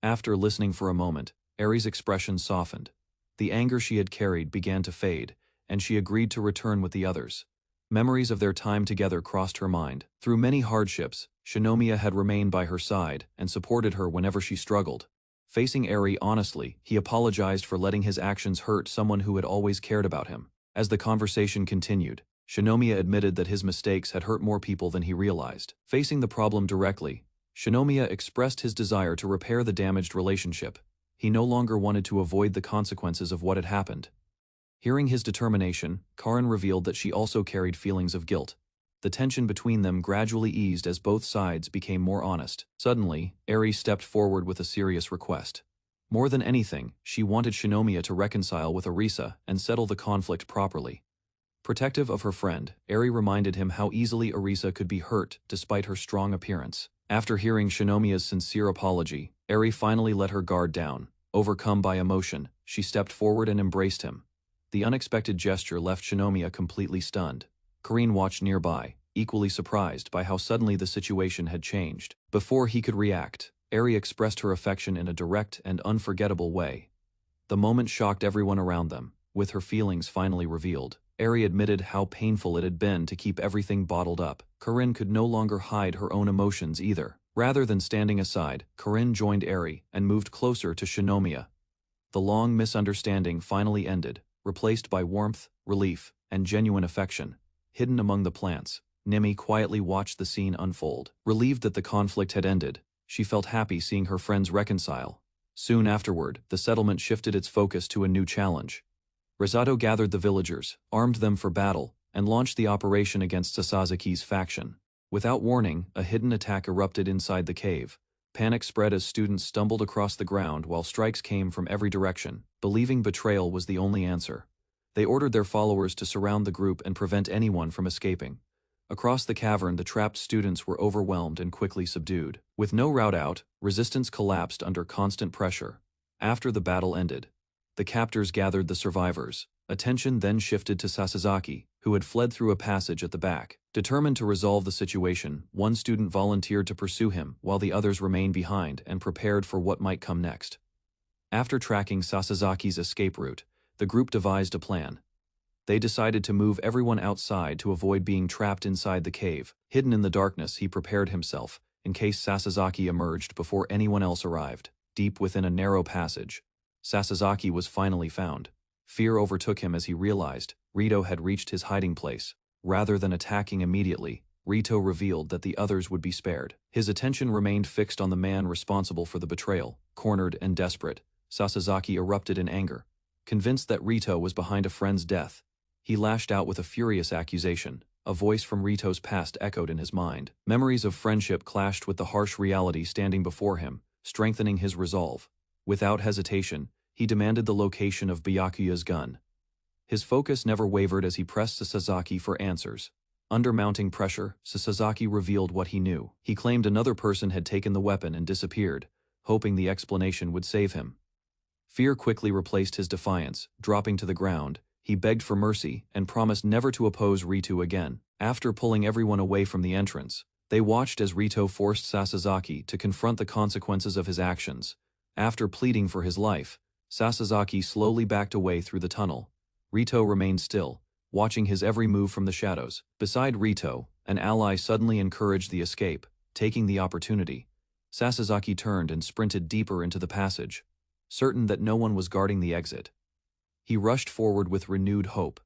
After listening for a moment, Eri's expression softened. The anger she had carried began to fade, and she agreed to return with the others. Memories of their time together crossed her mind. Through many hardships, Shinomiya had remained by her side and supported her whenever she struggled. Facing Eri honestly, he apologized for letting his actions hurt someone who had always cared about him. As the conversation continued, Shinomiya admitted that his mistakes had hurt more people than he realized. Facing the problem directly, Shinomiya expressed his desire to repair the damaged relationship. He no longer wanted to avoid the consequences of what had happened. Hearing his determination, Karen revealed that she also carried feelings of guilt. The tension between them gradually eased as both sides became more honest. Suddenly, Eri stepped forward with a serious request. More than anything, she wanted Shinomiya to reconcile with Arisa and settle the conflict properly. Protective of her friend, Eri reminded him how easily Arisa could be hurt despite her strong appearance. After hearing Shinomiya's sincere apology, Eri finally let her guard down. Overcome by emotion, she stepped forward and embraced him. The unexpected gesture left Shinomiya completely stunned. Karen watched nearby, equally surprised by how suddenly the situation had changed. Before he could react, Eri expressed her affection in a direct and unforgettable way. The moment shocked everyone around them. With her feelings finally revealed, Eri admitted how painful it had been to keep everything bottled up. Karen could no longer hide her own emotions either. Rather than standing aside, Karen joined Eri and moved closer to Shinomiya. The long misunderstanding finally ended, replaced by warmth, relief, and genuine affection. Hidden among the plants, Nimi quietly watched the scene unfold. Relieved that the conflict had ended, she felt happy seeing her friends reconcile. Soon afterward, the settlement shifted its focus to a new challenge. Risato gathered the villagers, armed them for battle, and launched the operation against Sasazaki's faction. Without warning, a hidden attack erupted inside the cave. Panic spread as students stumbled across the ground while strikes came from every direction. Believing betrayal was the only answer, they ordered their followers to surround the group and prevent anyone from escaping. Across the cavern, the trapped students were overwhelmed and quickly subdued. With no route out, resistance collapsed under constant pressure. After the battle ended, the captors gathered the survivors. Attention then shifted to Sasazaki, who had fled through a passage at the back. Determined to resolve the situation, one student volunteered to pursue him, while the others remained behind and prepared for what might come next. After tracking Sasazaki's escape route, the group devised a plan. They decided to move everyone outside to avoid being trapped inside the cave. Hidden in the darkness, he prepared himself, in case Sasazaki emerged before anyone else arrived. Deep within a narrow passage, Sasazaki was finally found. Fear overtook him as he realized Rito had reached his hiding place. Rather than attacking immediately, Rito revealed that the others would be spared. His attention remained fixed on the man responsible for the betrayal. Cornered and desperate, Sasazaki erupted in anger. Convinced that Rito was behind a friend's death, he lashed out with a furious accusation. A voice from Rito's past echoed in his mind. Memories of friendship clashed with the harsh reality standing before him, strengthening his resolve. Without hesitation, he demanded the location of Byakuya's gun. His focus never wavered as he pressed Sasazaki for answers. Under mounting pressure, Sasazaki revealed what he knew. He claimed another person had taken the weapon and disappeared, hoping the explanation would save him. Fear quickly replaced his defiance. Dropping to the ground, he begged for mercy and promised never to oppose Rito again. After pulling everyone away from the entrance, they watched as Rito forced Sasazaki to confront the consequences of his actions. After pleading for his life, Sasazaki slowly backed away through the tunnel. Rito remained still, watching his every move from the shadows. Beside Rito, an ally suddenly encouraged the escape, taking the opportunity. Sasazaki turned and sprinted deeper into the passage, certain that no one was guarding the exit. He rushed forward with renewed hope.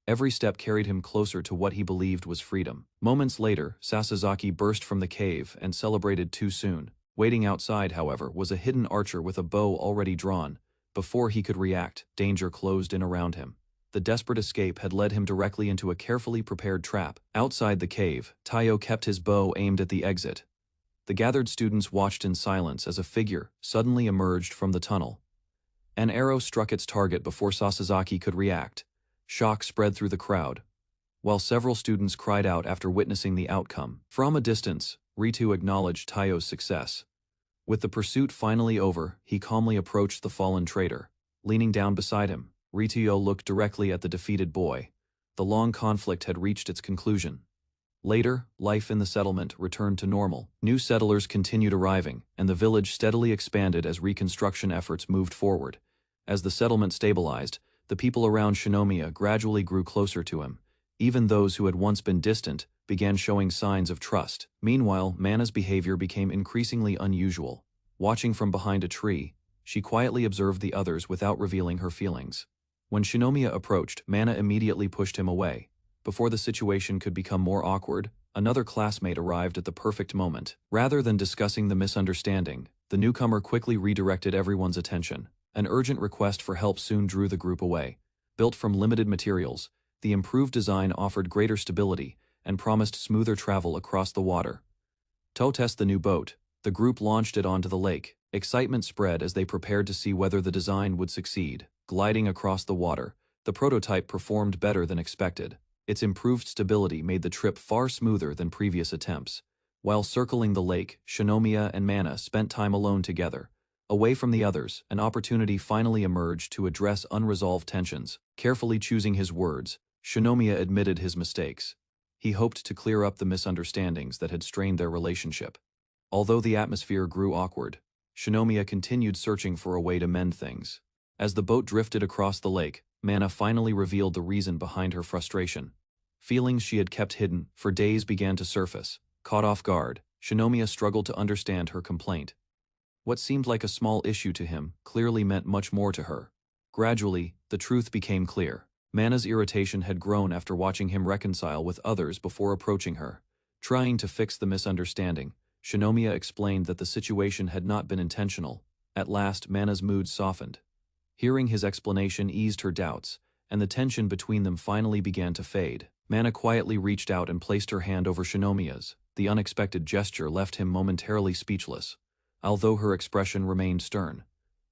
Every step carried him closer to what he believed was freedom. Moments later, Sasazaki burst from the cave and celebrated too soon. Waiting outside, however, was a hidden archer with a bow already drawn. Before he could react, danger closed in around him. The desperate escape had led him directly into a carefully prepared trap. Outside the cave, Taiyo kept his bow aimed at the exit. The gathered students watched in silence as a figure suddenly emerged from the tunnel. An arrow struck its target before Sasazaki could react. Shock spread through the crowd, while several students cried out after witnessing the outcome. From a distance, Rito acknowledged Taiyo's success. With the pursuit finally over, he calmly approached the fallen traitor. Leaning down beside him, Rito looked directly at the defeated boy. The long conflict had reached its conclusion. Later, life in the settlement returned to normal. New settlers continued arriving, and the village steadily expanded as reconstruction efforts moved forward. As the settlement stabilized, the people around Shinomiya gradually grew closer to him. Even those who had once been distant began showing signs of trust. Meanwhile, Mana's behavior became increasingly unusual. Watching from behind a tree, she quietly observed the others without revealing her feelings. When Shinomiya approached, Mana immediately pushed him away. Before the situation could become more awkward, another classmate arrived at the perfect moment. Rather than discussing the misunderstanding, the newcomer quickly redirected everyone's attention. An urgent request for help soon drew the group away. Built from limited materials, the improved design offered greater stability and promised smoother travel across the water. To test the new boat, the group launched it onto the lake. Excitement spread as they prepared to see whether the design would succeed. Gliding across the water, the prototype performed better than expected. Its improved stability made the trip far smoother than previous attempts. While circling the lake, Shinomiya and Mana spent time alone together. Away from the others, an opportunity finally emerged to address unresolved tensions. Carefully choosing his words, Shinomiya admitted his mistakes. He hoped to clear up the misunderstandings that had strained their relationship. Although the atmosphere grew awkward, Shinomiya continued searching for a way to mend things. As the boat drifted across the lake, Mana finally revealed the reason behind her frustration. Feelings she had kept hidden for days began to surface. Caught off guard, Shinomiya struggled to understand her complaint. What seemed like a small issue to him clearly meant much more to her. Gradually, the truth became clear. Mana's irritation had grown after watching him reconcile with others before approaching her. Trying to fix the misunderstanding, Shinomiya explained that the situation had not been intentional. At last, Mana's mood softened. Hearing his explanation eased her doubts, and the tension between them finally began to fade. Mana quietly reached out and placed her hand over Shinomiya's. The unexpected gesture left him momentarily speechless. Although her expression remained stern,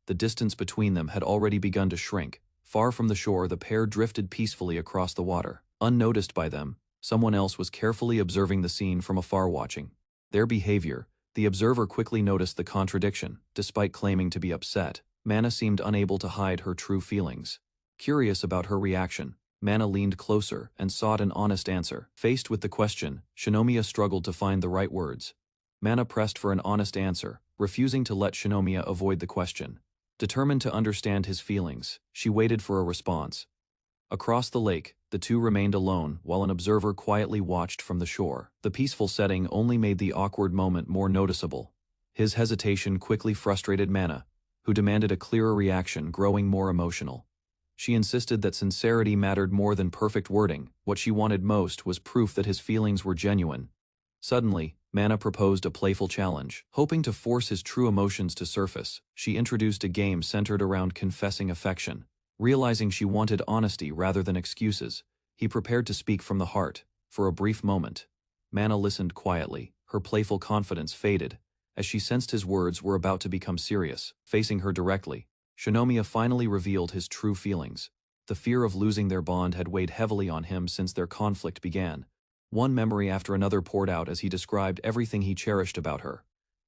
the distance between them had already begun to shrink. Far from the shore, the pair drifted peacefully across the water. Unnoticed by them, someone else was carefully observing the scene from afar watching. Their behavior, the observer quickly noticed the contradiction. Despite claiming to be upset, Mana seemed unable to hide her true feelings. Curious about her reaction, Mana leaned closer and sought an honest answer. Faced with the question, Shinomiya struggled to find the right words. Mana pressed for an honest answer, refusing to let Shinomiya avoid the question. Determined to understand his feelings, she waited for a response. Across the lake, the two remained alone while an observer quietly watched from the shore. The peaceful setting only made the awkward moment more noticeable. His hesitation quickly frustrated Mana, who demanded a clearer reaction, growing more emotional. She insisted that sincerity mattered more than perfect wording. What she wanted most was proof that his feelings were genuine. Suddenly, Mana proposed a playful challenge. Hoping to force his true emotions to surface, she introduced a game centered around confessing affection. Realizing she wanted honesty rather than excuses, he prepared to speak from the heart. For a brief moment, Mana listened quietly. Her playful confidence faded as she sensed his words were about to become serious. Facing her directly, Shinomiya finally revealed his true feelings. The fear of losing their bond had weighed heavily on him since their conflict began. One memory after another poured out as he described everything he cherished about her.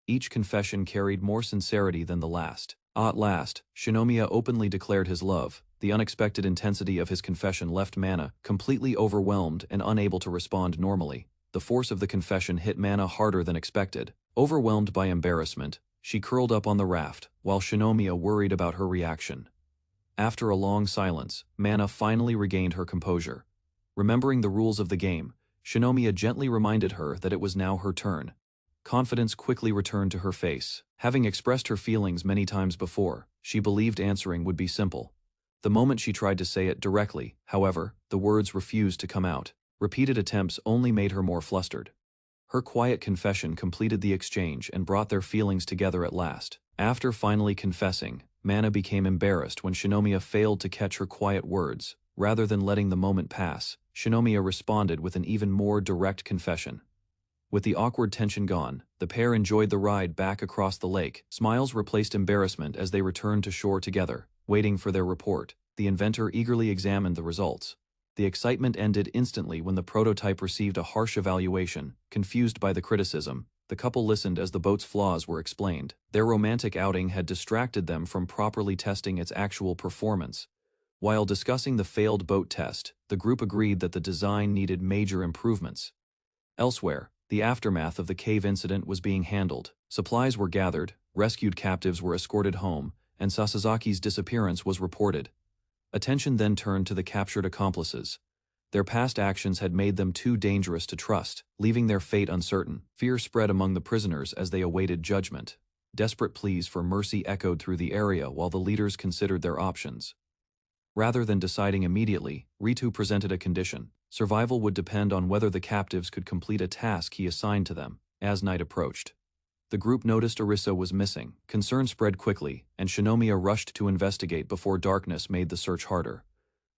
Each confession carried more sincerity than the last. At last, Shinomiya openly declared his love. The unexpected intensity of his confession left Mana completely overwhelmed and unable to respond normally. The force of the confession hit Mana harder than expected. Overwhelmed by embarrassment, she curled up on the raft, while Shinomiya worried about her reaction. After a long silence, Mana finally regained her composure. Remembering the rules of the game, Shinomiya gently reminded her that it was now her turn. Confidence quickly returned to her face. Having expressed her feelings many times before, she believed answering would be simple. The moment she tried to say it directly, however, the words refused to come out. Repeated attempts only made her more flustered. Her quiet confession completed the exchange and brought their feelings together at last. After finally confessing, Mana became embarrassed when Shinomiya failed to catch her quiet words. Rather than letting the moment pass, Shinomiya responded with an even more direct confession. With the awkward tension gone, the pair enjoyed the ride back across the lake. Smiles replaced embarrassment as they returned to shore together. Waiting for their report, the inventor eagerly examined the results. The excitement ended instantly when the prototype received a harsh evaluation. Confused by the criticism, the couple listened as the boat's flaws were explained. Their romantic outing had distracted them from properly testing its actual performance. While discussing the failed boat test, the group agreed that the design needed major improvements. Elsewhere, the aftermath of the cave incident was being handled. Supplies were gathered, rescued captives were escorted home, and Sasazaki's disappearance was reported. Attention then turned to the captured accomplices. Their past actions had made them too dangerous to trust, leaving their fate uncertain. Fear spread among the prisoners as they awaited judgment. Desperate pleas for mercy echoed through the area while the leaders considered their options. Rather than deciding immediately, Ritu presented a condition. Survival would depend on whether the captives could complete a task he assigned to them. As night approached, the group noticed Arisa was missing. Concern spread quickly, and Shinomiya rushed to investigate before darkness made the search harder.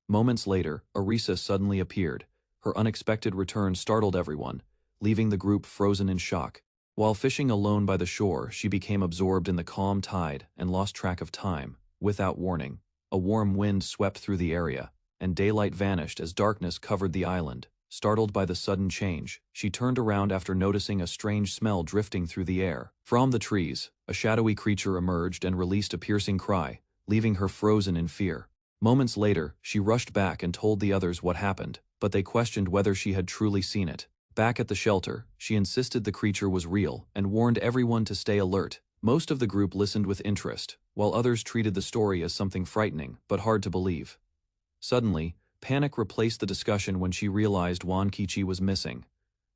Moments later, Arisa suddenly appeared. Her unexpected return startled everyone, leaving the group frozen in shock. While fishing alone by the shore, she became absorbed in the calm tide and lost track of time. Without warning, a warm wind swept through the area, and daylight vanished as darkness covered the island. Startled by the sudden change, she turned around after noticing a strange smell drifting through the air. From the trees, a shadowy creature emerged and released a piercing cry, leaving her frozen in fear. Moments later, she rushed back and told the others what happened, but they questioned whether she had truly seen it. Back at the shelter, she insisted the creature was real and warned everyone to stay alert. Most of the group listened with interest, while others treated the story as something frightening but hard to believe. Suddenly, panic replaced the discussion when she realized Wankichi was missing.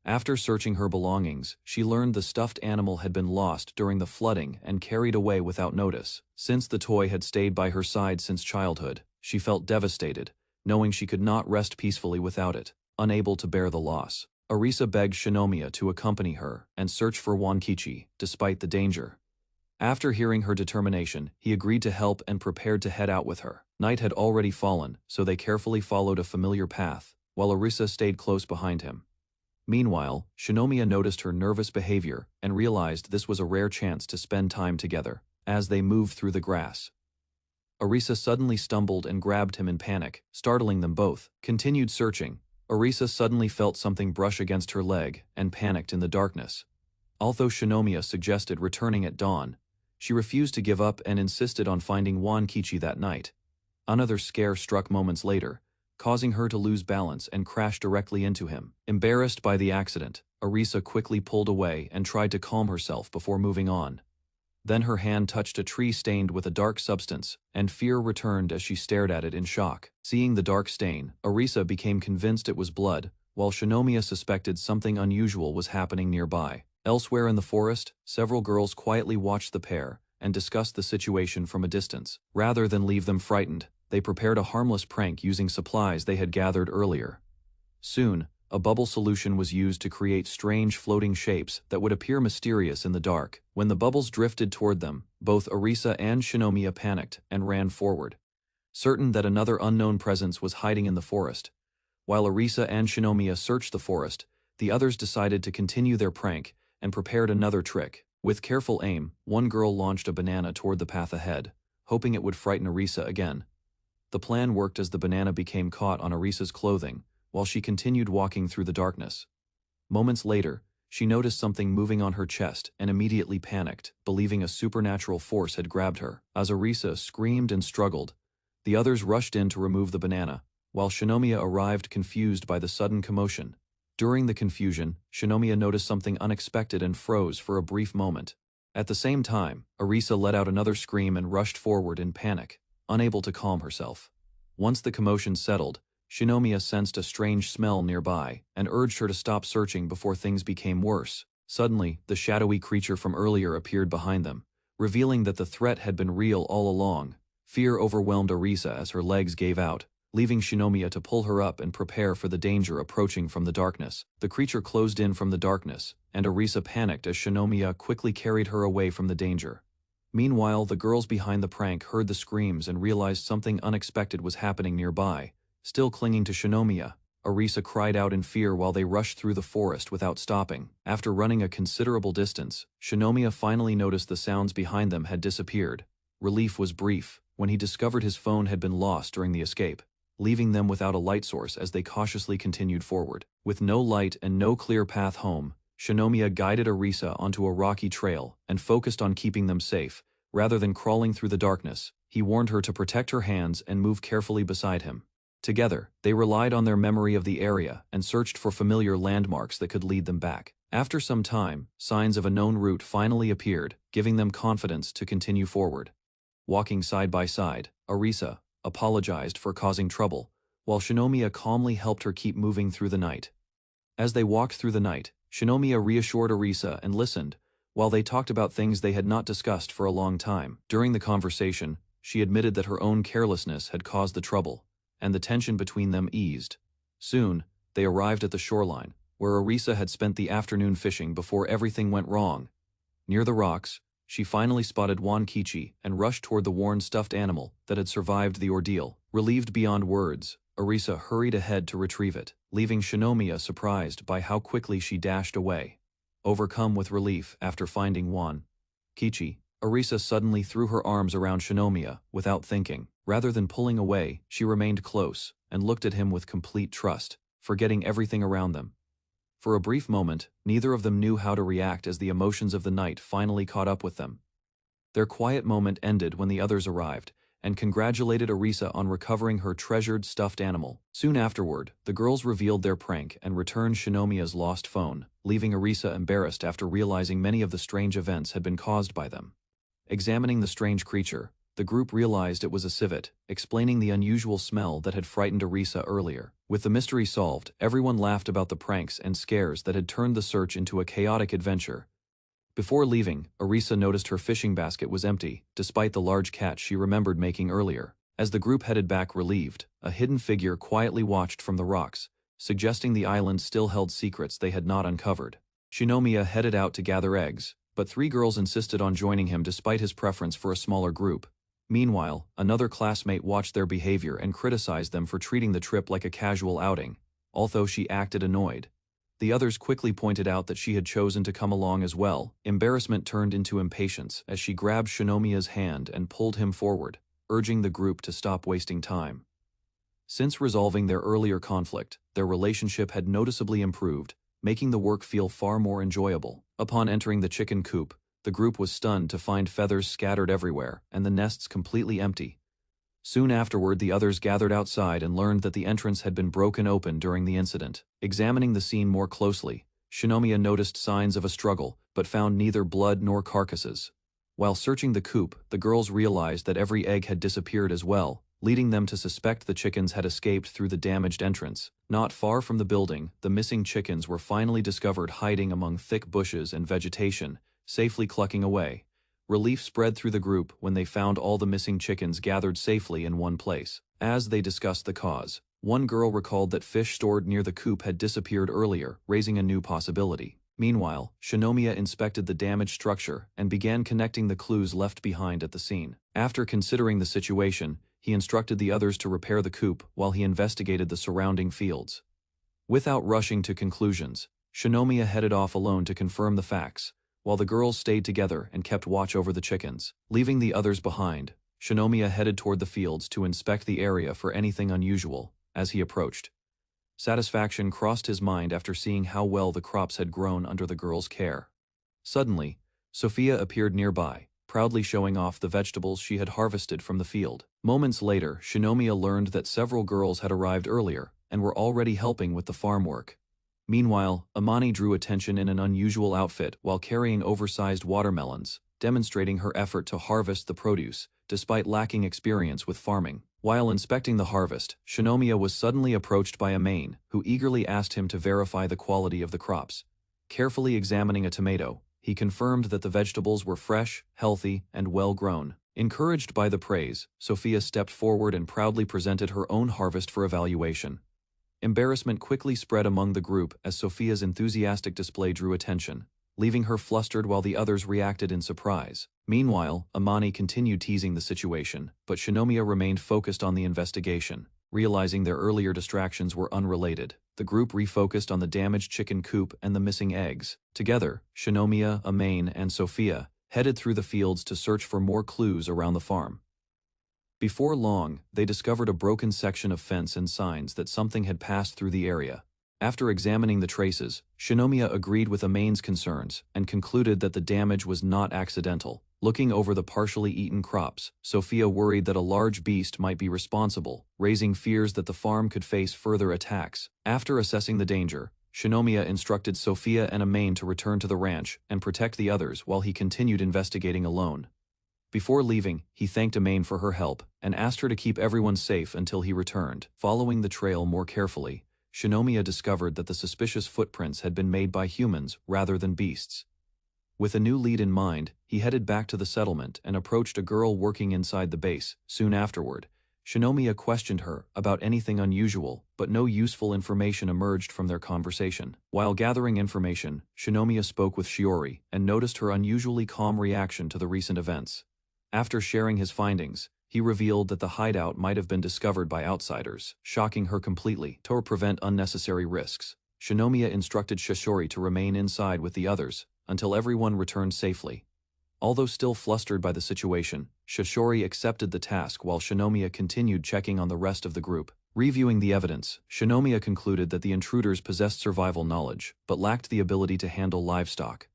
After searching her belongings, she learned the stuffed animal had been lost during the flooding and carried away without notice. Since the toy had stayed by her side since childhood, she felt devastated, knowing she could not rest peacefully without it. Unable to bear the loss, Arisa begged Shinomiya to accompany her and search for Wankichi, despite the danger. After hearing her determination, he agreed to help and prepared to head out with her. Night had already fallen, so they carefully followed a familiar path, while Arisa stayed close behind him. Meanwhile, Shinomiya noticed her nervous behavior and realized this was a rare chance to spend time together. As they moved through the grass, Arisa suddenly stumbled and grabbed him in panic, startling them both. Continued searching, Arisa suddenly felt something brush against her leg and panicked in the darkness. Although Shinomiya suggested returning at dawn, she refused to give up and insisted on finding Wankichi that night. Another scare struck moments later, causing her to lose balance and crash directly into him. Embarrassed by the accident, Arisa quickly pulled away and tried to calm herself before moving on. Then her hand touched a tree stained with a dark substance, and fear returned as she stared at it in shock. Seeing the dark stain, Arisa became convinced it was blood, while Shinomiya suspected something unusual was happening nearby. Elsewhere in the forest, several girls quietly watched the pair and discussed the situation from a distance. Rather than leave them frightened, they prepared a harmless prank using supplies they had gathered earlier. Soon, a bubble solution was used to create strange floating shapes that would appear mysterious in the dark. When the bubbles drifted toward them, both Arisa and Shinomiya panicked and ran forward, certain that another unknown presence was hiding in the forest. While Arisa and Shinomiya searched the forest, the others decided to continue their prank and prepared another trick. With careful aim, one girl launched a banana toward the path ahead, hoping it would frighten Arisa again. The plan worked as the banana became caught on Arisa's clothing, while she continued walking through the darkness. Moments later, she noticed something moving on her chest and immediately panicked, believing a supernatural force had grabbed her. As Arisa screamed and struggled, the others rushed in to remove the banana, while Shinomiya arrived confused by the sudden commotion. During the confusion, Shinomiya noticed something unexpected and froze for a brief moment. At the same time, Arisa let out another scream and rushed forward in panic, unable to calm herself. Once the commotion settled, Shinomiya sensed a strange smell nearby and urged her to stop searching before things became worse. Suddenly, the shadowy creature from earlier appeared behind them, revealing that the threat had been real all along. Fear overwhelmed Arisa as her legs gave out, leaving Shinomiya to pull her up and prepare for the danger approaching from the darkness. The creature closed in from the darkness, and Arisa panicked as Shinomiya quickly carried her away from the danger. Meanwhile, the girls behind the prank heard the screams and realized something unexpected was happening nearby. Still clinging to Shinomiya, Arisa cried out in fear while they rushed through the forest without stopping. After running a considerable distance, Shinomiya finally noticed the sounds behind them had disappeared. Relief was brief when he discovered his phone had been lost during the escape, leaving them without a light source as they cautiously continued forward. With no light and no clear path home, Shinomiya guided Arisa onto a rocky trail and focused on keeping them safe. Rather than crawling through the darkness, he warned her to protect her hands and move carefully beside him. Together, they relied on their memory of the area and searched for familiar landmarks that could lead them back. After some time, signs of a known route finally appeared, giving them confidence to continue forward. Walking side by side, Arisa apologized for causing trouble, while Shinomiya calmly helped her keep moving through the night. As they walked through the night, Shinomiya reassured Arisa and listened, while they talked about things they had not discussed for a long time. During the conversation, she admitted that her own carelessness had caused the trouble, and the tension between them eased. Soon, they arrived at the shoreline, where Arisa had spent the afternoon fishing before everything went wrong. Near the rocks, she finally spotted Wankichi and rushed toward the worn stuffed animal that had survived the ordeal. Relieved beyond words, Arisa hurried ahead to retrieve it, leaving Shinomiya surprised by how quickly she dashed away. Overcome with relief after finding Wankichi, Arisa suddenly threw her arms around Shinomiya without thinking. Rather than pulling away, she remained close and looked at him with complete trust, forgetting everything around them. For a brief moment, neither of them knew how to react as the emotions of the night finally caught up with them. Their quiet moment ended when the others arrived and congratulated Arisa on recovering her treasured stuffed animal. Soon afterward, the girls revealed their prank and returned Shinomiya's lost phone, leaving Arisa embarrassed after realizing many of the strange events had been caused by them. Examining the strange creature, the group realized it was a civet, explaining the unusual smell that had frightened Arisa earlier. With the mystery solved, everyone laughed about the pranks and scares that had turned the search into a chaotic adventure. Before leaving, Arisa noticed her fishing basket was empty, despite the large catch she remembered making earlier. As the group headed back relieved, a hidden figure quietly watched from the rocks, suggesting the island still held secrets they had not uncovered. Shinomiya headed out to gather eggs, but three girls insisted on joining him despite his preference for a smaller group. Meanwhile, another classmate watched their behavior and criticized them for treating the trip like a casual outing, although she acted annoyed. The others quickly pointed out that she had chosen to come along as well. Embarrassment turned into impatience as she grabbed Shinomiya's hand and pulled him forward, urging the group to stop wasting time. Since resolving their earlier conflict, their relationship had noticeably improved, making the work feel far more enjoyable. Upon entering the chicken coop, the group was stunned to find feathers scattered everywhere and the nests completely empty. Soon afterward, the others gathered outside and learned that the entrance had been broken open during the incident. Examining the scene more closely, Shinomiya noticed signs of a struggle, but found neither blood nor carcasses. While searching the coop, the girls realized that every egg had disappeared as well, leading them to suspect the chickens had escaped through the damaged entrance. Not far from the building, the missing chickens were finally discovered hiding among thick bushes and vegetation, safely clucking away. Relief spread through the group when they found all the missing chickens gathered safely in one place. As they discussed the cause, One girl recalled that fish stored near the coop had disappeared earlier, raising a new possibility. Meanwhile, Shinomiya inspected the damaged structure and began connecting the clues left behind at the scene. After considering the situation, he instructed the others to repair the coop while he investigated the surrounding fields. Without rushing to conclusions, Shinomiya headed off alone to confirm the facts, while the girls stayed together and kept watch over the chickens. Leaving the others behind, Shinomiya headed toward the fields to inspect the area for anything unusual. As he approached, satisfaction crossed his mind after seeing how well the crops had grown under the girls' care. Suddenly, Sophia appeared nearby, proudly showing off the vegetables she had harvested from the field. Moments later, Shinomiya learned that several girls had arrived earlier and were already helping with the farm work. Meanwhile, Amani drew attention in an unusual outfit while carrying oversized watermelons, demonstrating her effort to harvest the produce, despite lacking experience with farming. While inspecting the harvest, Shinomiya was suddenly approached by a main, who eagerly asked him to verify the quality of the crops. Carefully examining a tomato, he confirmed that the vegetables were fresh, healthy, and well-grown. Encouraged by the praise, Sophia stepped forward and proudly presented her own harvest for evaluation. Embarrassment quickly spread among the group as Sophia's enthusiastic display drew attention, leaving her flustered while the others reacted in surprise. Meanwhile, Amani continued teasing the situation, but Shinomiya remained focused on the investigation. Realizing their earlier distractions were unrelated, the group refocused on the damaged chicken coop and the missing eggs. Together, Shinomiya, Amane, and Sophia headed through the fields to search for more clues around the farm. Before long, they discovered a broken section of fence and signs that something had passed through the area. After examining the traces, Shinomiya agreed with Amane's concerns and concluded that the damage was not accidental. Looking over the partially eaten crops, Sophia worried that a large beast might be responsible, raising fears that the farm could face further attacks. After assessing the danger, Shinomiya instructed Sophia and Amane to return to the ranch and protect the others while he continued investigating alone. Before leaving, he thanked Amane for her help and asked her to keep everyone safe until he returned. Following the trail more carefully, Shinomiya discovered that the suspicious footprints had been made by humans rather than beasts. With a new lead in mind, he headed back to the settlement and approached a girl working inside the base. Soon afterward, Shinomiya questioned her about anything unusual, but no useful information emerged from their conversation. While gathering information, Shinomiya spoke with Shiori and noticed her unusually calm reaction to the recent events. After sharing his findings, he revealed that the hideout might have been discovered by outsiders, shocking her completely. To prevent unnecessary risks, Shinomiya instructed Shiori to remain inside with the others until everyone returned safely. Although still flustered by the situation, Shiori accepted the task while Shinomiya continued checking on the rest of the group. Reviewing the evidence, Shinomiya concluded that the intruders possessed survival knowledge, but lacked the ability to handle livestock.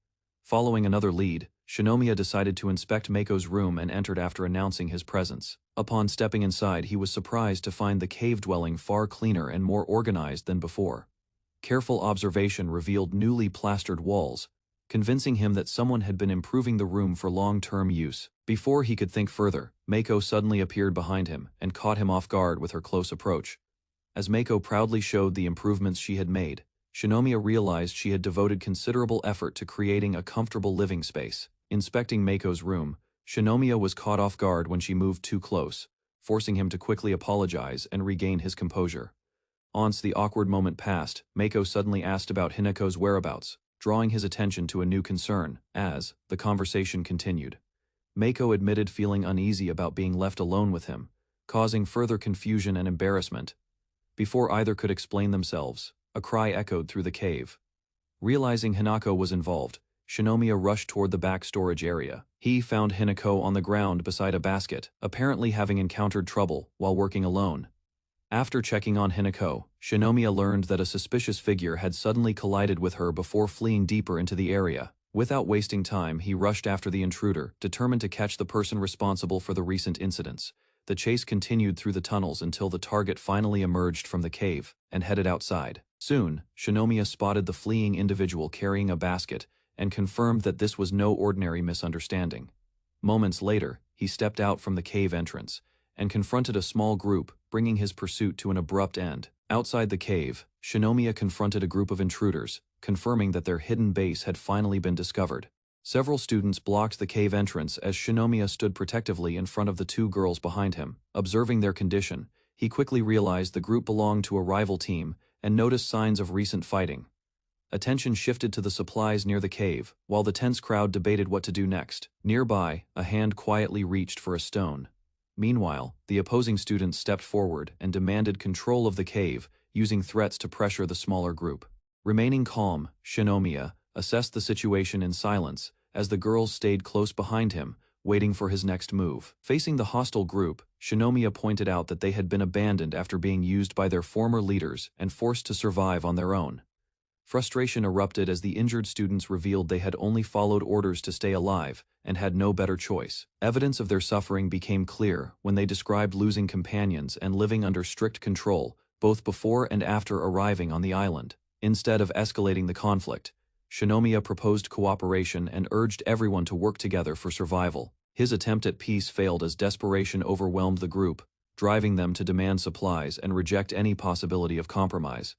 Following another lead, Shinomiya decided to inspect Mako's room and entered after announcing his presence. Upon stepping inside, he was surprised to find the cave dwelling far cleaner and more organized than before. Careful observation revealed newly plastered walls, convincing him that someone had been improving the room for long-term use. Before he could think further, Mako suddenly appeared behind him and caught him off guard with her close approach. As Mako proudly showed the improvements she had made, Shinomiya realized she had devoted considerable effort to creating a comfortable living space. Inspecting Mako's room, Shinomiya was caught off guard when she moved too close, forcing him to quickly apologize and regain his composure. Once the awkward moment passed, Mako suddenly asked about Hinako's whereabouts, drawing his attention to a new concern. As the conversation continued, Mako admitted feeling uneasy about being left alone with him, causing further confusion and embarrassment. Before either could explain themselves, a cry echoed through the cave. Realizing Hinako was involved, Shinomiya rushed toward the back storage area. He found Hinako on the ground beside a basket, apparently having encountered trouble while working alone. After checking on Hinako, Shinomiya learned that a suspicious figure had suddenly collided with her before fleeing deeper into the area. Without wasting time, he rushed after the intruder, determined to catch the person responsible for the recent incidents. The chase continued through the tunnels until the target finally emerged from the cave and headed outside. Soon, Shinomiya spotted the fleeing individual carrying a basket and confirmed that this was no ordinary misunderstanding. Moments later, he stepped out from the cave entrance and confronted a small group, bringing his pursuit to an abrupt end. Outside the cave, Shinomiya confronted a group of intruders, confirming that their hidden base had finally been discovered. Several students blocked the cave entrance as Shinomiya stood protectively in front of the two girls behind him. Observing their condition, He quickly realized the group belonged to a rival team and noticed signs of recent fighting. Attention shifted to the supplies near the cave, while the tense crowd debated what to do next. Nearby, a hand quietly reached for a stone. Meanwhile, the opposing students stepped forward and demanded control of the cave, using threats to pressure the smaller group. Remaining calm, Shinomiya assessed the situation in silence as the girls stayed close behind him, waiting for his next move. Facing the hostile group, Shinomiya pointed out that they had been abandoned after being used by their former leaders and forced to survive on their own. Frustration erupted as the injured students revealed they had only followed orders to stay alive and had no better choice. Evidence of their suffering became clear when they described losing companions and living under strict control, both before and after arriving on the island. Instead of escalating the conflict, Shinomiya proposed cooperation and urged everyone to work together for survival. His attempt at peace failed as desperation overwhelmed the group, driving them to demand supplies and reject any possibility of compromise.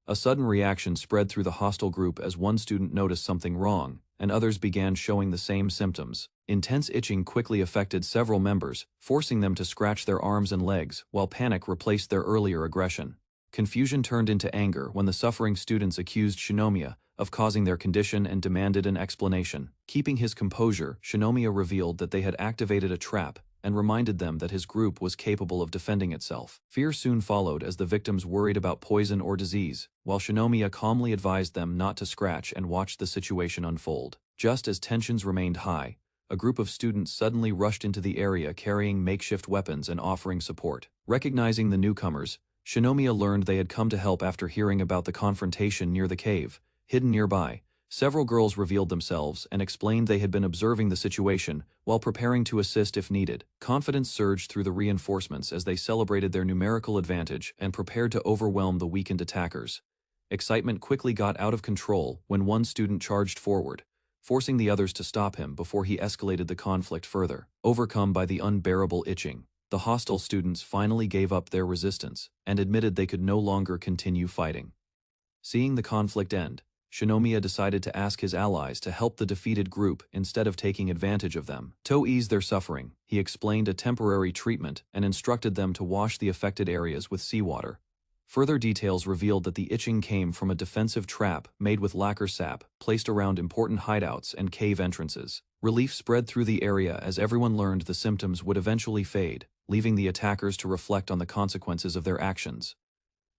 A sudden reaction spread through the hostile group as one student noticed something wrong, and others began showing the same symptoms. Intense itching quickly affected several members, forcing them to scratch their arms and legs, while panic replaced their earlier aggression. Confusion turned into anger when the suffering students accused Shinomiya of causing their condition and demanded an explanation. Keeping his composure, Shinomiya revealed that they had activated a trap and reminded them that his group was capable of defending itself. Fear soon followed as the victims worried about poison or disease, while Shinomiya calmly advised them not to scratch and watch the situation unfold. Just as tensions remained high, a group of students suddenly rushed into the area carrying makeshift weapons and offering support. Recognizing the newcomers, Shinomiya learned they had come to help after hearing about the confrontation near the cave. Hidden nearby, several girls revealed themselves and explained they had been observing the situation while preparing to assist if needed. Confidence surged through the reinforcements as they celebrated their numerical advantage and prepared to overwhelm the weakened attackers. Excitement quickly got out of control when one student charged forward, forcing the others to stop him before he escalated the conflict further. Overcome by the unbearable itching, the hostile students finally gave up their resistance and admitted they could no longer continue fighting. Seeing the conflict end, Shinomiya decided to ask his allies to help the defeated group instead of taking advantage of them. To ease their suffering, he explained a temporary treatment and instructed them to wash the affected areas with seawater. Further details revealed that the itching came from a defensive trap made with lacquer sap placed around important hideouts and cave entrances. Relief spread through the area as everyone learned the symptoms would eventually fade, leaving the attackers to reflect on the consequences of their actions.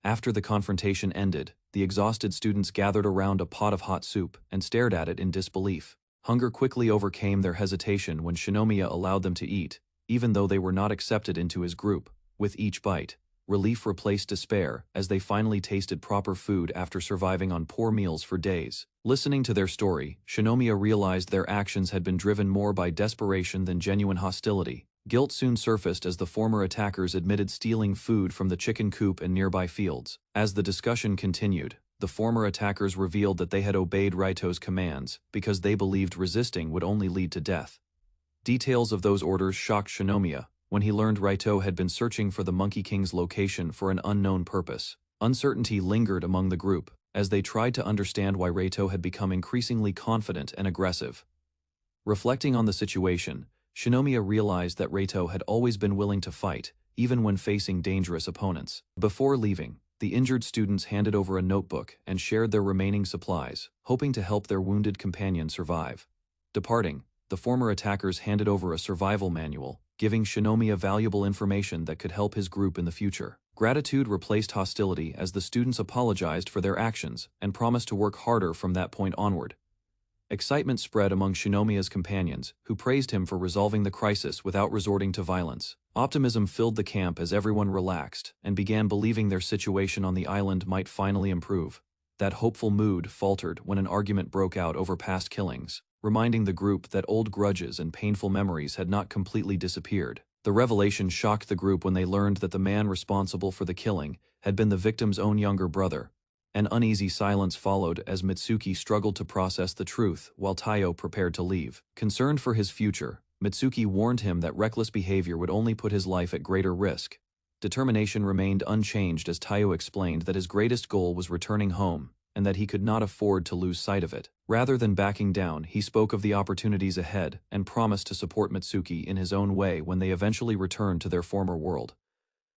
After the confrontation ended, the exhausted students gathered around a pot of hot soup and stared at it in disbelief. Hunger quickly overcame their hesitation when Shinomiya allowed them to eat, even though they were not accepted into his group. With each bite, relief replaced despair as they finally tasted proper food after surviving on poor meals for days. Listening to their story, Shinomiya realized their actions had been driven more by desperation than genuine hostility. Guilt soon surfaced as the former attackers admitted stealing food from the chicken coop and nearby fields. As the discussion continued, the former attackers revealed that they had obeyed Raito's commands because they believed resisting would only lead to death. Details of those orders shocked Shinomiya when he learned Raito had been searching for the Monkey King's location for an unknown purpose. Uncertainty lingered among the group as they tried to understand why Raito had become increasingly confident and aggressive. Reflecting on the situation, Shinomiya realized that Raito had always been willing to fight, even when facing dangerous opponents. Before leaving, the injured students handed over a notebook and shared their remaining supplies, hoping to help their wounded companion survive. Departing, the former attackers handed over a survival manual, giving Shinomiya valuable information that could help his group in the future. Gratitude replaced hostility as the students apologized for their actions and promised to work harder from that point onward. Excitement spread among Shinomiya's companions, who praised him for resolving the crisis without resorting to violence. Optimism filled the camp as everyone relaxed and began believing their situation on the island might finally improve. That hopeful mood faltered when an argument broke out over past killings, reminding the group that old grudges and painful memories had not completely disappeared. The revelation shocked the group when they learned that the man responsible for the killing had been the victim's own younger brother. An uneasy silence followed as Mitsuki struggled to process the truth while Taiyo prepared to leave. Concerned for his future, Mitsuki warned him that reckless behavior would only put his life at greater risk. Determination remained unchanged as Taiyo explained that his greatest goal was returning home, and that he could not afford to lose sight of it. Rather than backing down, he spoke of the opportunities ahead and promised to support Mitsuki in his own way when they eventually returned to their former world.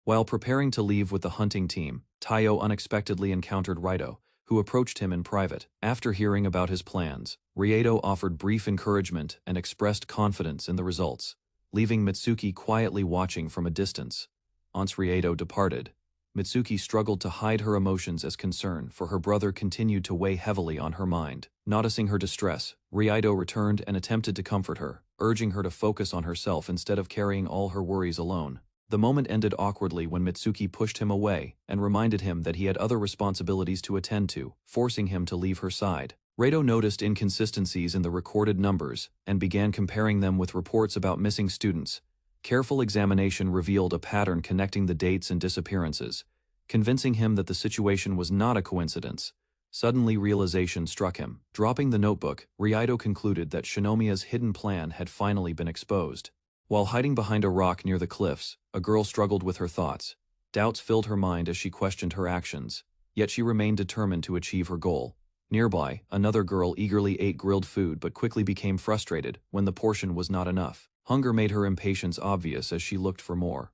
While preparing to leave with the hunting team, Taiyo unexpectedly encountered Raito, who approached him in private. After hearing about his plans, Raito offered brief encouragement and expressed confidence in the results, leaving Mitsuki quietly watching from a distance. Once Raito departed, Mitsuki struggled to hide her emotions as concern for her brother continued to weigh heavily on her mind. Noticing her distress, Raito returned and attempted to comfort her, urging her to focus on herself instead of carrying all her worries alone. The moment ended awkwardly when Mitsuki pushed him away and reminded him that he had other responsibilities to attend to, forcing him to leave her side. Raito noticed inconsistencies in the recorded numbers and began comparing them with reports about missing students. Careful examination revealed a pattern connecting the dates and disappearances, convincing him that the situation was not a coincidence. Suddenly realization struck him. Dropping the notebook, Raito concluded that Shinomiya's hidden plan had finally been exposed. While hiding behind a rock near the cliffs, a girl struggled with her thoughts. Doubts filled her mind as she questioned her actions, yet she remained determined to achieve her goal. Nearby, another girl eagerly ate grilled food but quickly became frustrated when the portion was not enough. Hunger made her impatience obvious as she looked for more.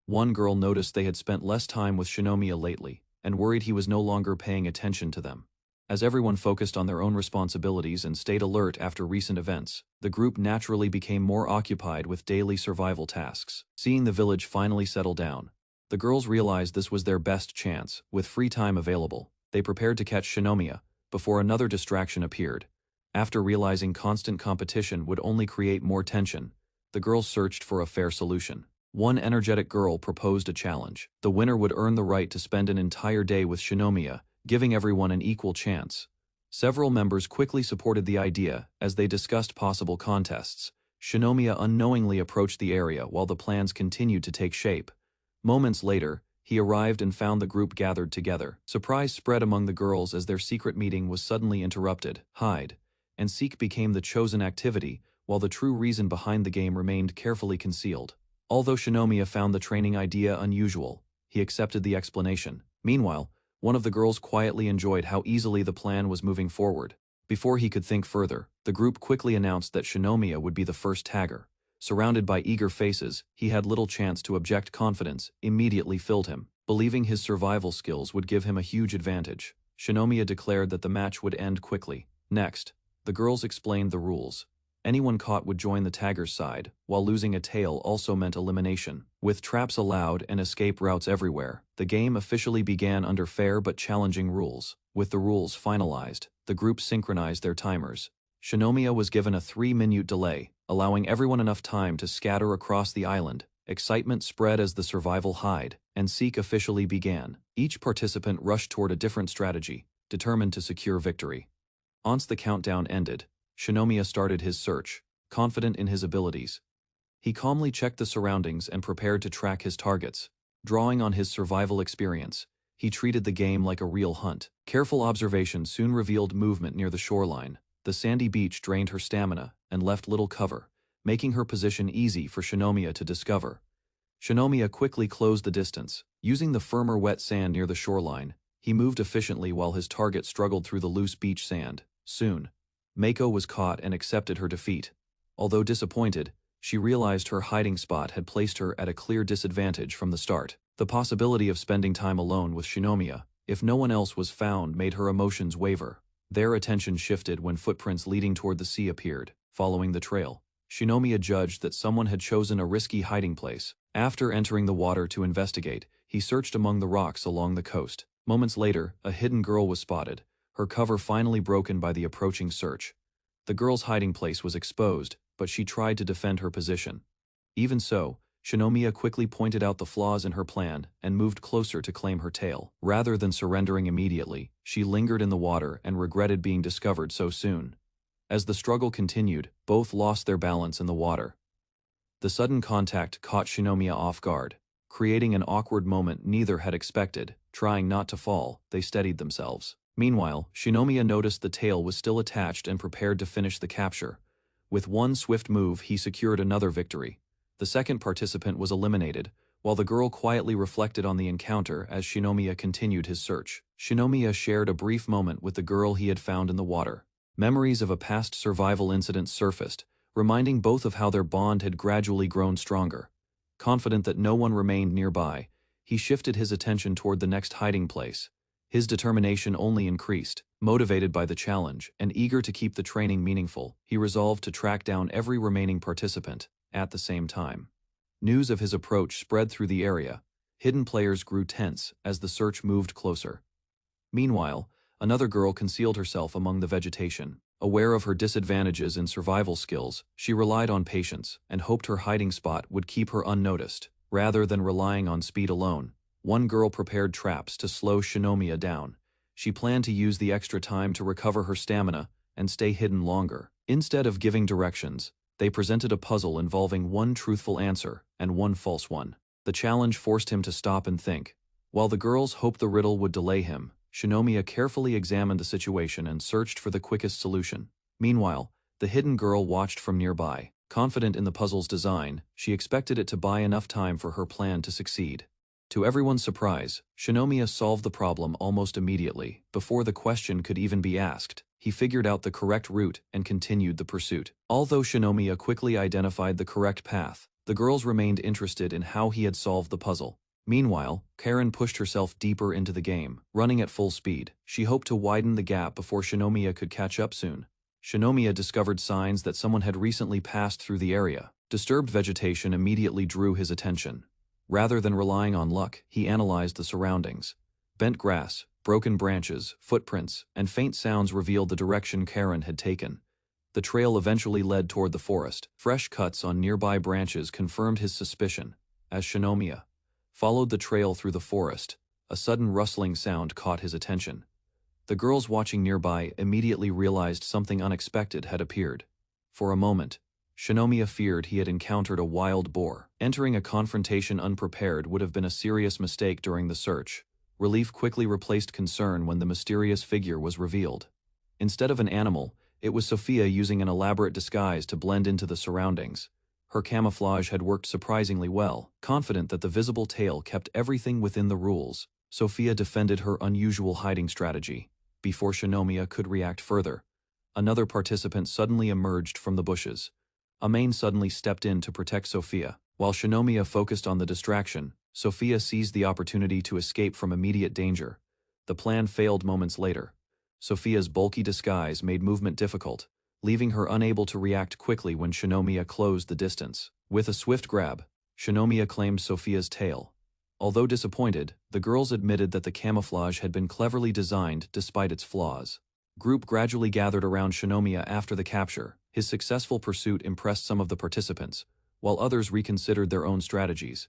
One girl noticed they had spent less time with Shinomiya lately, and worried he was no longer paying attention to them. As everyone focused on their own responsibilities and stayed alert after recent events, the group naturally became more occupied with daily survival tasks. Seeing the village finally settle down, the girls realized this was their best chance. With free time available, they prepared to catch Shinomiya before another distraction appeared. After realizing constant competition would only create more tension, the girls searched for a fair solution. One energetic girl proposed a challenge. The winner would earn the right to spend an entire day with Shinomiya, giving everyone an equal chance. Several members quickly supported the idea as they discussed possible contests. Shinomiya unknowingly approached the area while the plans continued to take shape. Moments later, he arrived and found the group gathered together. Surprise spread among the girls as their secret meeting was suddenly interrupted. Hide and seek became the chosen activity, while the true reason behind the game remained carefully concealed. Although Shinomiya found the training idea unusual, he accepted the explanation. Meanwhile, one of the girls quietly enjoyed how easily the plan was moving forward. Before he could think further, the group quickly announced that Shinomiya would be the first tagger. Surrounded by eager faces, he had little chance to object. Confidence immediately filled him, believing his survival skills would give him a huge advantage. Shinomiya declared that the match would end quickly. Next, the girls explained the rules. Anyone caught would join the tagger's side, while losing a tail also meant elimination. With traps allowed and escape routes everywhere, the game officially began under fair but challenging rules. With the rules finalized, the group synchronized their timers. Shinomiya was given a 3-minute delay, allowing everyone enough time to scatter across the island. Excitement spread as the survival hide and seek officially began. Each participant rushed toward a different strategy, determined to secure victory. Once the countdown ended, Shinomiya started his search, confident in his abilities. He calmly checked the surroundings and prepared to track his targets. Drawing on his survival experience, he treated the game like a real hunt. Careful observation soon revealed movement near the shoreline. The sandy beach drained her stamina and left little cover, making her position easy for Shinomiya to discover. Shinomiya quickly closed the distance. Using the firmer wet sand near the shoreline, he moved efficiently while his target struggled through the loose beach sand. Soon, Mako was caught and accepted her defeat. Although disappointed, she realized her hiding spot had placed her at a clear disadvantage from the start. The possibility of spending time alone with Shinomiya, if no one else was found, made her emotions waver. Their attention shifted when footprints leading toward the sea appeared. Following the trail, Shinomiya judged that someone had chosen a risky hiding place. After entering the water to investigate, he searched among the rocks along the coast. Moments later, a hidden girl was spotted, her cover finally broken by the approaching search. The girl's hiding place was exposed, but she tried to defend her position. Even so, Shinomiya quickly pointed out the flaws in her plan and moved closer to claim her tail. Rather than surrendering immediately, she lingered in the water and regretted being discovered so soon. As the struggle continued, both lost their balance in the water. The sudden contact caught Shinomiya off guard, creating an awkward moment neither had expected. Trying not to fall, they steadied themselves. Meanwhile, Shinomiya noticed the tail was still attached and prepared to finish the capture. With one swift move, he secured another victory. The second participant was eliminated, while the girl quietly reflected on the encounter as Shinomiya continued his search. Shinomiya shared a brief moment with the girl he had found in the water. Memories of a past survival incident surfaced, reminding both of how their bond had gradually grown stronger. Confident that no one remained nearby, he shifted his attention toward the next hiding place. His determination only increased. Motivated by the challenge and eager to keep the training meaningful, he resolved to track down every remaining participant at the same time. News of his approach spread through the area. Hidden players grew tense as the search moved closer. Meanwhile, another girl concealed herself among the vegetation. Aware of her disadvantages in survival skills, she relied on patience and hoped her hiding spot would keep her unnoticed. Rather than relying on speed alone, one girl prepared traps to slow Shinomiya down. She planned to use the extra time to recover her stamina and stay hidden longer. Instead of giving directions, they presented a puzzle involving one truthful answer and one false one. The challenge forced him to stop and think. While the girls hoped the riddle would delay him, Shinomiya carefully examined the situation and searched for the quickest solution. Meanwhile, the hidden girl watched from nearby. Confident in the puzzle's design, she expected it to buy enough time for her plan to succeed. To everyone's surprise, Shinomiya solved the problem almost immediately. Before the question could even be asked, he figured out the correct route and continued the pursuit. Although Shinomiya quickly identified the correct path, the girls remained interested in how he had solved the puzzle. Meanwhile, Karen pushed herself deeper into the game, running at full speed. She hoped to widen the gap before Shinomiya could catch up soon. Shinomiya discovered signs that someone had recently passed through the area. Disturbed vegetation immediately drew his attention. Rather than relying on luck, he analyzed the surroundings. Bent grass, broken branches, footprints, and faint sounds revealed the direction Karen had taken. The trail eventually led toward the forest. Fresh cuts on nearby branches confirmed his suspicion. As Shinomiya followed the trail through the forest, a sudden rustling sound caught his attention. The girls watching nearby immediately realized something unexpected had appeared. For a moment, Shinomiya feared he had encountered a wild boar. Entering a confrontation unprepared would have been a serious mistake during the search. Relief quickly replaced concern when the mysterious figure was revealed. Instead of an animal, it was Sophia using an elaborate disguise to blend into the surroundings. Her camouflage had worked surprisingly well. Confident that the visible tail kept everything within the rules, Sophia defended her unusual hiding strategy. Before Shinomiya could react further, another participant suddenly emerged from the bushes. Amain suddenly stepped in to protect Sophia. While Shinomiya focused on the distraction, Sophia seized the opportunity to escape from immediate danger. The plan failed moments later. Sophia's bulky disguise made movement difficult, leaving her unable to react quickly when Shinomiya closed the distance. With a swift grab, Shinomiya claimed Sophia's tail. Although disappointed, the girls admitted that the camouflage had been cleverly designed despite its flaws. Group gradually gathered around Shinomiya after the capture. His successful pursuit impressed some of the participants, while others reconsidered their own strategies.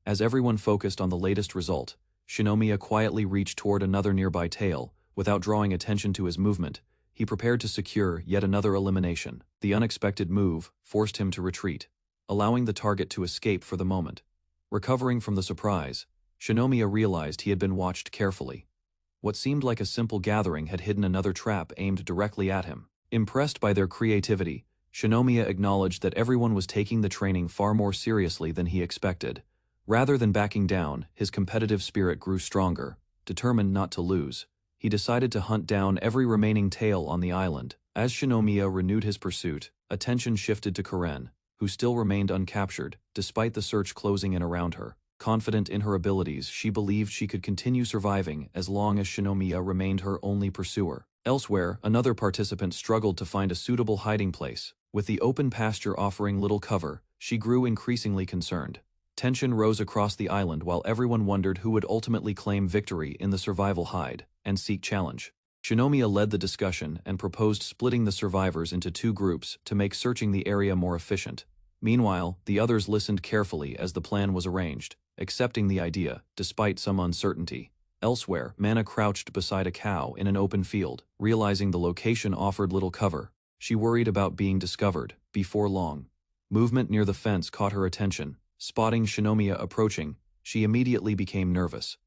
As everyone focused on the latest result, Shinomiya quietly reached toward another nearby tail. Without drawing attention to his movement, he prepared to secure yet another elimination. The unexpected move forced him to retreat, allowing the target to escape for the moment. Recovering from the surprise, Shinomiya realized he had been watched carefully. What seemed like a simple gathering had hidden another trap aimed directly at him. Impressed by their creativity, Shinomiya acknowledged that everyone was taking the training far more seriously than he expected. Rather than backing down, his competitive spirit grew stronger. Determined not to lose, he decided to hunt down every remaining tail on the island. As Shinomiya renewed his pursuit, attention shifted to Karen, who still remained uncaptured, despite the search closing in around her. Confident in her abilities, she believed she could continue surviving as long as Shinomiya remained her only pursuer. Elsewhere, another participant struggled to find a suitable hiding place. With the open pasture offering little cover, she grew increasingly concerned. Tension rose across the island while everyone wondered who would ultimately claim victory in the survival hide and seek challenge. Shinomiya led the discussion and proposed splitting the survivors into two groups to make searching the area more efficient. Meanwhile, the others listened carefully as the plan was arranged, accepting the idea, despite some uncertainty. Elsewhere, Mana crouched beside a cow in an open field. Realizing the location offered little cover, she worried about being discovered. Before long, movement near the fence caught her attention. Spotting Shinomiya approaching, she immediately became nervous.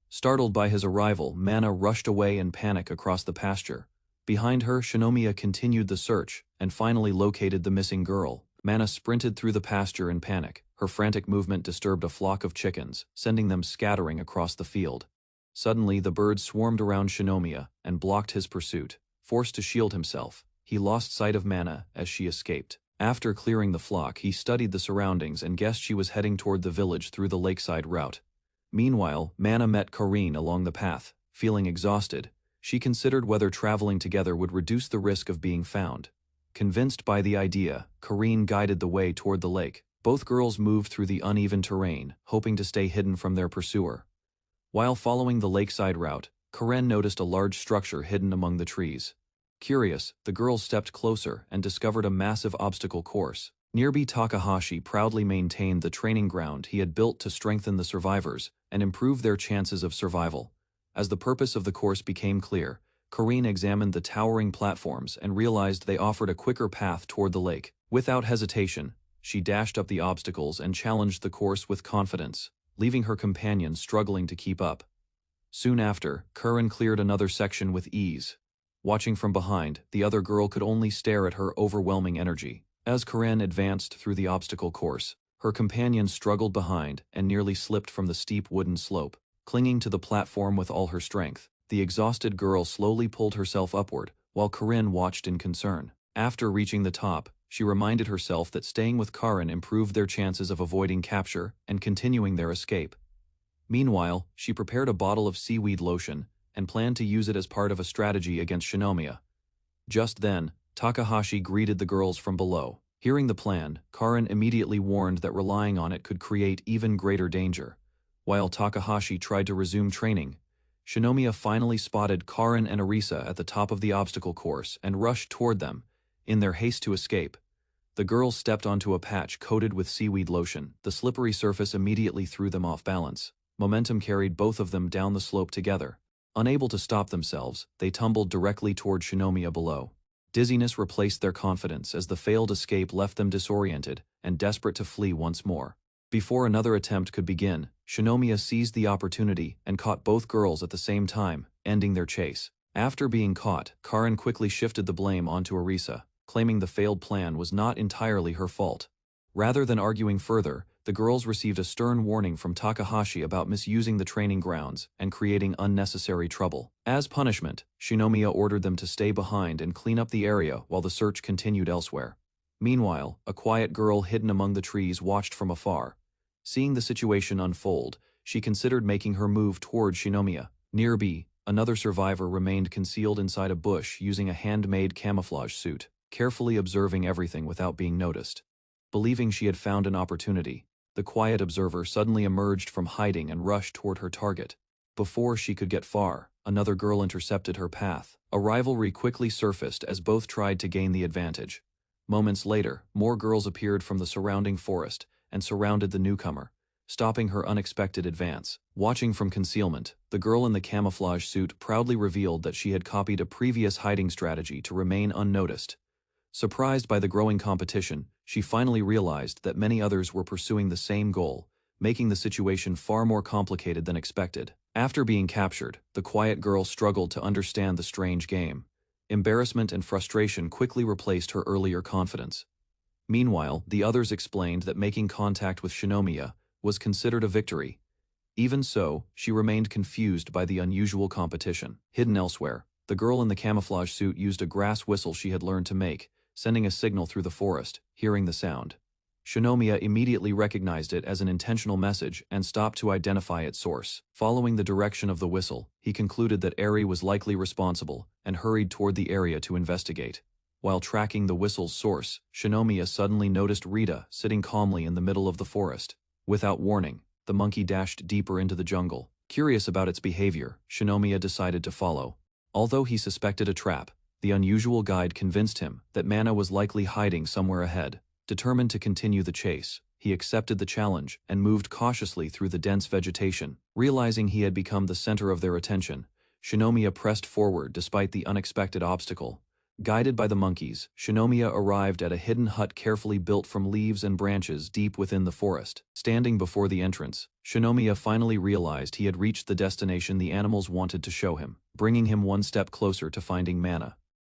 Startled by his arrival, Mana rushed away in panic across the pasture. Behind her, Shinomiya continued the search and finally located the missing girl. Mana sprinted through the pasture in panic. Her frantic movement disturbed a flock of chickens, sending them scattering across the field. Suddenly, the birds swarmed around Shinomiya and blocked his pursuit. Forced to shield himself, he lost sight of Mana as she escaped. After clearing the flock, he studied the surroundings and guessed she was heading toward the village through the lakeside route. Meanwhile, Mana met Karine along the path. Feeling exhausted, she considered whether traveling together would reduce the risk of being found. Convinced by the idea, Karine guided the way toward the lake. Both girls moved through the uneven terrain, hoping to stay hidden from their pursuer. While following the lakeside route, Karen noticed a large structure hidden among the trees. Curious, the girls stepped closer and discovered a massive obstacle course. Nearby, Takahashi proudly maintained the training ground he had built to strengthen the survivors and improve their chances of survival. As the purpose of the course became clear, Karine examined the towering platforms and realized they offered a quicker path toward the lake. Without hesitation, she dashed up the obstacles and challenged the course with confidence, leaving her companion struggling to keep up. Soon after, Karine cleared another section with ease. Watching from behind, the other girl could only stare at her overwhelming energy. As Karine advanced through the obstacle course, her companion struggled behind and nearly slipped from the steep wooden slope. Clinging to the platform with all her strength, the exhausted girl slowly pulled herself upward, while Karine watched in concern. After reaching the top, she reminded herself that staying with Karine improved their chances of avoiding capture and continuing their escape. Meanwhile, she prepared a bottle of seaweed lotion and planned to use it as part of a strategy against Shinomiya. Just then, Takahashi greeted the girls from below. Hearing the plan, Karine immediately warned that relying on it could create even greater danger. While Takahashi tried to resume training, Shinomiya finally spotted Karine and Arisa at the top of the obstacle course and rushed toward them. In their haste to escape, the girls stepped onto a patch coated with seaweed lotion. The slippery surface immediately threw them off balance. Momentum carried both of them down the slope together. Unable to stop themselves, they tumbled directly toward Shinomiya below. Dizziness replaced their confidence as the failed escape left them disoriented and desperate to flee once more. Before another attempt could begin, Shinomiya seized the opportunity and caught both girls at the same time, ending their chase. After being caught, Karine quickly shifted the blame onto Arisa, claiming the failed plan was not entirely her fault. Rather than arguing further, the girls received a stern warning from Takahashi about misusing the training grounds and creating unnecessary trouble. As punishment, Shinomiya ordered them to stay behind and clean up the area while the search continued elsewhere. Meanwhile, a quiet girl hidden among the trees watched from afar. Seeing the situation unfold, she considered making her move toward Shinomiya. Nearby, another survivor remained concealed inside a bush using a handmade camouflage suit, carefully observing everything without being noticed. Believing she had found an opportunity, the quiet observer suddenly emerged from hiding and rushed toward her target. Before she could get far, another girl intercepted her path. A rivalry quickly surfaced as both tried to gain the advantage. Moments later, more girls appeared from the surrounding forest and surrounded the newcomer, stopping her unexpected advance. Watching from concealment, the girl in the camouflage suit proudly revealed that she had copied a previous hiding strategy to remain unnoticed. Surprised by the growing competition, she finally realized that many others were pursuing the same goal, making the situation far more complicated than expected. After being captured, the quiet girl struggled to understand the strange game. Embarrassment and frustration quickly replaced her earlier confidence. Meanwhile, the others explained that making contact with Shinomiya was considered a victory. Even so, she remained confused by the unusual competition. Hidden elsewhere, the girl in the camouflage suit used a grass whistle she had learned to make, sending a signal through the forest. Hearing the sound, Shinomiya immediately recognized it as an intentional message and stopped to identify its source. Following the direction of the whistle, he concluded that Eri was likely responsible and hurried toward the area to investigate. While tracking the whistle's source, Shinomiya suddenly noticed Rita sitting calmly in the middle of the forest. Without warning, the monkey dashed deeper into the jungle. Curious about its behavior, Shinomiya decided to follow. Although he suspected a trap, the unusual guide convinced him that Mana was likely hiding somewhere ahead. Determined to continue the chase, he accepted the challenge and moved cautiously through the dense vegetation. Realizing he had become the center of their attention, Shinomiya pressed forward despite the unexpected obstacle. Guided by the monkeys, Shinomiya arrived at a hidden hut carefully built from leaves and branches deep within the forest. Standing before the entrance, Shinomiya finally realized he had reached the destination the animals wanted to show him, bringing him one step closer to finding Mana.